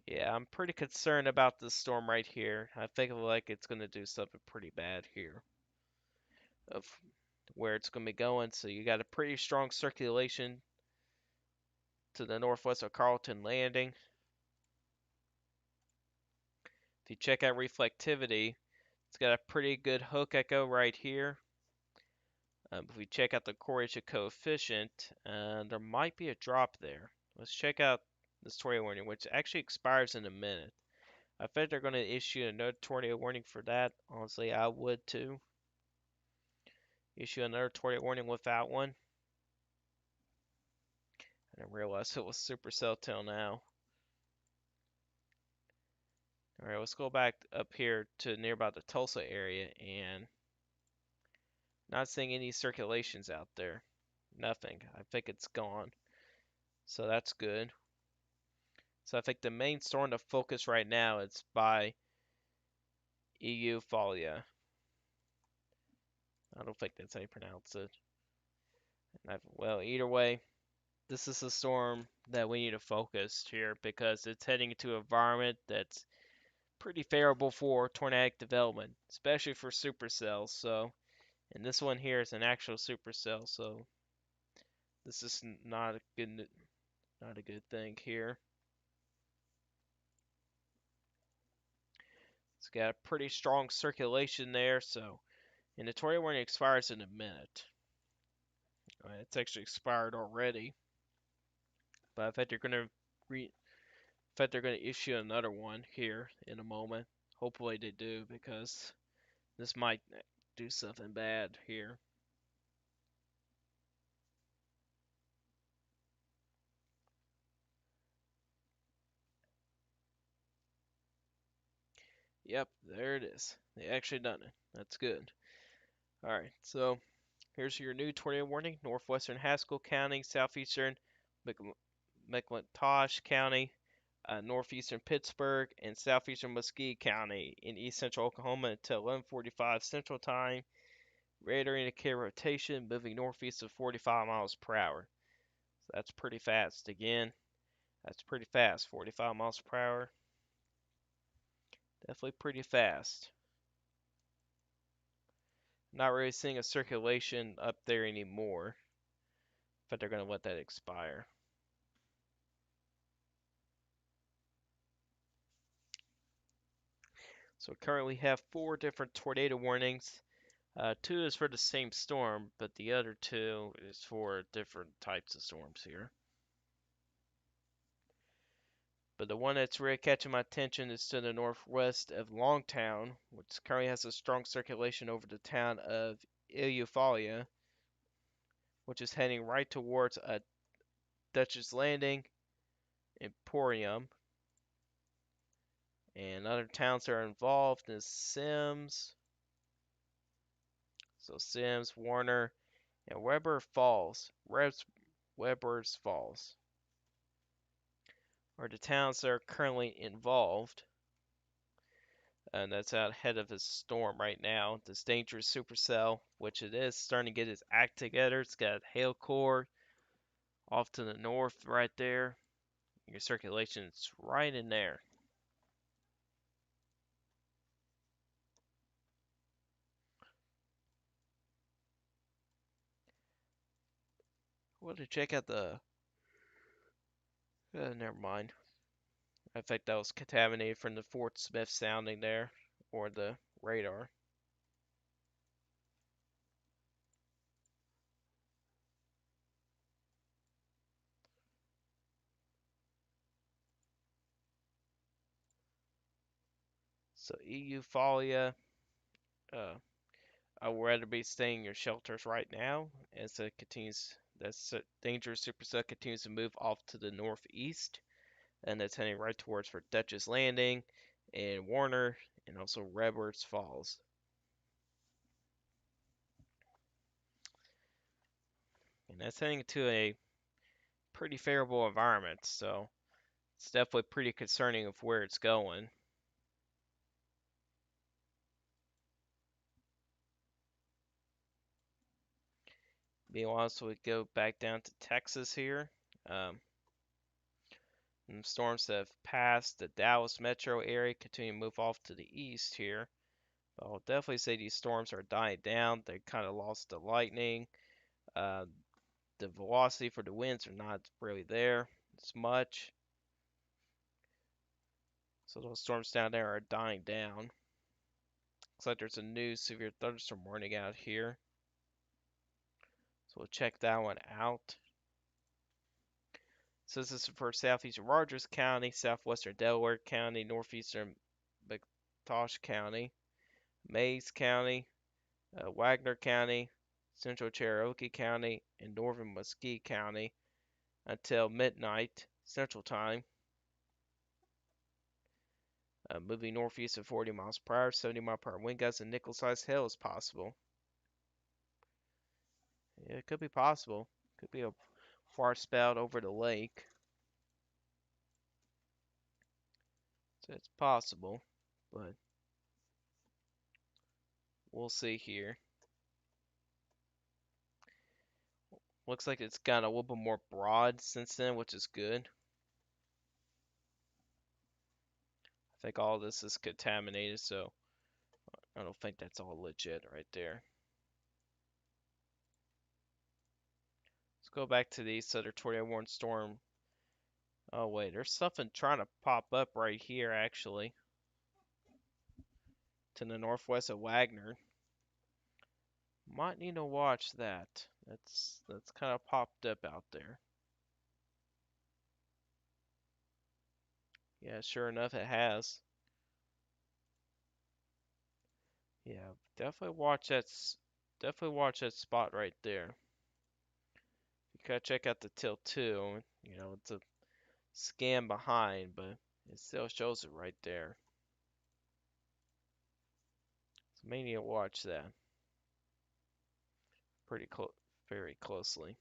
Yeah, I'm pretty concerned about this storm right here. I think like it's gonna do something pretty bad here of where it's gonna be going. So you got a pretty strong circulation to the northwest of Carlton Landing. If you check out reflectivity, it's got a pretty good hook echo right here. If we check out the correlation coefficient, there might be a drop there. Let's check out this tornado warning, which actually expires in a minute. I think they're going to issue another tornado warning for that. Honestly, I would too. Issue another tornado warning with that one. I didn't realize it was supercell till now. Alright, let's go back up here to nearby the Tulsa area and not seeing any circulations out there. Nothing. I think it's gone. So that's good. So I think the main storm to focus right now is by EU Folia. I don't think that's how you pronounce it. Well, either way, this is a storm that we need to focus here because it's heading into an environment that's pretty favorable for tornadic development, especially for supercells. So, and this one here is an actual supercell, so this is not a good thing here. It's got a pretty strong circulation there, so and the tornado warning expires in a minute. It's actually expired already, but I think they're gonna issue another one here in a moment. Hopefully they do because this might do something bad here. Yep, there it is. They actually done it. That's good. Alright, so here's your new tornado warning. Northwestern Haskell County, southeastern McClintosh County, northeastern Pittsburgh, and southeastern Mesquite County in east central Oklahoma until 11:45 Central Time. Radar indicator rotation moving northeast of 45 miles per hour. So that's pretty fast. Again, that's pretty fast. 45 miles per hour. Definitely pretty fast. Not really seeing a circulation up there anymore, but they're going to let that expire. So we currently have 4 different tornado warnings. 2 is for the same storm, but the other 2 is for different types of storms here. But the one that's really catching my attention is to the northwest of Longtown, which currently has a strong circulation over the town of Eufaula, which is heading right towards a Dutchess Landing, Emporium, and other towns that are involved is Sims, so Sims, Warner, and Weber's Falls are the towns that are currently involved. And that's out ahead of his storm right now. This dangerous supercell, which it is starting to get its act together. It's got hail core off to the north right there. Your circulation's right in there. Well, to check out the. Never mind. I think that was contaminated from the Fort Smith sounding there, or the radar. So EU Folia, I would rather be staying in your shelters right now as it continues. That dangerous supercell continues to move off to the northeast, and it's heading right towards for Dutchess Landing and Warner, and also Redwoods Falls. And that's heading to a pretty favorable environment, so it's definitely pretty concerning of where it's going. Meanwhile, so we go back down to Texas here. Um, storms that have passed the Dallas metro area continue to move off to the east here. But I'll definitely say these storms are dying down. They kind of lost the lightning. Uh, the velocity for the winds are not really there as much. So those storms down there are dying down. Looks like there's a new severe thunderstorm warning out here. So we'll check that one out. So this is for southeastern Rogers County, southwestern Delaware County, northeastern McTosh County, Mays County, Wagner County, central Cherokee County, and northern Mesquite County until midnight Central Time. Moving northeast at 40 miles per hour, 70 mile per hour wind gusts, and nickel-sized hail is possible. Yeah, it could be possible. Could be a far spout over the lake. So it's possible, but we'll see here. Looks like it's gotten a little bit more broad since then, which is good. I think all this is contaminated, so I don't think that's all legit right there. Let's go back to these other tornado warning storm. Oh wait, there's something trying to pop up right here actually. To the northwest of Wagner. Might need to watch that. That's kind of popped up out there. Yeah, sure enough, it has. Yeah, definitely watch that. Definitely watch that spot right there. You gotta check out the tilt too. You know, it's a scan behind, but it still shows it right there. So may need to watch that pretty very closely.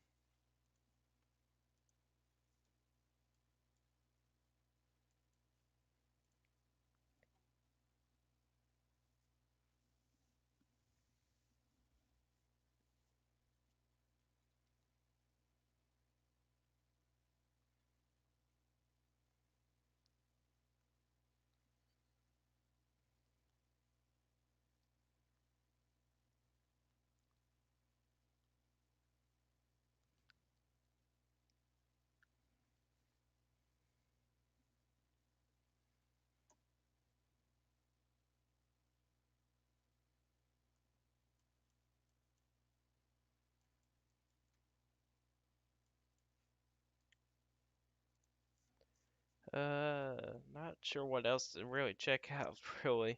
Not sure what else to really check out, really.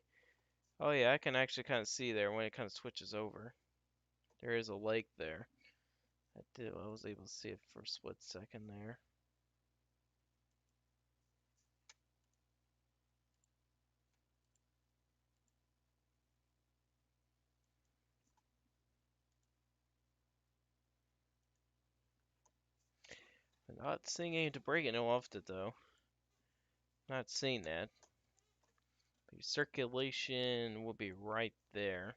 Oh yeah, I can actually kind of see there when it kind of switches over. There is a lake there. I was able to see it for a split second there. I'm not seeing any debris getting off it though. Not seeing that. The circulation will be right there.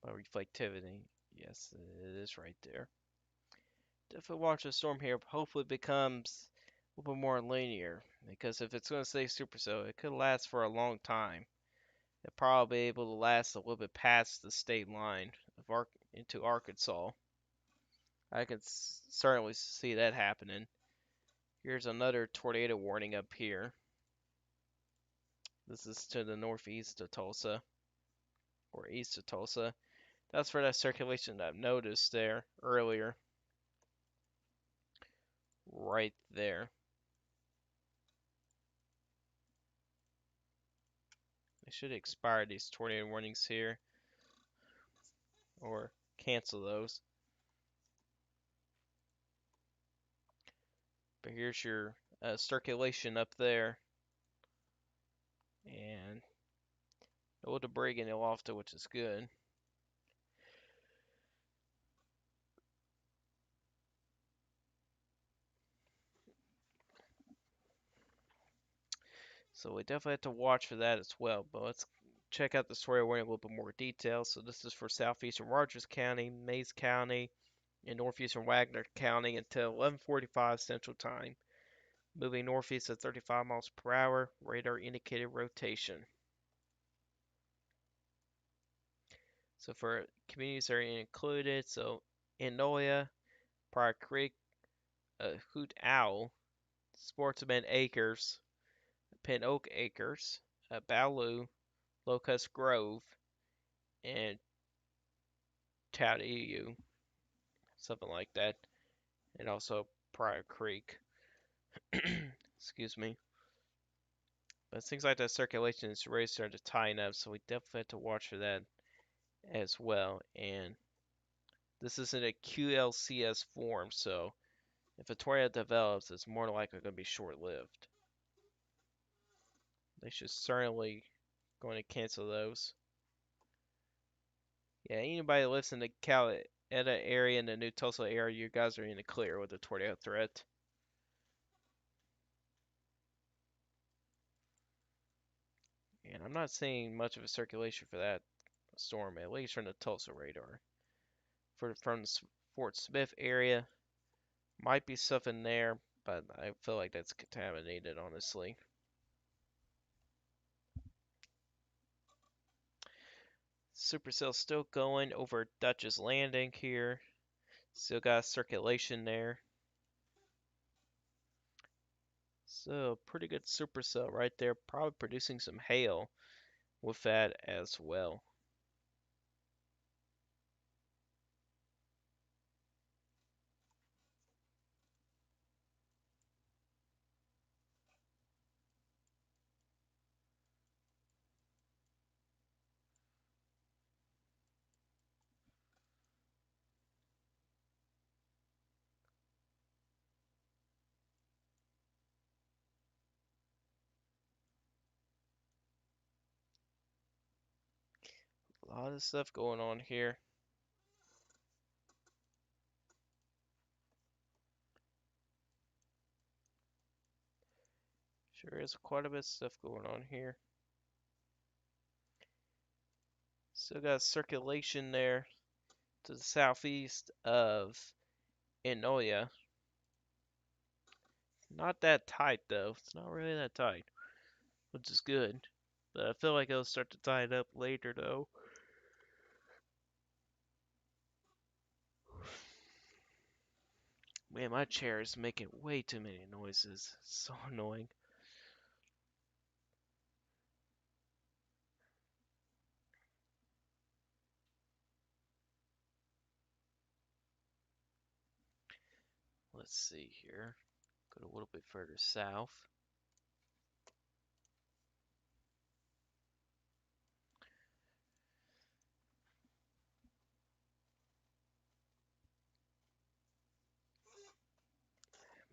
By reflectivity, yes, it is right there. Definitely watch the storm here. Hopefully, it becomes a little bit more linear. Because if it's going to stay supercell, it could last for a long time. It'll probably be able to last a little bit past the state line of into Arkansas. I can certainly see that happening. Here's another tornado warning up here. This is to the northeast of Tulsa, or east of Tulsa. That's for that circulation that I've noticed there earlier. Right there. They should expire these tornado warnings here, or cancel those. But here's your circulation up there, and no debris getting aloft, which is good. So we definitely have to watch for that as well. But let's check out the tornado warning in a little bit more detail. So this is for southeastern Rogers County, Mays County, and northeastern Wagner County until 11:45 Central Time. Moving northeast at 35 miles per hour, radar indicated rotation. So for communities that are included, so Enola, Prior Creek, Hoot Owl, Sportsman Acres, Pin Oak Acres, Ballou, Locust Grove, and Tautiu, something like that, and also Prior Creek. Excuse me. But things like that circulation is really starting to tighten up, so we definitely have to watch for that as well. And this is in a QLCS form, so if a tornado develops, it's more likely going to be short-lived. They should certainly going to cancel those. Yeah, anybody that lives in the Coweta area in the New Tulsa area, you guys are in the clear with the tornado threat. And I'm not seeing much of a circulation for that storm, at least from the Tulsa radar. From the Fort Smith area, might be stuff in there, but I feel like that's contaminated, honestly. Supercell still going over Dutch's Landing here. Still got circulation there. So pretty good supercell right there. Probably producing some hail with that as well. A lot of stuff going on here. Sure is quite a bit of stuff going on here. Still got circulation there to the southeast of Enola. Not that tight though. It's not really that tight, which is good. But I feel like it'll start to tighten up later though. Man, my chair is making way too many noises. It's so annoying. Let's see here. Go a little bit further south.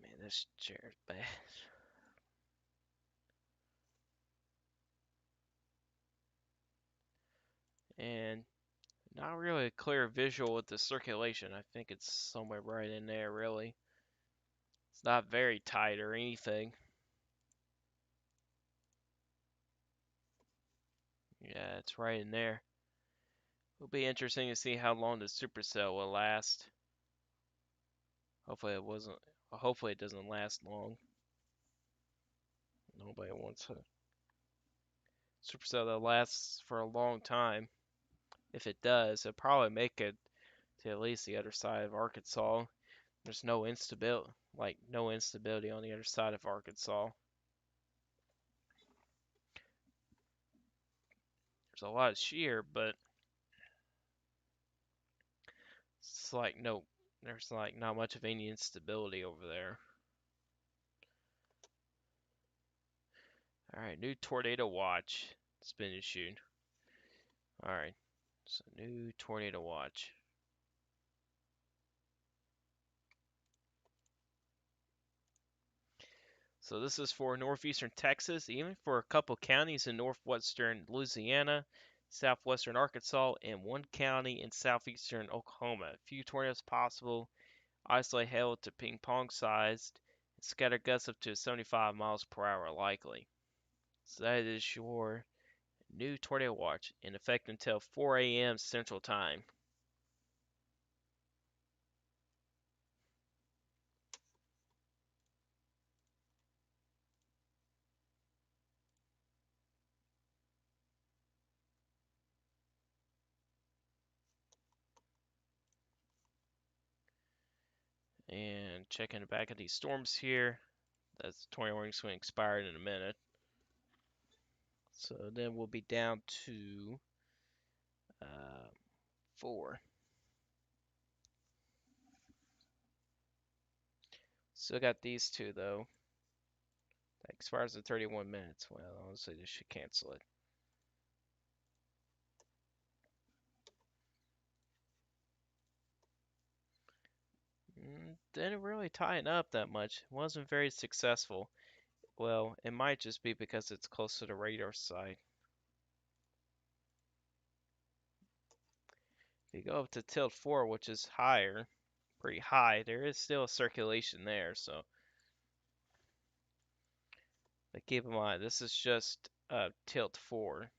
Man, this chair's bad. And not really a clear visual with the circulation. I think it's somewhere right in there, really. It's not very tight or anything. Yeah, it's right in there. It'll be interesting to see how long the supercell will last. Hopefully it wasn't. Hopefully it doesn't last long. Nobody wants a supercell that lasts for a long time. If it does, it'll probably make it to at least the other side of Arkansas. There's no instability, no instability on the other side of Arkansas. There's a lot of shear, but it's like no, there's like not much of any instability over there. All right, new tornado watch has been issued. All right, so new tornado watch. So this is for northeastern Texas, even for a couple counties in northwestern Louisiana, southwestern Arkansas, and one county in southeastern Oklahoma. Few tornadoes possible, isolated hail to ping pong sized, and scattered gusts up to 75 miles per hour likely. So that is your new tornado watch in effect until 4 a.m. Central Time. And checking the back of these storms here. That's the tornado warning's going to expire in a minute. So then we'll be down to 4. Still got these two though. That expires in 31 minutes. Well, honestly, this should cancel it. Didn't really tighten up that much. Wasn't very successful. Well, it might just be because it's close to the radar site. If you go up to tilt 4, which is higher, pretty high, there is still a circulation there, so but keep in mind this is just tilt 4.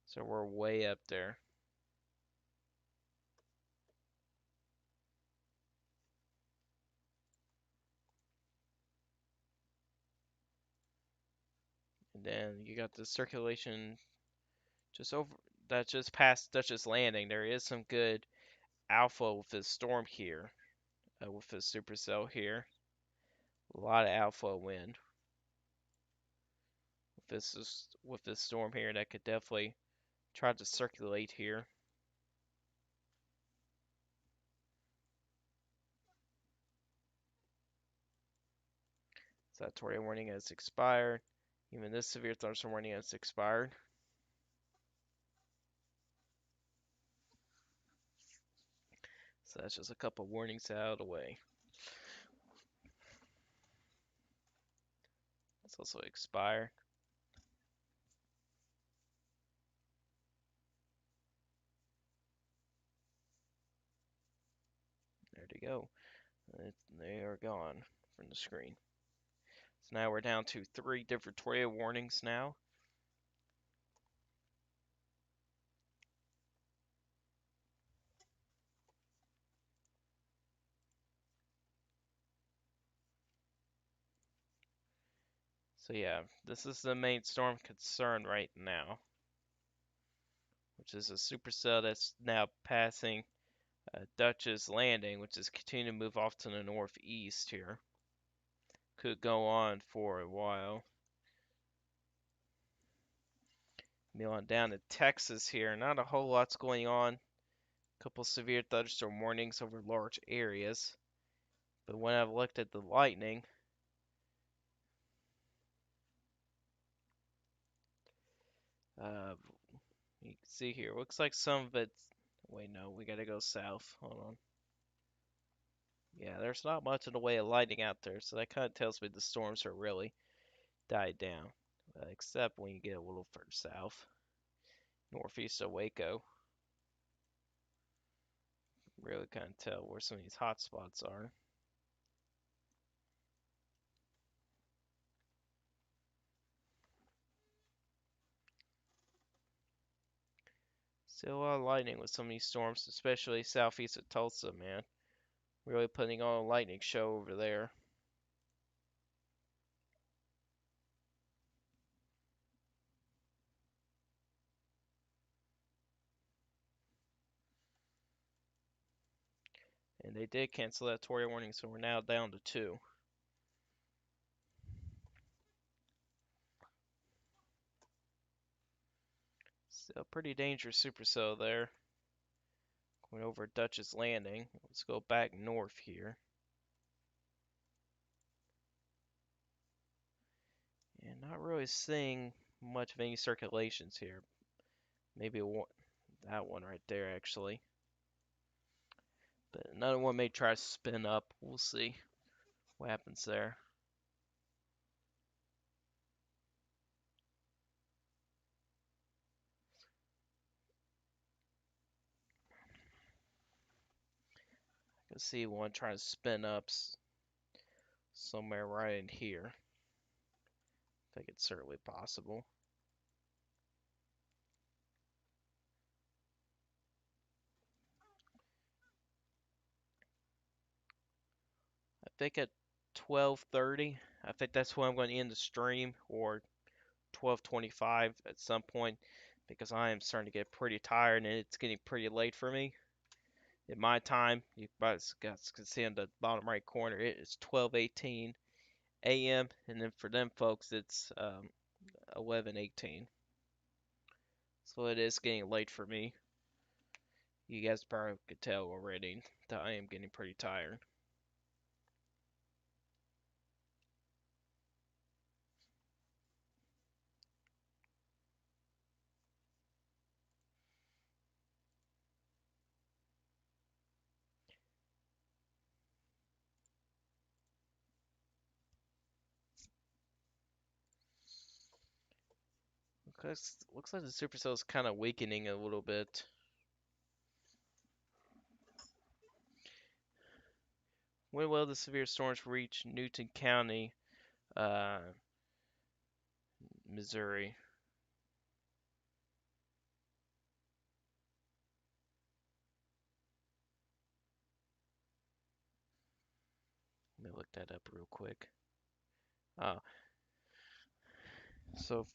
So we're way up there. And then you got the circulation just over that just past Dutchess Landing. There is some good alpha with this storm here, with this supercell here. A lot of alpha wind with this storm here that could definitely try to circulate here. So that tornado warning has expired. Even this severe thunderstorm warning has expired. So that's just a couple warnings out of the way. It's also expired. There they go. They are gone from the screen. So now we're down to 3 different tornado warnings now. So yeah, this is the main storm concern right now, which is a supercell that's now passing Dutchess Landing, which is continuing to move off to the northeast here. Could go on for a while. On down to Texas here, not a whole lot's going on. A couple severe thunderstorm warnings over large areas. But when I looked at the lightning, uh, you can see here, looks like some of it's. Wait, no, we gotta go south. Hold on. Yeah, there's not much in the way of lightning out there, so that kind of tells me the storms are really died down. Except when you get a little further south, northeast of Waco. Really kind of tell where some of these hot spots are. Still a lot of lightning with some of these storms, especially southeast of Tulsa, man. Really putting on a lightning show over there. And they did cancel that tornado warning, so we're now down to two. Still pretty dangerous supercell there. Going over Dutchess Landing. Let's go back north here. And not really seeing much of any circulations here. Maybe that one right there, actually. But another one may try to spin up. We'll see what happens there. I can see one trying to spin up somewhere right in here. I think it's certainly possible. I think at 12:30, I think that's when I'm going to end the stream, or 12:25 at some point, because I am starting to get pretty tired and it's getting pretty late for me. At my time, you guys can see in the bottom right corner, it is 12:18 a.m. and then for them folks, it's 11:18. So it is getting late for me. You guys probably could tell already that I am getting pretty tired. Because looks like the supercell is kind of weakening a little bit. When will the severe storms reach Newton County, uh, Missouri? Let me look that up real quick. Oh, so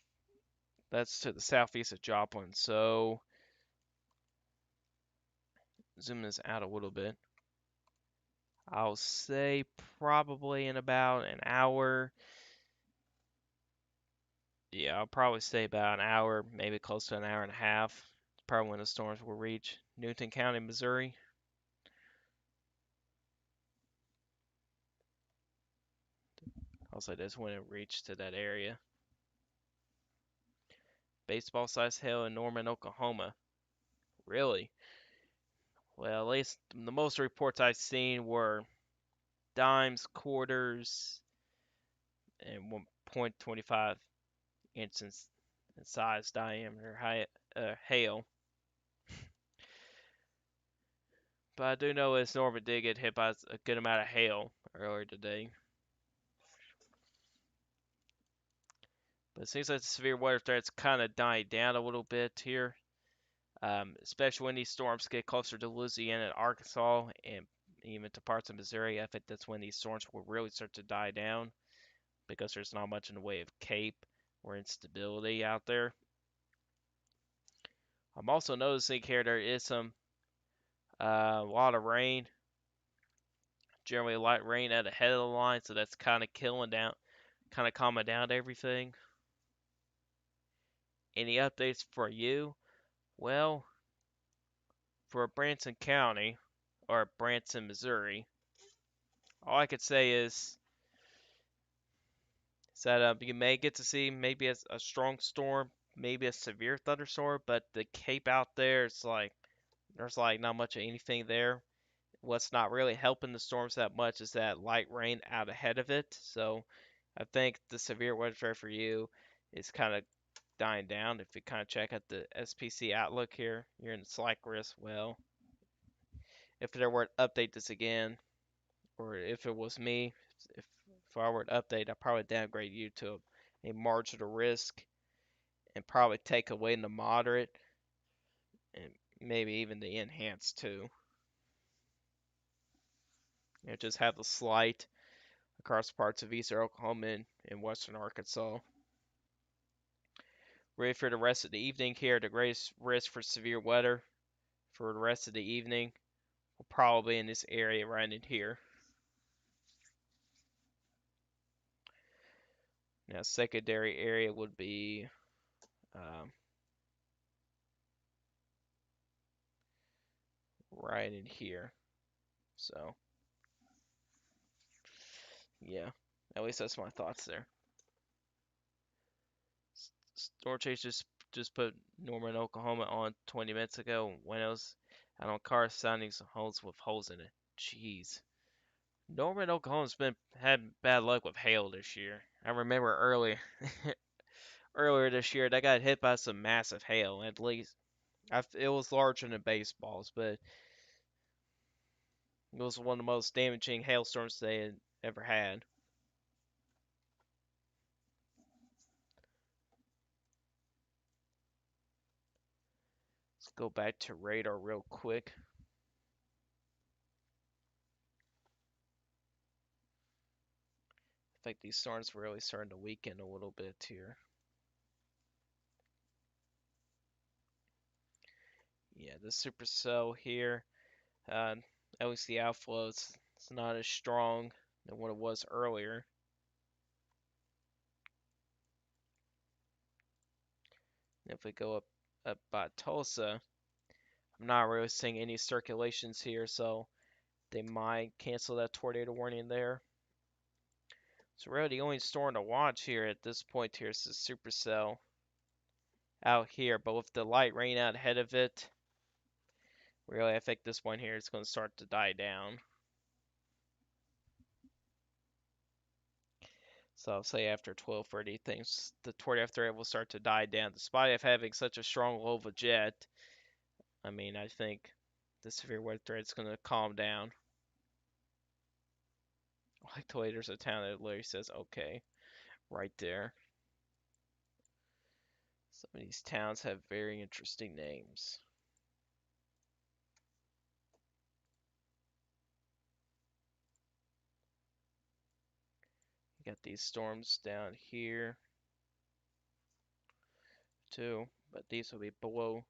that's to the southeast of Joplin. So zoom this out a little bit. I'll say probably in about an hour. Yeah, I'll probably say about an hour, maybe close to an hour and a half. It's probably when the storms will reach Newton County, Missouri. I'll say that's when it reached to that area. Baseball sized hail in Norman, Oklahoma. Really? Well, at least the most reports I've seen were dimes, quarters, and 1.25 inches in size diameter hail. But I do know this Norman did get hit by a good amount of hail earlier today. But it seems like the severe weather threat's kind of died down a little bit here, especially when these storms get closer to Louisiana and Arkansas and even to parts of Missouri. I think that's when these storms will really start to die down because there's not much in the way of cape or instability out there. I'm also noticing here there is a lot of rain, generally light rain at the head of the line, so that's kind of kind of calming down everything. Any updates for you? Well, for Branson County, or Branson, Missouri, All I could say is that you may get to see maybe a strong storm, maybe a severe thunderstorm, but the Cape out there, it's like there's like not much of anything there. What's not really helping the storms that much is that light rain out ahead of it. So I think the severe weather threat for you is kind of dying down. If you kind of check out the SPC outlook here, you're in slight risk. Well, if there were to update this again, or if it was me, if if I were to update, I'd probably downgrade you to a marginal risk and probably take away the moderate and maybe even the enhanced too. Just have the slight across parts of eastern Oklahoma and western Arkansas. Ready for the rest of the evening here. The greatest risk for severe weather for the rest of the evening will probably be in this area right in here. Now, secondary area would be um, right in here. So, yeah, at least that's my thoughts there. Storm Chase just put Norman, Oklahoma on 20 minutes ago when it was out on car sounding some holes with holes in it. Jeez. Norman, Oklahoma's been had bad luck with hail this year. I remember earlier this year they got hit by some massive hail. At least it was larger than baseballs, but it was one of the most damaging hailstorms they had ever had. Let's go back to radar real quick. I think these storms really starting to weaken a little bit here. Yeah, the supercell here. Uh, at least the outflow it's not as strong than what it was earlier. If we go up by Tulsa, I'm not really seeing any circulations here, so they might cancel that tornado warning there. So really the only storm to watch here at this point here is the supercell out here, but with the light rain out ahead of it, really I think this one here is going to start to die down. So I'll say after 12:30, things the tornado threat will start to die down. Despite of having such a strong low of a jet, I mean I think the severe weather threat is going to calm down. Like the way there's a town that literally says okay right there. Some of these towns have very interesting names. You got these storms down here too, but these will be will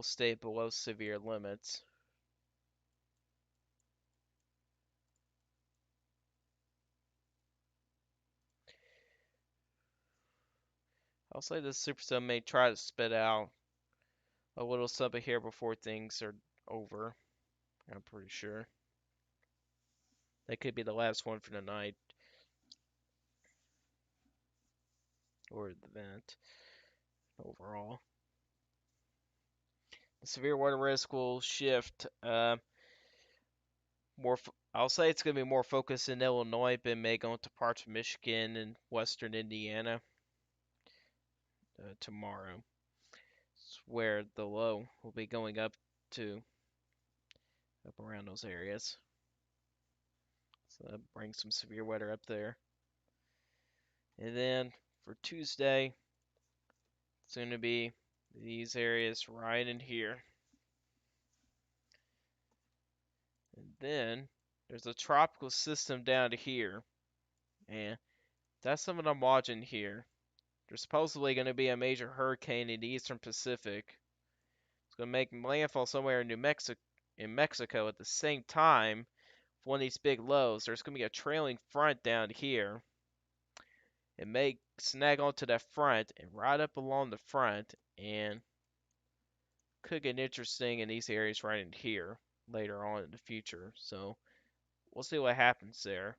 stay below severe limits. I'll say this supercell may try to spit out a little something here before things are over. I'm pretty sure. That could be the last one for the night or the event overall. The severe weather risk will shift. I'll say it's going to be more focused in Illinois, but may go into parts of Michigan and western Indiana tomorrow. It's where the low will be going up around those areas. So that brings some severe weather up there. And then for Tuesday, it's going to be these areas right in here. And then there's a tropical system down here. And that's something I'm watching here. There's supposedly going to be a major hurricane in the eastern Pacific. It's going to make landfall somewhere in Mexico at the same time with one of these big lows. There's going to be a trailing front down here. It may snag onto that front and ride up along the front and could get interesting in these areas right in here later on in the future. So we'll see what happens there.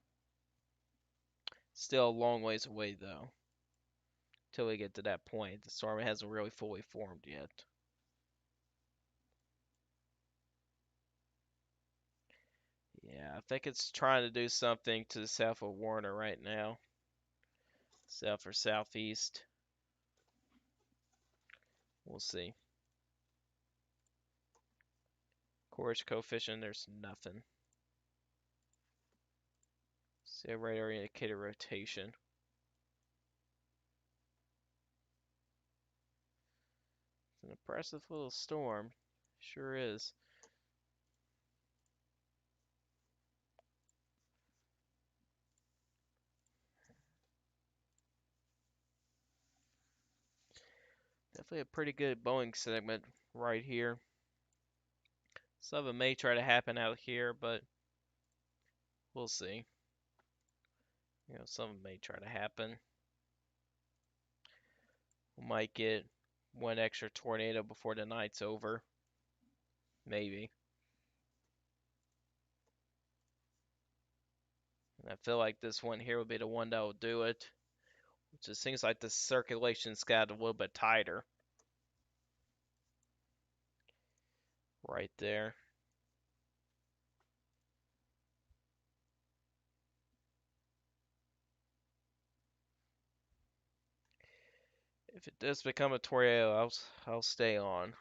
Still a long ways away though, till we get to that point. The storm hasn't really fully formed yet. Yeah, I think it's trying to do something to the south of Warner right now. South or southeast. We'll see. Course coefficient, there's nothing. See radar indicator rotation. It's an impressive little storm. Sure is. Definitely a pretty good Boeing segment right here. Some of it may try to happen out here, but we'll see. Some of it may try to happen. We might get one extra tornado before the night's over. Maybe. And I feel like this one here would be the one that will do it. It just seems like the circulation's got a little bit tighter. Right there. If it does become a tornado, I'll stay on.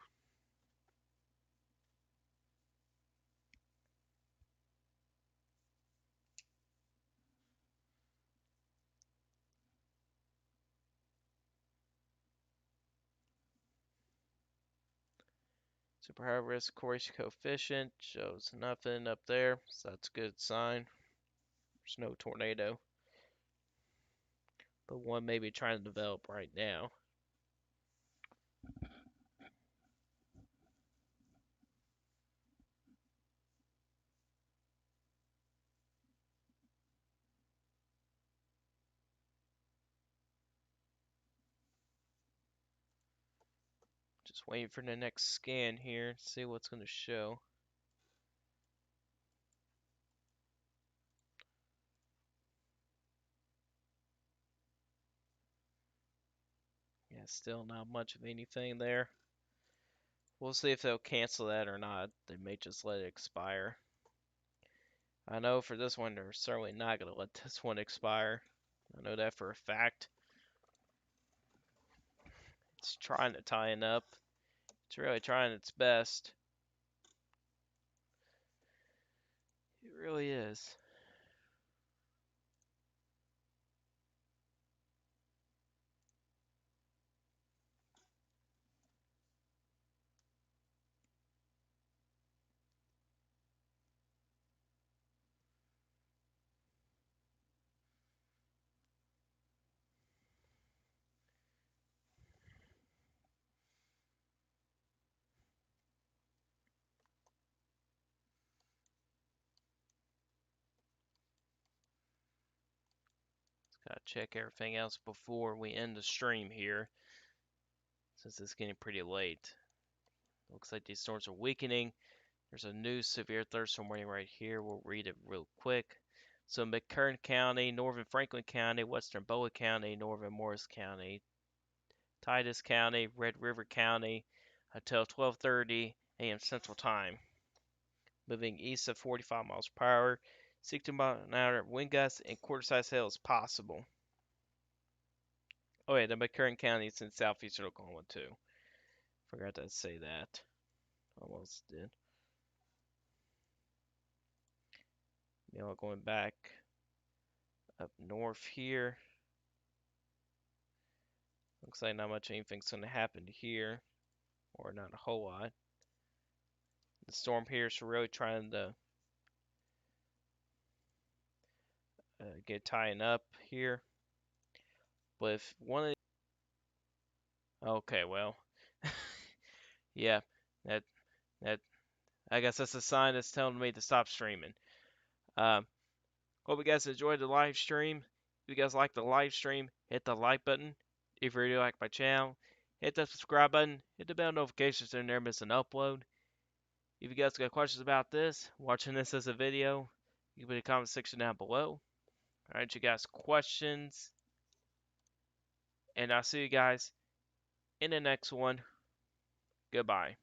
Super high risk coefficient shows nothing up there, so that's a good sign. There's no tornado, but one may be trying to develop right now. Just waiting for the next scan here, see what's going to show. Yeah, still not much of anything there. We'll see if they'll cancel that or not. They may just let it expire. I know for this one, they're certainly not going to let this one expire. I know that for a fact. It's trying to tighten up. It's really trying its best. It really is. Gotta check everything else before we end the stream here, since it's getting pretty late. Looks like these storms are weakening. There's a new severe thunderstorm warning right here. We'll read it real quick. So McCurtain County, Northern Franklin County, Western Boa County, Northern Morris County, Titus County, Red River County, until 12:30 a.m. Central Time. Moving east at 45 miles per hour, 60 mile an hour wind gusts, and quarter-size hail is possible. Oh yeah, the McCurtain County is in southeastern Oklahoma too. Forgot to say that. Almost did. Going back up north here. Looks like not much anything's going to happen here, or not a whole lot. The storm here is really trying to get tying up here. But if one of okay, well, yeah, that that I guess that's a sign that's telling me to stop streaming. Um, Hope you guys enjoyed the live stream. If you guys like the live stream, hit the like button. If you really like my channel, hit the subscribe button. Hit the bell notifications so you never miss an upload. If you guys got questions about this, watching this as a video, You can put a comment section down below. Alright, you guys questions. And I'll see you guys in the next one. Goodbye.